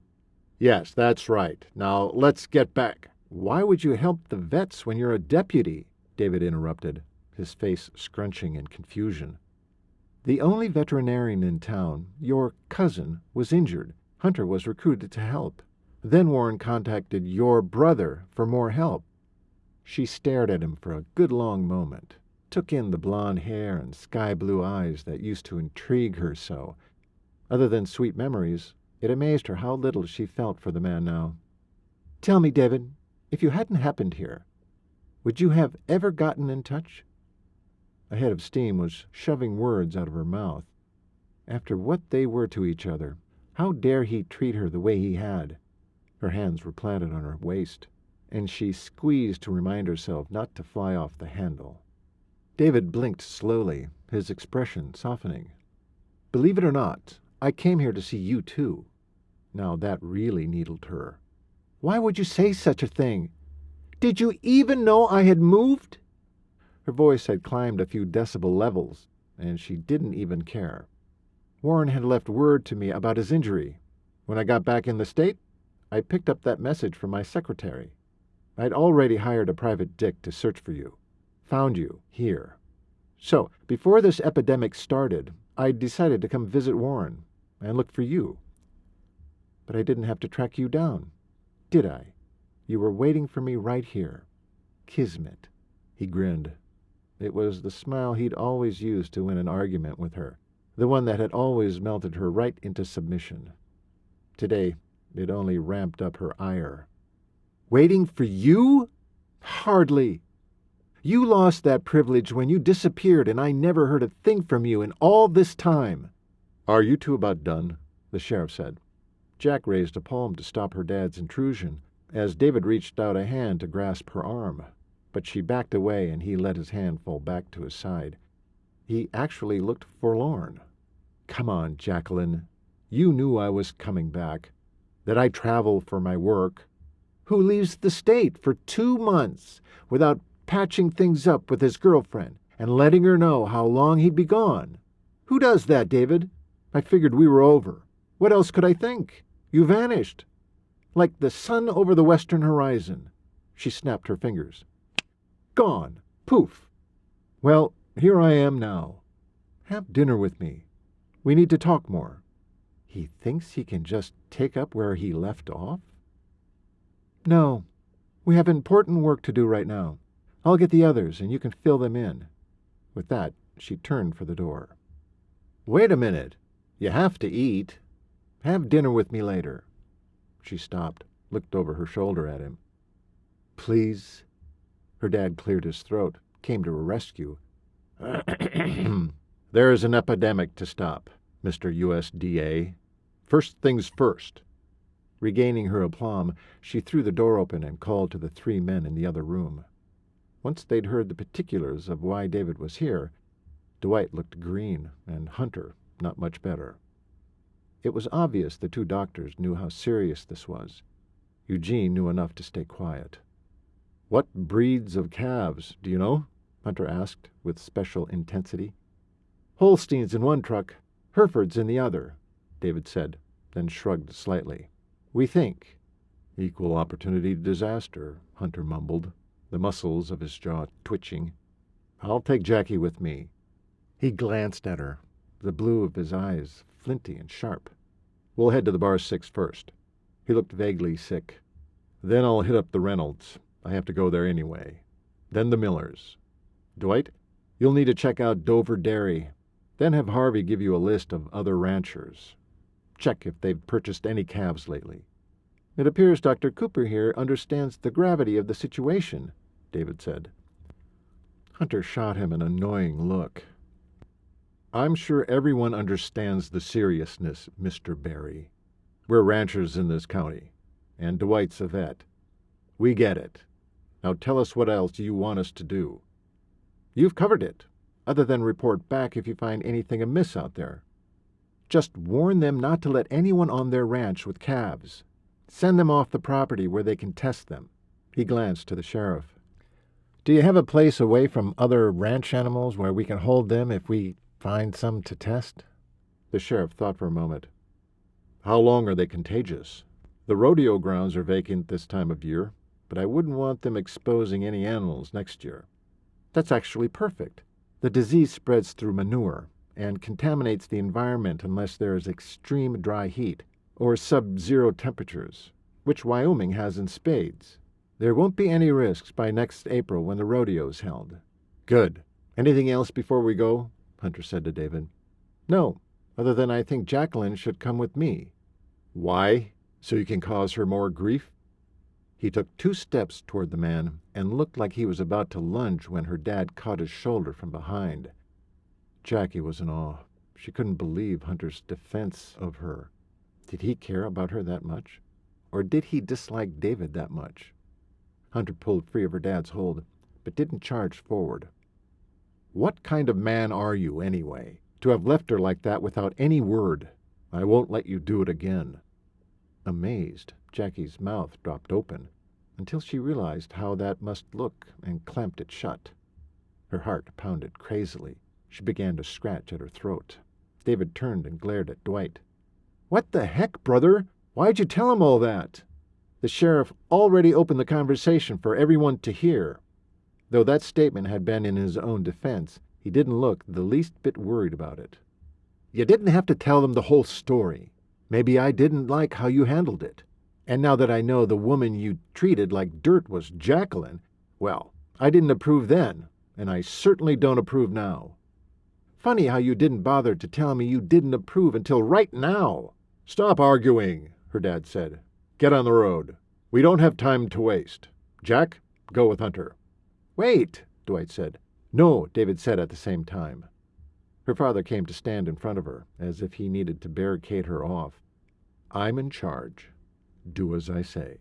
"Yes, that's right. Now let's get back." "Why would you help the vets when you're a deputy?" David interrupted, his face scrunching in confusion. "The only veterinarian in town, your cousin, was injured. Hunter was recruited to help. Then Warren contacted your brother for more help." She stared at him for a good long moment, took in the blonde hair and sky-blue eyes that used to intrigue her so. Other than sweet memories, it amazed her how little she felt for the man now. "Tell me, David, if you hadn't happened here, would you have ever gotten in touch?" A head of steam was shoving words out of her mouth. After what they were to each other, how dare he treat her the way he had? Her hands were planted on her waist, and she squeezed to remind herself not to fly off the handle. David blinked slowly, his expression softening. "Believe it or not, I came here to see you too." Now that really needled her. "Why would you say such a thing? Did you even know I had moved?" Her voice had climbed a few decibel levels, and she didn't even care. "Warren had left word to me about his injury. When I got back in the state, I picked up that message from my secretary. I'd already hired a private dick to search for you. Found you here. So, before this epidemic started, I decided to come visit Warren and look for you. But I didn't have to track you down. Did I? You were waiting for me right here. Kismet. He grinned. It was the smile he'd always used to win an argument with her, the one that had always melted her right into submission. Today, it only ramped up her ire. Waiting for you? Hardly. You lost that privilege when you disappeared, and I never heard a thing from you in all this time. Are you two about done? The sheriff said. Jack raised a palm to stop her dad's intrusion as David reached out a hand to grasp her arm, but she backed away and he let his hand fall back to his side. He actually looked forlorn. Come on, Jacquelyn. You knew I was coming back, that I travel for my work. Who leaves the state for 2 months without patching things up with his girlfriend and letting her know how long he'd be gone? Who does that, David? I figured we were over. What else could I think? You vanished. Like the sun over the western horizon. She snapped her fingers. Gone. Poof. Well, here I am now. Have dinner with me. We need to talk more. He thinks he can just take up where he left off? No. We have important work to do right now. I'll get the others, and you can fill them in. With that, she turned for the door. Wait a minute. You have to eat. Have dinner with me later. She stopped, looked over her shoulder at him. Please? Her dad cleared his throat, came to her rescue. There is an epidemic to stop, Mr. USDA. First things first. Regaining her aplomb, she threw the door open and called to the 3 men in the other room. Once they'd heard the particulars of why David was here, Dwight looked green, and Hunter not much better. It was obvious the 2 doctors knew how serious this was. Eugene knew enough to stay quiet. What breeds of calves, do you know? Hunter asked with special intensity. Holsteins in one truck, Herefords in the other, David said, then shrugged slightly. We think. Equal opportunity disaster, Hunter mumbled, the muscles of his jaw twitching. I'll take Jackie with me. He glanced at her, the blue of his eyes flinty and sharp. We'll head to the Bar 6 first. He looked vaguely sick. Then I'll hit up the Reynolds. I have to go there anyway. Then the Millers. Dwight, you'll need to check out Dover Dairy. Then have Harvey give you a list of other ranchers. Check if they've purchased any calves lately. It appears Dr. Cooper here understands the gravity of the situation, David said. Hunter shot him an annoying look. I'm sure everyone understands the seriousness, Mr. Barry. We're ranchers in this county, and Dwight's a vet. We get it. Now tell us what else you want us to do. You've covered it, other than report back if you find anything amiss out there. Just warn them not to let anyone on their ranch with calves. Send them off the property where they can test them. He glanced to the sheriff. Do you have a place away from other ranch animals where we can hold them if we find some to test? The sheriff thought for a moment. How long are they contagious? The rodeo grounds are vacant this time of year, but I wouldn't want them exposing any animals next year. That's actually perfect. The disease spreads through manure and contaminates the environment unless there is extreme dry heat or sub-zero temperatures, which Wyoming has in spades. There won't be any risks by next April when the rodeo's held. Good. Anything else before we go? Hunter said to David. No, other than I think Jacquelyn should come with me. Why? So you can cause her more grief? He took 2 steps toward the man and looked like he was about to lunge when her dad caught his shoulder from behind. Jackie was in awe. She couldn't believe Hunter's defense of her. Did he care about her that much? Or did he dislike David that much? Hunter pulled free of her dad's hold, but didn't charge forward. What kind of man are you, anyway, to have left her like that without any word? I won't let you do it again. Amazed, Jackie's mouth dropped open, until she realized how that must look and clamped it shut. Her heart pounded crazily. She began to scratch at her throat. David turned and glared at Dwight. What the heck, brother? Why'd you tell him all that? The sheriff already opened the conversation for everyone to hear. Though that statement had been in his own defense, he didn't look the least bit worried about it. You didn't have to tell them the whole story. Maybe I didn't like how you handled it. And now that I know the woman you treated like dirt was Jacquelyn, well, I didn't approve then, and I certainly don't approve now. Funny how you didn't bother to tell me you didn't approve until right now." "Stop arguing," her dad said. "Get on the road. We don't have time to waste. Jack, go with Hunter." "Wait," Dwight said. "No," David said at the same time. Her father came to stand in front of her, as if he needed to barricade her off. "I'm in charge. Do as I say."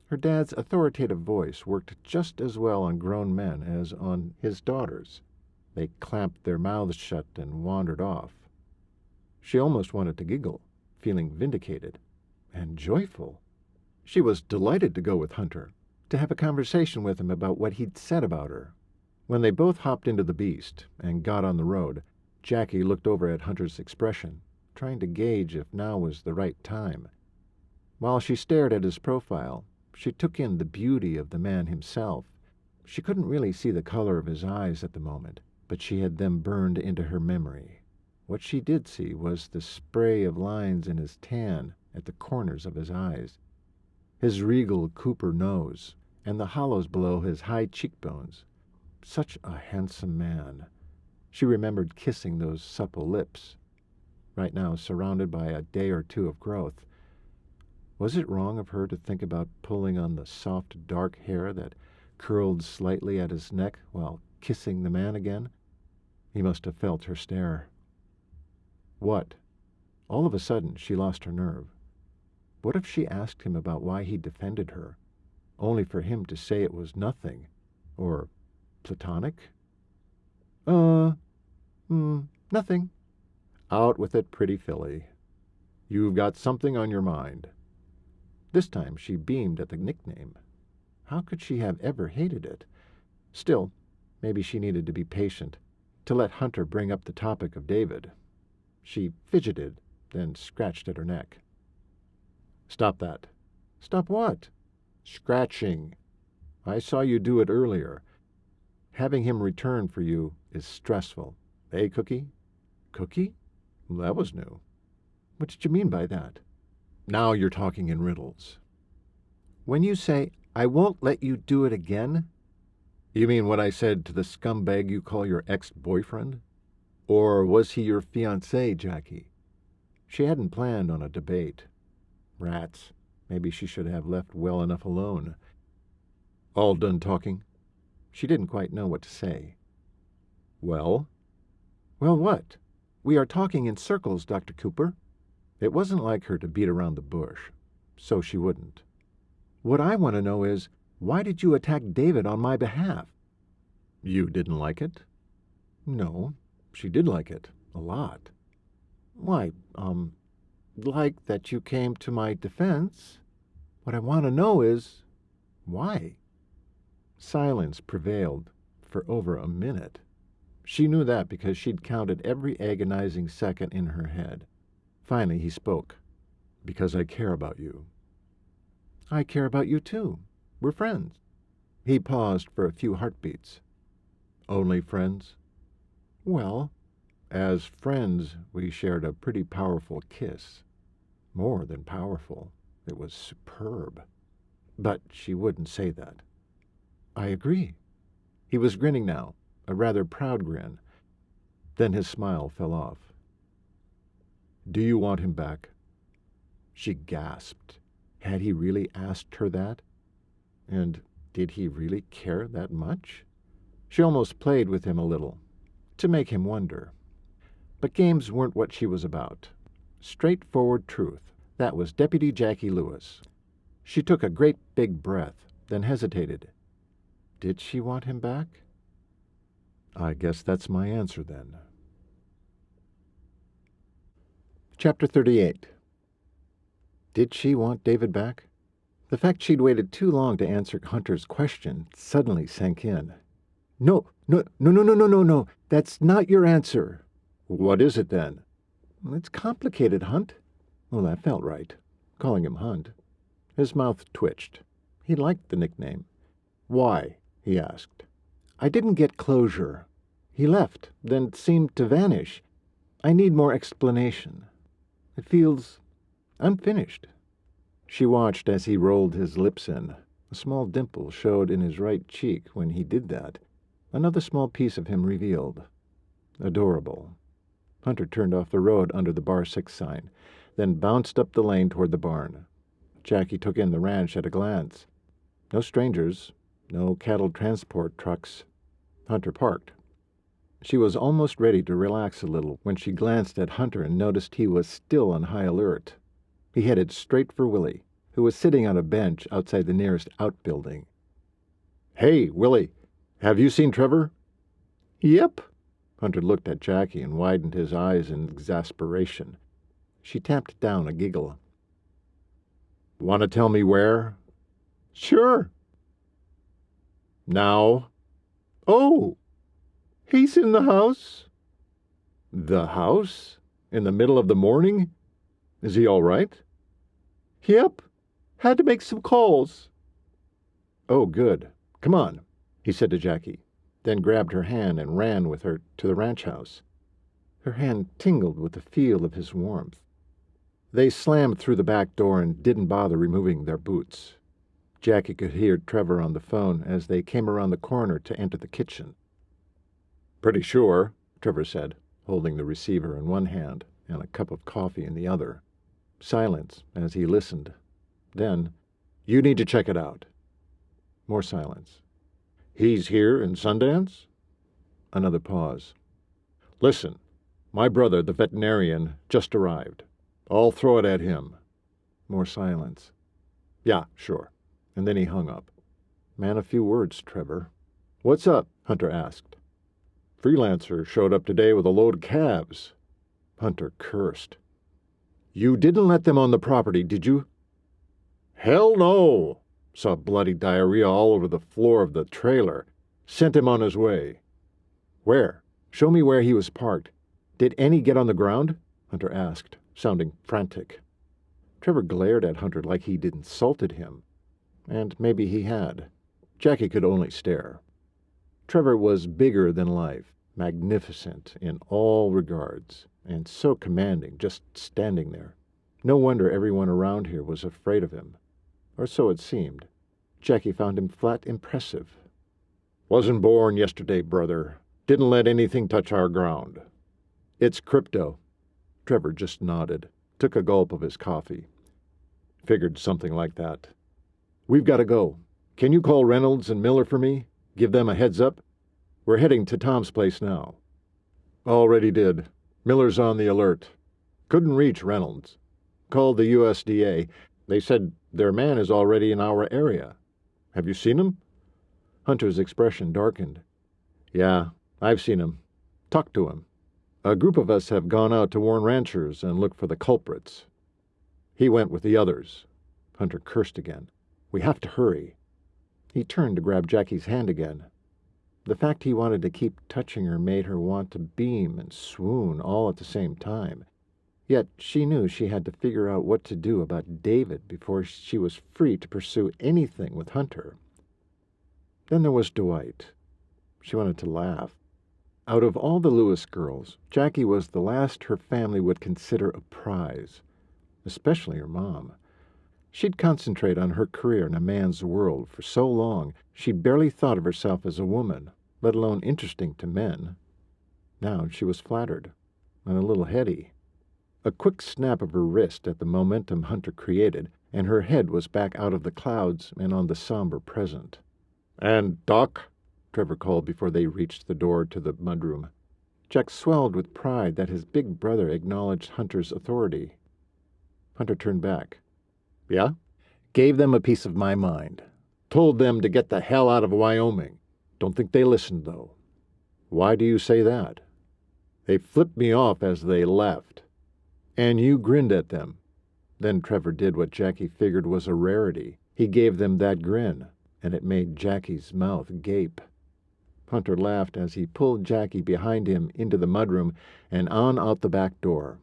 Her dad's authoritative voice worked just as well on grown men as on his daughters. They clamped their mouths shut and wandered off. She almost wanted to giggle, feeling vindicated and joyful. She was delighted to go with Hunter, to have a conversation with him about what he'd said about her. When they both hopped into the beast and got on the road, Jackie looked over at Hunter's expression, trying to gauge if now was the right time. While she stared at his profile, she took in the beauty of the man himself. She couldn't really see the color of his eyes at the moment, but she had them burned into her memory. What she did see was the spray of lines in his tan at the corners of his eyes, his regal Cooper nose, and the hollows below his high cheekbones. Such a handsome man. She remembered kissing those supple lips, right now surrounded by a day or two of growth. Was it wrong of her to think about pulling on the soft, dark hair that curled slightly at his neck while kissing the man again? He must have felt her stare. What? All of a sudden, she lost her nerve. What if she asked him about why he defended her, only for him to say it was nothing, or platonic? Nothing." "Out with it, pretty filly. You've got something on your mind." This time she beamed at the nickname. How could she have ever hated it? Still, maybe she needed to be patient, to let Hunter bring up the topic of David. She fidgeted, then scratched at her neck. "Stop that." "Stop what?" "Scratching. I saw you do it earlier. Having him return for you is stressful. Eh, Cookie?" "Cookie? That was new. What did you mean by that?" "Now you're talking in riddles." "When you say, 'I won't let you do it again,' you mean what I said to the scumbag you call your ex-boyfriend? Or was he your fiancé, Jackie?" She hadn't planned on a debate. Rats. Maybe she should have left well enough alone. "All done talking?" She didn't quite know what to say. "Well?" "Well, what? We are talking in circles, Dr. Cooper." It wasn't like her to beat around the bush, so she wouldn't. "What I want to know is, why did you attack David on my behalf?" "You didn't like it?" "No, she did like it. A lot." "Why, like that you came to my defense. What I want to know is, why?" Silence prevailed for over a minute. She knew that because she'd counted every agonizing second in her head. Finally he spoke. "Because I care about you." "I care about you too. We're friends." He paused for a few heartbeats. "Only friends?" "Well, as friends, we shared a pretty powerful kiss. More than powerful. It was superb." But she wouldn't say that. "I agree." He was grinning now, a rather proud grin. Then his smile fell off. "Do you want him back?" She gasped. Had he really asked her that? And did he really care that much? She almost played with him a little, to make him wonder. But games weren't what she was about. Straightforward truth. That was Deputy Jackie Lewis. She took a great big breath, then hesitated. Did she want him back? I guess that's my answer then. Chapter 38. Did she want David back? The fact she'd waited too long to answer Hunter's question suddenly sank in. No. That's not your answer. What is it then? It's complicated, Hunt. Well, that felt right, calling him Hunt. His mouth twitched. He liked the nickname. Why? He asked. I didn't get closure. He left, then seemed to vanish. I need more explanation. It feels unfinished. She watched as he rolled his lips in. A small dimple showed in his right cheek when he did that. Another small piece of him revealed. Adorable. Hunter turned off the road under the Bar 6 sign, then bounced up the lane toward the barn. Jackie took in the ranch at a glance. No strangers, no cattle transport trucks. Hunter parked. She was almost ready to relax a little when she glanced at Hunter and noticed he was still on high alert. He headed straight for Willie, who was sitting on a bench outside the nearest outbuilding. "Hey, Willie, have you seen Trevor?" "Yep." Hunter looked at Jackie and widened his eyes in exasperation. She tamped down a giggle. "Want to tell me where?" "Sure." "Now?" "Oh, he's in the house." "The house? In the middle of the morning? Is he all right?" "Yep. Had to make some calls." "Oh, good. Come on," he said to Jackie, then grabbed her hand and ran with her to the ranch house. Her hand tingled with the feel of his warmth. They slammed through the back door and didn't bother removing their boots. Jackie could hear Trevor on the phone as they came around the corner to enter the kitchen. "Pretty sure," Trevor said, holding the receiver in one hand and a cup of coffee in the other. Silence as he listened. Then, "You need to check it out." more silence. "He's here in Sundance?" Another pause. "Listen, my brother, the veterinarian, just arrived. I'll throw it at him." More silence. "Yeah, sure." And then he hung up. Man of few words, Trevor. "What's up?" Hunter asked. "Freelancer showed up today with a load of calves." Hunter cursed. "You didn't let them on the property, did you?" "Hell no. Saw bloody diarrhea all over the floor of the trailer. Sent him on his way." "Where? Show me where he was parked. Did any get on the ground?" Hunter asked, sounding frantic. Trevor glared at Hunter like he'd insulted him. And maybe he had. Jackie could only stare. Trevor was bigger than life, magnificent in all regards, and so commanding, just standing there. No wonder everyone around here was afraid of him. Or so it seemed. Jackie found him flat impressive. "Wasn't born yesterday, brother. Didn't let anything touch our ground." "It's crypto." Trevor just nodded, took a gulp of his coffee. "Figured something like that." "We've got to go. Can you call Reynolds and Miller for me? Give them a heads up? We're heading to Tom's place now." "Already did. Miller's on the alert. Couldn't reach Reynolds. Called the USDA. They said their man is already in our area. Have you seen him?" Hunter's expression darkened. "Yeah, I've seen him. Talked to him. A group of us have gone out to warn ranchers and look for the culprits. He went with the others." Hunter cursed again. "We have to hurry." He turned to grab Jackie's hand again. The fact he wanted to keep touching her made her want to beam and swoon all at the same time. Yet she knew she had to figure out what to do about David before she was free to pursue anything with Hunter. Then there was Dwight. She wanted to laugh. Out of all the Lewis girls, Jackie was the last her family would consider a prize, especially her mom. She'd concentrate on her career in a man's world for so long she barely thought of herself as a woman, let alone interesting to men. Now she was flattered, and a little heady. A quick snap of her wrist at the momentum Hunter created, and her head was back out of the clouds and on the somber present. "And Doc?" Trevor called before they reached the door to the mudroom. Jack swelled with pride that his big brother acknowledged Hunter's authority. Hunter turned back. "Yeah?" "Gave them a piece of my mind. Told them to get the hell out of Wyoming. Don't think they listened, though." "Why do you say that?" "They flipped me off as they left." "And you grinned at them." Then Trevor did what Jackie figured was a rarity. He gave them that grin, and it made Jackie's mouth gape. Hunter laughed as he pulled Jackie behind him into the mudroom and on out the back door.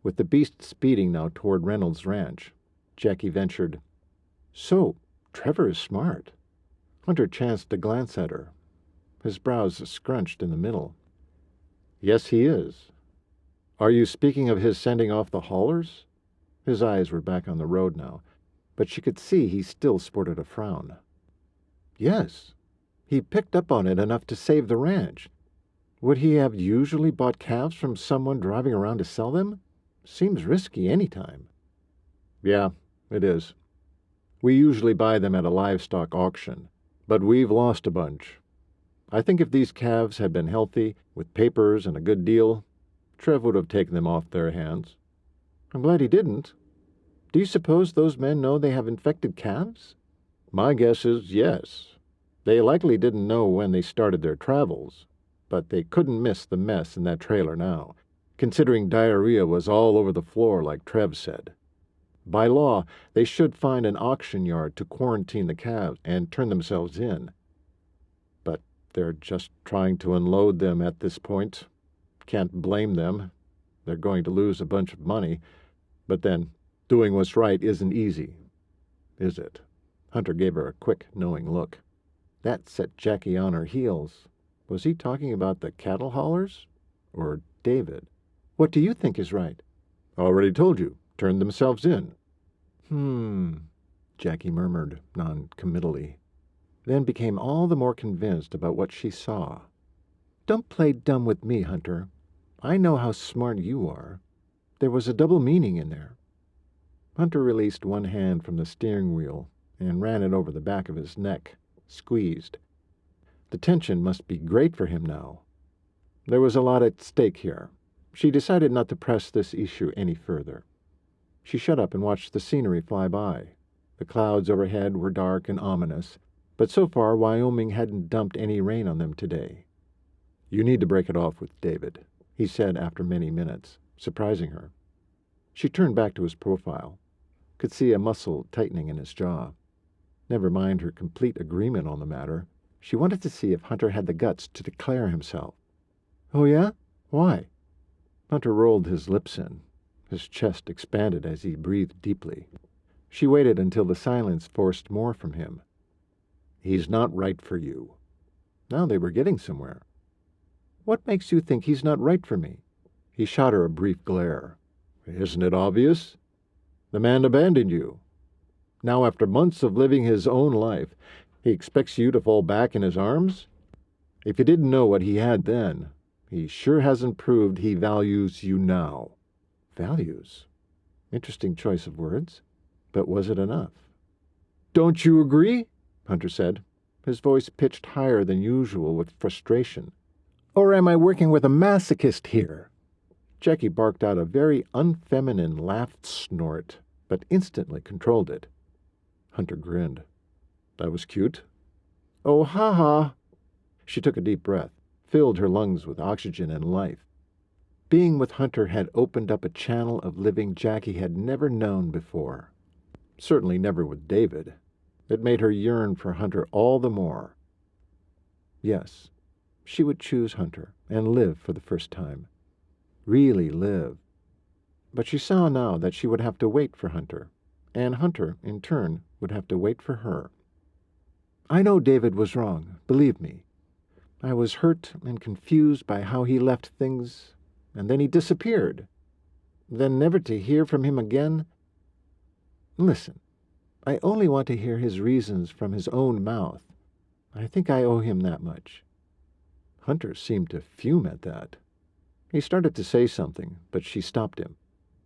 With the beast speeding now toward Reynolds' ranch, Jackie ventured, "So, Trevor is smart." Hunter chanced to glance at her. His brows scrunched in the middle. "Yes, he is." "Are you speaking of his sending off the haulers?" His eyes were back on the road now, but she could see he still sported a frown. Yes, he picked up on it enough to save the ranch. Would he have usually bought calves from someone driving around to sell them? Seems risky any time. Yeah, it is. We usually buy them at a livestock auction, but we've lost a bunch. I think if these calves had been healthy, with papers and a good deal, Trev would have taken them off their hands. I'm glad he didn't. Do you suppose those men know they have infected calves? My guess is yes. They likely didn't know when they started their travels, but they couldn't miss the mess in that trailer now, considering diarrhea was all over the floor like Trev said. By law, they should find an auction yard to quarantine the calves and turn themselves in. But they're just trying to unload them at this point. Can't blame them. They're going to lose a bunch of money. But then, doing what's right isn't easy, is it? Hunter gave her a quick, knowing look. That set Jackie on her heels. Was he talking about the cattle haulers? Or David? What do you think is right? Already told you. Turned themselves in. Jackie murmured non-committally, then became all the more convinced about what she saw. Don't play dumb with me, Hunter. I know how smart you are. There was a double meaning in there. Hunter released one hand from the steering wheel and ran it over the back of his neck, squeezed. The tension must be great for him now. There was a lot at stake here. She decided not to press this issue any further. She shut up and watched the scenery fly by. The clouds overhead were dark and ominous, but so far Wyoming hadn't dumped any rain on them today. You need to break it off with David, he said after many minutes, surprising her. She turned back to his profile, could see a muscle tightening in his jaw. Never mind her complete agreement on the matter. She wanted to see if Hunter had the guts to declare himself. Oh, yeah? Why? Hunter rolled his lips in. His chest expanded as he breathed deeply. She waited until the silence forced more from him. He's not right for you. Now they were getting somewhere. What makes you think he's not right for me? He shot her a brief glare. Isn't it obvious? The man abandoned you. Now, after months of living his own life, he expects you to fall back in his arms? If you didn't know what he had then, he sure hasn't proved he values you now. Values? Interesting choice of words. But was it enough? Don't you agree? Hunter said, his voice pitched higher than usual with frustration. Or am I working with a masochist here? Jackie barked out a very unfeminine laughed snort, but instantly controlled it. Hunter grinned. That was cute. Oh, ha-ha. She took a deep breath, filled her lungs with oxygen and life. Being with Hunter had opened up a channel of living Jackie had never known before. Certainly never with David. It made her yearn for Hunter all the more. Yes, she would choose Hunter and live for the first time. Really live. But she saw now that she would have to wait for Hunter, and Hunter, in turn, would have to wait for her. I know David was wrong, believe me. I was hurt and confused by how he left things, and then he disappeared. Then never to hear from him again. Listen, I only want to hear his reasons from his own mouth. I think I owe him that much. Hunter seemed to fume at that. He started to say something, but she stopped him.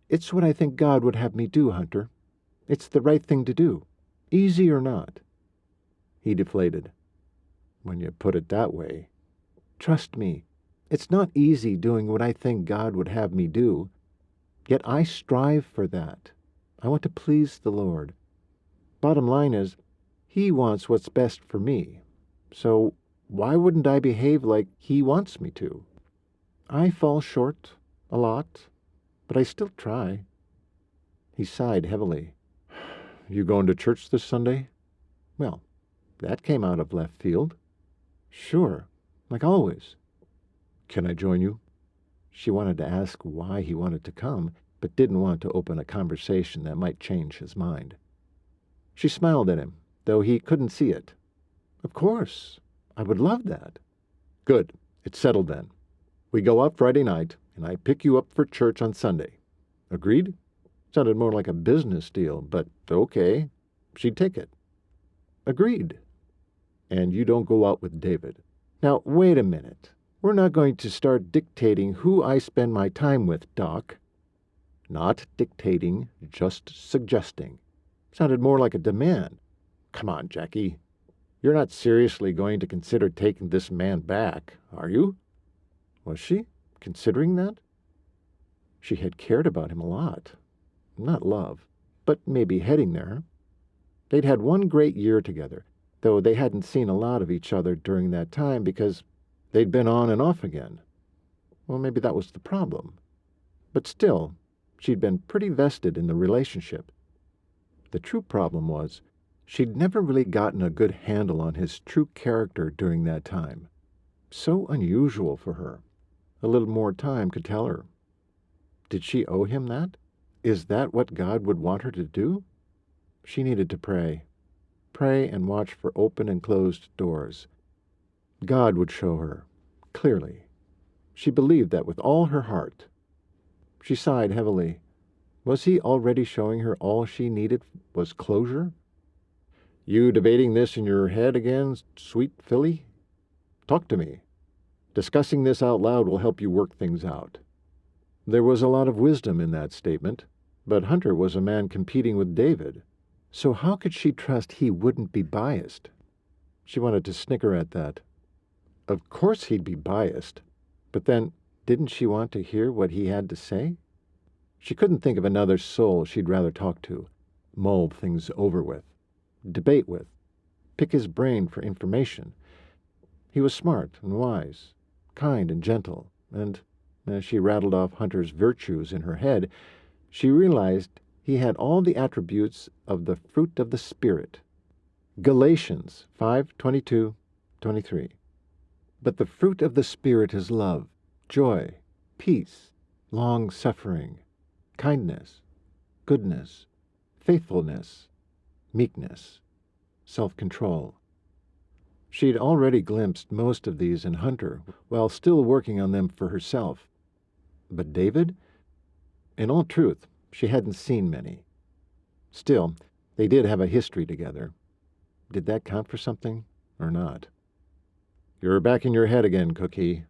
It's what I think God would have me do, Hunter. It's the right thing to do, easy or not. He deflated. When you put it that way. Trust me, it's not easy doing what I think God would have me do. Yet I strive for that. I want to please the Lord. Bottom line is, He wants what's best for me. So why wouldn't I behave like He wants me to? I fall short, a lot, but I still try. He sighed heavily. You going to church this Sunday? Well, that came out of left field. Sure, like always. Can I join you? She wanted to ask why he wanted to come, but didn't want to open a conversation that might change his mind. She smiled at him, though he couldn't see it. Of course, I would love that. Good, it's settled then. We go out Friday night, and I pick you up for church on Sunday. Agreed? Sounded more like a business deal, but okay, she'd take it. Agreed. And you don't go out with David. Now, wait a minute. We're not going to start dictating who I spend my time with, Doc. Not dictating, just suggesting. Sounded more like a demand. Come on, Jackie. You're not seriously going to consider taking this man back, are you? Was she considering that? She had cared about him a lot. Not love, but maybe heading there. They'd had one great year together, though they hadn't seen a lot of each other during that time because they'd been on and off again. Well, maybe that was the problem. But still, she'd been pretty vested in the relationship. The true problem was, she'd never really gotten a good handle on his true character during that time. So unusual for her. A little more time could tell her. Did she owe him that? Is that what God would want her to do? She needed to pray. Pray and watch for open and closed doors. God would show her, clearly. She believed that with all her heart. She sighed heavily. Was he already showing her all she needed was closure? You debating this in your head again, sweet filly? Talk to me. Discussing this out loud will help you work things out. There was a lot of wisdom in that statement, but Hunter was a man competing with David, so how could she trust he wouldn't be biased? She wanted to snicker at that. Of course he'd be biased, but then didn't she want to hear what he had to say? She couldn't think of another soul she'd rather talk to, mull things over with, debate with, pick his brain for information. He was smart and wise, kind and gentle, and as she rattled off Hunter's virtues in her head, she realized he had all the attributes of the fruit of the Spirit. Galatians 5:22-23. But the fruit of the Spirit is love, joy, peace, long-suffering, kindness, goodness, faithfulness, meekness, self-control. She'd already glimpsed most of these in Hunter while still working on them for herself. But David? In all truth, she hadn't seen many. Still, they did have a history together. Did that count for something, or not? You're back in your head again, Cookie.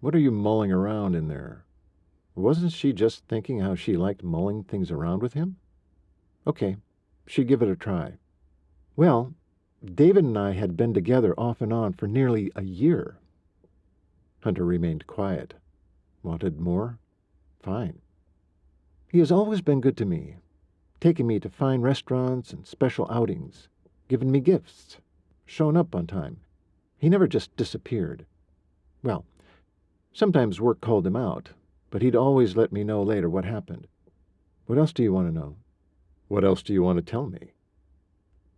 What are you mulling around in there? Wasn't she just thinking how she liked mulling things around with him? Okay, she'd give it a try. Well, David and I had been together off and on for nearly a year. Hunter remained quiet. Wanted more? Fine. He has always been good to me, taking me to fine restaurants and special outings, given me gifts, shown up on time. He never just disappeared. Well, sometimes work called him out, but he'd always let me know later what happened. What else do you want to know? What else do you want to tell me?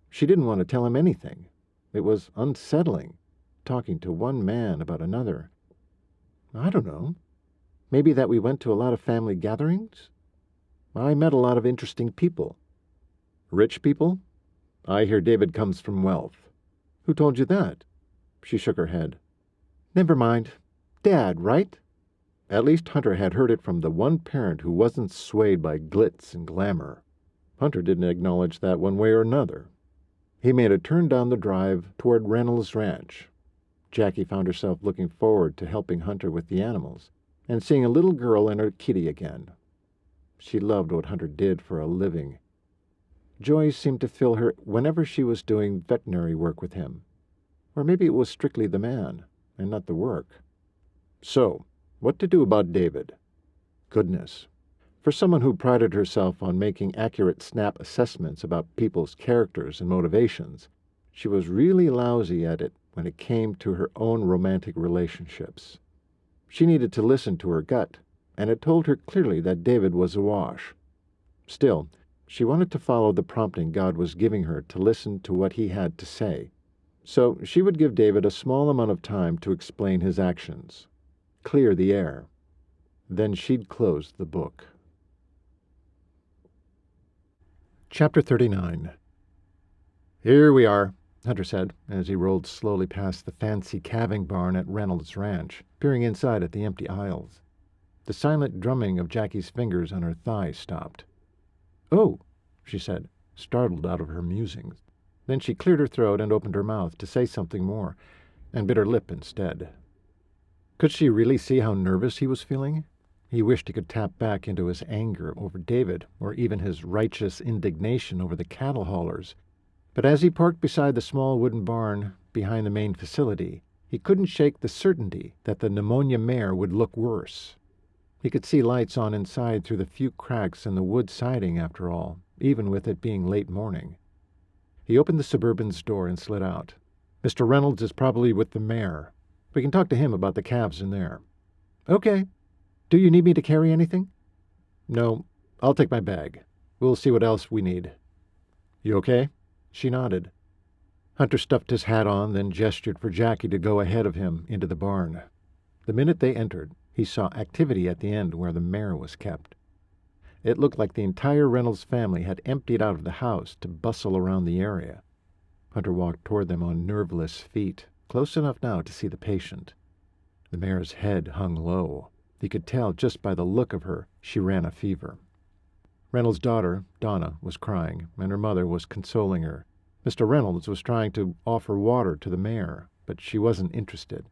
She didn't want to tell him anything. It was unsettling, talking to one man about another. I don't know. Maybe that we went to a lot of family gatherings? I met a lot of interesting people. Rich people? I hear David comes from wealth. Who told you that? She shook her head. Never mind. Dad, right? At least Hunter had heard it from the one parent who wasn't swayed by glitz and glamour. Hunter didn't acknowledge that one way or another. He made a turn down the drive toward Reynolds Ranch. Jackie found herself looking forward to helping Hunter with the animals and seeing a little girl and her kitty again. She loved what Hunter did for a living. Joy seemed to fill her whenever she was doing veterinary work with him. Or maybe it was strictly the man, and not the work. So, what to do about David? Goodness. For someone who prided herself on making accurate snap assessments about people's characters and motivations, she was really lousy at it when it came to her own romantic relationships. She needed to listen to her gut, and it told her clearly that David was awash. Still, she wanted to follow the prompting God was giving her to listen to what he had to say. So she would give David a small amount of time to explain his actions, clear the air. Then she'd close the book. Chapter 39. Here we are, Hunter said, as he rolled slowly past the fancy calving barn at Reynolds Ranch, peering inside at the empty aisles. The silent drumming of Jackie's fingers on her thigh stopped. "Oh," she said, startled out of her musings. Then she cleared her throat and opened her mouth to say something more, and bit her lip instead. Could she really see how nervous he was feeling? He wished he could tap back into his anger over David, or even his righteous indignation over the cattle haulers. But as he parked beside the small wooden barn behind the main facility, he couldn't shake the certainty that the pneumonia mare would look worse. He could see lights on inside through the few cracks in the wood siding, after all, even with it being late morning. He opened the Suburban's door and slid out. "Mr. Reynolds is probably with the mare. We can talk to him about the calves in there." "Okay. Do you need me to carry anything?" "No, I'll take my bag. We'll see what else we need." "You okay?" She nodded. Hunter stuffed his hat on, then gestured for Jackie to go ahead of him into the barn. The minute they entered, he saw activity at the end where the mare was kept. It looked like the entire Reynolds family had emptied out of the house to bustle around the area. Hunter walked toward them on nerveless feet, close enough now to see the patient. The mare's head hung low. He could tell just by the look of her she ran a fever. Reynolds' daughter, Donna, was crying, and her mother was consoling her. Mr. Reynolds was trying to offer water to the mare, but she wasn't interested.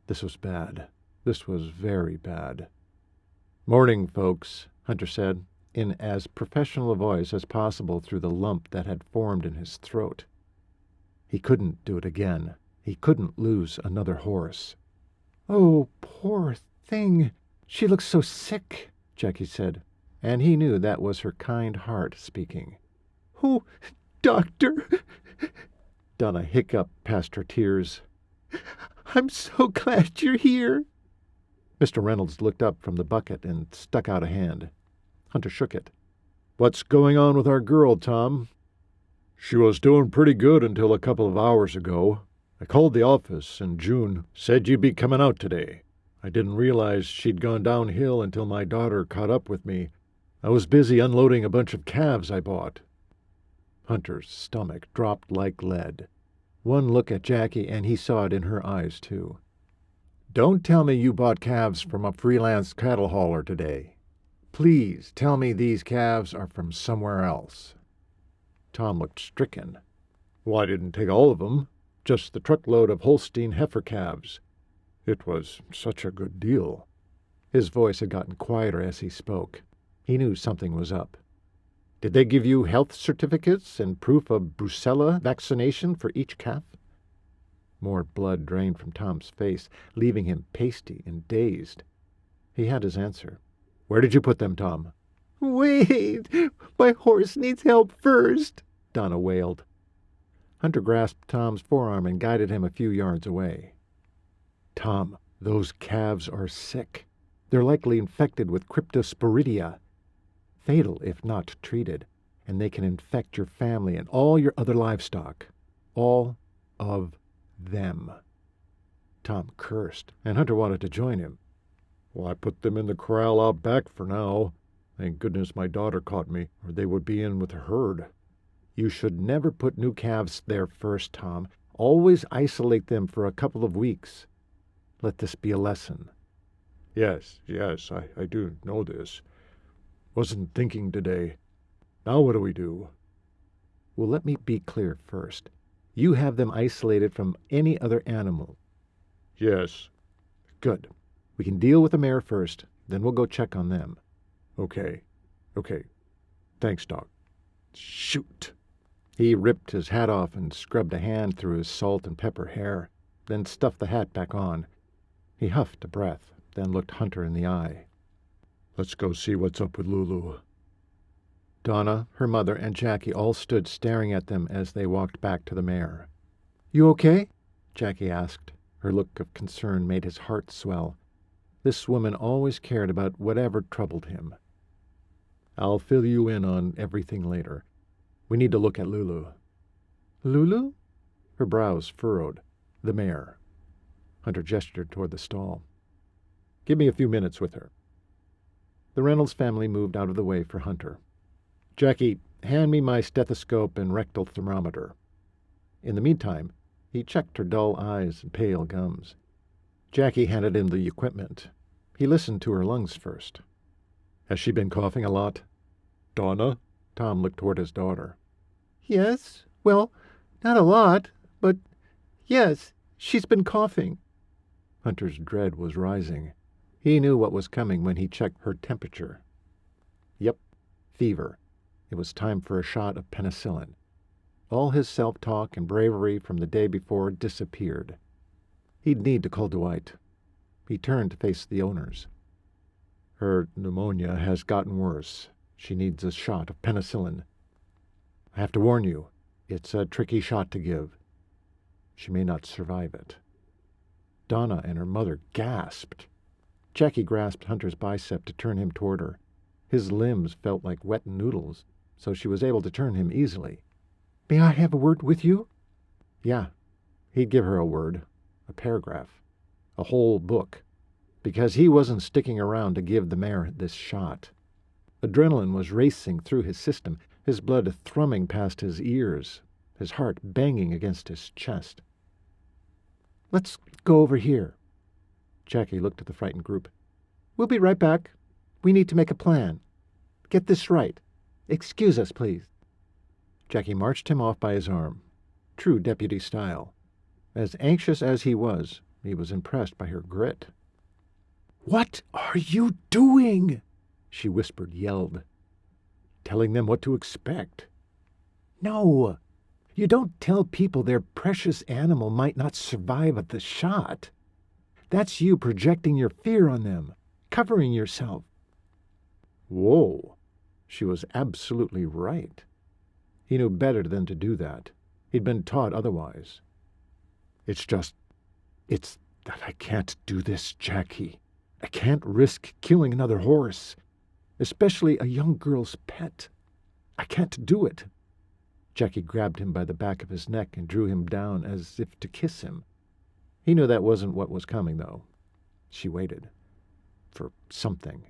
This was bad. This was very bad. "Morning, folks," Hunter said, in as professional a voice as possible through the lump that had formed in his throat. He couldn't do it again. He couldn't lose another horse. "Oh, poor thing. She looks so sick," Jackie said, and he knew that was her kind heart speaking. "Oh, doctor," Donna hiccuped past her tears. "I'm so glad you're here." Mr. Reynolds looked up from the bucket and stuck out a hand. Hunter shook it. "What's going on with our girl, Tom?" She was doing pretty good until a couple of hours ago. I called the office, and June said you'd be coming out today. I didn't realize she'd gone downhill until my daughter caught up with me. I was busy unloading a bunch of calves I bought." Hunter's stomach dropped like lead. One look at Jackie, and he saw it in her eyes, too. "Don't tell me you bought calves from a freelance cattle hauler today. Please tell me these calves are from somewhere else." Tom looked stricken. "Well, I didn't take all of them, just the truckload of Holstein heifer calves. It was such a good deal." His voice had gotten quieter as he spoke. He knew something was up. "Did they give you health certificates and proof of brucella vaccination for each calf?" More blood drained from Tom's face, leaving him pasty and dazed. He had his answer. "Where did you put them, Tom?" "Wait, my horse needs help first," Donna wailed. Hunter grasped Tom's forearm and guided him a few yards away. "Tom, those calves are sick. They're likely infected with cryptosporidia. Fatal if not treated, and they can infect your family and all your other livestock. All of them." Tom cursed, and Hunter wanted to join him. "Well, I put them in the corral out back for now. Thank goodness my daughter caught me, or they would be in with the herd." "You should never put new calves there first, Tom. Always isolate them for a couple of weeks. Let this be a lesson." Yes, I do know this. Wasn't thinking today. Now what do we do?" "Well, let me be clear first. You have them isolated from any other animal." "Yes." "Good. We can deal with the mare first, then we'll go check on them." Okay. Thanks, Doc." "Shoot." He ripped his hat off and scrubbed a hand through his salt and pepper hair, then stuffed the hat back on. He huffed a breath, then looked Hunter in the eye. "Let's go see what's up with Lulu." Donna, her mother, and Jackie all stood staring at them as they walked back to the mare. "You okay?" Jackie asked. Her look of concern made his heart swell. This woman always cared about whatever troubled him. "I'll fill you in on everything later. We need to look at Lulu." "Lulu?" Her brows furrowed. "The mare." Hunter gestured toward the stall. "Give me a few minutes with her." The Reynolds family moved out of the way for Hunter. "Jackie, hand me my stethoscope and rectal thermometer." In the meantime, he checked her dull eyes and pale gums. Jackie handed him the equipment. He listened to her lungs first. "Has she been coughing a lot?" "Donna?" Tom looked toward his daughter. Yes, well, not a lot, but yes, she's been coughing. Hunter's dread was rising. He knew what was coming when he checked her temperature. Yep, fever. It was time for a shot of penicillin. All his self-talk and bravery from the day before disappeared. He'd need to call Dwight. He turned to face the owners. Her pneumonia has gotten worse. She needs a shot of penicillin. I have to warn you, it's a tricky shot to give. She may not survive it. Donna and her mother gasped. Jackie grasped Hunter's bicep to turn him toward her. His limbs felt like wet noodles, so she was able to turn him easily. May I have a word with you? Yeah, he'd give her a word, a paragraph, a whole book, because he wasn't sticking around to give the mare this shot. Adrenaline was racing through his system, his blood thrumming past his ears, his heart banging against his chest. Let's go over here. Jackie looked at the frightened group. We'll be right back. We need to make a plan. Get this right. Excuse us, please. Jackie marched him off by his arm, true deputy style. As anxious as he was impressed by her grit. What are you doing? She whispered, yelled. Telling them what to expect. No, you don't tell people their precious animal might not survive the shot. That's you projecting your fear on them, covering yourself. Whoa, she was absolutely right. He knew better than to do that. He'd been taught otherwise. It's that I can't do this, Jackie. I can't risk killing another horse, especially a young girl's pet. I can't do it. Jackie grabbed him by the back of his neck and drew him down as if to kiss him. He knew that wasn't what was coming, though. She waited. For something.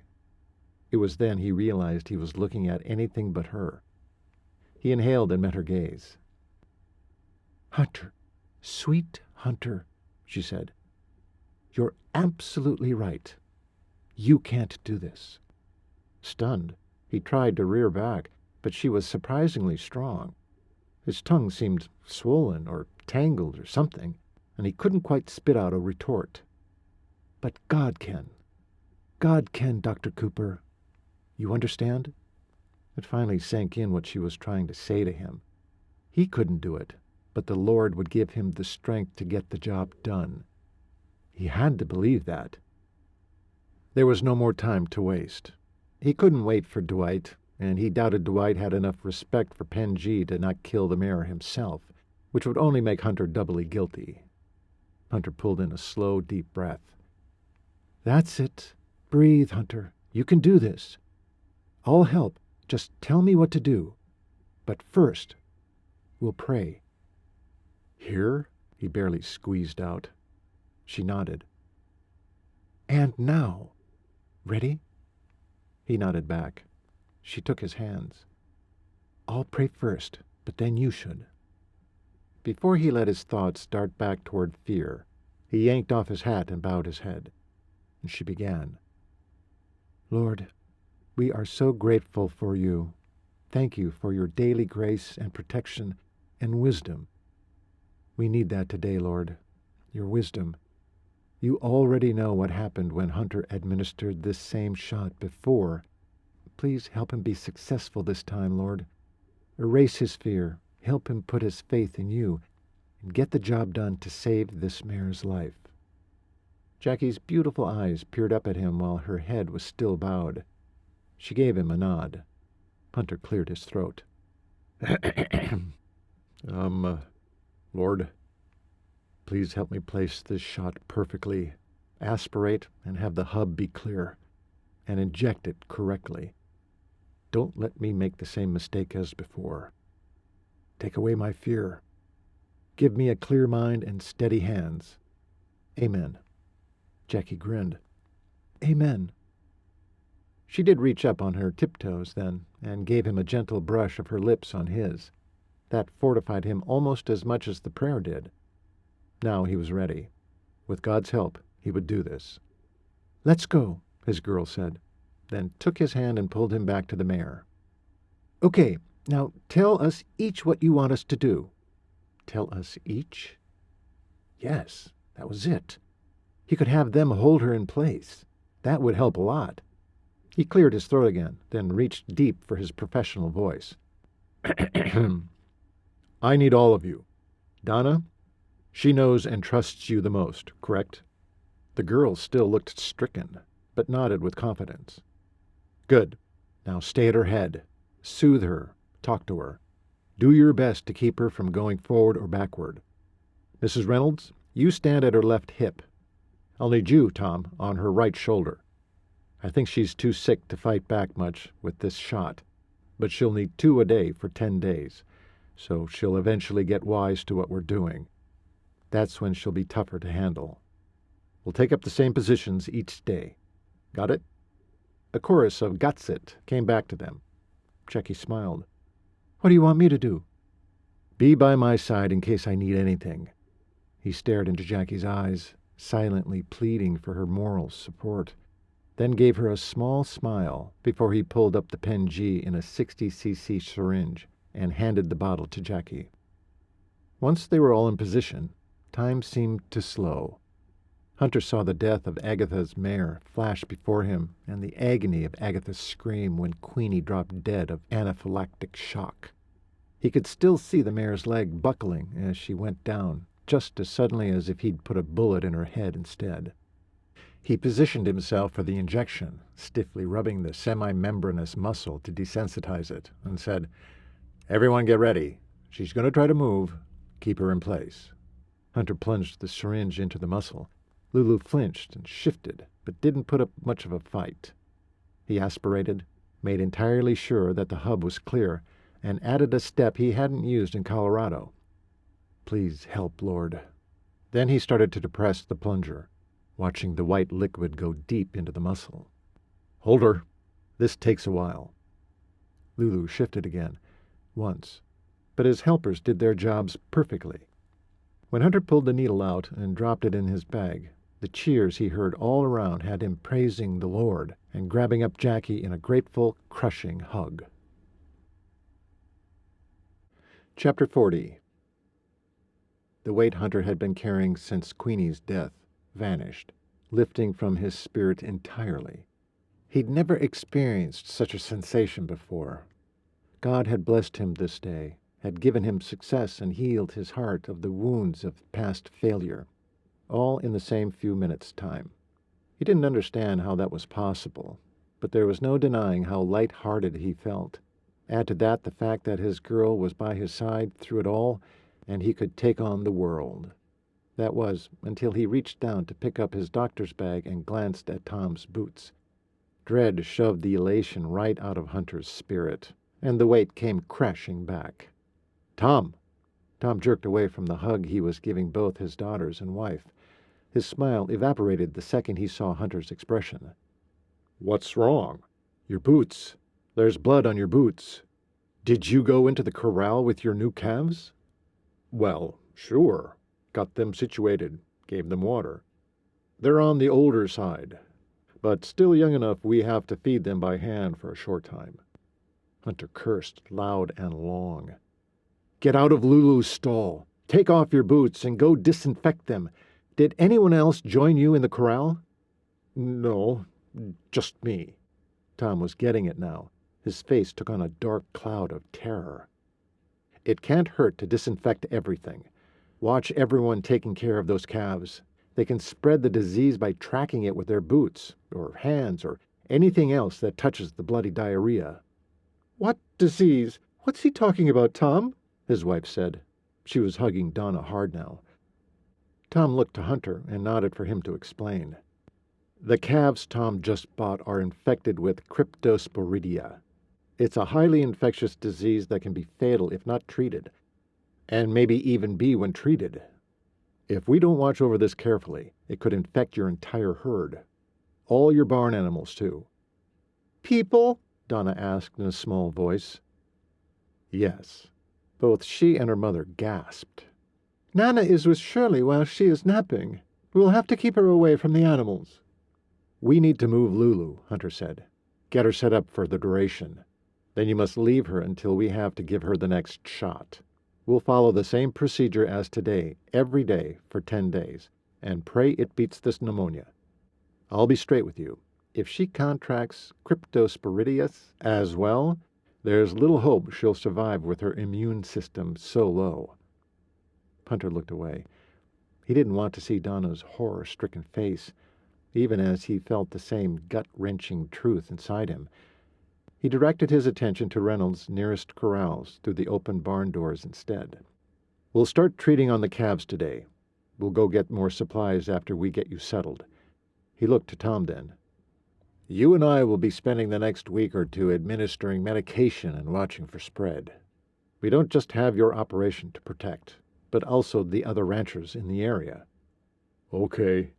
It was then he realized he was looking at anything but her. He inhaled and met her gaze. Hunter, sweet Hunter, she said. You're absolutely right. You can't do this. Stunned, he tried to rear back, but she was surprisingly strong. His tongue seemed swollen or tangled or something, and he couldn't quite spit out a retort. But God can. God can, Dr. Cooper. You understand? It finally sank in what she was trying to say to him. He couldn't do it, but the Lord would give him the strength to get the job done. He had to believe that. There was no more time to waste. He couldn't wait for Dwight, and he doubted Dwight had enough respect for Pen G to not kill the mare himself, which would only make Hunter doubly guilty. Hunter pulled in a slow, deep breath. That's it. Breathe, Hunter. You can do this. I'll help. Just tell me what to do. But first, we'll pray. Here? He barely squeezed out. She nodded. And now. Ready? He nodded back. She took his hands. I'll pray first, but then you should. Before he let his thoughts dart back toward fear, he yanked off his hat and bowed his head. And she began. Lord, we are so grateful for you. Thank you for your daily grace and protection and wisdom. We need that today, Lord, your wisdom. You already know what happened when Hunter administered this same shot before. Please help him be successful this time, Lord. Erase his fear, help him put his faith in you, and get the job done to save this mare's life. Jackie's beautiful eyes peered up at him while her head was still bowed. She gave him a nod. Hunter cleared his throat. Lord, please help me place this shot perfectly, aspirate and have the hub be clear, and inject it correctly. Don't let me make the same mistake as before. Take away my fear. Give me a clear mind and steady hands. Amen. Jackie grinned. Amen. She did reach up on her tiptoes then, and gave him a gentle brush of her lips on his. That fortified him almost as much as the prayer did. Now he was ready. With God's help, he would do this. Let's go, his girl said, then took his hand and pulled him back to the mare. Okay, now tell us each what you want us to do. Tell us each? Yes, that was it. He could have them hold her in place. That would help a lot. He cleared his throat again, then reached deep for his professional voice. I need all of you. Donna, she knows and trusts you the most, correct? The girl still looked stricken, but nodded with confidence. Good. Now stay at her head. Soothe her. Talk to her. Do your best to keep her from going forward or backward. Mrs. Reynolds, you stand at her left hip. I'll need you, Tom, on her right shoulder. I think she's too sick to fight back much with this shot, but she'll need 2 a day for 10 days, so she'll eventually get wise to what we're doing. That's when she'll be tougher to handle. We'll take up the same positions each day. Got it? A chorus of "Got it" came back to them. Jackie smiled. What do you want me to do? Be by my side in case I need anything. He stared into Jackie's eyes, silently pleading for her moral support, then gave her a small smile before he pulled up the Pen G in a 60cc syringe and handed the bottle to Jackie. Once they were all in position, time seemed to slow. Hunter saw the death of Agatha's mare flash before him and the agony of Agatha's scream when Queenie dropped dead of anaphylactic shock. He could still see the mare's leg buckling as she went down, just as suddenly as if he'd put a bullet in her head instead. He positioned himself for the injection, stiffly rubbing the semi-membranous muscle to desensitize it, and said, "Everyone get ready. She's going to try to move. Keep her in place." Hunter plunged the syringe into the muscle. Lulu flinched and shifted, but didn't put up much of a fight. He aspirated, made entirely sure that the hub was clear, and added a step he hadn't used in Colorado. Please help, Lord. Then he started to depress the plunger, watching the white liquid go deep into the muscle. Hold her. This takes a while. Lulu shifted again, once, but his helpers did their jobs perfectly. When Hunter pulled the needle out and dropped it in his bag, the cheers he heard all around had him praising the Lord and grabbing up Jackie in a grateful, crushing hug. Chapter 40. The weight Hunter had been carrying since Queenie's death vanished, lifting from his spirit entirely. He'd never experienced such a sensation before. God had blessed him this day, had given him success and healed his heart of the wounds of past failure, all in the same few minutes' time. He didn't understand how that was possible, but there was no denying how light-hearted he felt. Add to that the fact that his girl was by his side through it all, and he could take on the world. That was, until he reached down to pick up his doctor's bag and glanced at Tom's boots. Dread shoved the elation right out of Hunter's spirit, and the weight came crashing back. Tom! Tom jerked away from the hug he was giving both his daughters and wife. His smile evaporated the second he saw Hunter's expression. What's wrong? Your boots. There's blood on your boots. Did you go into the corral with your new calves? Well, sure. Got them situated. Gave them water. They're on the older side, but still young enough we have to feed them by hand for a short time. Hunter cursed loud and long. Get out of Lulu's stall. Take off your boots and go disinfect them. Did anyone else join you in the corral? No, just me. Tom was getting it now. His face took on a dark cloud of terror. It can't hurt to disinfect everything. Watch everyone taking care of those calves. They can spread the disease by tracking it with their boots, or hands, or anything else that touches the bloody diarrhea. What disease? What's he talking about, Tom? His wife said. She was hugging Donna hard now. Tom looked to Hunter and nodded for him to explain. The calves Tom just bought are infected with cryptosporidia. It's a highly infectious disease that can be fatal if not treated, and maybe even be when treated. If we don't watch over this carefully, it could infect your entire herd. All your barn animals, too. People? Donna asked in a small voice. Yes. Both she and her mother gasped. Nana is with Shirley while she is napping. We'll have to keep her away from the animals. We need to move Lulu, Hunter said. Get her set up for the duration. Then you must leave her until we have to give her the next shot. We'll follow the same procedure as today, every day for 10 days, and pray it beats this pneumonia. I'll be straight with you. If she contracts cryptosporidius as well, there's little hope she'll survive with her immune system so low." Hunter looked away. He didn't want to see Donna's horror-stricken face, even as he felt the same gut-wrenching truth inside him. He directed his attention to Reynolds' nearest corrals through the open barn doors instead. "We'll start treating on the calves today. We'll go get more supplies after we get you settled." He looked to Tom then. "You and I will be spending the next week or two administering medication and watching for spread. We don't just have your operation to protect, but also the other ranchers in the area." "Okay,"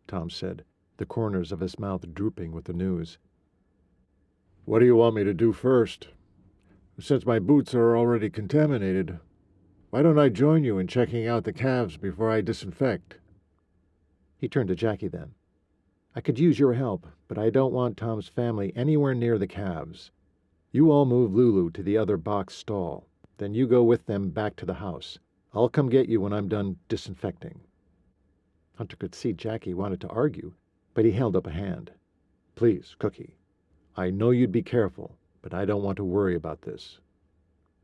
Tom said, the corners of his mouth drooping with the news. "What do you want me to do first? Since my boots are already contaminated, why don't I join you in checking out the calves before I disinfect?" He turned to Jackie then. "I could use your help, but I don't want Tom's family anywhere near the calves. You all move Lulu to the other box stall. Then you go with them back to the house. I'll come get you when I'm done disinfecting." Hunter could see Jackie wanted to argue, but he held up a hand. "Please, Cookie. I know you'd be careful, but I don't want to worry about this."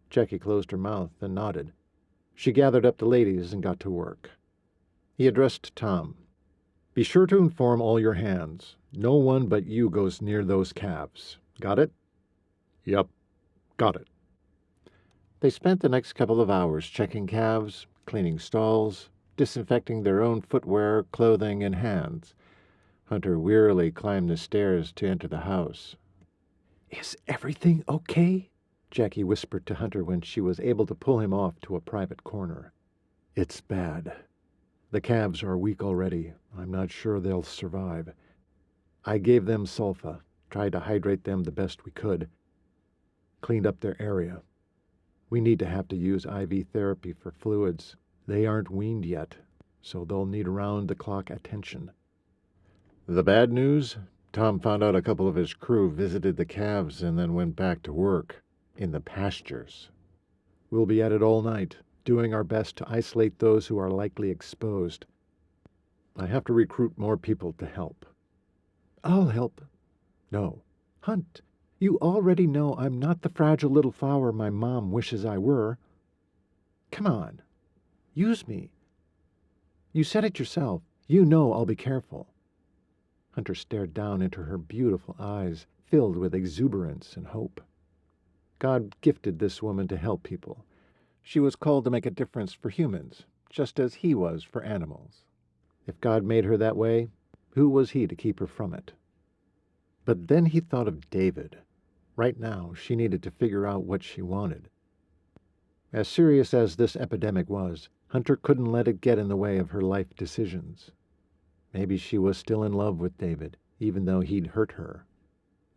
Jackie closed her mouth and nodded. She gathered up the ladies and got to work. He addressed Tom. "Be sure to inform all your hands. No one but you goes near those calves. Got it?" "Yep, got it." They spent the next couple of hours checking calves, cleaning stalls, disinfecting their own footwear, clothing, and hands. Hunter wearily climbed the stairs to enter the house. "Is everything okay?" Jackie whispered to Hunter when she was able to pull him off to a private corner. "It's bad. The calves are weak already. I'm not sure they'll survive. I gave them sulfa, tried to hydrate them the best we could. Cleaned up their area. We need to have to use IV therapy for fluids. They aren't weaned yet, so they'll need around-the-clock attention." The bad news? Tom found out a couple of his crew visited the calves and then went back to work in the pastures. "We'll be at it all night, doing our best to isolate those who are likely exposed. I have to recruit more people to help." "I'll help." "No." "Hunt, you already know I'm not the fragile little flower my mom wishes I were. Come on. Use me. You said it yourself. You know I'll be careful." Hunter stared down into her beautiful eyes, filled with exuberance and hope. God gifted this woman to help people. She was called to make a difference for humans, just as he was for animals. If God made her that way, who was he to keep her from it? But then he thought of David. Right now, she needed to figure out what she wanted. As serious as this epidemic was, Hunter couldn't let it get in the way of her life decisions. Maybe she was still in love with David, even though he'd hurt her.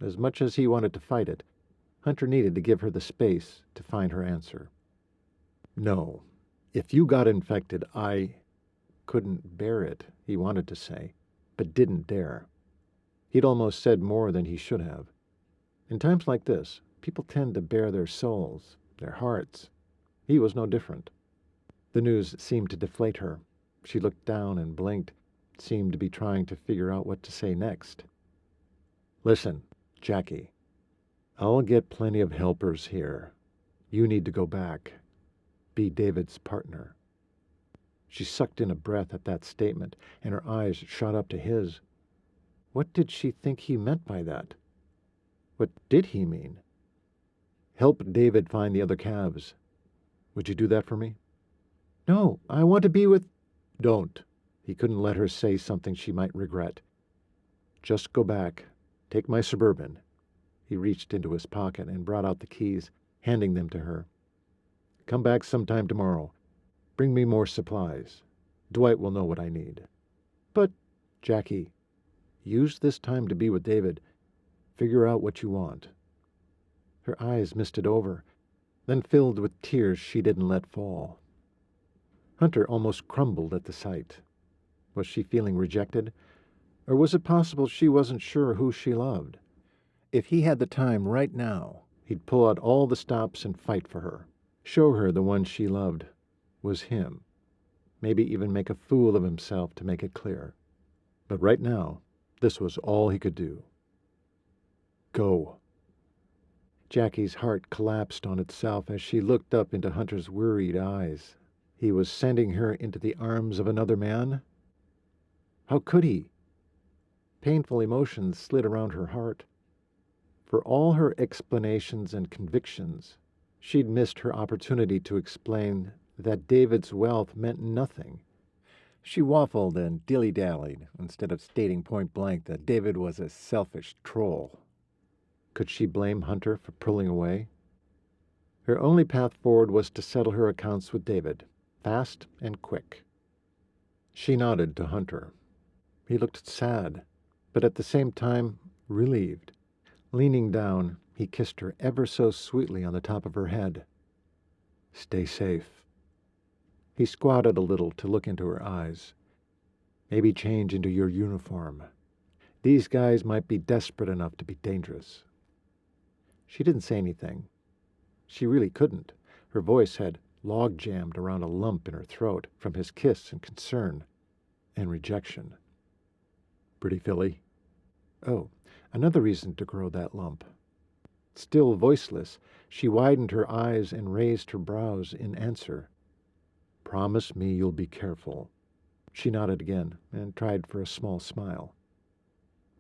As much as he wanted to fight it, Hunter needed to give her the space to find her answer. "No, if you got infected, I couldn't bear it," he wanted to say, but didn't dare. He'd almost said more than he should have. In times like this, people tend to bare their souls, their hearts. He was no different. The news seemed to deflate her. She looked down and blinked, seemed to be trying to figure out what to say next. "Listen, Jackie, I'll get plenty of helpers here. You need to go back. Be David's partner." She sucked in a breath at that statement, and her eyes shot up to his. What did she think he meant by that? What did he mean? "Help David find the other calves. Would you do that for me?" "No, I want to be with—" "Don't." He couldn't let her say something she might regret. "Just go back. Take my Suburban." He reached into his pocket and brought out the keys, handing them to her. "Come back sometime tomorrow. Bring me more supplies. Dwight will know what I need." "But—" "Jackie, use this time to be with David. Figure out what you want." Her eyes misted over, then filled with tears she didn't let fall. Hunter almost crumbled at the sight. Was she feeling rejected? Or was it possible she wasn't sure who she loved? If he had the time right now, He'd pull out all the stops and fight for her, show her the one she loved was him, maybe even make a fool of himself to make it clear. But right now, this was all he could do. Go. Jackie's heart collapsed on itself as she looked up into Hunter's worried eyes. He was sending her into the arms of another man? How could he? Painful emotions slid around her heart. For all her explanations and convictions, she'd missed her opportunity to explain that David's wealth meant nothing. She waffled and dilly-dallied instead of stating point-blank that David was a selfish troll. Could she blame Hunter for pulling away? Her only path forward was to settle her accounts with David, fast and quick. She nodded to Hunter. He looked sad, but at the same time relieved. Leaning down, he kissed her ever so sweetly on the top of her head. Stay safe. He squatted a little to look into her eyes. Maybe change into your uniform. These guys might be desperate enough to be dangerous. She didn't say anything. She really couldn't. Her voice had log-jammed around a lump in her throat from his kiss and concern and rejection. Pretty filly. Oh, another reason to grow that lump. Still voiceless, she widened her eyes and raised her brows in answer. Promise me you'll be careful. She nodded again and tried for a small smile.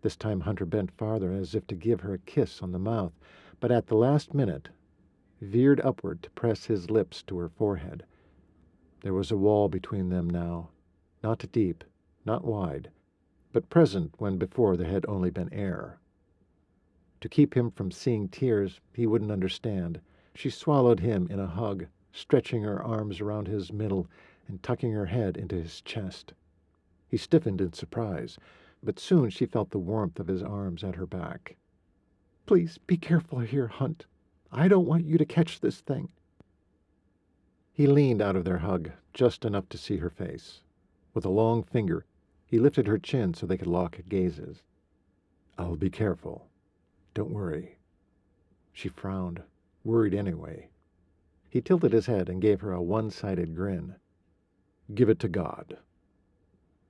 This time Hunter bent farther as if to give her a kiss on the mouth, but at the last minute veered upward to press his lips to her forehead. There was a wall between them now, not deep, not wide, but present when before there had only been air. To keep him from seeing tears he wouldn't understand, she swallowed him in a hug, stretching her arms around his middle and tucking her head into his chest. He stiffened in surprise, but soon she felt the warmth of his arms at her back. Please be careful here, Hunt. I don't want you to catch this thing. He leaned out of their hug, just enough to see her face. With a long finger, he lifted her chin so they could lock gazes. I'll be careful. Don't worry. She frowned, worried anyway. He tilted his head and gave her a one-sided grin. Give it to God.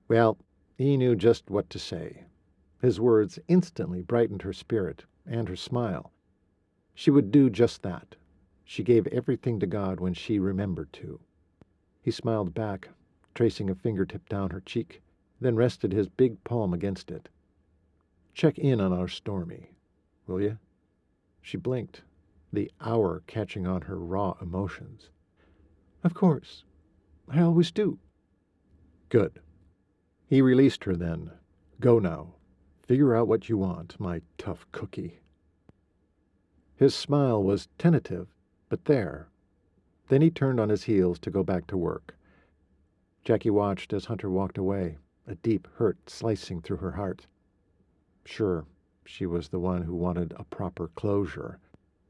Well, he knew just what to say. His words instantly brightened her spirit and her smile. She would do just that. She gave everything to God when she remembered to. He smiled back, tracing a fingertip down her cheek, then rested his big palm against it. Check in on our Stormy, will you? She blinked, the hour catching on her raw emotions. Of course. I always do. Good. He released her then. Go now. Figure out what you want, my tough cookie. His smile was tentative, but there. Then he turned on his heels to go back to work. Jackie watched as Hunter walked away, a deep hurt slicing through her heart. Sure, she was the one who wanted a proper closure,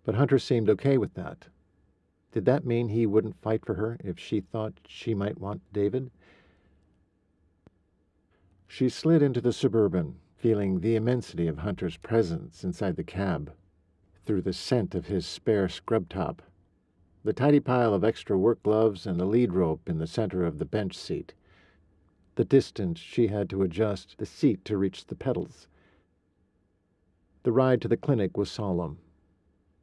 but Hunter seemed okay with that. Did that mean he wouldn't fight for her if she thought she might want David? She slid into the Suburban, feeling the immensity of Hunter's presence inside the cab, through the scent of his spare scrub top, the tidy pile of extra work gloves and the lead rope in the center of the bench seat, the distance she had to adjust the seat to reach the pedals. The ride to the clinic was solemn,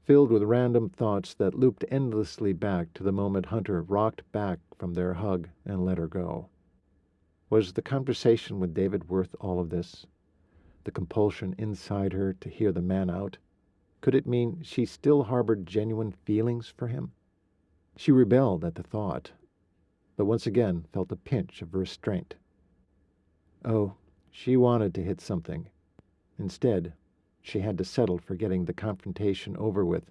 filled with random thoughts that looped endlessly back to the moment Hunter rocked back from their hug and let her go. Was the conversation with David worth all of this? The compulsion inside her to hear the man out? Could it mean she still harbored genuine feelings for him? She rebelled at the thought, but once again felt a pinch of restraint. Oh, she wanted to hit something. Instead, she had to settle for getting the confrontation over with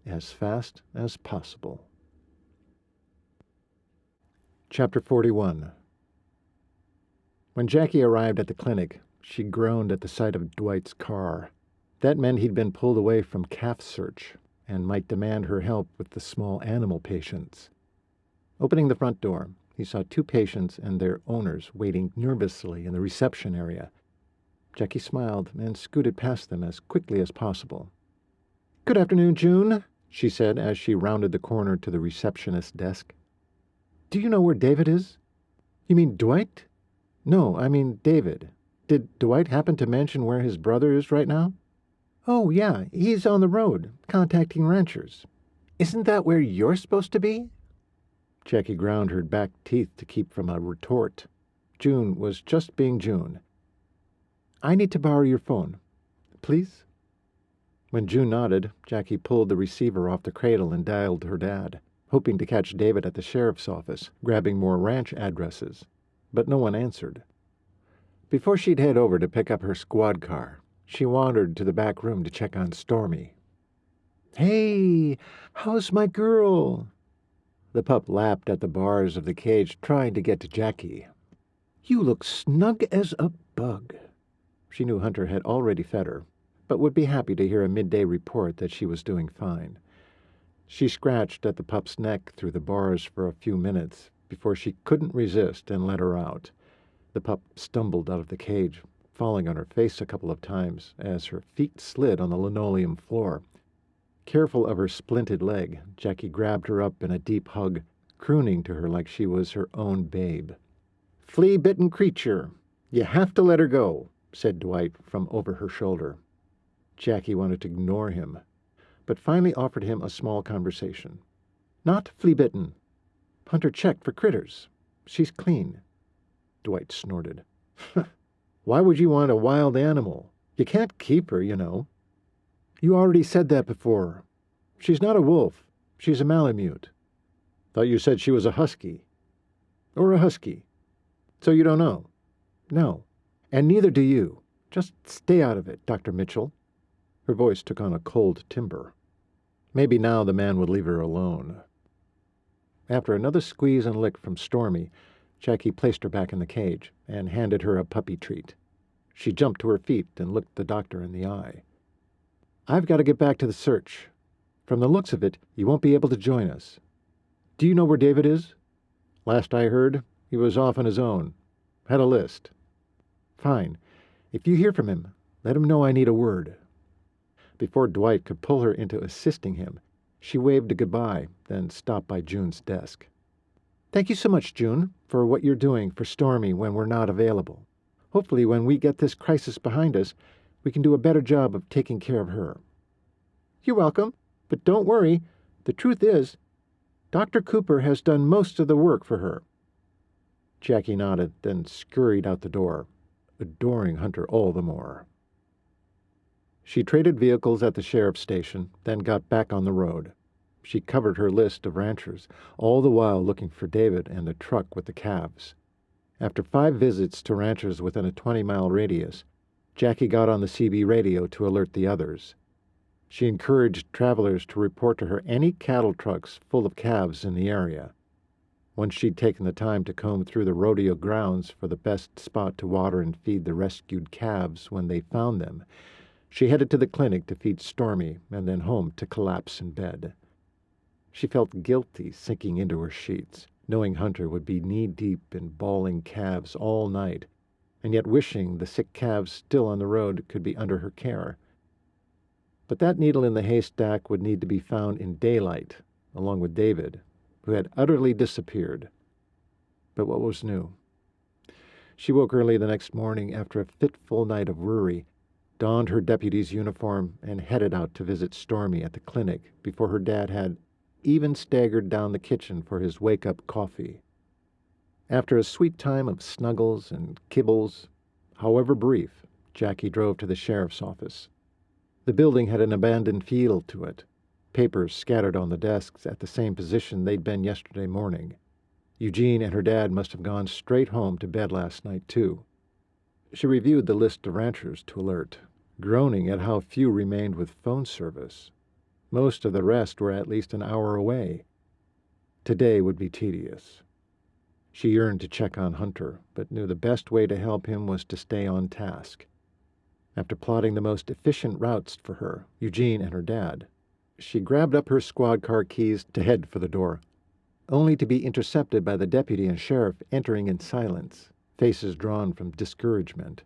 as fast as possible. Chapter 41. When Jackie arrived at the clinic, she groaned at the sight of Dwight's car. That meant he'd been pulled away from calf search and might demand her help with the small animal patients. Opening the front door, he saw two patients and their owners waiting nervously in the reception area. Jackie smiled and scooted past them as quickly as possible. "Good afternoon, June," she said as she rounded the corner to the receptionist's desk. "Do you know where David is?" "You mean Dwight?" "No, I mean David. Did Dwight happen to mention where his brother is right now?" "Oh, yeah, he's on the road, contacting ranchers. Isn't that where you're supposed to be?" Jackie ground her back teeth to keep from a retort. June was just being June. "I need to borrow your phone. Please?" When June nodded, Jackie pulled the receiver off the cradle and dialed her dad, hoping to catch David at the sheriff's office, grabbing more ranch addresses. But no one answered. Before she'd head over to pick up her squad car, she wandered to the back room to check on Stormy. "Hey, how's my girl?" The pup lapped at the bars of the cage, trying to get to Jackie. "You look snug as a bug." She knew Hunter had already fed her, but would be happy to hear a midday report that she was doing fine. She scratched at the pup's neck through the bars for a few minutes before she couldn't resist and let her out. The pup stumbled out of the cage, falling on her face a couple of times as her feet slid on the linoleum floor. Careful of her splinted leg, Jackie grabbed her up in a deep hug, crooning to her like she was her own babe. "Flea-bitten creature. You have to let her go," said Dwight from over her shoulder. Jackie wanted to ignore him, but finally offered him a small conversation. "Not flea-bitten. Hunter checked for critters. She's clean." Dwight snorted. "Why would you want a wild animal? You can't keep her, you know." "You already said that before. She's not a wolf. She's a Malamute." "Thought you said she was a husky." "Or a husky. So you don't know?" "No. And neither do you. Just stay out of it, Dr. Mitchell." Her voice took on a cold timbre. Maybe now the man would leave her alone. After another squeeze and lick from Stormy, Jackie placed her back in the cage and handed her a puppy treat. She jumped to her feet and looked the doctor in the eye. "I've got to get back to the search. From the looks of it, you won't be able to join us. Do you know where David is?" "Last I heard, he was off on his own. Had a list." "Fine. If you hear from him, let him know I need a word." Before Dwight could pull her into assisting him, she waved a goodbye, then stopped by June's desk. "Thank you so much, June, for what you're doing for Stormy when we're not available. Hopefully when we get this crisis behind us, we can do a better job of taking care of her." "You're welcome, but don't worry. The truth is, Dr. Cooper has done most of the work for her." Jackie nodded, then scurried out the door, adoring Hunter all the more. She traded vehicles at the sheriff's station, then got back on the road. She covered her list of ranchers, all the while looking for David and the truck with the calves. After 5 visits to ranchers within a 20-mile radius, Jackie got on the CB radio to alert the others. She encouraged travelers to report to her any cattle trucks full of calves in the area. Once she'd taken the time to comb through the rodeo grounds for the best spot to water and feed the rescued calves when they found them, she headed to the clinic to feed Stormy and then home to collapse in bed. She felt guilty sinking into her sheets, knowing Hunter would be knee-deep in bawling calves all night, and yet wishing the sick calves still on the road could be under her care. But that needle in the haystack would need to be found in daylight, along with David, who had utterly disappeared. But what was new? She woke early the next morning after a fitful night of worry, donned her deputy's uniform, and headed out to visit Stormy at the clinic before her dad had even staggered down the kitchen for his wake-up coffee. After a sweet time of snuggles and kibbles, however brief, Jackie drove to the sheriff's office. The building had an abandoned feel to it, papers scattered on the desks at the same position they'd been yesterday morning. Eugene and her dad must have gone straight home to bed last night, too. She reviewed the list of ranchers to alert, groaning at how few remained with phone service. Most of the rest were at least an hour away. Today would be tedious. She yearned to check on Hunter, but knew the best way to help him was to stay on task. After plotting the most efficient routes for her, Eugene, and her dad, she grabbed up her squad car keys to head for the door, only to be intercepted by the deputy and sheriff entering in silence, faces drawn from discouragement.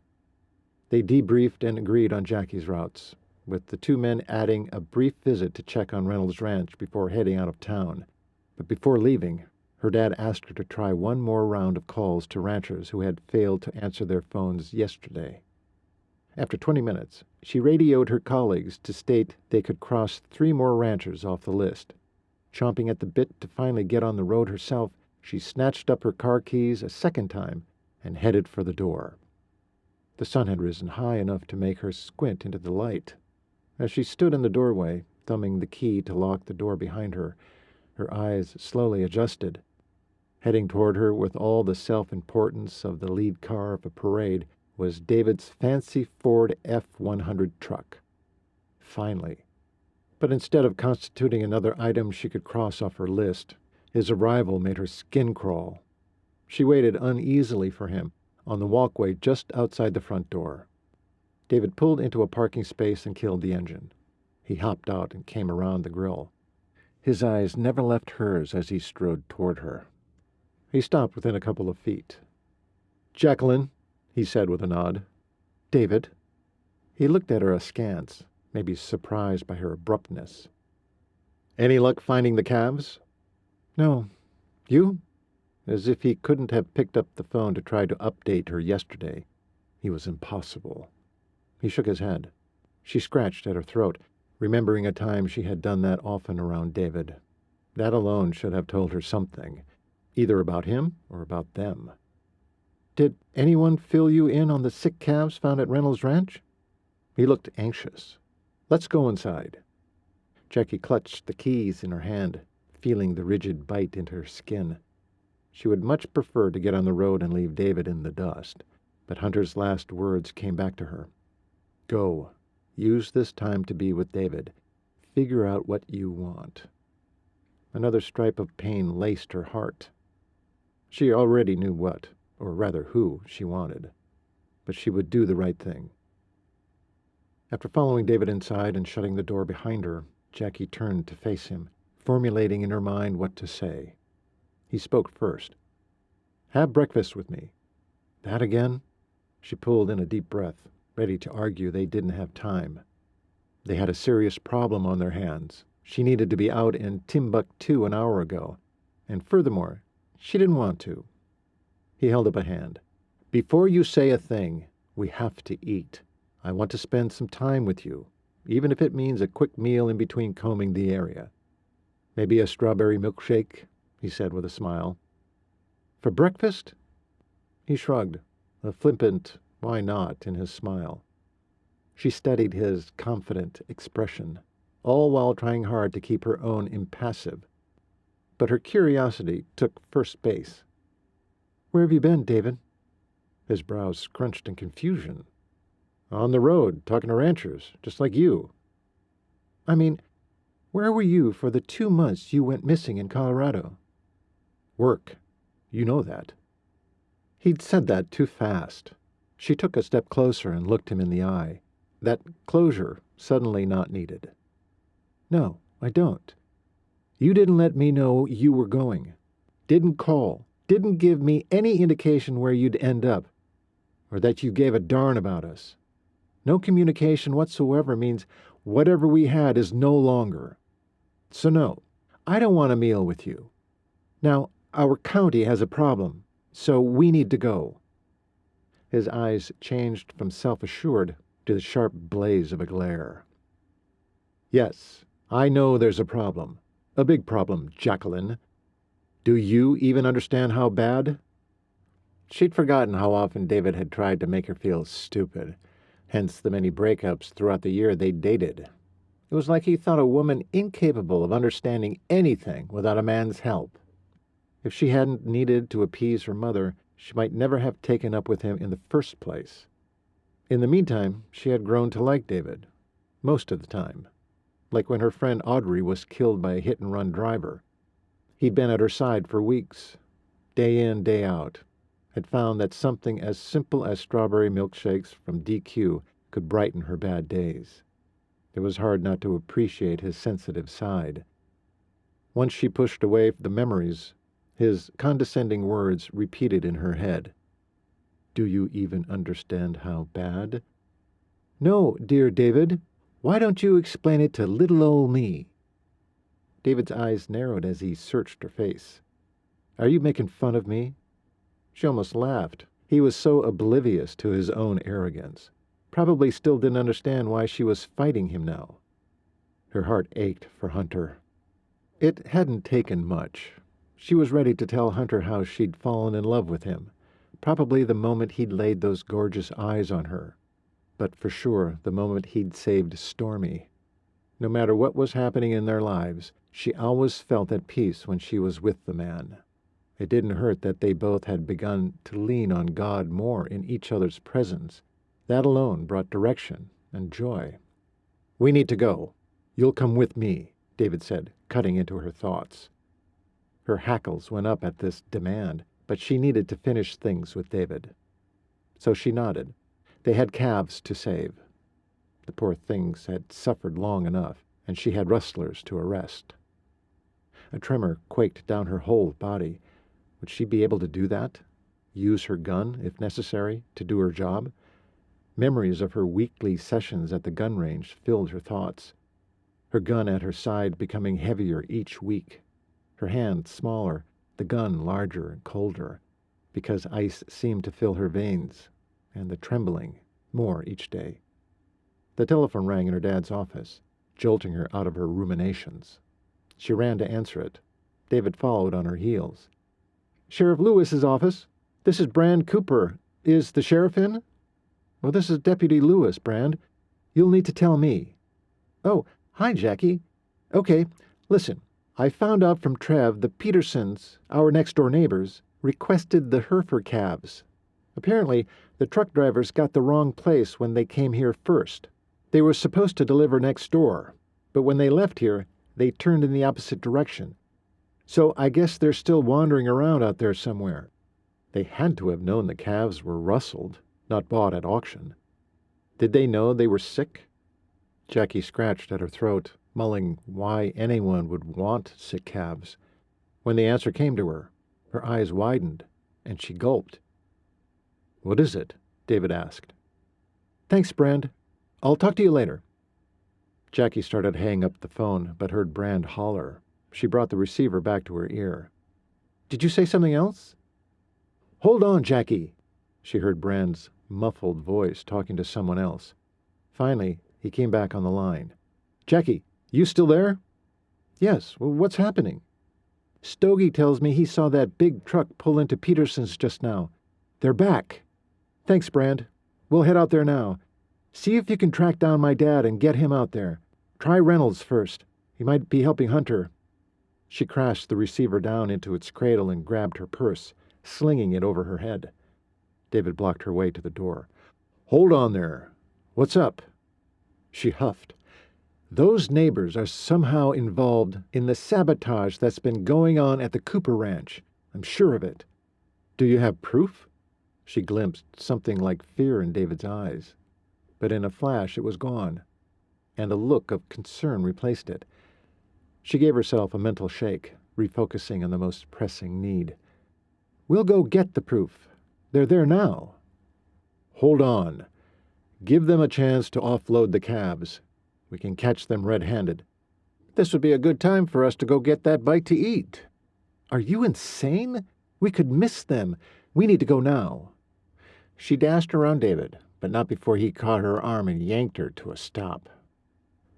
They debriefed and agreed on Jackie's routes. with the two men adding a brief visit to check on Reynolds Ranch before heading out of town. But before leaving, her dad asked her to try one more round of calls to ranchers who had failed to answer their phones yesterday. After 20 minutes, she radioed her colleagues to state they could cross 3 more ranchers off the list. Chomping at the bit to finally get on the road herself, she snatched up her car keys a second time and headed for the door. The sun had risen high enough to make her squint into the light. As she stood in the doorway, thumbing the key to lock the door behind her, her eyes slowly adjusted. Heading toward her with all the self-importance of the lead car of a parade was David's fancy Ford F-100 truck. Finally. But instead of constituting another item she could cross off her list, his arrival made her skin crawl. She waited uneasily for him on the walkway just outside the front door. David pulled into a parking space and killed the engine. He hopped out and came around the grill. His eyes never left hers as he strode toward her. He stopped within a couple of feet. "Jacquelyn," he said with a nod. "David." He looked at her askance, maybe surprised by her abruptness. "Any luck finding the calves?" "No. You?" As if he couldn't have picked up the phone to try to update her yesterday. He was impossible. He shook his head. She scratched at her throat, remembering a time she had done that often around David. That alone should have told her something, either about him or about them. "Did anyone fill you in on the sick calves found at Reynolds Ranch?" He looked anxious. "Let's go inside." Jackie clutched the keys in her hand, feeling the rigid bite into her skin. She would much prefer to get on the road and leave David in the dust, but Hunter's last words came back to her. "Go. Use this time to be with David. Figure out what you want." Another stripe of pain laced her heart. She already knew what, or rather who, she wanted, but she would do the right thing. After following David inside and shutting the door behind her, Jackie turned to face him, formulating in her mind what to say. He spoke first. "Have breakfast with me." "That again?" She pulled in a deep breath, ready to argue they didn't have time. They had a serious problem on their hands. She needed to be out in Timbuktu an hour ago, and furthermore, she didn't want to. He held up a hand. "Before you say a thing, we have to eat. I want to spend some time with you, even if it means a quick meal in between combing the area. Maybe a strawberry milkshake," he said with a smile. "For breakfast?" He shrugged, a flippant "why not" in his smile. She studied his confident expression, all while trying hard to keep her own impassive. But her curiosity took first base. "Where have you been, David?" His brows scrunched in confusion. "On the road, talking to ranchers, just like you." "I mean, where were you for the 2 months you went missing in Colorado?" "Work. You know that." He'd said that too fast. She took a step closer and looked him in the eye. That closure suddenly not needed. "No, I don't. You didn't let me know you were going. Didn't call. Didn't give me any indication where you'd end up, or that you gave a darn about us. No communication whatsoever means whatever we had is no longer. So no, I don't want a meal with you. Now, our county has a problem, so we need to go." His eyes changed from self-assured to the sharp blaze of a glare. "Yes, I know there's a problem. A big problem, Jacquelyn. Do you even understand how bad?" She'd forgotten how often David had tried to make her feel stupid, hence the many breakups throughout the year they'd dated. It was like he thought a woman incapable of understanding anything without a man's help. If she hadn't needed to appease her mother, she might never have taken up with him in the first place. In the meantime, she had grown to like David, most of the time, like when her friend Audrey was killed by a hit-and-run driver. He'd been at her side for weeks, day in, day out, had found that something as simple as strawberry milkshakes from DQ could brighten her bad days. It was hard not to appreciate his sensitive side. Once she pushed away the memories, his condescending words repeated in her head. "Do you even understand how bad?" "No, dear David. Why don't you explain it to little old me?" David's eyes narrowed as he searched her face. "Are you making fun of me?" She almost laughed. He was so oblivious to his own arrogance. Probably still didn't understand why she was fighting him now. Her heart ached for Hunter. It hadn't taken much. She was ready to tell Hunter how she'd fallen in love with him, probably the moment he'd laid those gorgeous eyes on her, but for sure the moment he'd saved Stormy. No matter what was happening in their lives, she always felt at peace when she was with the man. It didn't hurt that they both had begun to lean on God more in each other's presence. That alone brought direction and joy. "We need to go. You'll come with me," David said, cutting into her thoughts. Her hackles went up at this demand, but she needed to finish things with David. So she nodded. They had calves to save. The poor things had suffered long enough, and she had rustlers to arrest. A tremor quaked down her whole body. Would she be able to do that? Use her gun, if necessary, to do her job? Memories of her weekly sessions at the gun range filled her thoughts. Her gun at her side becoming heavier each week. Her hand smaller, the gun larger and colder, because ice seemed to fill her veins, and the trembling more each day. The telephone rang in her dad's office, jolting her out of her ruminations. She ran to answer it. David followed on her heels. "Sheriff Lewis's office. This is Brand Cooper. Is the sheriff in?" "Well, this is Deputy Lewis, Brand. You'll need to tell me." "Oh, hi, Jackie. Okay, listen. I found out from Trev the Petersons, our next-door neighbors, requested the Hereford calves. Apparently, the truck drivers got the wrong place when they came here first. They were supposed to deliver next door, but when they left here, they turned in the opposite direction. So I guess they're still wandering around out there somewhere. They had to have known the calves were rustled, not bought at auction. Did they know they were sick?" Jackie scratched at her throat, mulling why anyone would want sick calves. When the answer came to her, her eyes widened, and she gulped. "What is it?" David asked. "Thanks, Brand. I'll talk to you later." Jackie started hanging up the phone, but heard Brand holler. She brought the receiver back to her ear. "Did you say something else?" "Hold on, Jackie," she heard Brand's muffled voice talking to someone else. Finally, he came back on the line. "Jackie, you still there?" "Yes. Well, what's happening?" "Stogie tells me he saw that big truck pull into Peterson's just now. They're back." "Thanks, Brand. We'll head out there now. See if you can track down my dad and get him out there. Try Reynolds first. He might be helping Hunter." She crashed the receiver down into its cradle and grabbed her purse, slinging it over her head. David blocked her way to the door. "Hold on there. What's up?" She huffed. "Those neighbors are somehow involved in the sabotage that's been going on at the Cooper Ranch. I'm sure of it." "Do you have proof?" She glimpsed something like fear in David's eyes, but in a flash it was gone, and a look of concern replaced it. She gave herself a mental shake, refocusing on the most pressing need. "We'll go get the proof. They're there now." "Hold on. Give them a chance to offload the calves. We can catch them red-handed." "This would be a good time for us to go get that bite to eat." "Are you insane? We could miss them. We need to go now." She dashed around David, but not before he caught her arm and yanked her to a stop.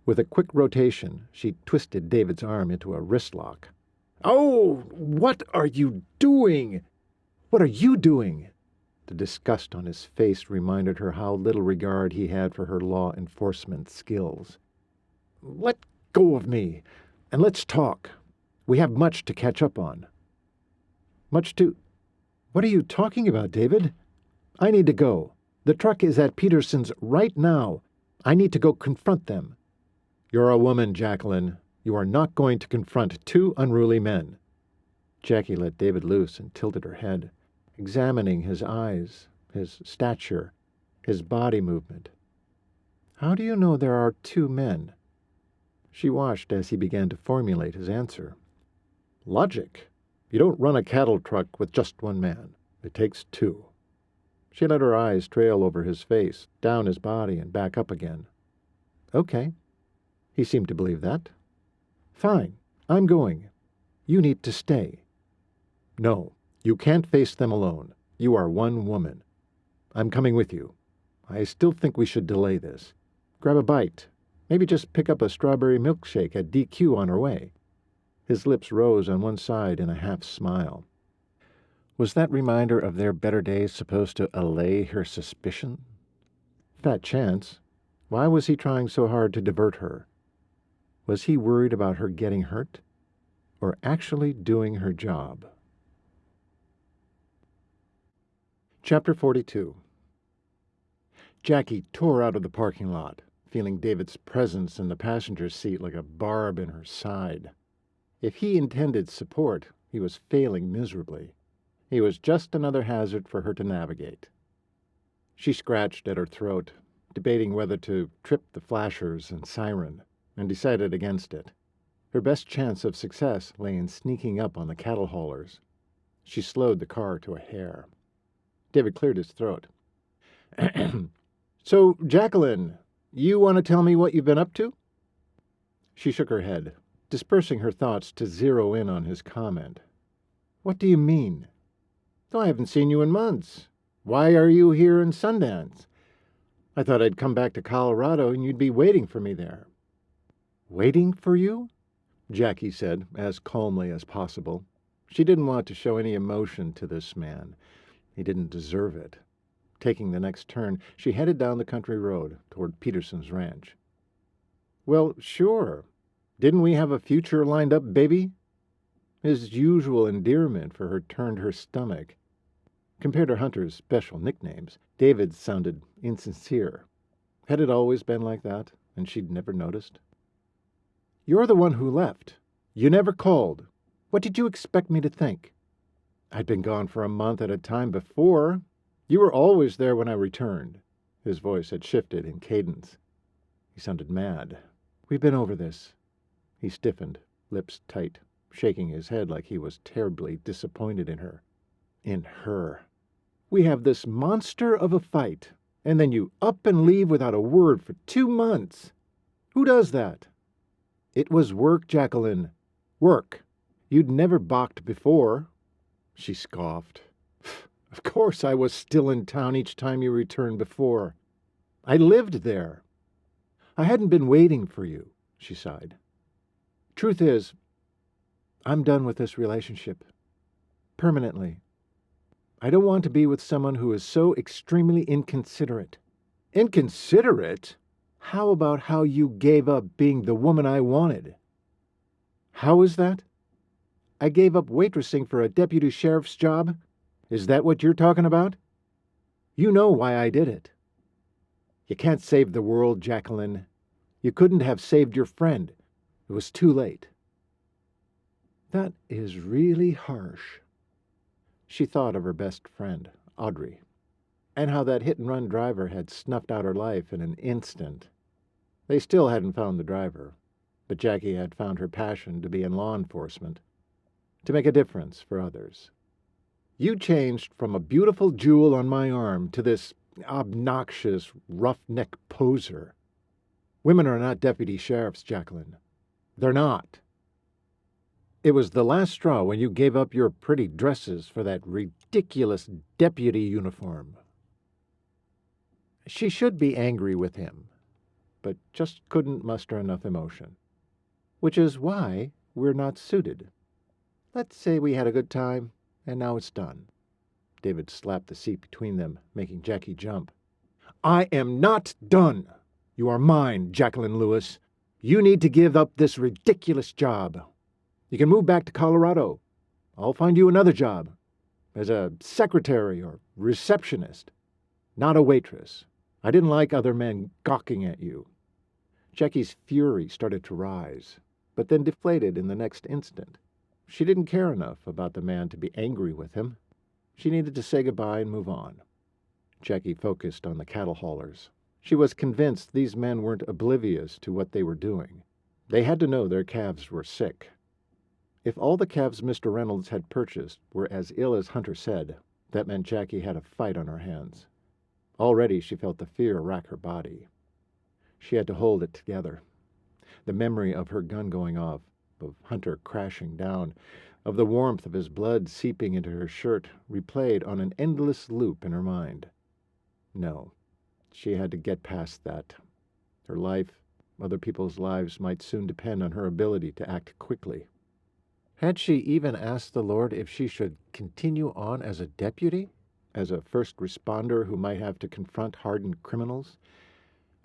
With a quick rotation, she twisted David's arm into a wrist lock. "Oh, what are you doing?" "What are you doing?" The disgust on his face reminded her how little regard he had for her law enforcement skills. "Let go of me, and let's talk. We have much to catch up on." "Much to—" "What are you talking about, David?" "I need to go. The truck is at Peterson's right now. I need to go confront them." "You're a woman, Jacquelyn. You are not going to confront two unruly men." Jackie let David loose and tilted her head, examining his eyes, his stature, his body movement. "How do you know there are two men?" She watched as he began to formulate his answer. "Logic. You don't run a cattle truck with just one man. It takes two." She let her eyes trail over his face, down his body, and back up again. Okay. He seemed to believe that. Fine, I'm going. You need to stay. No, you can't face them alone. You are one woman. I'm coming with you. I still think we should delay this. Grab a bite. Maybe just pick up a strawberry milkshake at DQ on our way. His lips rose on one side in a half smile. Was that reminder of their better days supposed to allay her suspicion? Fat chance. Why was he trying so hard to divert her? Was he worried about her getting hurt? Or actually doing her job? Chapter 42. Jackie tore out of the parking lot, feeling David's presence in the passenger seat like a barb in her side. If he intended support, he was failing miserably. He was just another hazard for her to navigate. She scratched at her throat, debating whether to trip the flashers and siren, and decided against it. Her best chance of success lay in sneaking up on the cattle haulers. She slowed the car to a hair. David cleared his throat. So, Jacquelyn, you want to tell me what you've been up to? She shook her head, dispersing her thoughts to zero in on his comment. What do you mean? Oh, I haven't seen you in months. Why are you here in Sundance? I thought I'd come back to Colorado and you'd be waiting for me there. Waiting for you? Jackie said, as calmly as possible. She didn't want to show any emotion to this man. He didn't deserve it. Taking the next turn, she headed down the country road toward Peterson's ranch. Well, sure. Didn't we have a future lined up, baby? His usual endearment for her turned her stomach. Compared to Hunter's special nicknames, David sounded insincere. Had it always been like that, and she'd never noticed? You're the one who left. You never called. What did you expect me to think? I'd been gone for a month at a time before. You were always there when I returned. His voice had shifted in cadence. He sounded mad. We've been over this. He stiffened, lips tight, shaking his head like he was terribly disappointed in her. In her. We have this monster of a fight, and then you up and leave without a word for 2 months. Who does that? It was work, Jacquelyn. Work. You'd never balked before. She scoffed. Of course I was still in town each time you returned before. I lived there. I hadn't been waiting for you, she sighed. Truth is, I'm done with this relationship. Permanently. I don't want to be with someone who is so extremely inconsiderate. Inconsiderate? How about how you gave up being the woman I wanted? How is that? I gave up waitressing for a deputy sheriff's job? Is that what you're talking about? You know why I did it. You can't save the world, Jacquelyn. You couldn't have saved your friend. It was too late. That is really harsh. She thought of her best friend, Audrey, and how that hit-and-run driver had snuffed out her life in an instant. They still hadn't found the driver, but Jackie had found her passion to be in law enforcement, to make a difference for others. You changed from a beautiful jewel on my arm to this obnoxious, roughneck poser. Women are not deputy sheriffs, Jacquelyn. They're not. It was the last straw when you gave up your pretty dresses for that ridiculous deputy uniform. She should be angry with him, but just couldn't muster enough emotion. Which is why we're not suited. Let's say we had a good time, and now it's done. David slapped the seat between them, making Jackie jump. I am not done. You are mine, Jacquelyn Lewis. You need to give up this ridiculous job. You can move back to Colorado. I'll find you another job, as a secretary or receptionist. Not a waitress. I didn't like other men gawking at you. Jackie's fury started to rise, but then deflated in the next instant. She didn't care enough about the man to be angry with him. She needed to say goodbye and move on. Jackie focused on the cattle haulers. She was convinced these men weren't oblivious to what they were doing. They had to know their calves were sick. If all the calves Mr. Reynolds had purchased were as ill as Hunter said, that meant Jackie had a fight on her hands. Already she felt the fear rack her body. She had to hold it together. The memory of her gun going off, of Hunter crashing down, of the warmth of his blood seeping into her shirt, replayed on an endless loop in her mind. No, she had to get past that. Her life, other people's lives, might soon depend on her ability to act quickly. Had she even asked the Lord if she should continue on as a deputy, as a first responder who might have to confront hardened criminals?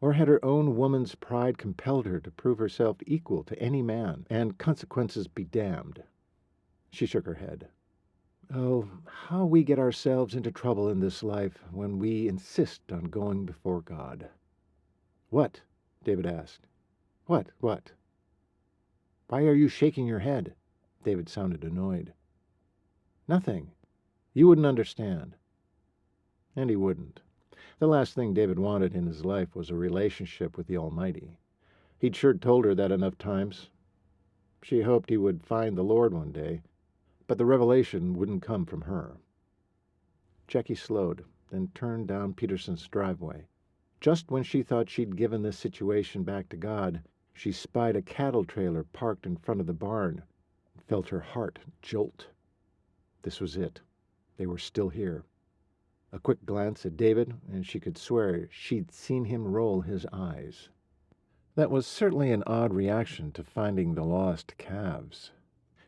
Or had her own woman's pride compelled her to prove herself equal to any man, and consequences be damned? She shook her head. Oh, how we get ourselves into trouble in this life when we insist on going before God. What? David asked. What? Why are you shaking your head? David sounded annoyed. Nothing. You wouldn't understand. And he wouldn't. The last thing David wanted in his life was a relationship with the Almighty. He'd sure told her that enough times. She hoped he would find the Lord one day, but the revelation wouldn't come from her. Jackie slowed, then turned down Peterson's driveway. Just when she thought she'd given this situation back to God, she spied a cattle trailer parked in front of the barn and felt her heart jolt. This was it. They were still here. A quick glance at David, and she could swear she'd seen him roll his eyes. That was certainly an odd reaction to finding the lost calves.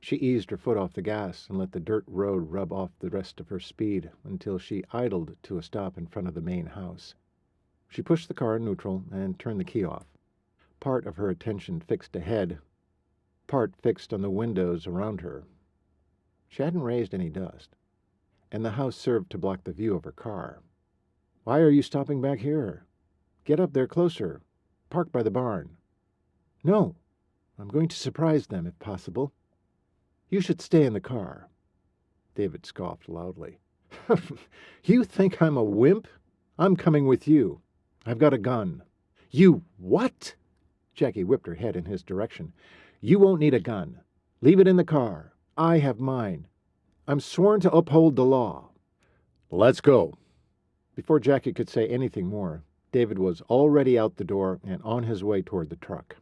She eased her foot off the gas and let the dirt road rub off the rest of her speed until she idled to a stop in front of the main house. She pushed the car in neutral and turned the key off. Part of her attention fixed ahead, part fixed on the windows around her. She hadn't raised any dust, and the house served to block the view of her car. Why are you stopping back here? Get up there closer. Park by the barn. No, I'm going to surprise them if possible. You should stay in the car. David scoffed loudly. You think I'm a wimp? I'm coming with you. I've got a gun. You what? Jackie whipped her head in his direction. You won't need a gun. Leave it in the car. I have mine. I'm sworn to uphold the law. Let's go. Before Jackie could say anything more, David was already out the door and on his way toward the truck.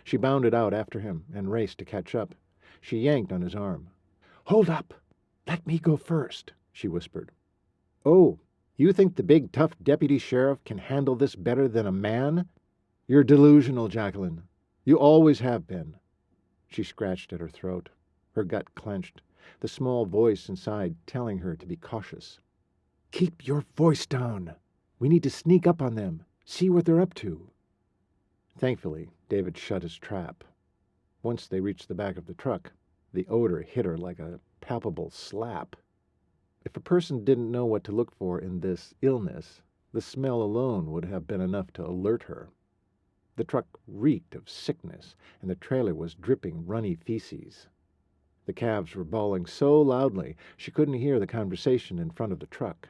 She bounded out after him and raced to catch up. She yanked on his arm. Hold up. Let me go first, she whispered. Oh, you think the big tough deputy sheriff can handle this better than a man? You're delusional, Jacquelyn. You always have been. She scratched at her throat. Her gut clenched, the small voice inside telling her to be cautious. Keep your voice down. We need to sneak up on them, see what they're up to. Thankfully, David shut his trap. Once they reached the back of the truck, the odor hit her like a palpable slap. If a person didn't know what to look for in this illness, the smell alone would have been enough to alert her. The truck reeked of sickness, and the trailer was dripping runny feces. The calves were bawling so loudly she couldn't hear the conversation in front of the truck,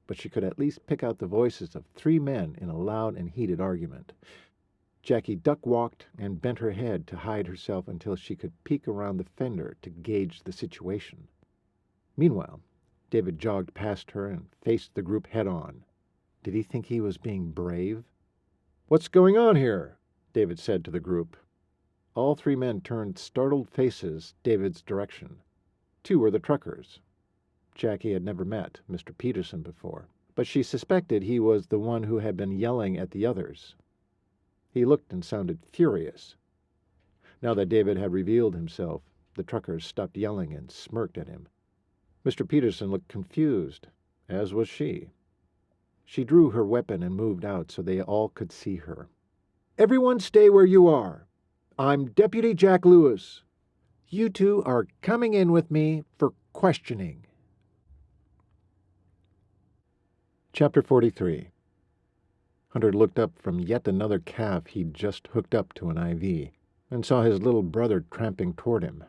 but she could at least pick out the voices of 3 men in a loud and heated argument. Jackie duck-walked and bent her head to hide herself until she could peek around the fender to gauge the situation. Meanwhile, David jogged past her and faced the group head-on. Did he think he was being brave? What's going on here? David said to the group. All 3 men turned startled faces David's direction. 2 were the truckers. Jackie had never met Mr. Peterson before, but she suspected he was the one who had been yelling at the others. He looked and sounded furious. Now that David had revealed himself, the truckers stopped yelling and smirked at him. Mr. Peterson looked confused, as was she. She drew her weapon and moved out so they all could see her. Everyone stay where you are. I'm Deputy Jack Lewis. You 2 are coming in with me for questioning. Chapter 43. Hunter looked up from yet another calf he'd just hooked up to an IV and saw his little brother tramping toward him.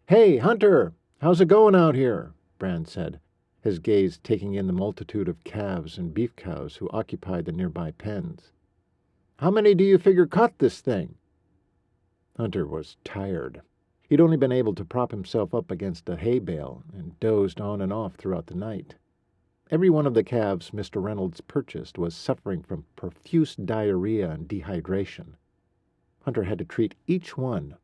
Hey, Hunter! How's it going out here? Brand said, his gaze taking in the multitude of calves and beef cows who occupied the nearby pens. How many do you figure caught this thing? Hunter was tired. He'd only been able to prop himself up against a hay bale and dozed on and off throughout the night. Every one of the calves Mr. Reynolds purchased was suffering from profuse diarrhea and dehydration. Hunter had to treat each one.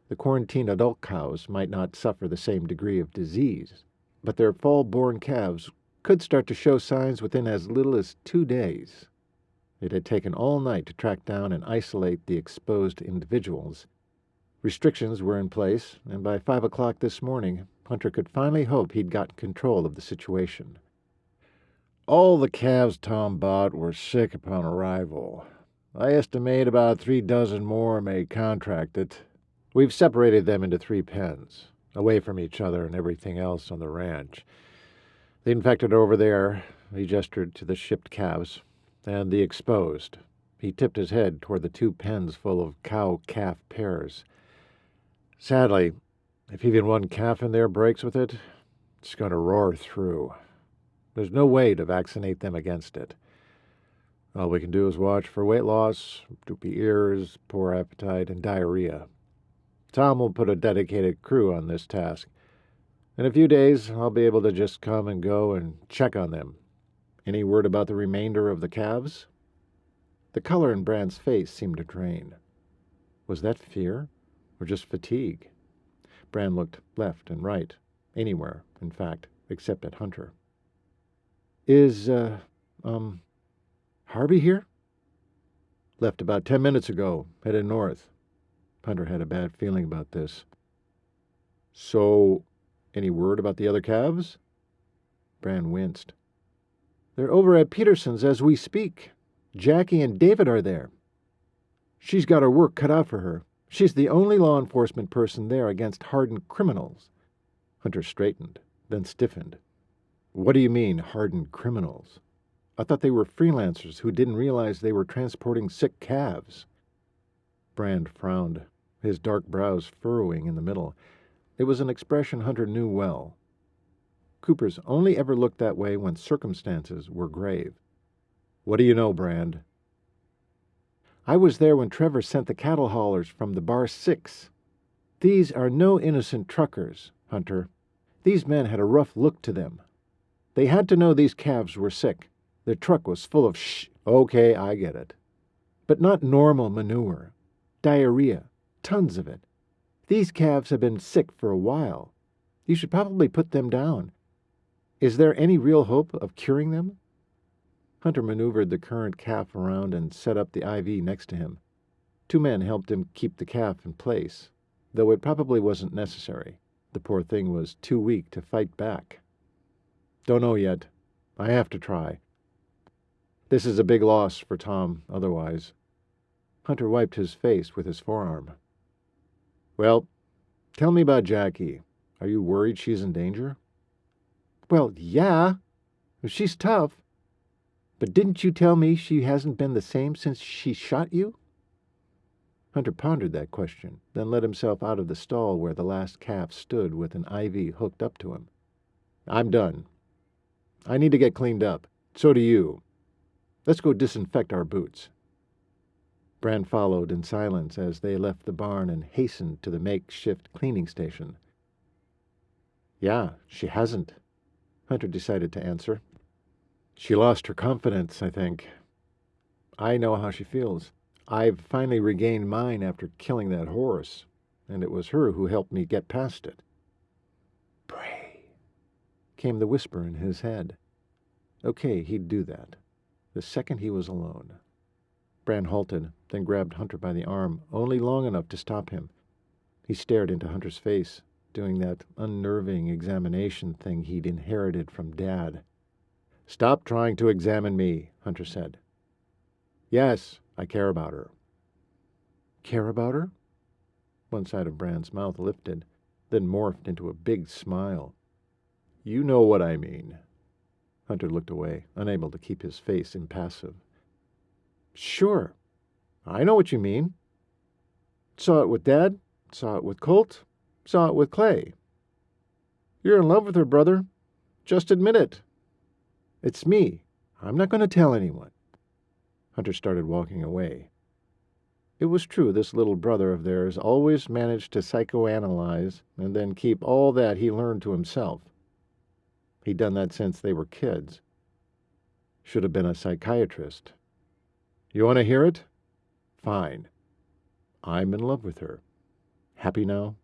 The quarantined adult cows might not suffer the same degree of disease, but their fall-born calves could start to show signs within as little as 2 days. It had taken all night to track down and isolate the exposed individuals. Restrictions were in place, and by 5 o'clock this morning, Hunter could finally hope he'd got control of the situation. All the calves Tom bought were sick upon arrival. I estimate about 3 dozen more may contract it. We've separated them into 3 pens, away from each other and everything else on the ranch. The infected are over there, he gestured to the shipped calves, and the exposed. He tipped his head toward the 2 pens full of cow-calf pairs. Sadly, if even one calf in there breaks with it, it's going to roar through. There's no way to vaccinate them against it. All we can do is watch for weight loss, droopy ears, poor appetite, and diarrhea. Tom will put a dedicated crew on this task. In a few days, I'll be able to just come and go and check on them. Any word about the remainder of the calves? The color in Brand's face seemed to drain. Was that fear, or just fatigue? Brand looked left and right, anywhere, in fact, except at Hunter. Is, Harvey here? Left about 10 minutes ago, headed north. Hunter had a bad feeling about this. So, any word about the other calves? Brand winced. They're over at Peterson's as we speak. Jackie and David are there. She's got her work cut out for her. She's the only law enforcement person there against hardened criminals. Hunter straightened, then stiffened. What do you mean, hardened criminals? I thought they were freelancers who didn't realize they were transporting sick calves. Brand frowned, his dark brows furrowing in the middle. It was an expression Hunter knew well. Coopers only ever looked that way when circumstances were grave. What do you know, Brand? I was there when Trevor sent the cattle haulers from the Bar 6. These are no innocent truckers, Hunter. These men had a rough look to them. They had to know these calves were sick. Their truck was full of Okay, I get it. But not normal manure. Diarrhea. Tons of it. These calves have been sick for a while. You should probably put them down. Is there any real hope of curing them? Hunter maneuvered the current calf around and set up the IV next to him. 2 men helped him keep the calf in place, though it probably wasn't necessary. The poor thing was too weak to fight back. Don't know yet. I have to try. This is a big loss for Tom, otherwise. Hunter wiped his face with his forearm. Well, tell me about Jackie. Are you worried she's in danger? Well, yeah. She's tough. But didn't you tell me she hasn't been the same since she shot you? Hunter pondered that question, then let himself out of the stall where the last calf stood with an IV hooked up to him. I'm done. I need to get cleaned up. So do you. Let's go disinfect our boots. Brand followed in silence as they left the barn and hastened to the makeshift cleaning station. Yeah, she hasn't, Hunter decided to answer. She lost her confidence, I think. I know how she feels. I've finally regained mine after killing that horse, and it was her who helped me get past it. Pray, came the whisper in his head. Okay, he'd do that, the second he was alone. Brand halted, then grabbed Hunter by the arm, only long enough to stop him. He stared into Hunter's face, doing that unnerving examination thing he'd inherited from Dad. Stop trying to examine me, Hunter said. Yes, I care about her. Care about her? One side of Brand's mouth lifted, then morphed into a big smile. You know what I mean. Hunter looked away, unable to keep his face impassive. Sure. I know what you mean. Saw it with Dad, saw it with Colt, saw it with Clay. You're in love with her, brother. Just admit it. It's me. I'm not going to tell anyone. Hunter started walking away. It was true this little brother of theirs always managed to psychoanalyze and then keep all that he learned to himself. He'd done that since they were kids. Should have been a psychiatrist. You want to hear it? Fine. I'm in love with her. Happy now?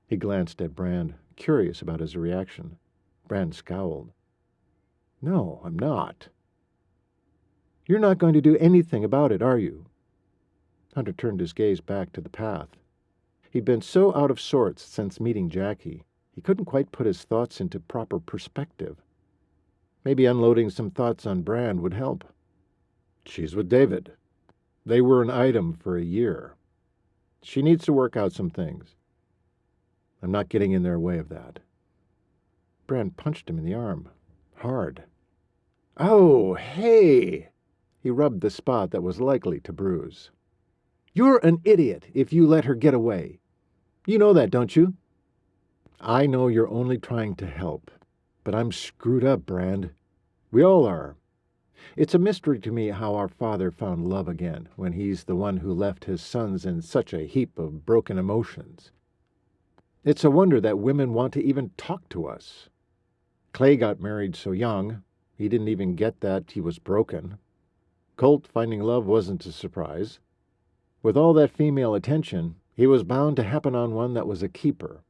He glanced at Brand, curious about his reaction. Brand scowled. No, I'm not. You're not going to do anything about it, are you? Hunter turned his gaze back to the path. He'd been so out of sorts since meeting Jackie, he couldn't quite put his thoughts into proper perspective. Maybe unloading some thoughts on Brand would help. She's with David. They were an item for a year. She needs to work out some things. I'm not getting in their way of that. Brand punched him in the arm. Hard. Oh, hey! He rubbed the spot that was likely to bruise. You're an idiot if you let her get away. You know that, don't you? I know you're only trying to help, but I'm screwed up, Brand. We all are. It's a mystery to me how our father found love again when he's the one who left his sons in such a heap of broken emotions. It's a wonder that women want to even talk to us. Clay got married so young, he didn't even get that he was broken. Colt finding love wasn't a surprise. With all that female attention, he was bound to happen on one that was a keeper.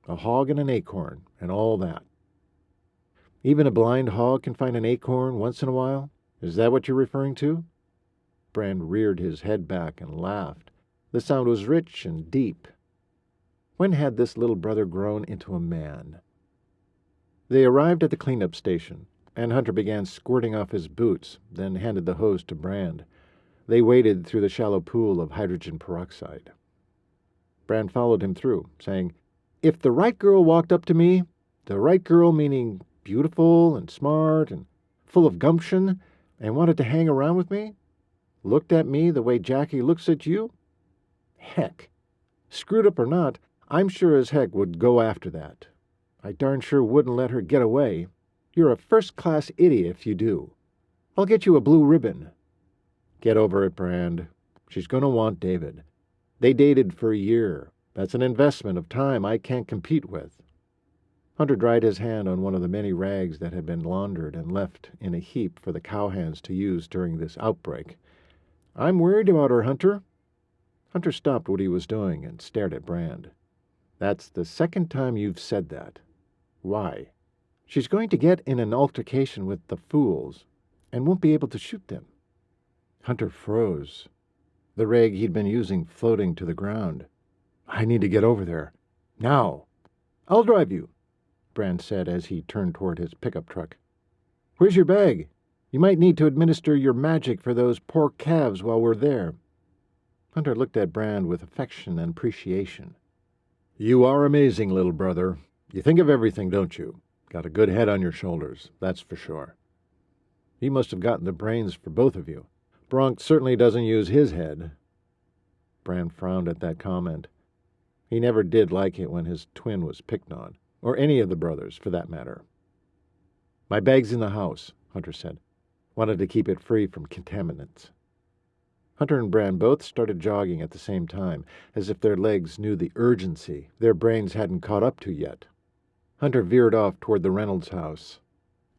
A hog and an acorn, and all that. Even a blind hog can find an acorn once in a while? Is that what you're referring to? Brand reared his head back and laughed. The sound was rich and deep. When had this little brother grown into a man? They arrived at the cleanup station, and Hunter began squirting off his boots, then handed the hose to Brand. They waded through the shallow pool of hydrogen peroxide. Brand followed him through, saying, If the right girl walked up to me, the right girl meaning beautiful and smart and full of gumption, and wanted to hang around with me, looked at me the way Jackie looks at you, heck, screwed up or not, I'm sure as heck would go after that. I darn sure wouldn't let her get away. You're a first-class idiot if you do. I'll get you a blue ribbon. Get over it, Brand. She's going to want David. They dated for a year. That's an investment of time I can't compete with. Hunter dried his hand on one of the many rags that had been laundered and left in a heap for the cowhands to use during this outbreak. I'm worried about her, Hunter. Hunter stopped what he was doing and stared at Brand. That's the second time you've said that. Why? She's going to get in an altercation with the fools and won't be able to shoot them. Hunter froze, the rag he'd been using floating to the ground. I need to get over there. Now. I'll drive you, Brand said as he turned toward his pickup truck. Where's your bag? You might need to administer your magic for those poor calves while we're there. Hunter looked at Brand with affection and appreciation. You are amazing, little brother. You think of everything, don't you? Got a good head on your shoulders, that's for sure. He must have gotten the brains for both of you. Bronk certainly doesn't use his head. Brand frowned at that comment. He never did like it when his twin was picked on, or any of the brothers, for that matter. My bag's in the house, Hunter said. Wanted to keep it free from contaminants. Hunter and Brand both started jogging at the same time, as if their legs knew the urgency their brains hadn't caught up to yet. Hunter veered off toward the Reynolds house.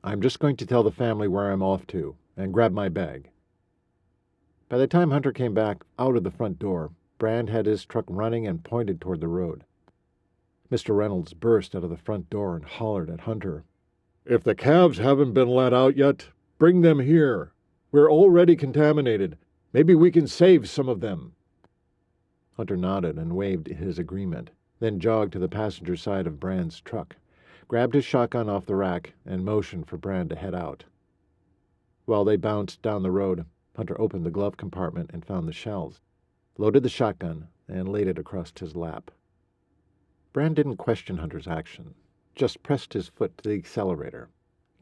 I'm just going to tell the family where I'm off to, and grab my bag. By the time Hunter came back out of the front door, Brand had his truck running and pointed toward the road. Mr. Reynolds burst out of the front door and hollered at Hunter. If the calves haven't been let out yet, bring them here. We're already contaminated. Maybe we can save some of them. Hunter nodded and waved his agreement, then jogged to the passenger side of Brand's truck, grabbed his shotgun off the rack, and motioned for Brand to head out. While they bounced down the road, Hunter opened the glove compartment and found the shells, loaded the shotgun, and laid it across his lap. Brand didn't question Hunter's action, just pressed his foot to the accelerator.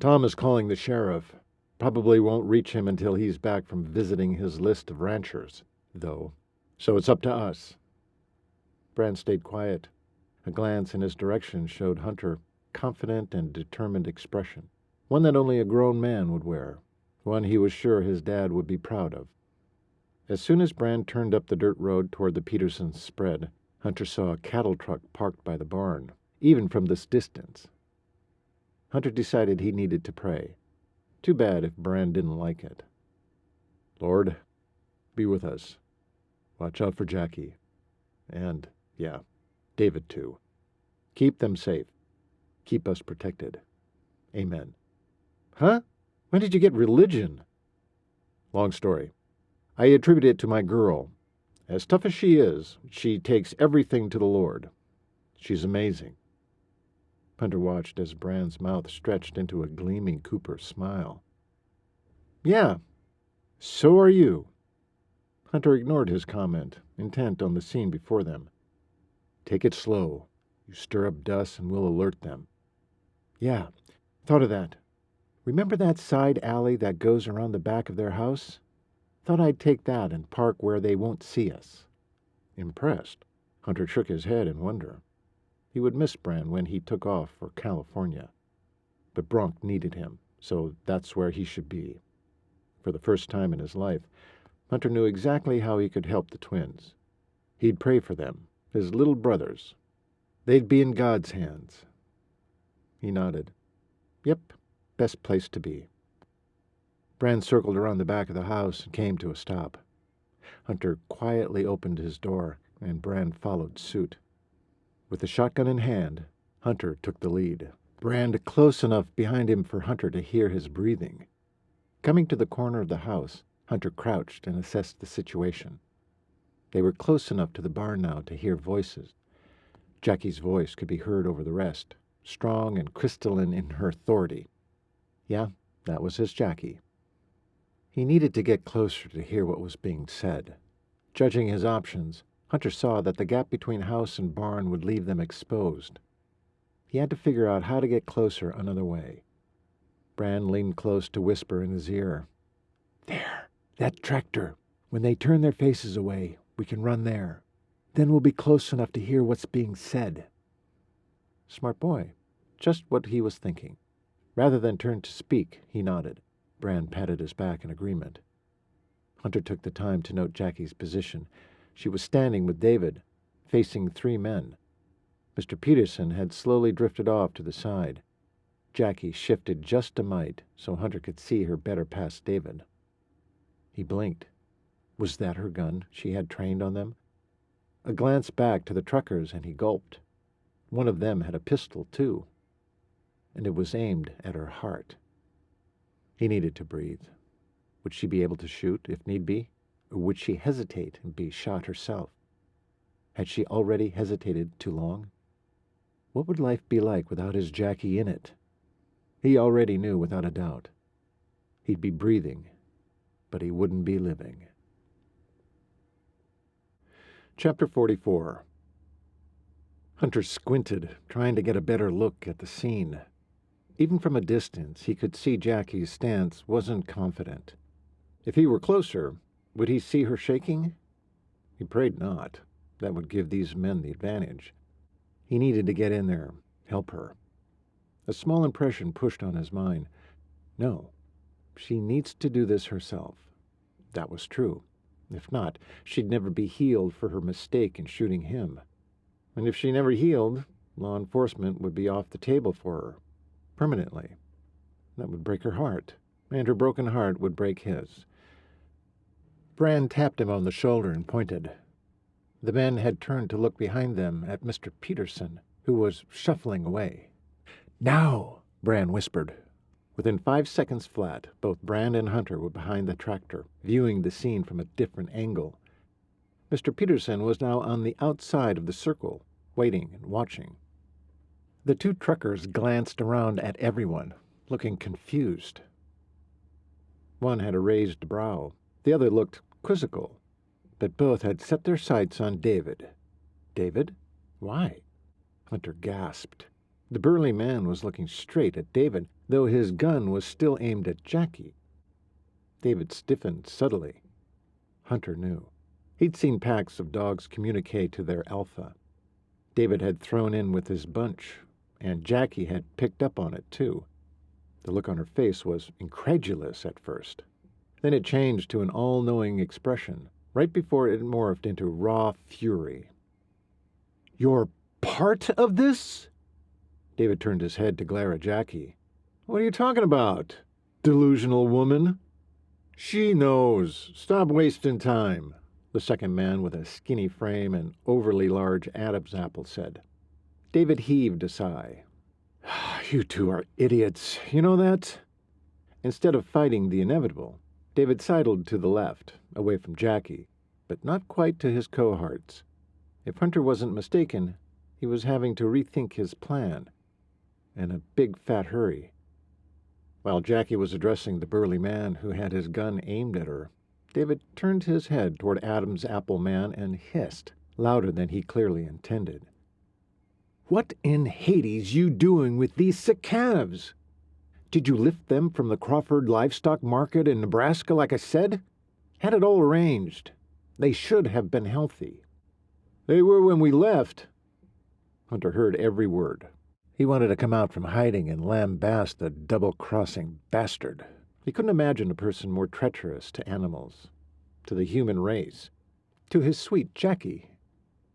Tom is calling the sheriff. Probably won't reach him until he's back from visiting his list of ranchers, though, so it's up to us. Brand stayed quiet. A glance in his direction showed Hunter confident and determined expression, one that only a grown man would wear, one he was sure his dad would be proud of. As soon as Brand turned up the dirt road toward the Petersons' spread, Hunter saw a cattle truck parked by the barn, even from this distance. Hunter decided he needed to pray. Too bad if Bran didn't like it. Lord, be with us. Watch out for Jackie. And, yeah, David too. Keep them safe. Keep us protected. Amen. Huh? When did you get religion? Long story. I attribute it to my girl. As tough as she is, she takes everything to the Lord. She's amazing. Hunter watched as Bran's mouth stretched into a gleaming Cooper smile. Yeah, so are you. Hunter ignored his comment, intent on the scene before them. Take it slow. You stir up dust and we'll alert them. Yeah, thought of that. Remember that side alley that goes around the back of their house? Thought I'd take that and park where they won't see us. Impressed, Hunter shook his head in wonder. He would miss Bran when he took off for California. But Bronk needed him, so that's where he should be. For the first time in his life, Hunter knew exactly how he could help the twins. He'd pray for them, his little brothers. They'd be in God's hands. He nodded. Yep, best place to be. Bran circled around the back of the house and came to a stop. Hunter quietly opened his door, and Bran followed suit. With the shotgun in hand, Hunter took the lead. Bran close enough behind him for Hunter to hear his breathing. Coming to the corner of the house, Hunter crouched and assessed the situation. They were close enough to the barn now to hear voices. Jackie's voice could be heard over the rest, strong and crystalline in her authority. Yeah, that was his Jackie. He needed to get closer to hear what was being said. Judging his options, Hunter saw that the gap between house and barn would leave them exposed. He had to figure out how to get closer another way. Bran leaned close to whisper in his ear. There, that tractor. When they turn their faces away, we can run there. Then we'll be close enough to hear what's being said. Smart boy. Just what he was thinking. Rather than turn to speak, he nodded. Bran patted his back in agreement. Hunter took the time to note Jackie's position. She was standing with David, facing 3 men. Mr. Peterson had slowly drifted off to the side. Jackie shifted just a mite so Hunter could see her better past David. He blinked. Was that her gun she had trained on them? A glance back to the truckers and he gulped. One of them had a pistol, too, and it was aimed at her heart. He needed to breathe. Would she be able to shoot, if need be? Or would she hesitate and be shot herself? Had she already hesitated too long? What would life be like without his Jackie in it? He already knew without a doubt. He'd be breathing, but he wouldn't be living. Chapter 44. Hunter squinted, trying to get a better look at the scene. Even from a distance, he could see Jackie's stance wasn't confident. If he were closer, would he see her shaking? He prayed not. That would give these men the advantage. He needed to get in there, help her. A small impression pushed on his mind. No, she needs to do this herself. That was true. If not, she'd never be healed for her mistake in shooting him. And if she never healed, law enforcement would be off the table for her, permanently. That would break her heart, and her broken heart would break his. Bran tapped him on the shoulder and pointed. The men had turned to look behind them at Mr. Peterson, who was shuffling away. Now, Bran whispered. Within 5 seconds flat, both Bran and Hunter were behind the tractor, viewing the scene from a different angle. Mr. Peterson was now on the outside of the circle, waiting and watching. The 2 truckers glanced around at everyone, looking confused. One had a raised brow. The other looked quizzical, but both had set their sights on David. David? Why? Hunter gasped. The burly man was looking straight at David, though his gun was still aimed at Jackie. David stiffened subtly. Hunter knew. He'd seen packs of dogs communicate to their alpha. David had thrown in with his bunch, and Jackie had picked up on it, too. The look on her face was incredulous at first. Then it changed to an all-knowing expression, right before it morphed into raw fury. "You're part of this?" David turned his head to glare at Jackie, What are you talking about? Delusional woman. She knows. Stop wasting time, the second man with a skinny frame and overly large Adam's apple said. David heaved a sigh. You two are idiots. You know that? Instead of fighting the inevitable, David sidled to the left, away from Jackie, but not quite to his cohorts. If Hunter wasn't mistaken, he was having to rethink his plan, in a big fat hurry. While Jackie was addressing the burly man who had his gun aimed at her, David turned his head toward Adam's apple man and hissed, louder than he clearly intended. What in Hades you doing with these sick calves? Did you lift them from the Crawford livestock market in Nebraska like I said? Had it all arranged. They should have been healthy. They were when we left. Hunter heard every word. He wanted to come out from hiding and lambast the double-crossing bastard. He couldn't imagine a person more treacherous to animals, to the human race, to his sweet Jackie.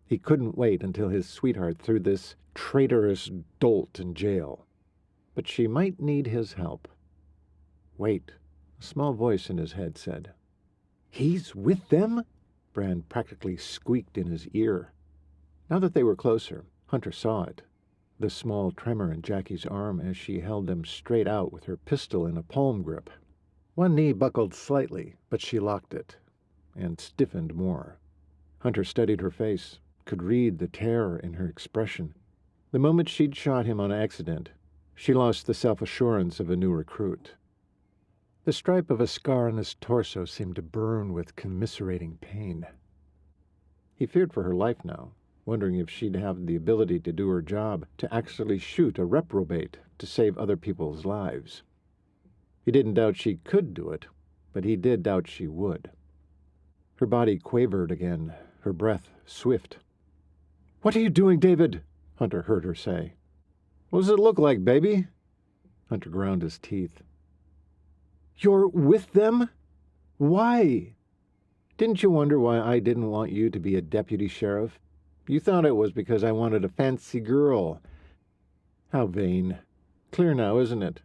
He couldn't wait until his sweetheart threw this traitorous dolt in jail. But she might need his help. Wait, a small voice in his head said. He's with them? Brand practically squeaked in his ear. Now that they were closer, Hunter saw it. The small tremor in Jackie's arm as she held them straight out with her pistol in a palm grip. One knee buckled slightly, but she locked it, and stiffened more. Hunter studied her face, could read the terror in her expression. The moment she'd shot him on accident, she lost the self-assurance of a new recruit. The stripe of a scar on his torso seemed to burn with commiserating pain. He feared for her life now, wondering if she'd have the ability to do her job, to actually shoot a reprobate to save other people's lives. He didn't doubt she could do it, but he did doubt she would. Her body quavered again, her breath swift. "What are you doing, David?" Hunter heard her say. "What does it look like, baby?" Hunter ground his teeth. "You're with them? Why? Didn't you wonder why I didn't want you to be a deputy sheriff? You thought it was because I wanted a fancy girl. How vain. Clear now, isn't it?"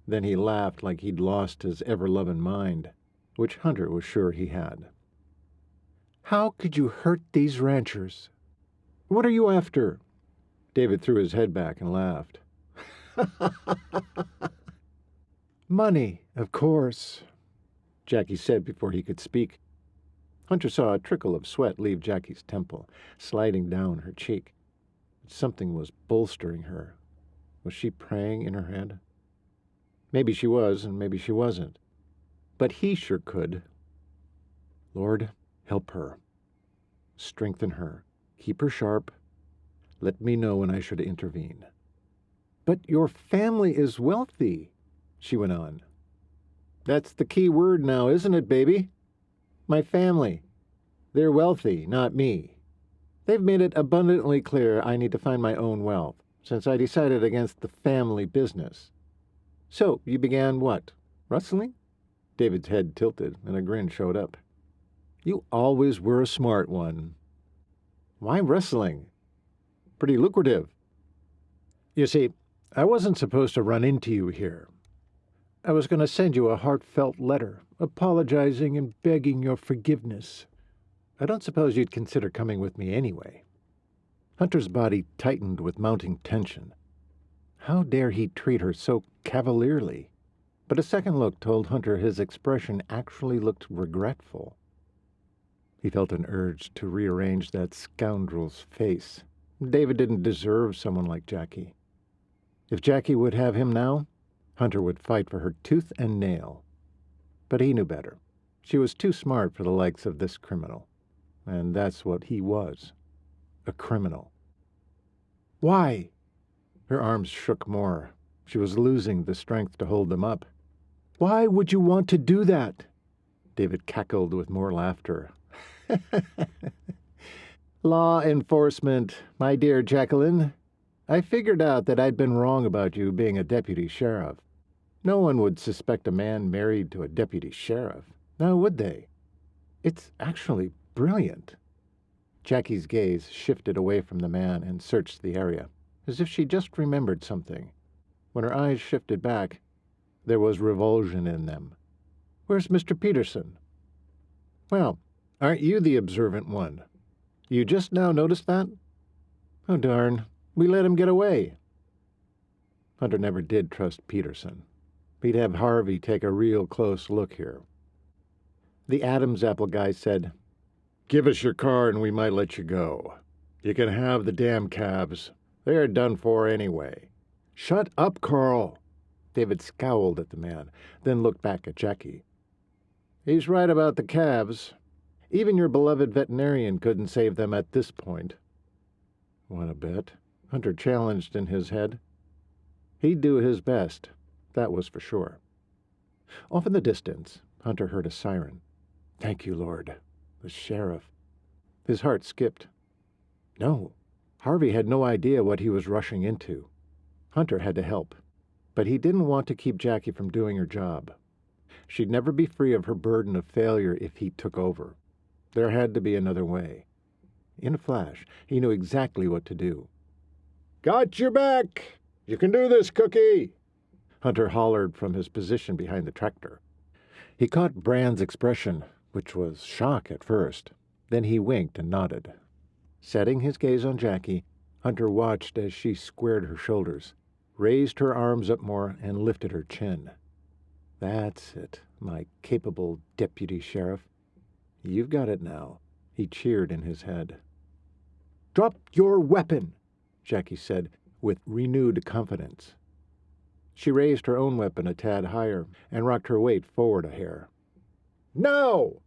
Then he laughed like he'd lost his ever-loving mind, which Hunter was sure he had. "How could you hurt these ranchers? What are you after?" David threw his head back and laughed. "Money, of course," Jackie said before he could speak. Hunter saw a trickle of sweat leave Jackie's temple, sliding down her cheek. Something was bolstering her. Was she praying in her head? Maybe she was, and maybe she wasn't. But he sure could. Lord, help her. Strengthen her. Keep her sharp. Let me know when I should intervene. "But your family is wealthy," she went on. "That's the key word now, isn't it, baby? My family. They're wealthy, not me. They've made it abundantly clear I need to find my own wealth, since I decided against the family business. So, you began what? Rustling?" David's head tilted, and a grin showed up. "You always were a smart one." "Why rustling? Pretty lucrative." "You see, I wasn't supposed to run into you here. I was going to send you a heartfelt letter, apologizing and begging your forgiveness. I don't suppose you'd consider coming with me anyway." Hunter's body tightened with mounting tension. How dare he treat her so cavalierly? But a second look told Hunter his expression actually looked regretful. He felt an urge to rearrange that scoundrel's face. David didn't deserve someone like Jackie. If Jackie would have him now, Hunter would fight for her tooth and nail. But he knew better. She was too smart for the likes of this criminal. And that's what he was. A criminal. "Why?" Her arms shook more. She was losing the strength to hold them up. "Why would you want to do that?" David cackled with more laughter. "Law enforcement, my dear Jacquelyn. I figured out that I'd been wrong about you being a deputy sheriff. No one would suspect a man married to a deputy sheriff, now would they? It's actually brilliant." Jackie's gaze shifted away from the man and searched the area, as if she just remembered something. When her eyes shifted back, there was revulsion in them. "Where's Mr. Peterson?" "Well, aren't you the observant one? You just now noticed that?" "Oh, darn. We let him get away." Hunter never did trust Peterson. He'd have Harvey take a real close look here. The Adam's apple guy said, "Give us your car and we might let you go. You can have the damn calves. They're done for anyway." "Shut up, Carl." David scowled at the man, then looked back at Jackie. "He's right about the calves. Even your beloved veterinarian couldn't save them at this point." "Want to bet?" Hunter challenged in his head. He'd do his best, that was for sure. Off in the distance, Hunter heard a siren. Thank you, Lord. The sheriff. His heart skipped. No, Harvey had no idea what he was rushing into. Hunter had to help, but he didn't want to keep Jackie from doing her job. She'd never be free of her burden of failure if he took over. There had to be another way. In a flash, he knew exactly what to do. "Got your back! You can do this, Cookie!" Hunter hollered from his position behind the tractor. He caught Brand's expression, which was shock at first. Then he winked and nodded. Setting his gaze on Jackie, Hunter watched as she squared her shoulders, raised her arms up more, and lifted her chin. "That's it, my capable deputy sheriff. You've got it now," he cheered in his head. "Drop your weapon," Jackie said, with renewed confidence. She raised her own weapon a tad higher and rocked her weight forward a hair. "No!"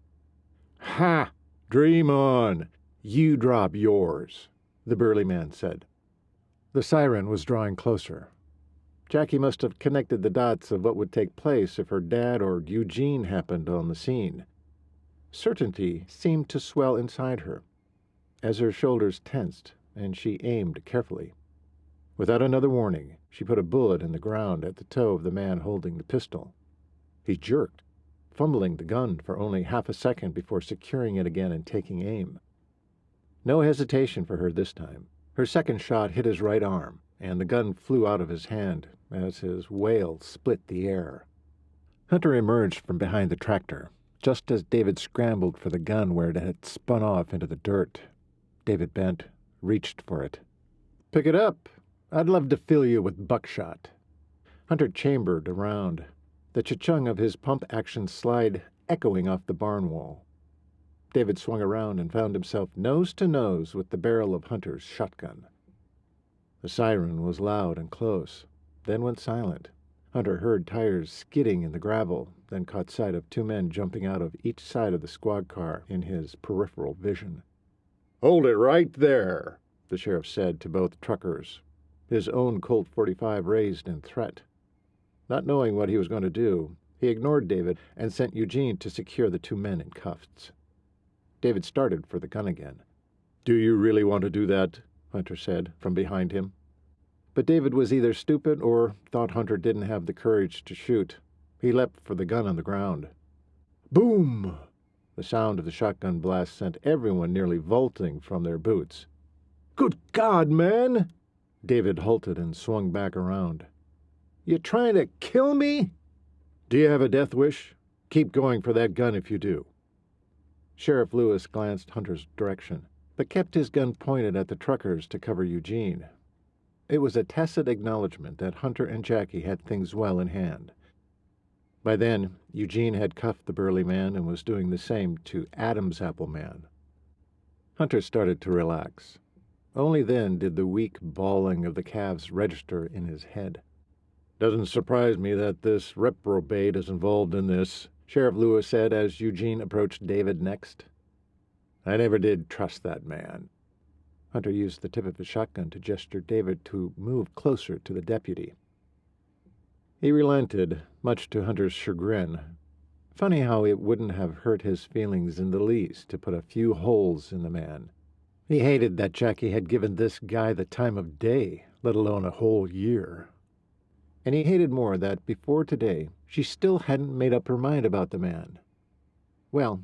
"Ha! Dream on! You drop yours," the burly man said. The siren was drawing closer. Jackie must have connected the dots of what would take place if her dad or Eugene happened on the scene. Certainty seemed to swell inside her, as her shoulders tensed and she aimed carefully. Without another warning, she put a bullet in the ground at the toe of the man holding the pistol. He jerked, fumbling the gun for only half a second before securing it again and taking aim. No hesitation for her this time. Her second shot hit his right arm, and the gun flew out of his hand as his wail split the air. Hunter emerged from behind the tractor, just as David scrambled for the gun where it had spun off into the dirt. David bent, reached for it. "Pick it up. I'd love to fill you with buckshot." Hunter chambered around, the cha-chung of his pump-action slide echoing off the barn wall. David swung around and found himself nose to nose with the barrel of Hunter's shotgun. The siren was loud and close, then went silent. Hunter heard tires skidding in the gravel, then caught sight of two men jumping out of each side of the squad car in his peripheral vision. "Hold it right there," the sheriff said to both truckers, his own Colt .45 raised in threat. Not knowing what he was going to do, he ignored David and sent Eugene to secure the two men in cuffs. David started for the gun again. "Do you really want to do that?" Hunter said from behind him. But David was either stupid or thought Hunter didn't have the courage to shoot. He leapt for the gun on the ground. Boom! The sound of the shotgun blast sent everyone nearly vaulting from their boots. "Good God, man!" David halted and swung back around. "You trying to kill me?" "Do you have a death wish? Keep going for that gun if you do." Sheriff Lewis glanced Hunter's direction, but kept his gun pointed at the truckers to cover Eugene. It was a tacit acknowledgement that Hunter and Jackie had things well in hand. By then, Eugene had cuffed the burly man and was doing the same to Adam's apple man. Hunter started to relax. Only then did the weak bawling of the calves register in his head. "Doesn't surprise me that this reprobate is involved in this," Sheriff Lewis said as Eugene approached David next. "I never did trust that man." Hunter used the tip of his shotgun to gesture David to move closer to the deputy. He relented, much to Hunter's chagrin. Funny how it wouldn't have hurt his feelings in the least to put a few holes in the man. He hated that Jackie had given this guy the time of day, let alone a whole year. And he hated more that before today she still hadn't made up her mind about the man. Well,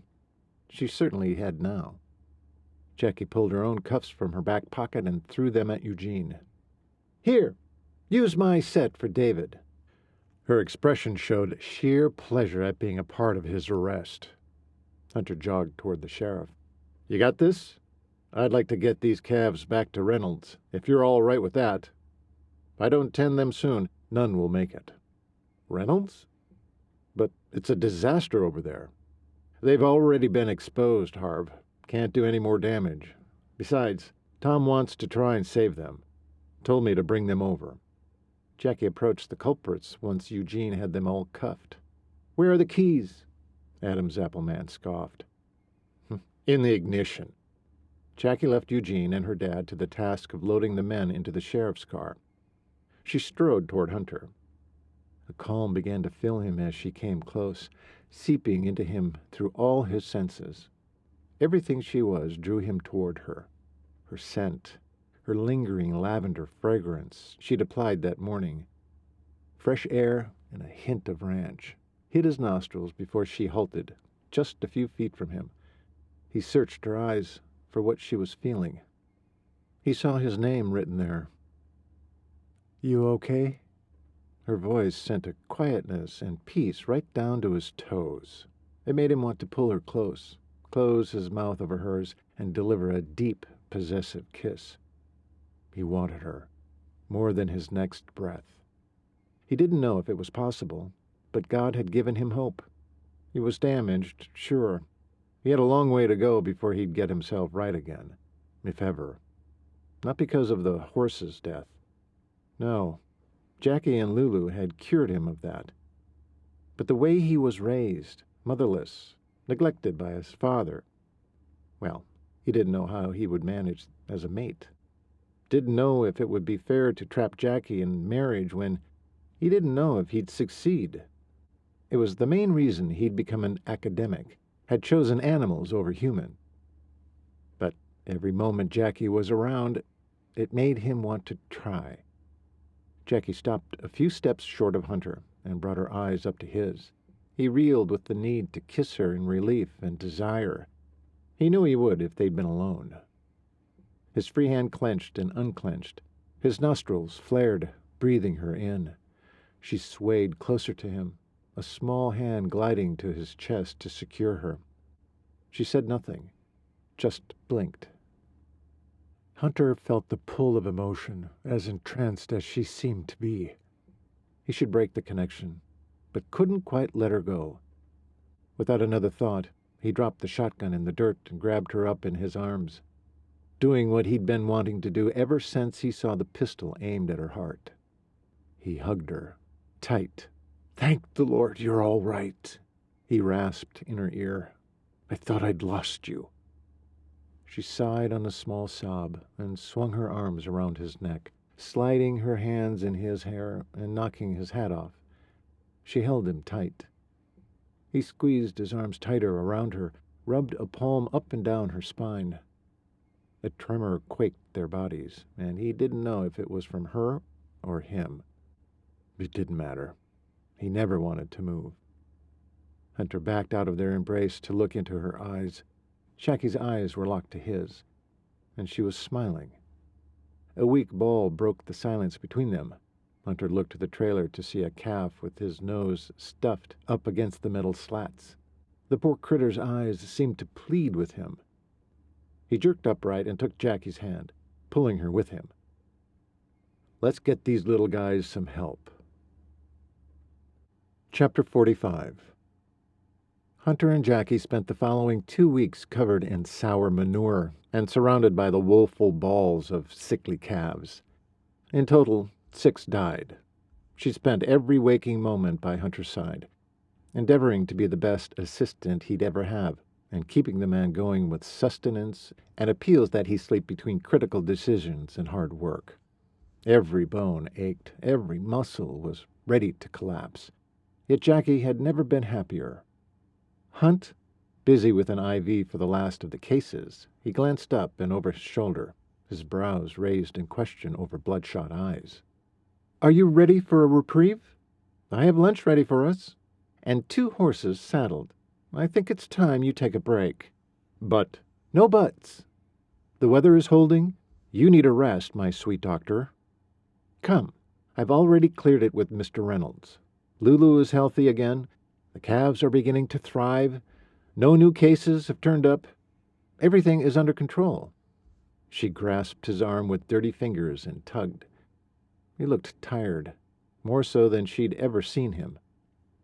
she certainly had now. Jackie pulled her own cuffs from her back pocket and threw them at Eugene. "Here, Use my set for David." Her expression showed sheer pleasure at being a part of his arrest. Hunter jogged toward the sheriff. "You got this? I'd like to get these calves back to Reynolds, if you're all right with that. If I don't tend them soon, none will make it." "Reynolds? But it's a disaster over there." "They've already been exposed, Harv. Can't do any more damage. Besides, Tom wants to try and save them. Told me to bring them over." Jackie approached the culprits once Eugene had them all cuffed. "Where are the keys?" Adam's Appleman scoffed. "In the ignition." Jackie left Eugene and her dad to the task of loading the men into the sheriff's car. She strode toward Hunter. A calm began to fill him as she came close, seeping into him through all his senses. Everything she was drew him toward her. Her scent, her lingering lavender fragrance she'd applied that morning. Fresh air and a hint of ranch hit his nostrils before she halted, just a few feet from him. He searched her eyes for what she was feeling. He saw his name written there. "You okay?" Her voice sent a quietness and peace right down to his toes. It made him want to pull her close, close his mouth over hers, and deliver a deep, possessive kiss. He wanted her, more than his next breath. He didn't know if it was possible, but God had given him hope. He was damaged, sure. He had a long way to go before he'd get himself right again, if ever. Not because of the horse's death. No, Jackie and Lulu had cured him of that. But the way he was raised, motherless, neglected by his father, well, he didn't know how he would manage as a mate. Didn't know if it would be fair to trap Jackie in marriage when he didn't know if he'd succeed. It was the main reason he'd become an academic, had chosen animals over human. But every moment Jackie was around, it made him want to try. Jackie stopped a few steps short of Hunter and brought her eyes up to his. He reeled with the need to kiss her in relief and desire. He knew he would if they'd been alone. His free hand clenched and unclenched. His nostrils flared, breathing her in. She swayed closer to him, a small hand gliding to his chest to secure her. She said nothing, just blinked. Hunter felt the pull of emotion, as entranced as she seemed to be. He should break the connection, but couldn't quite let her go. Without another thought, he dropped the shotgun in the dirt and grabbed her up in his arms, doing what he'd been wanting to do ever since he saw the pistol aimed at her heart. He hugged her, tight. "Thank the Lord you're all right," he rasped in her ear. "I thought I'd lost you." She sighed on a small sob and swung her arms around his neck, sliding her hands in his hair and knocking his hat off. She held him tight. He squeezed his arms tighter around her, rubbed a palm up and down her spine. A tremor quaked their bodies, and he didn't know if it was from her or him. It didn't matter. He never wanted to move. Hunter backed out of their embrace to look into her eyes. Jackie's eyes were locked to his, and she was smiling. A weak bawl broke the silence between them. Hunter looked to the trailer to see a calf with his nose stuffed up against the metal slats. The poor critter's eyes seemed to plead with him. He jerked upright and took Jackie's hand, pulling her with him. "Let's get these little guys some help." Chapter 45. Hunter and Jackie spent the following 2 weeks covered in sour manure and surrounded by the woeful balls of sickly calves. In total, 6 died. She spent every waking moment by Hunter's side, endeavoring to be the best assistant he'd ever have, and keeping the man going with sustenance and appeals that he sleep between critical decisions and hard work. Every bone ached, every muscle was ready to collapse. Yet Jackie had never been happier. Hunt, busy with an IV for the last of the cases, he glanced up and over his shoulder, his brows raised in question over bloodshot eyes. "Are you ready for a reprieve? I have lunch ready for us, and 2 horses saddled. I think it's time you take a break." "But—" "No buts. The weather is holding. You need a rest, my sweet doctor. Come, I've already cleared it with Mr. Reynolds. Lulu is healthy again. The calves are beginning to thrive. No new cases have turned up. Everything is under control." She grasped his arm with dirty fingers and tugged. He looked tired, more so than she'd ever seen him.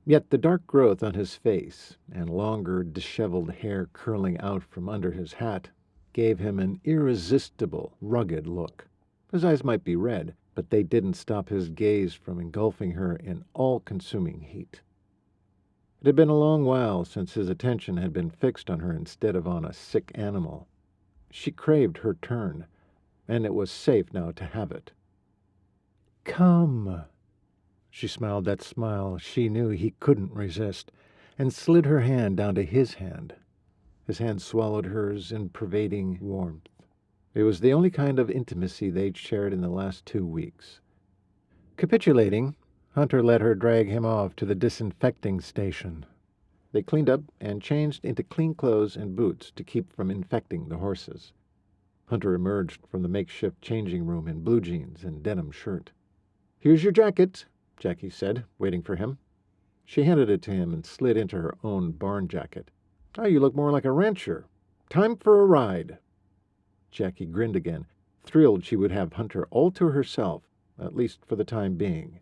Yet the dark growth on his face and longer, disheveled hair curling out from under his hat gave him an irresistible, rugged look. His eyes might be red, but they didn't stop his gaze from engulfing her in all-consuming heat. It had been a long while since his attention had been fixed on her instead of on a sick animal. She craved her turn, and it was safe now to have it. "Come." She smiled that smile she knew he couldn't resist, and slid her hand down to his hand. His hand swallowed hers in pervading warmth. It was the only kind of intimacy they'd shared in the last 2 weeks. Capitulating, Hunter let her drag him off to the disinfecting station. They cleaned up and changed into clean clothes and boots to keep from infecting the horses. Hunter emerged from the makeshift changing room in blue jeans and denim shirt. "Here's your jacket," Jackie said, waiting for him. She handed it to him and slid into her own barn jacket. "Oh, you look more like a rancher. Time for a ride." Jackie grinned again, thrilled she would have Hunter all to herself, at least for the time being.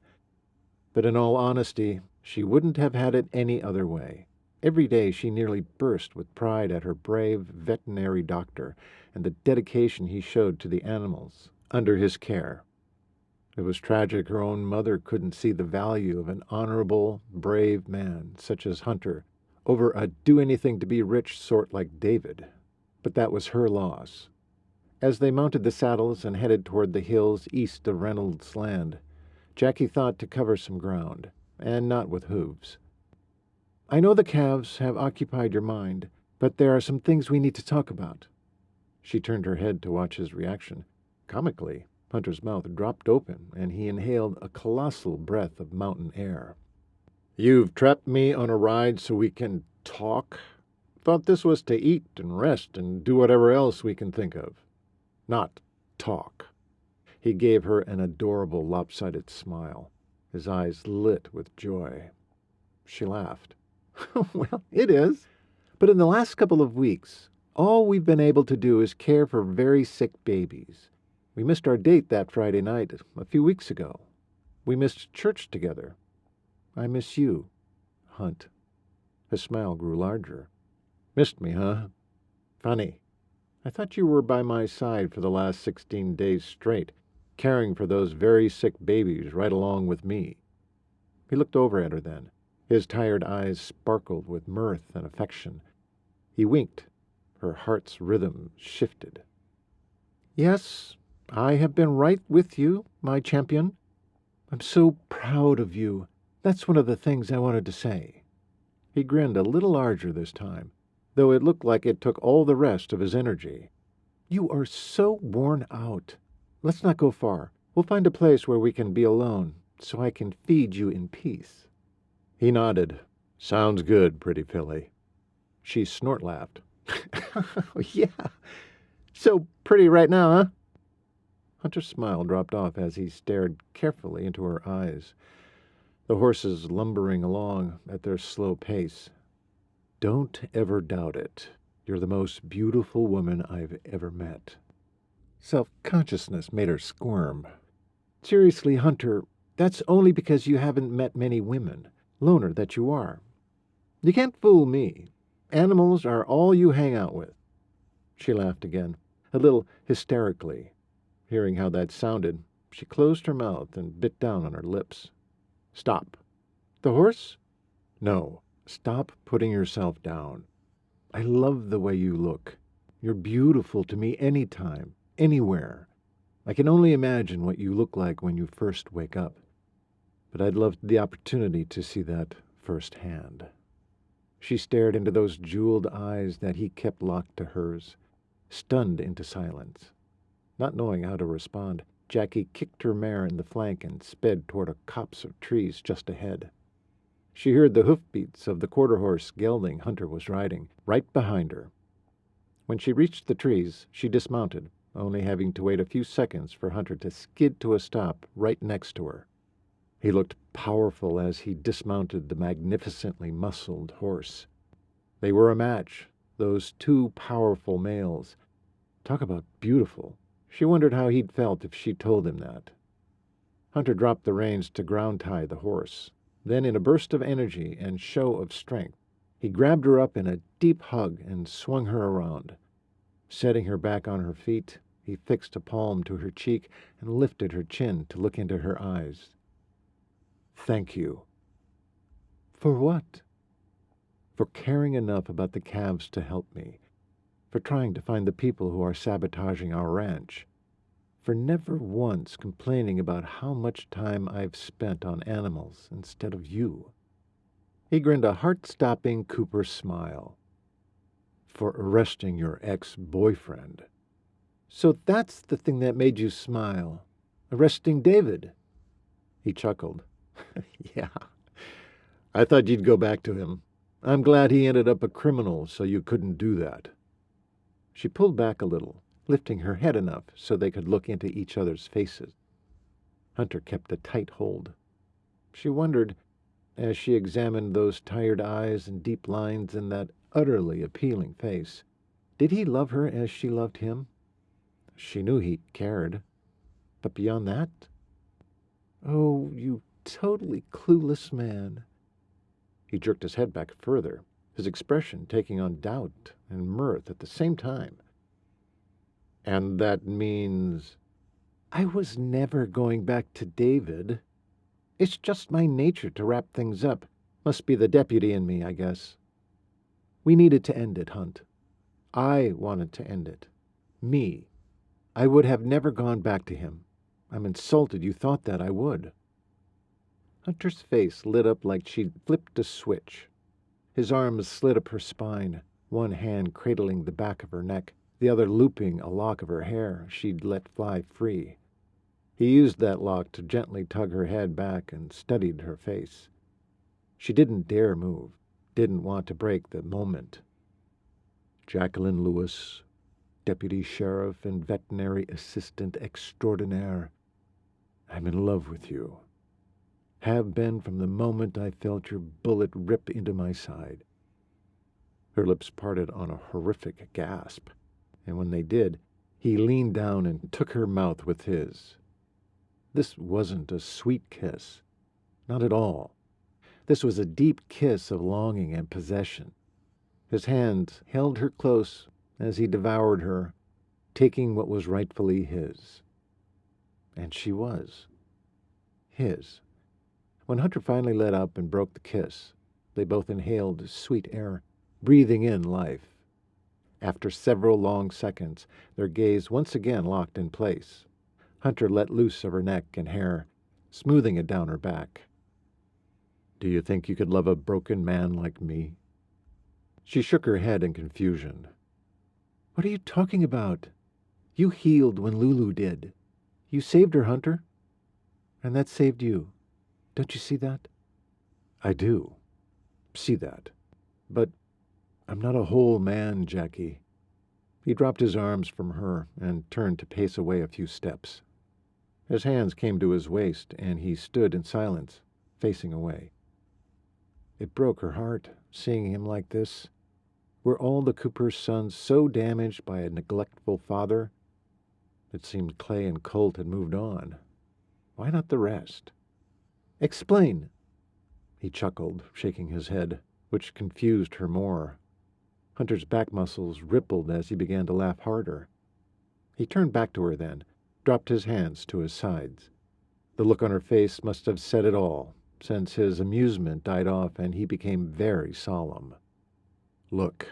But in all honesty, she wouldn't have had it any other way. Every day she nearly burst with pride at her brave veterinary doctor and the dedication he showed to the animals under his care. It was tragic her own mother couldn't see the value of an honorable, brave man such as Hunter over a do-anything-to-be-rich sort like David. But that was her loss. As they mounted the saddles and headed toward the hills east of Reynolds' land, Jackie thought to cover some ground, and not with hooves. "I know the calves have occupied your mind, but there are some things we need to talk about." She turned her head to watch his reaction. Comically, Hunter's mouth dropped open, and he inhaled a colossal breath of mountain air. "You've trapped me on a ride so we can talk? Thought this was to eat and rest and do whatever else we can think of. Not talk." He gave her an adorable lopsided smile. His eyes lit with joy. She laughed. "Well, it is. But in the last couple of weeks, all we've been able to do is care for very sick babies. We missed our date that Friday night a few weeks ago. We missed church together. I miss you, Hunt." His smile grew larger. "Missed me, huh? Funny. I thought you were by my side for the last 16 days straight, caring for those very sick babies right along with me." He looked over at her then. His tired eyes sparkled with mirth and affection. He winked. Her heart's rhythm shifted. "Yes, I have been right with you, my champion. I'm so proud of you. That's one of the things I wanted to say." He grinned a little larger this time, though it looked like it took all the rest of his energy. "You are so worn out. Let's not go far. We'll find a place where we can be alone, so I can feed you in peace." He nodded. "Sounds good, pretty filly." She snort-laughed. "Yeah. So pretty right now, huh?" Hunter's smile dropped off as he stared carefully into her eyes, the horses lumbering along at their slow pace. "Don't ever doubt it. You're the most beautiful woman I've ever met." Self-consciousness made her squirm. "Seriously, Hunter, that's only because you haven't met many women, loner that you are. You can't fool me. Animals are all you hang out with." She laughed again, a little hysterically. Hearing how that sounded, she closed her mouth and bit down on her lips. "Stop." "The horse?" "No. Stop putting yourself down. I love the way you look. You're beautiful to me any time, anywhere. I can only imagine what you look like when you first wake up. But I'd love the opportunity to see that firsthand." She stared into those jeweled eyes that he kept locked to hers, stunned into silence. Not knowing how to respond, Jackie kicked her mare in the flank and sped toward a copse of trees just ahead. She heard the hoofbeats of the quarter-horse gelding Hunter was riding, right behind her. When she reached the trees, she dismounted, only having to wait a few seconds for Hunter to skid to a stop right next to her. He looked powerful as he dismounted the magnificently muscled horse. They were a match, those two powerful males. Talk about beautiful. She wondered how he'd felt if she told him that. Hunter dropped the reins to ground-tie the horse. Then, in a burst of energy and show of strength, he grabbed her up in a deep hug and swung her around. Setting her back on her feet, he fixed a palm to her cheek and lifted her chin to look into her eyes. "Thank you." "For what?" "For caring enough about the calves to help me. For trying to find the people who are sabotaging our ranch. For never once complaining about how much time I've spent on animals instead of you." He grinned a heart-stopping Cooper smile. "For arresting your ex-boyfriend." "So that's the thing that made you smile. Arresting David." He chuckled. "Yeah. I thought you'd go back to him. I'm glad he ended up a criminal so you couldn't do that." She pulled back a little, lifting her head enough so they could look into each other's faces. Hunter kept a tight hold. She wondered, as she examined those tired eyes and deep lines in that utterly appealing face, did he love her as she loved him? She knew he cared. But beyond that? "Oh, you totally clueless man." He jerked his head back further, his expression taking on doubt and mirth at the same time. "And that means—" "I was never going back to David. It's just my nature to wrap things up. Must be the deputy in me, I guess. We needed to end it, Hunt. I wanted to end it. Me. I would have never gone back to him. I'm insulted you thought that I would." Hunter's face lit up like she'd flipped a switch. His arms slid up her spine, one hand cradling the back of her neck, the other looping a lock of her hair she'd let fly free. He used that lock to gently tug her head back and studied her face. She didn't dare move, didn't want to break the moment. "Jacquelyn Lewis, Deputy Sheriff and Veterinary Assistant Extraordinaire, I'm in love with you. Have been from the moment I felt your bullet rip into my side." Her lips parted on a horrific gasp, and when they did, he leaned down and took her mouth with his. This wasn't a sweet kiss. Not at all. This was a deep kiss of longing and possession. His hands held her close as he devoured her, taking what was rightfully his. And she was. His. When Hunter finally let up and broke the kiss, they both inhaled sweet air, breathing in life. After several long seconds, their gaze once again locked in place. Hunter let loose of her neck and hair, smoothing it down her back. "Do you think you could love a broken man like me?" She shook her head in confusion. "What are you talking about? You healed when Lulu did. You saved her, Hunter. And that saved you. Don't you see that?" "I do. See that. But I'm not a whole man, Jackie." He dropped his arms from her and turned to pace away a few steps. His hands came to his waist, and he stood in silence, facing away. It broke her heart, seeing him like this. Were all the Cooper's sons so damaged by a neglectful father? It seemed Clay and Colt had moved on. Why not the rest? "Explain." He chuckled, shaking his head, which confused her more. Hunter's back muscles rippled as he began to laugh harder. He turned back to her then, dropped his hands to his sides. The look on her face must have said it all, since his amusement died off and he became very solemn. "Look,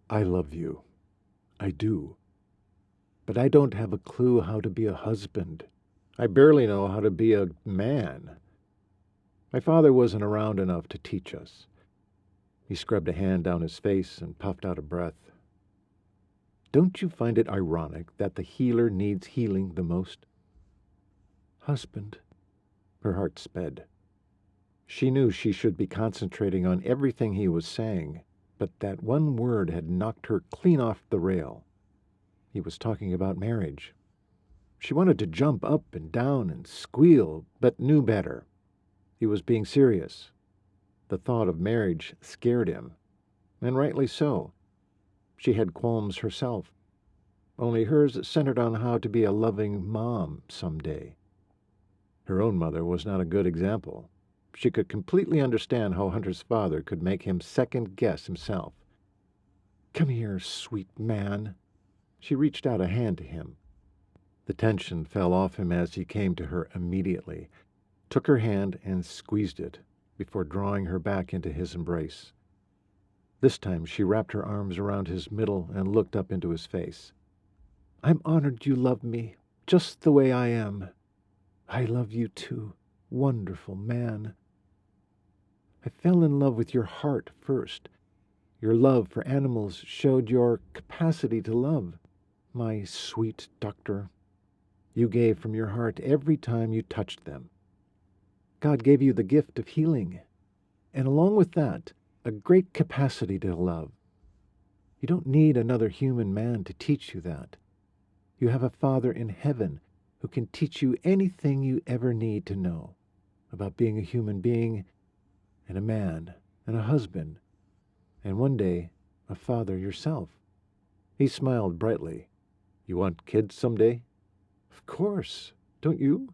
I love you. I do. But I don't have a clue how to be a husband. I barely know how to be a man. My father wasn't around enough to teach us." He scrubbed a hand down his face and puffed out a breath. "Don't you find it ironic that the healer needs healing the most?" "Husband." Her heart sped. She knew she should be concentrating on everything he was saying, but that one word had knocked her clean off the rail. He was talking about marriage. She wanted to jump up and down and squeal, but knew better. He was being serious. The thought of marriage scared him, and rightly so. She had qualms herself, only hers centered on how to be a loving mom someday. Her own mother was not a good example. She could completely understand how Hunter's father could make him second-guess himself. "Come here, sweet man." She reached out a hand to him. The tension fell off him as he came to her immediately, took her hand and squeezed it before drawing her back into his embrace. This time she wrapped her arms around his middle and looked up into his face. "I'm honored you love me, just the way I am. I love you too, wonderful man. I fell in love with your heart first. Your love for animals showed your capacity to love, my sweet doctor. You gave from your heart every time you touched them. God gave you the gift of healing, and along with that, a great capacity to love. You don't need another human man to teach you that. You have a Father in heaven who can teach you anything you ever need to know about being a human being and a man and a husband, and one day a father yourself." He smiled brightly. "You want kids someday?" "Of course. Don't you?"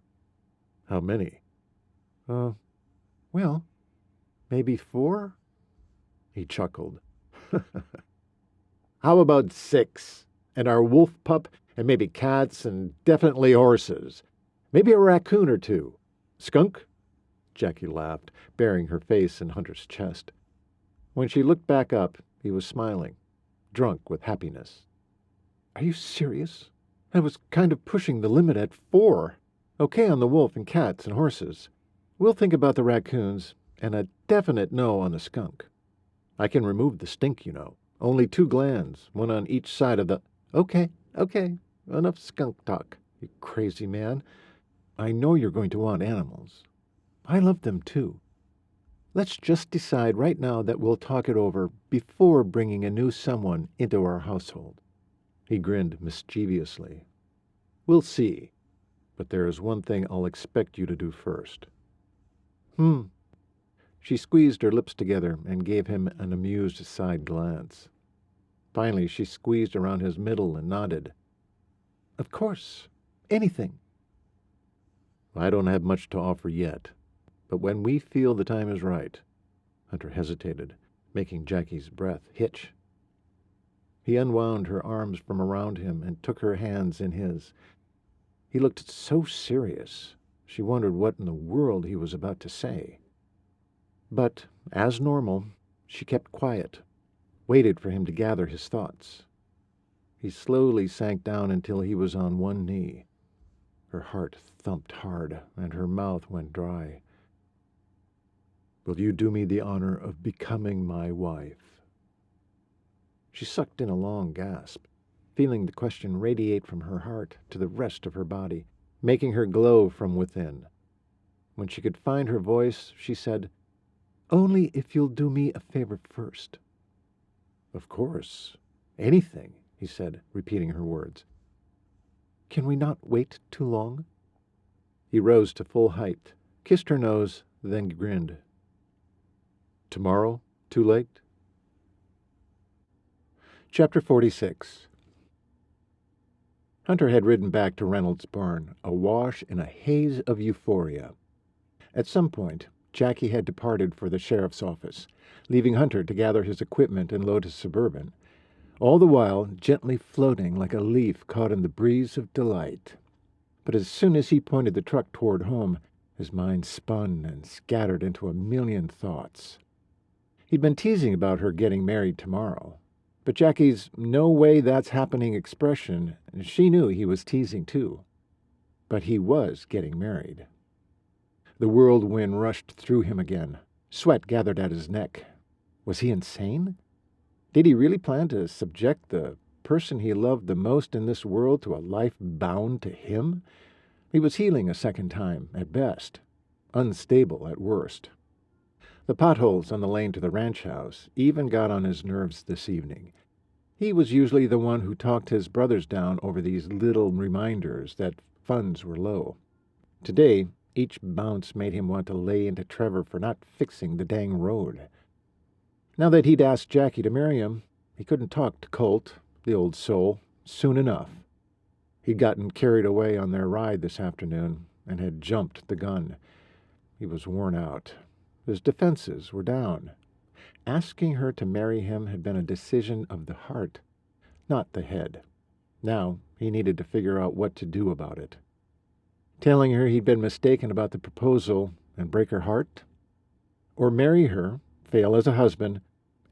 "How many?" Well, maybe 4? He chuckled. "How about 6? And our wolf pup, and maybe cats, and definitely horses. Maybe a raccoon or 2. Skunk?" Jackie laughed, burying her face in Hunter's chest. When she looked back up, he was smiling, drunk with happiness. "Are you serious? I was kind of pushing the limit at 4. Okay on the wolf and cats and horses. We'll think about the raccoons, and a definite no on the skunk. I can remove the stink, you know. Only 2 glands, one on each side of the—" Okay, enough skunk talk, you crazy man. I know you're going to want animals. I love them too. Let's just decide right now that we'll talk it over before bringing a new someone into our household." He grinned mischievously. "We'll see, but there is one thing I'll expect you to do first." She squeezed her lips together and gave him an amused side glance. Finally, she squeezed around his middle and nodded. "Of course. Anything." "I don't have much to offer yet, but when we feel the time is right—" Hunter hesitated, making Jackie's breath hitch. He unwound her arms from around him and took her hands in his. He looked so serious, she wondered what in the world he was about to say. But, as normal, she kept quiet, waited for him to gather his thoughts. He slowly sank down until he was on one knee. Her heart thumped hard, and her mouth went dry. "Will you do me the honor of becoming my wife?" She sucked in a long gasp, feeling the question radiate from her heart to the rest of her body, making her glow from within. When she could find her voice, she said, "Only if you'll do me a favor first." "Of course. Anything," he said, repeating her words. "Can we not wait too long?" He rose to full height, kissed her nose, then grinned. "Tomorrow? Too late?" Chapter 46. Hunter had ridden back to Reynolds' barn, awash in a haze of euphoria. At some point, Jackie had departed for the sheriff's office, leaving Hunter to gather his equipment and load his Suburban, all the while gently floating like a leaf caught in the breeze of delight. But as soon as he pointed the truck toward home, his mind spun and scattered into a million thoughts. He'd been teasing about her getting married tomorrow, but Jackie's "no way that's happening" expression, she knew he was teasing too. But he was getting married. The whirlwind rushed through him again. Sweat gathered at his neck. Was he insane? Did he really plan to subject the person he loved the most in this world to a life bound to him? He was healing a second time, at best. Unstable at worst. The potholes on the lane to the ranch house even got on his nerves this evening. He was usually the one who talked his brothers down over these little reminders that funds were low. Today, Each bounce made him want to lay into Trevor for not fixing the dang road. Now that he'd asked Jackie to marry him, he couldn't talk to Colt, the old soul, soon enough. He'd gotten carried away on their ride this afternoon and had jumped the gun. He was worn out. His defenses were down. Asking her to marry him had been a decision of the heart, not the head. Now he needed to figure out what to do about it. Telling her he'd been mistaken about the proposal and break her heart? Or marry her, fail as a husband,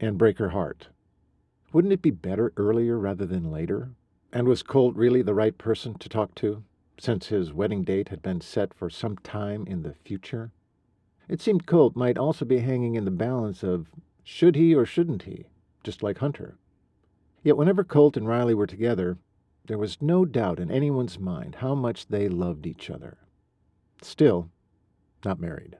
and break her heart? Wouldn't it be better earlier rather than later? And was Colt really the right person to talk to, since his wedding date had been set for some time in the future? It seemed Colt might also be hanging in the balance of should he or shouldn't he, just like Hunter. Yet whenever Colt and Riley were together, there was no doubt in anyone's mind how much they loved each other. Still, not married.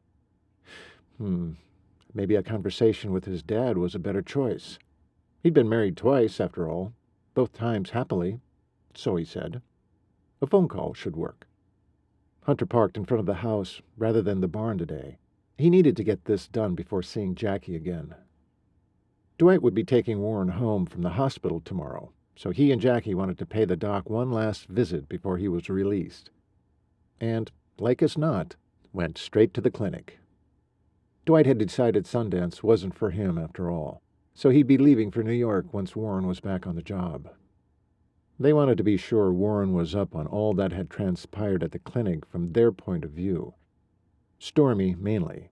Maybe a conversation with his dad was a better choice. He'd been married twice, after all, both times happily, so he said. A phone call should work. Hunter parked in front of the house rather than the barn today. He needed to get this done before seeing Jackie again. Dwight would be taking Warren home from the hospital tomorrow, so he and Jackie wanted to pay the doc one last visit before he was released. And, like as not, went straight to the clinic. Dwight had decided Sundance wasn't for him after all, so he'd be leaving for New York once Warren was back on the job. They wanted to be sure Warren was up on all that had transpired at the clinic from their point of view. Stormy, mainly.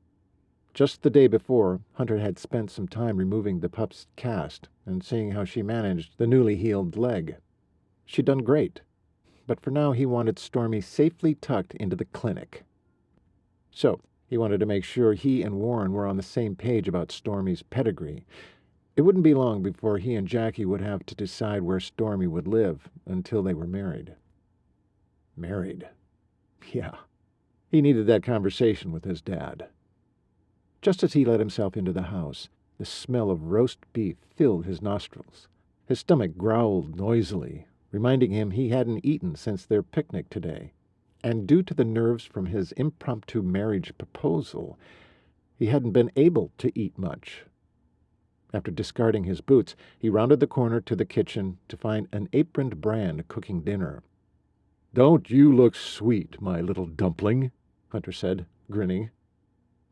Just the day before, Hunter had spent some time removing the pup's cast and seeing how she managed the newly healed leg. She'd done great, but for now he wanted Stormy safely tucked into the clinic. So, he wanted to make sure he and Warren were on the same page about Stormy's pedigree. It wouldn't be long before he and Jackie would have to decide where Stormy would live until they were married. Married. Yeah. He needed that conversation with his dad. Just as he let himself into the house, the smell of roast beef filled his nostrils. His stomach growled noisily, reminding him he hadn't eaten since their picnic today. And due to the nerves from his impromptu marriage proposal, he hadn't been able to eat much. After discarding his boots, he rounded the corner to the kitchen to find an aproned Brand cooking dinner. "Don't you look sweet, my little dumpling," Hunter said, grinning.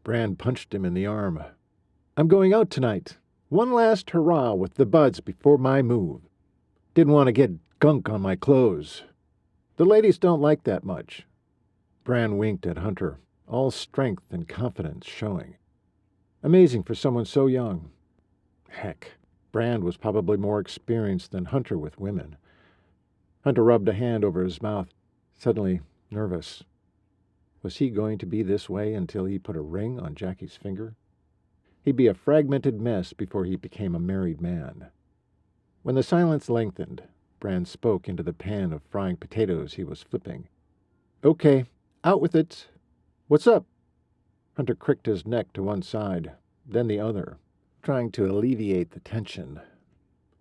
Brand punched him in the arm. "I'm going out tonight. One last hurrah with the buds before my move. Didn't want to get gunk on my clothes. The ladies don't like that much." Brand winked at Hunter, all strength and confidence showing. Amazing for someone so young. Heck, Brand was probably more experienced than Hunter with women. Hunter rubbed a hand over his mouth, suddenly nervous. Was he going to be this way until he put a ring on Jackie's finger? He'd be a fragmented mess before he became a married man. When the silence lengthened, Brand spoke into the pan of frying potatoes he was flipping. "Okay, out with it. What's up?" Hunter cricked his neck to one side, then the other, trying to alleviate the tension.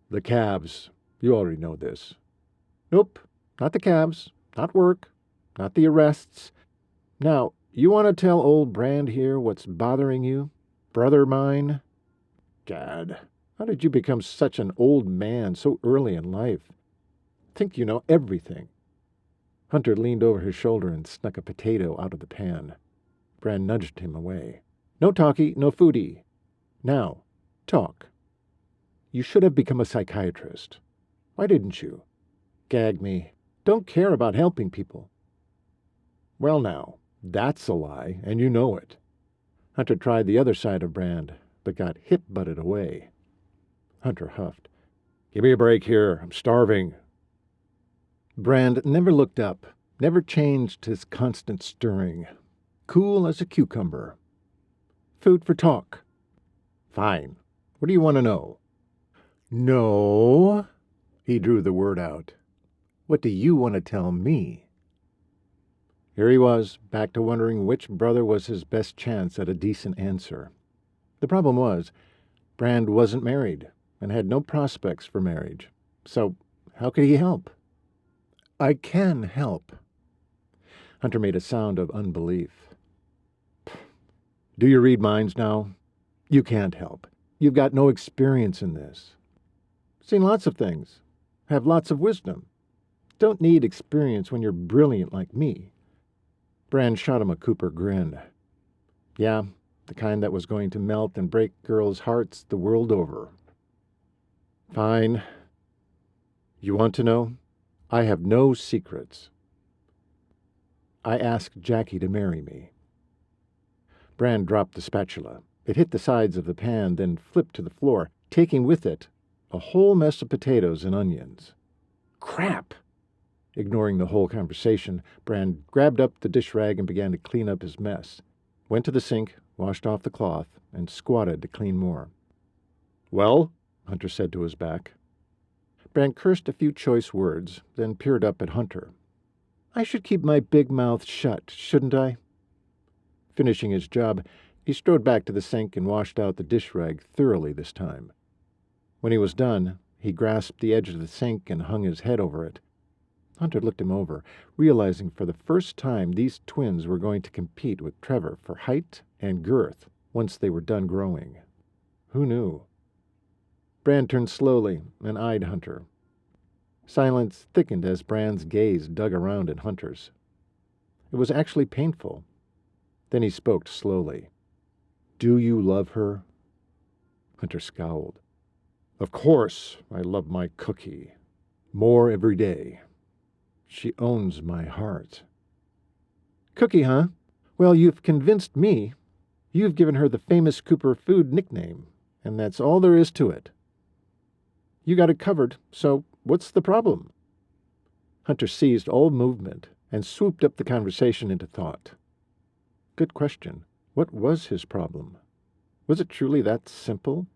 "The calves. You already know this." "Nope, not the calves, not work, not the arrests. Now, you want to tell old Brand here what's bothering you, brother mine?" "Gad, how did you become such an old man so early in life? Think you know everything." Hunter leaned over his shoulder and snuck a potato out of the pan. Brand nudged him away. "No talkie, no foodie. Now, talk. You should have become a psychiatrist. Why didn't you? Gag me. Don't care about helping people." "Well now, that's a lie, and you know it." Hunter tried the other side of Brand, but got hip-butted away. Hunter huffed. "Give me a break here. I'm starving." Brand never looked up, never changed his constant stirring. Cool as a cucumber. "Food for talk." "Fine. What do you want to know?" "No." He drew the word out. "What do you want to tell me?" Here he was, back to wondering which brother was his best chance at a decent answer. The problem was, Brand wasn't married and had no prospects for marriage. So how could he help? "I can help. Hunter made a sound of unbelief. Do you read minds now? You can't help. You've got no experience in this. Seen lots of things. Have lots of wisdom. Don't need experience when you're brilliant like me. Brand shot him a Cooper grin. Yeah, the kind that was going to melt and break girls' hearts the world over. Fine. You want to know? I have no secrets. I asked Jackie to marry me. Brand dropped the spatula. It hit the sides of the pan, then flipped to the floor, taking with it a whole mess of potatoes and onions. Crap! Ignoring the whole conversation, Brand grabbed up the dish rag and began to clean up his mess, went to the sink, washed off the cloth, and squatted to clean more. Well? Hunter said to his back. Brand cursed a few choice words, then peered up at Hunter. I should keep my big mouth shut, shouldn't I? Finishing his job, he strode back to the sink and washed out the dish rag thoroughly this time. When he was done, he grasped the edge of the sink and hung his head over it. Hunter looked him over, realizing for the first time these twins were going to compete with Trevor for height and girth once they were done growing. Who knew? Brand turned slowly and eyed Hunter. Silence thickened as Brand's gaze dug around at Hunter's. It was actually painful. Then he spoke slowly. Do you love her? Hunter scowled. Of course I love my Cookie. More every day. She owns my heart. Cookie, huh? Well, you've convinced me. You've given her the famous Cooper food nickname, and that's all there is to it. You got it covered, so what's the problem? Hunter seized all movement and swooped up the conversation into thought. Good question. What was his problem? Was it truly that simple?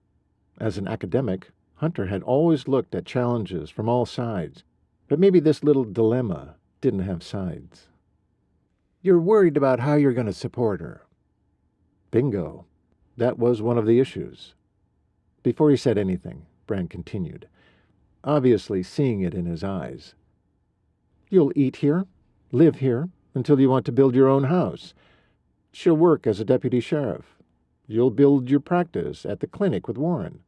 As an academic, Hunter had always looked at challenges from all sides, but maybe this little dilemma didn't have sides. You're worried about how you're going to support her. Bingo. That was one of the issues. Before he said anything, Brand continued, obviously seeing it in his eyes. You'll eat here, live here, until you want to build your own house. She'll work as a deputy sheriff. You'll build your practice at the clinic with Warren.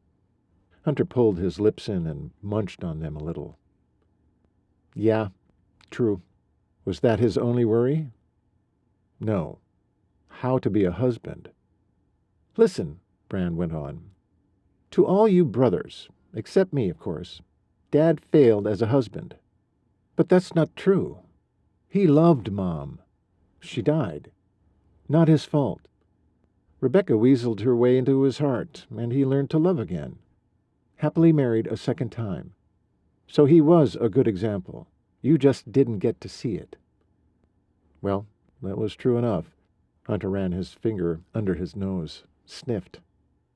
Hunter pulled his lips in and munched on them a little. Yeah, true. Was that his only worry? No. How to be a husband. Listen, Brand went on. To all you brothers, except me, of course, Dad failed as a husband. But that's not true. He loved Mom. She died. Not his fault. Rebecca weaseled her way into his heart, and he learned to love again. Happily married a second time. So he was a good example. You just didn't get to see it. Well, that was true enough. Hunter ran his finger under his nose, sniffed,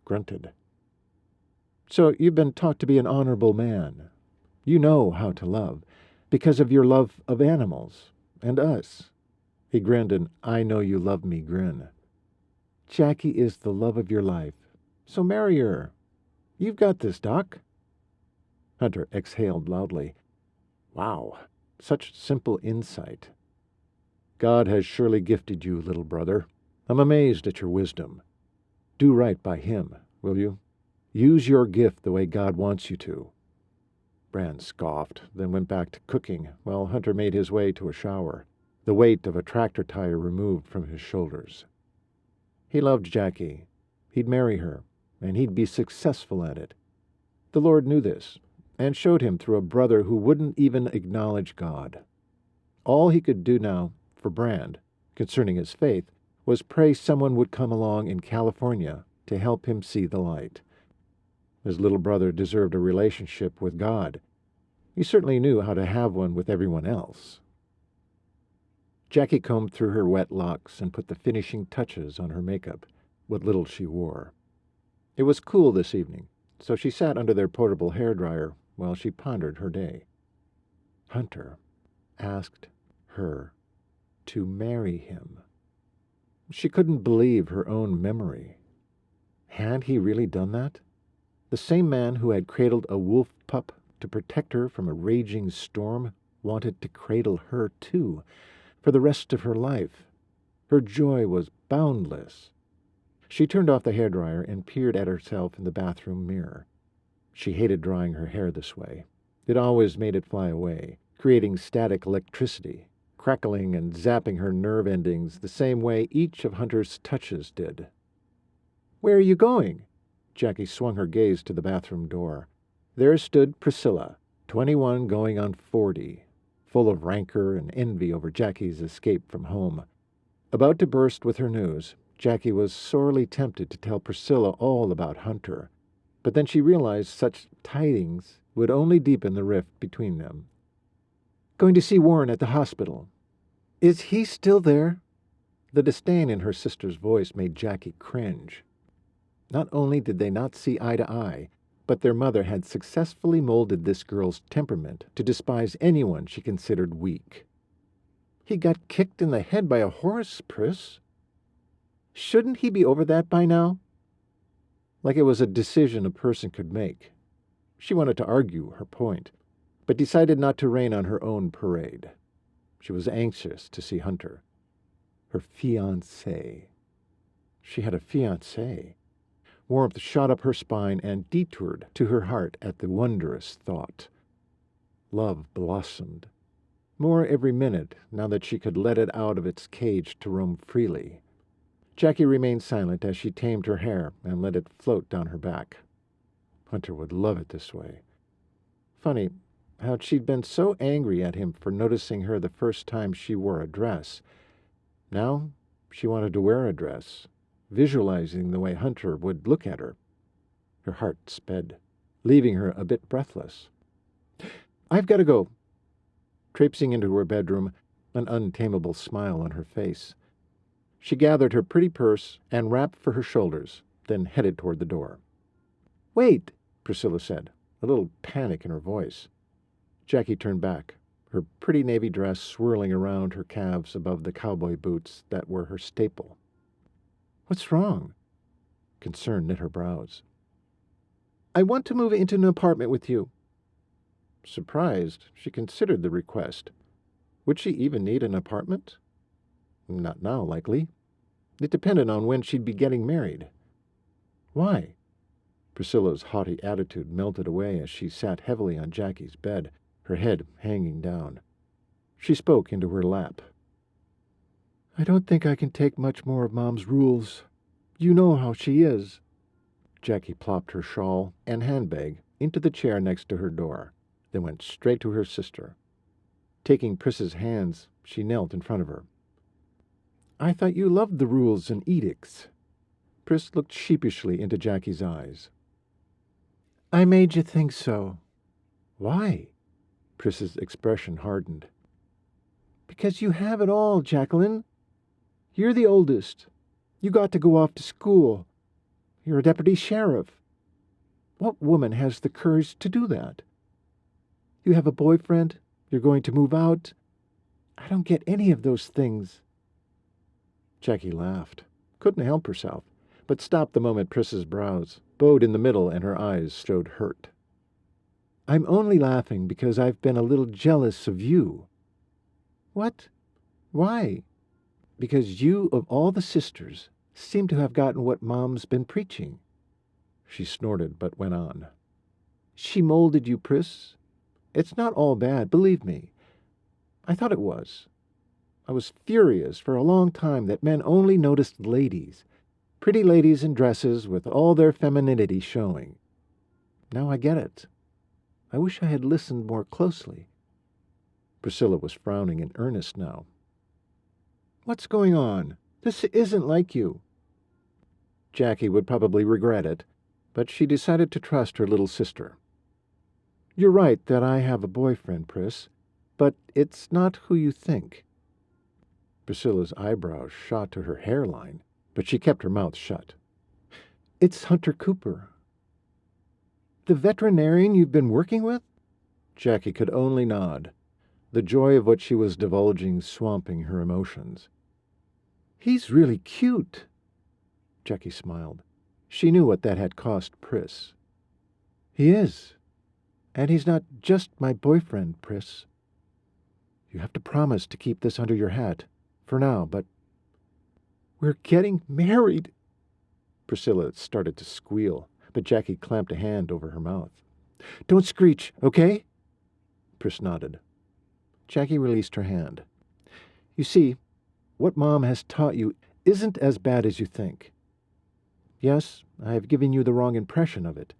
grunted. So you've been taught to be an honorable man. You know how to love, because of your love of animals, and us. He grinned an I know you love me grin. Jackie is the love of your life, so marry her. You've got this, Doc. Hunter exhaled loudly. Wow, such simple insight. God has surely gifted you, little brother. I'm amazed at your wisdom. Do right by him, will you? Use your gift the way God wants you to. Brand scoffed, then went back to cooking, while Hunter made his way to a shower, the weight of a tractor tire removed from his shoulders. He loved Jackie. He'd marry her, and he'd be successful at it. The Lord knew this, and showed him through a brother who wouldn't even acknowledge God. All he could do now for Brand, concerning his faith, was pray someone would come along in California to help him see the light. His little brother deserved a relationship with God. He certainly knew how to have one with everyone else. Jackie combed through her wet locks and put the finishing touches on her makeup, what little she wore. It was cool this evening, so she sat under their portable hairdryer while she pondered her day. Hunter asked her to marry him. She couldn't believe her own memory. Had he really done that? The same man who had cradled a wolf pup to protect her from a raging storm wanted to cradle her too, for the rest of her life. Her joy was boundless. She turned off the hairdryer and peered at herself in the bathroom mirror. She hated drying her hair this way. It always made it fly away, creating static electricity, crackling and zapping her nerve endings the same way each of Hunter's touches did. "Where are you going?" Jackie swung her gaze to the bathroom door. There stood Priscilla, 21 going on 40, full of rancor and envy over Jackie's escape from home. About to burst with her news, Jackie was sorely tempted to tell Priscilla all about Hunter, but then she realized such tidings would only deepen the rift between them. "Going to see Warren at the hospital." "Is he still there?" The disdain in her sister's voice made Jackie cringe. Not only did they not see eye to eye, but their mother had successfully molded this girl's temperament to despise anyone she considered weak. "He got kicked in the head by a horse, Pris." "Shouldn't he be over that by now?" Like it was a decision a person could make. She wanted to argue her point, but decided not to rain on her own parade. She was anxious to see Hunter. Her fiancé. She had a fiancé. Warmth shot up her spine and detoured to her heart at the wondrous thought. Love blossomed. More every minute, now that she could let it out of its cage to roam freely. Jackie remained silent as she tamed her hair and let it float down her back. Hunter would love it this way. Funny how she'd been so angry at him for noticing her the first time she wore a dress. Now she wanted to wear a dress, visualizing the way Hunter would look at her. Her heart sped, leaving her a bit breathless. "I've got to go." Traipsing into her bedroom, an untamable smile on her face, she gathered her pretty purse and wrapped for her shoulders, then headed toward the door. "Wait," Priscilla said, a little panic in her voice. Jackie turned back, her pretty navy dress swirling around her calves above the cowboy boots that were her staple. "What's wrong?" Concern knit her brows. "I want to move into an apartment with you." Surprised, she considered the request. Would she even need an apartment? Not now, likely. It depended on when she'd be getting married. Why? Priscilla's haughty attitude melted away as she sat heavily on Jackie's bed, her head hanging down. She spoke into her lap. "I don't think I can take much more of Mom's rules. You know how she is." Jackie plopped her shawl and handbag into the chair next to her door, then went straight to her sister. Taking Pris's hands, she knelt in front of her. "I thought you loved the rules and edicts." Pris looked sheepishly into Jackie's eyes. "I made you think so." "Why?" Pris's expression hardened. "Because you have it all, Jacquelyn. You're the oldest. You got to go off to school. You're a deputy sheriff. What woman has the courage to do that? You have a boyfriend. You're going to move out. I don't get any of those things." Jackie laughed. Couldn't help herself, but stopped the moment Pris's brows bowed in the middle and her eyes showed hurt. "I'm only laughing because I've been a little jealous of you." "What? Why?" "Because you, of all the sisters, seem to have gotten what Mom's been preaching." She snorted, but went on. "She molded you, Pris. It's not all bad, believe me. I thought it was. I was furious for a long time that men only noticed ladies, pretty ladies in dresses with all their femininity showing. Now I get it. I wish I had listened more closely." Priscilla was frowning in earnest now. "What's going on? This isn't like you." Jackie would probably regret it, but she decided to trust her little sister. "You're right that I have a boyfriend, Pris, but it's not who you think." Priscilla's eyebrows shot to her hairline, but she kept her mouth shut. "It's Hunter Cooper." "The veterinarian you've been working with?" Jackie could only nod, the joy of what she was divulging swamping her emotions. "He's really cute." Jackie smiled. She knew what that had cost Pris. "He is. And he's not just my boyfriend, Pris." You have to promise to keep this under your hat. For now, but... We're getting married. Priscilla started to squeal, but Jackie clamped a hand over her mouth. Don't screech, okay? Pris nodded. Jackie released her hand. You see, what Mom has taught you isn't as bad as you think. Yes, I have given you the wrong impression of it.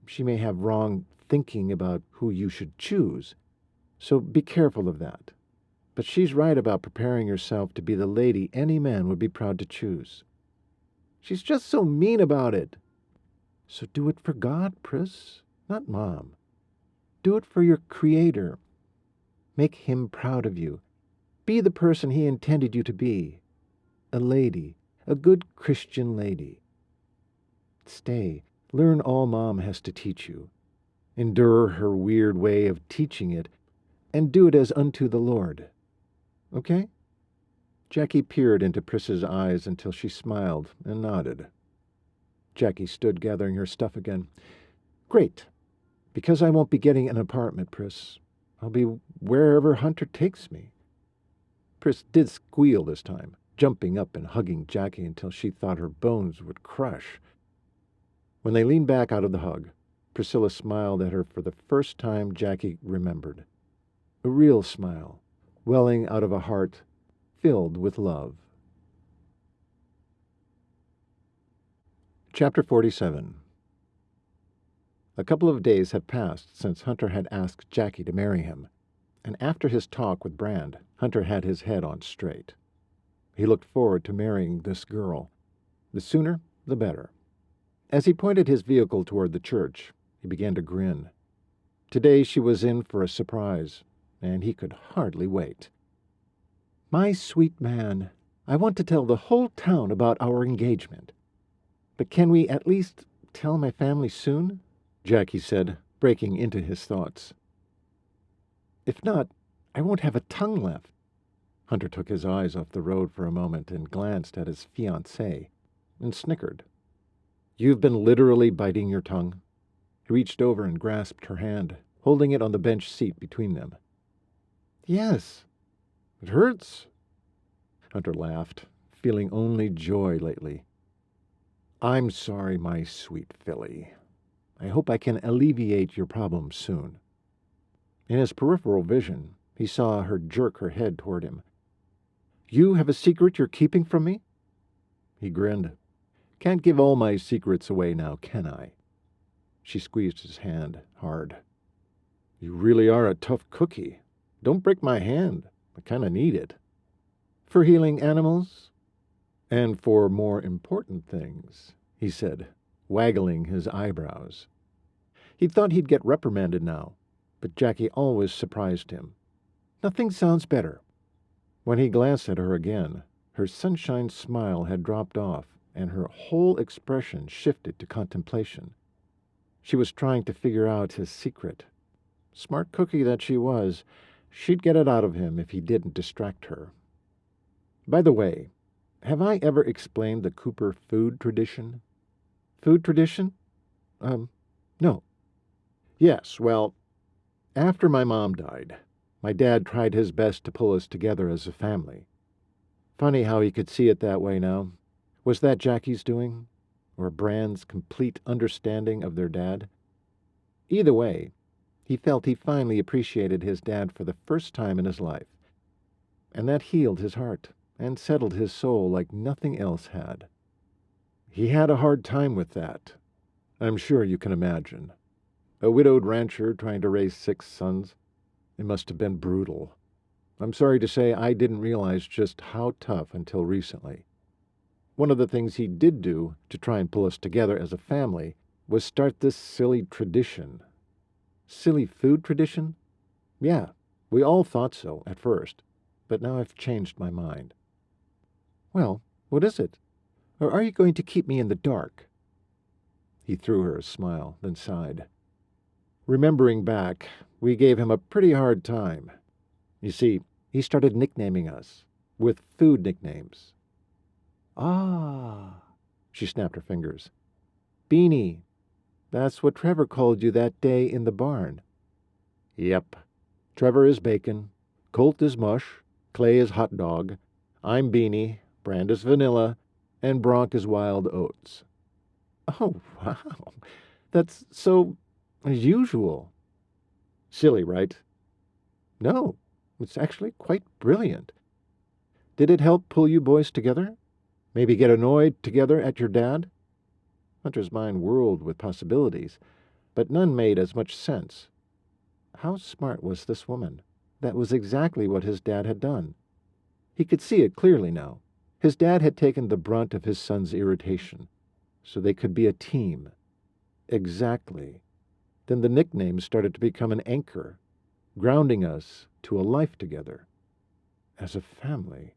She may have wrong thinking about who you should choose, so be careful of that. But she's right about preparing yourself to be the lady any man would be proud to choose. She's just so mean about it. So do it for God, Pris, not Mom. Do it for your Creator. Make Him proud of you. Be the person He intended you to be. A lady, a good Christian lady. Stay, learn all Mom has to teach you. Endure her weird way of teaching it, and do it as unto the Lord. Okay? Jackie peered into Pris's eyes until she smiled and nodded. Jackie stood gathering her stuff again. Great. Because I won't be getting an apartment, Pris. I'll be wherever Hunter takes me. Pris did squeal this time, jumping up and hugging Jackie until she thought her bones would crush. When they leaned back out of the hug, Priscilla smiled at her for the first time Jackie remembered. A real smile, welling out of a heart filled with love. Chapter 47. A couple of days have passed since Hunter had asked Jackie to marry him, and after his talk with Brand, Hunter had his head on straight. He looked forward to marrying this girl. The sooner, the better. As he pointed his vehicle toward the church, he began to grin. Today she was in for a surprise, and he could hardly wait. My sweet man, I want to tell the whole town about our engagement. But can we at least tell my family soon? Jackie said, breaking into his thoughts. If not, I won't have a tongue left. Hunter took his eyes off the road for a moment and glanced at his fiancée, and snickered. You've been literally biting your tongue? He reached over and grasped her hand, holding it on the bench seat between them. Yes. It hurts. Hunter laughed, feeling only joy lately. I'm sorry, my sweet filly. I hope I can alleviate your problems soon. In his peripheral vision, he saw her jerk her head toward him. You have a secret you're keeping from me? He grinned. Can't give all my secrets away now, can I? She squeezed his hand hard. You really are a tough cookie. Don't break my hand. I kind of need it. For healing animals? And for more important things, he said, waggling his eyebrows. He thought he'd get reprimanded now, but Jackie always surprised him. Nothing sounds better. When he glanced at her again, her sunshine smile had dropped off, and her whole expression shifted to contemplation. She was trying to figure out his secret. Smart cookie that she was, she'd get it out of him if he didn't distract her. By the way, have I ever explained the Cooper food tradition? Food tradition? No. Yes, well, after my mom died, my dad tried his best to pull us together as a family. Funny how he could see it that way now. Was that Jackie's doing? Or Brand's complete understanding of their dad? Either way, he felt he finally appreciated his dad for the first time in his life. And that healed his heart and settled his soul like nothing else had. He had a hard time with that. I'm sure you can imagine. A widowed rancher trying to raise 6 sons. It must have been brutal. I'm sorry to say I didn't realize just how tough until recently. One of the things he did do to try and pull us together as a family was start this silly tradition. Silly food tradition? Yeah, we all thought so at first, but now I've changed my mind. Well, what is it? Or are you going to keep me in the dark? He threw her a smile, then sighed. Remembering back, we gave him a pretty hard time. You see, he started nicknaming us, with food nicknames. Ah, she snapped her fingers. Beanie. That's what Trevor called you that day in the barn. Yep. Trevor is bacon. Colt is mush, Clay is hot dog, I'm beanie, Brand is vanilla, and Bronc is wild oats." "Oh, wow. That's so unusual." "Silly, right?" "No, it's actually quite brilliant. Did it help pull you boys together? Maybe get annoyed together at your dad?" Hunter's mind whirled with possibilities, but none made as much sense. How smart was this woman? That was exactly what his dad had done. He could see it clearly now. His dad had taken the brunt of his son's irritation, so they could be a team. Exactly. Then the nickname started to become an anchor, grounding us to a life together. As a family.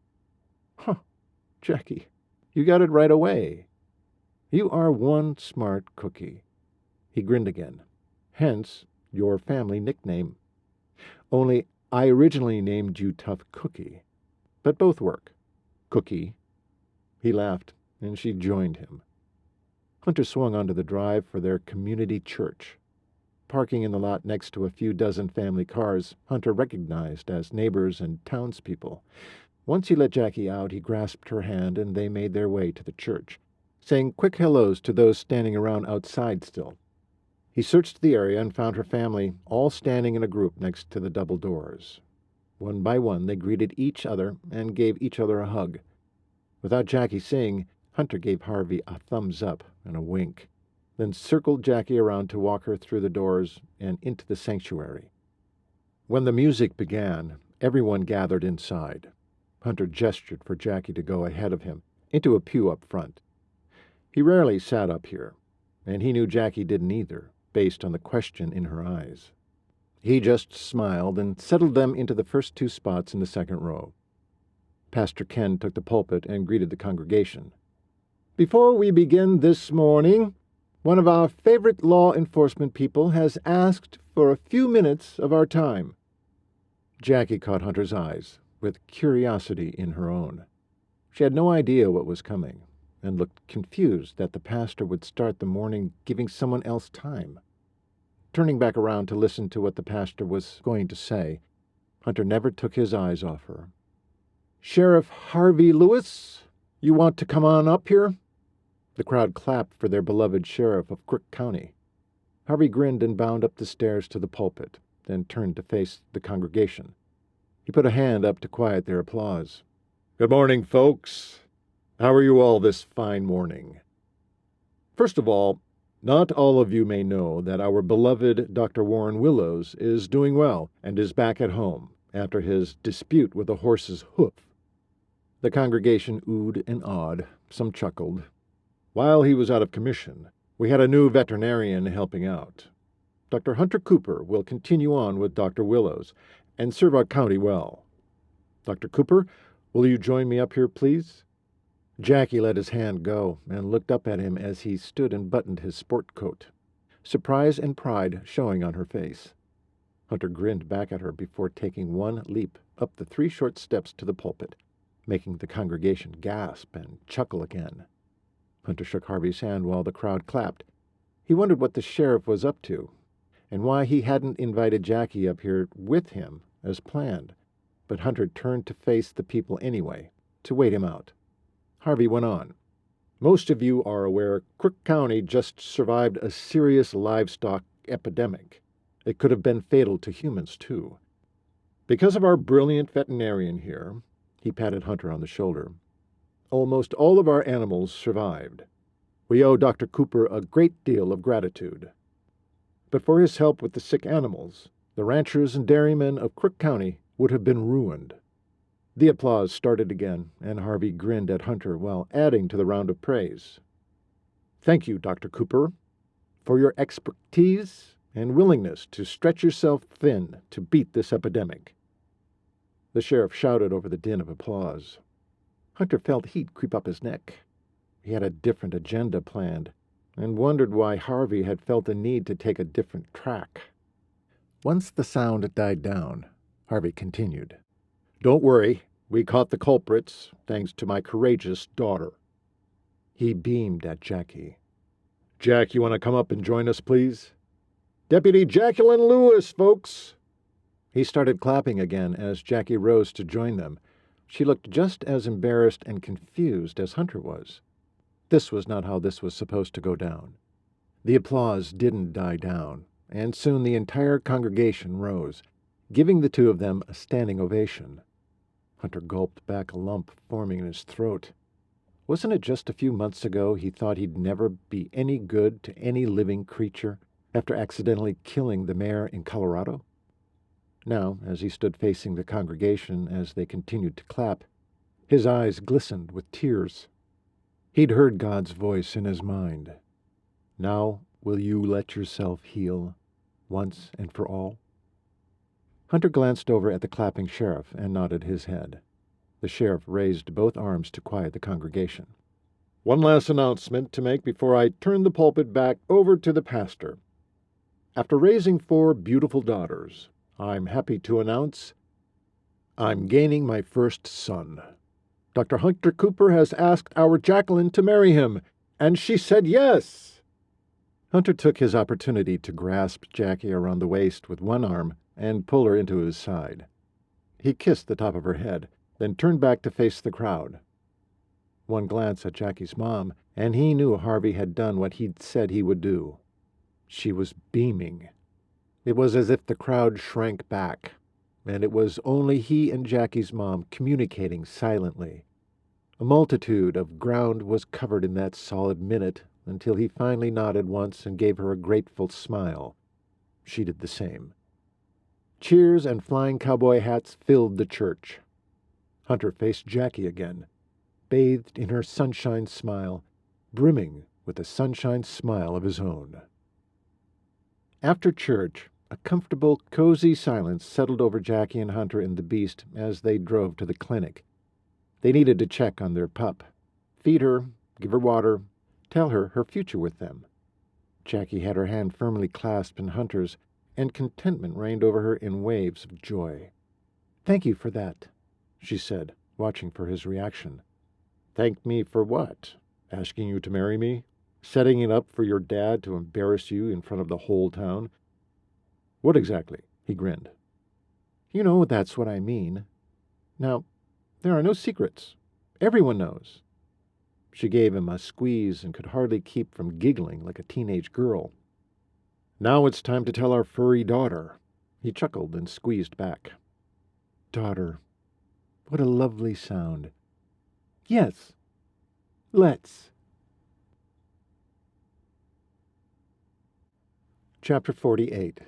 Huh, Jackie, you got it right away. You are one smart cookie. He grinned again. Hence your family nickname. Only I originally named you Tough Cookie. But both work. Cookie. He laughed, and she joined him. Hunter swung onto the drive for their community church. Parking in the lot next to a few dozen family cars, Hunter recognized as neighbors and townspeople. Once he let Jackie out, he grasped her hand, and they made their way to the church, saying quick hellos to those standing around outside still. He searched the area and found her family all standing in a group next to the double doors. One by one, they greeted each other and gave each other a hug. Without Jackie seeing, Hunter gave Harvey a thumbs up and a wink, then circled Jackie around to walk her through the doors and into the sanctuary. When the music began, everyone gathered inside. Hunter gestured for Jackie to go ahead of him, into a pew up front. He rarely sat up here, and he knew Jackie didn't either, based on the question in her eyes. He just smiled and settled them into the first two spots in the second row. Pastor Ken took the pulpit and greeted the congregation. "Before we begin this morning, one of our favorite law enforcement people has asked for a few minutes of our time." Jackie caught Hunter's eyes, with curiosity in her own. She had no idea what was coming, and looked confused that the pastor would start the morning giving someone else time. Turning back around to listen to what the pastor was going to say, Hunter never took his eyes off her. "Sheriff Harvey Lewis, you want to come on up here?" The crowd clapped for their beloved sheriff of Crook County. Harvey grinned and bound up the stairs to the pulpit, then turned to face the congregation. He put a hand up to quiet their applause. "Good morning, folks. How are you all this fine morning? First of all, not all of you may know that our beloved Dr. Warren Willows is doing well and is back at home after his dispute with a horse's hoof." The congregation oohed and awed, some chuckled. "While he was out of commission, we had a new veterinarian helping out. Dr. Hunter Cooper will continue on with Dr. Willows and serve our county well. Dr. Cooper, will you join me up here, please?" Jackie let his hand go and looked up at him as he stood and buttoned his sport coat, surprise and pride showing on her face. Hunter grinned back at her before taking one leap up the 3 short steps to the pulpit, making the congregation gasp and chuckle again. Hunter shook Harvey's hand while the crowd clapped. He wondered what the sheriff was up to, and why he hadn't invited Jackie up here with him as planned, but Hunter turned to face the people anyway, to wait him out. Harvey went on. "Most of you are aware Crook County just survived a serious livestock epidemic. It could have been fatal to humans, too. Because of our brilliant veterinarian here," he patted Hunter on the shoulder, "almost all of our animals survived. We owe Dr. Cooper a great deal of gratitude. But for his help with the sick animals, the ranchers and dairymen of Crook County would have been ruined." The applause started again, and Harvey grinned at Hunter while adding to the round of praise. "Thank you, Dr. Cooper, for your expertise and willingness to stretch yourself thin to beat this epidemic." The sheriff shouted over the din of applause. Hunter felt heat creep up his neck. He had a different agenda planned, and wondered why Harvey had felt the need to take a different track. Once the sound died down, Harvey continued. "Don't worry, we caught the culprits, thanks to my courageous daughter." He beamed at Jackie. "Jack, you want to come up and join us, please? Deputy Jacquelyn Lewis, folks." He started clapping again as Jackie rose to join them. She looked just as embarrassed and confused as Hunter was. This was not how this was supposed to go down. The applause didn't die down, and soon the entire congregation rose, giving the two of them a standing ovation. Hunter gulped back a lump forming in his throat. Wasn't it just a few months ago he thought he'd never be any good to any living creature after accidentally killing the mayor in Colorado? Now, as he stood facing the congregation as they continued to clap, his eyes glistened with tears. He'd heard God's voice in his mind. Now will you let yourself heal, once and for all? Hunter glanced over at the clapping sheriff and nodded his head. The sheriff raised both arms to quiet the congregation. One last announcement to make before I turn the pulpit back over to the pastor. After raising 4 beautiful daughters, I'm happy to announce I'm gaining my first son. Dr. Hunter Cooper has asked our Jacquelyn to marry him, and she said yes. Hunter took his opportunity to grasp Jackie around the waist with one arm and pull her into his side. He kissed the top of her head, then turned back to face the crowd. One glance at Jackie's mom, and he knew Harvey had done what he'd said he would do. She was beaming. It was as if the crowd shrank back, and it was only he and Jackie's mom communicating silently. A multitude of ground was covered in that solid minute until he finally nodded once and gave her a grateful smile. She did the same. Cheers and flying cowboy hats filled the church. Hunter faced Jackie again, bathed in her sunshine smile, brimming with a sunshine smile of his own. After church, a comfortable, cozy silence settled over Jackie and Hunter and the beast as they drove to the clinic. They needed to check on their pup, feed her, give her water, tell her her future with them. Jackie had her hand firmly clasped in Hunter's, and contentment reigned over her in waves of joy. "Thank you for that," she said, watching for his reaction. Thank me for what? Asking you to marry me? Setting it up for your dad to embarrass you in front of the whole town? What exactly? He grinned. You know, that's what I mean. Now, there are no secrets. Everyone knows. She gave him a squeeze and could hardly keep from giggling like a teenage girl. Now it's time to tell our furry daughter. He chuckled and squeezed back. Daughter. What a lovely sound. Yes. Let's. Chapter 48.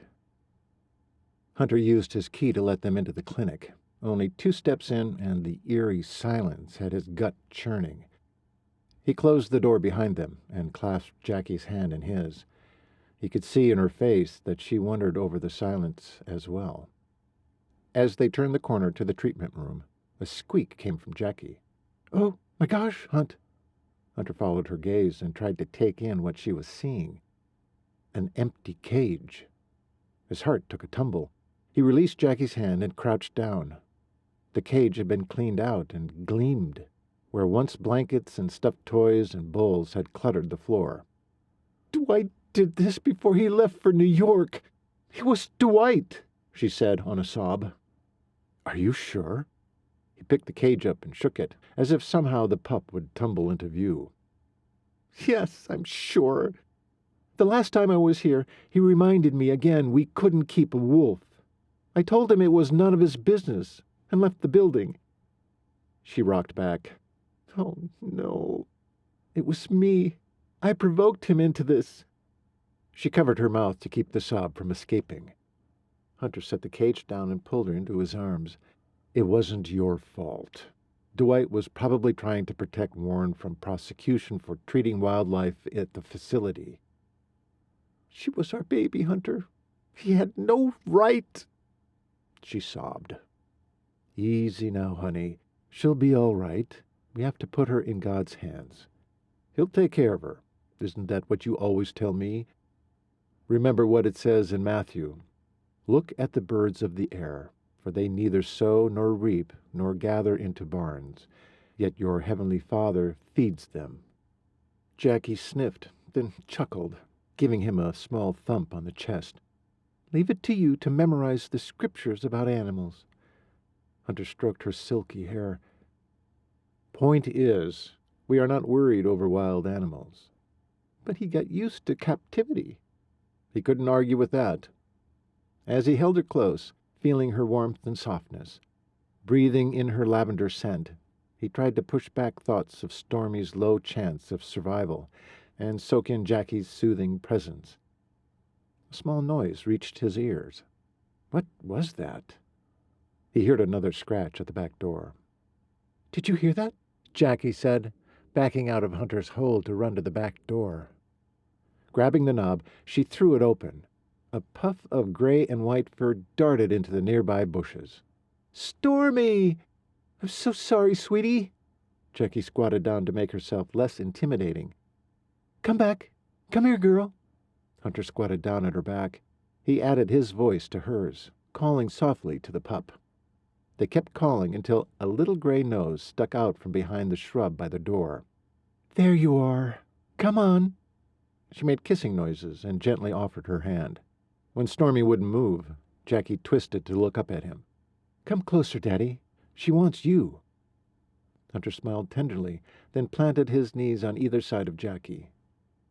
Hunter used his key to let them into the clinic. Only 2 steps in, and the eerie silence had his gut churning. He closed the door behind them and clasped Jackie's hand in his. He could see in her face that she wondered over the silence as well. As they turned the corner to the treatment room, a squeak came from Jackie. "Oh, my gosh, Hunt!" Hunter followed her gaze and tried to take in what she was seeing. An empty cage. His heart took a tumble. He released Jackie's hand and crouched down. The cage had been cleaned out and gleamed, where once blankets and stuffed toys and bowls had cluttered the floor. "Dwight did this before he left for New York. It was Dwight," she said on a sob. "Are you sure?" He picked the cage up and shook it, as if somehow the pup would tumble into view. "Yes, I'm sure. The last time I was here, he reminded me again we couldn't keep a wolf. I told him it was none of his business and left the building." She rocked back. "Oh, no. It was me. I provoked him into this." She covered her mouth to keep the sob from escaping. Hunter set the cage down and pulled her into his arms. "It wasn't your fault. Dwight was probably trying to protect Warren from prosecution for treating wildlife at the facility." "She was our baby, Hunter. He had no right." She sobbed. "Easy now, honey. She'll be all right. We have to put her in God's hands. He'll take care of her. Isn't that what you always tell me? Remember what it says in Matthew. Look at the birds of the air, for they neither sow nor reap nor gather into barns, yet your heavenly Father feeds them." Jackie sniffed, then chuckled, giving him a small thump on the chest. Leave it to you to memorize the scriptures about animals. Hunter stroked her silky hair. Point is, we are not worried over wild animals. But he got used to captivity. He couldn't argue with that. As he held her close, feeling her warmth and softness, breathing in her lavender scent, he tried to push back thoughts of Stormy's low chance of survival and soak in Jackie's soothing presence. A small noise reached his ears. What was that? He heard another scratch at the back door. Did you hear that? Jackie said, backing out of Hunter's hold to run to the back door. Grabbing the knob, she threw it open. A puff of gray and white fur darted into the nearby bushes. Stormy! I'm so sorry, sweetie. Jackie squatted down to make herself less intimidating. Come back. Come here, girl. Hunter squatted down at her back. He added his voice to hers, calling softly to the pup. They kept calling until a little gray nose stuck out from behind the shrub by the door. There you are. Come on. She made kissing noises and gently offered her hand. When Stormy wouldn't move, Jackie twisted to look up at him. Come closer, Daddy. She wants you. Hunter smiled tenderly, then planted his knees on either side of Jackie.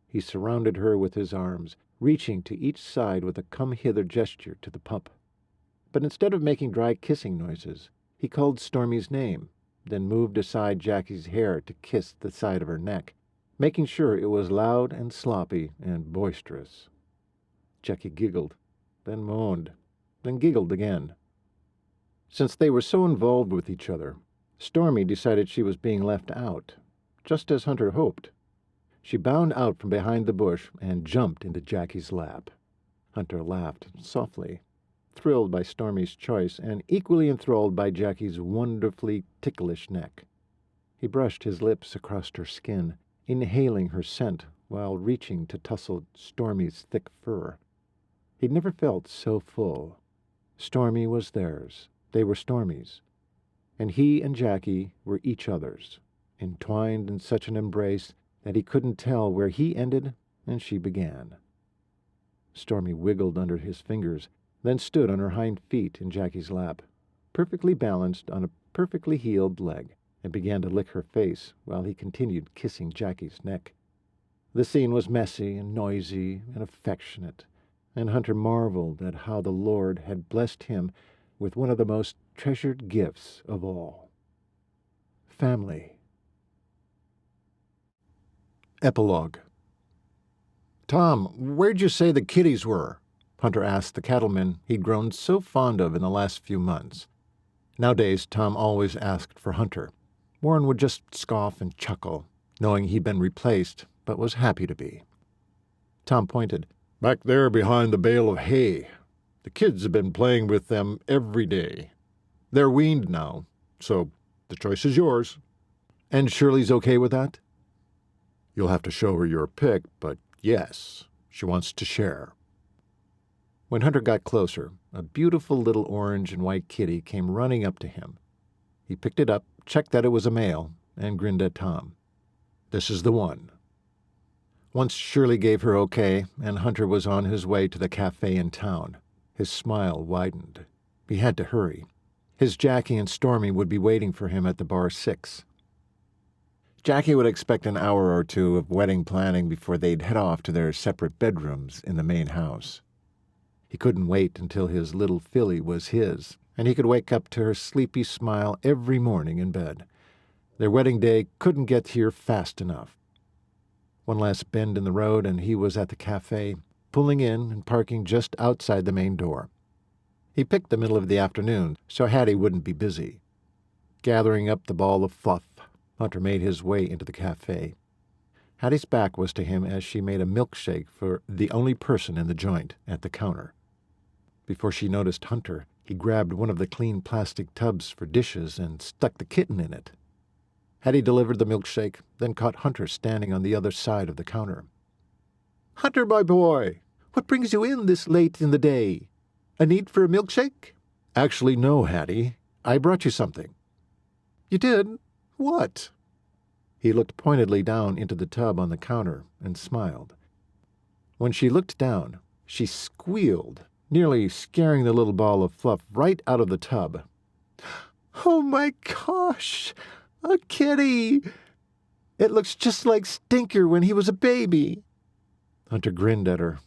He surrounded her with his arms, reaching to each side with a come-hither gesture to the pup. But instead of making dry kissing noises, he called Stormy's name, then moved aside Jackie's hair to kiss the side of her neck, making sure it was loud and sloppy and boisterous. Jackie giggled, then moaned, then giggled again. Since they were so involved with each other, Stormy decided she was being left out, just as Hunter hoped. She bounded out from behind the bush and jumped into Jackie's lap. Hunter laughed softly, thrilled by Stormy's choice and equally enthralled by Jackie's wonderfully ticklish neck. He brushed his lips across her skin, inhaling her scent while reaching to tussle Stormy's thick fur. He'd never felt so full. Stormy was theirs. They were Stormy's. And he and Jackie were each other's, entwined in such an embrace that he couldn't tell where he ended and she began. Stormy wiggled under his fingers, then stood on her hind feet in Jackie's lap, perfectly balanced on a perfectly healed leg, and began to lick her face while he continued kissing Jackie's neck. The scene was messy and noisy and affectionate, and Hunter marveled at how the Lord had blessed him with one of the most treasured gifts of all. Family. Epilogue. "Tom, where'd you say the kitties were?" Hunter asked the cattleman he'd grown so fond of in the last few months. Nowadays, Tom always asked for Hunter. Warren would just scoff and chuckle, knowing he'd been replaced, but was happy to be. Tom pointed. "Back there behind the bale of hay. The kids have been playing with them every day. They're weaned now, so the choice is yours." "And Shirley's okay with that?" "You'll have to show her your pick, but yes, she wants to share." When Hunter got closer, a beautiful little orange and white kitty came running up to him. He picked it up, checked that it was a male, and grinned at Tom. "This is the one." Once Shirley gave her okay, and Hunter was on his way to the cafe in town. His smile widened. He had to hurry. His Jackie and Stormy would be waiting for him at the bar 6. Jackie would expect an hour or two of wedding planning before they'd head off to their separate bedrooms in the main house. He couldn't wait until his little filly was his, and he could wake up to her sleepy smile every morning in bed. Their wedding day couldn't get here fast enough. One last bend in the road, and he was at the cafe, pulling in and parking just outside the main door. He picked the middle of the afternoon, so Hattie wouldn't be busy. Gathering up the ball of fluff, Hunter made his way into the cafe. Hattie's back was to him as she made a milkshake for the only person in the joint at the counter. Before she noticed Hunter, he grabbed one of the clean plastic tubs for dishes and stuck the kitten in it. Hattie delivered the milkshake, then caught Hunter standing on the other side of the counter. "Hunter, my boy, what brings you in this late in the day? A need for a milkshake?" "Actually, no, Hattie. I brought you something." "You did? What?" He looked pointedly down into the tub on the counter and smiled. When she looked down, she squealed nearly scaring the little ball of fluff right out of the tub. Oh my gosh! A kitty! It looks just like Stinker when he was a baby. Hunter grinned at her.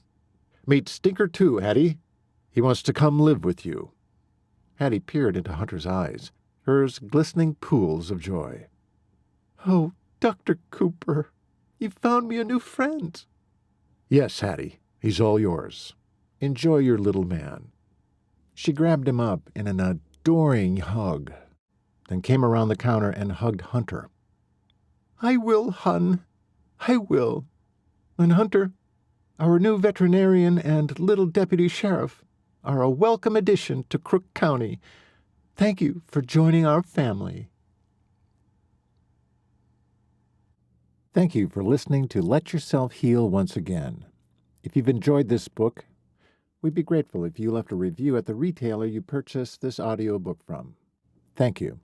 Meet Stinker too, Hattie. He wants to come live with you. Hattie peered into Hunter's eyes, hers glistening pools of joy. Oh, Dr. Cooper, you found me a new friend. Yes, Hattie, he's all yours. Enjoy your little man. She grabbed him up in an adoring hug, then came around the counter and hugged Hunter. I will, Hun. I will. And Hunter, our new veterinarian and little deputy sheriff are a welcome addition to Crook County. Thank you for joining our family. Thank you for listening to Let Yourself Heal once again. If you've enjoyed this book, we'd be grateful if you left a review at the retailer you purchased this audiobook from. Thank you.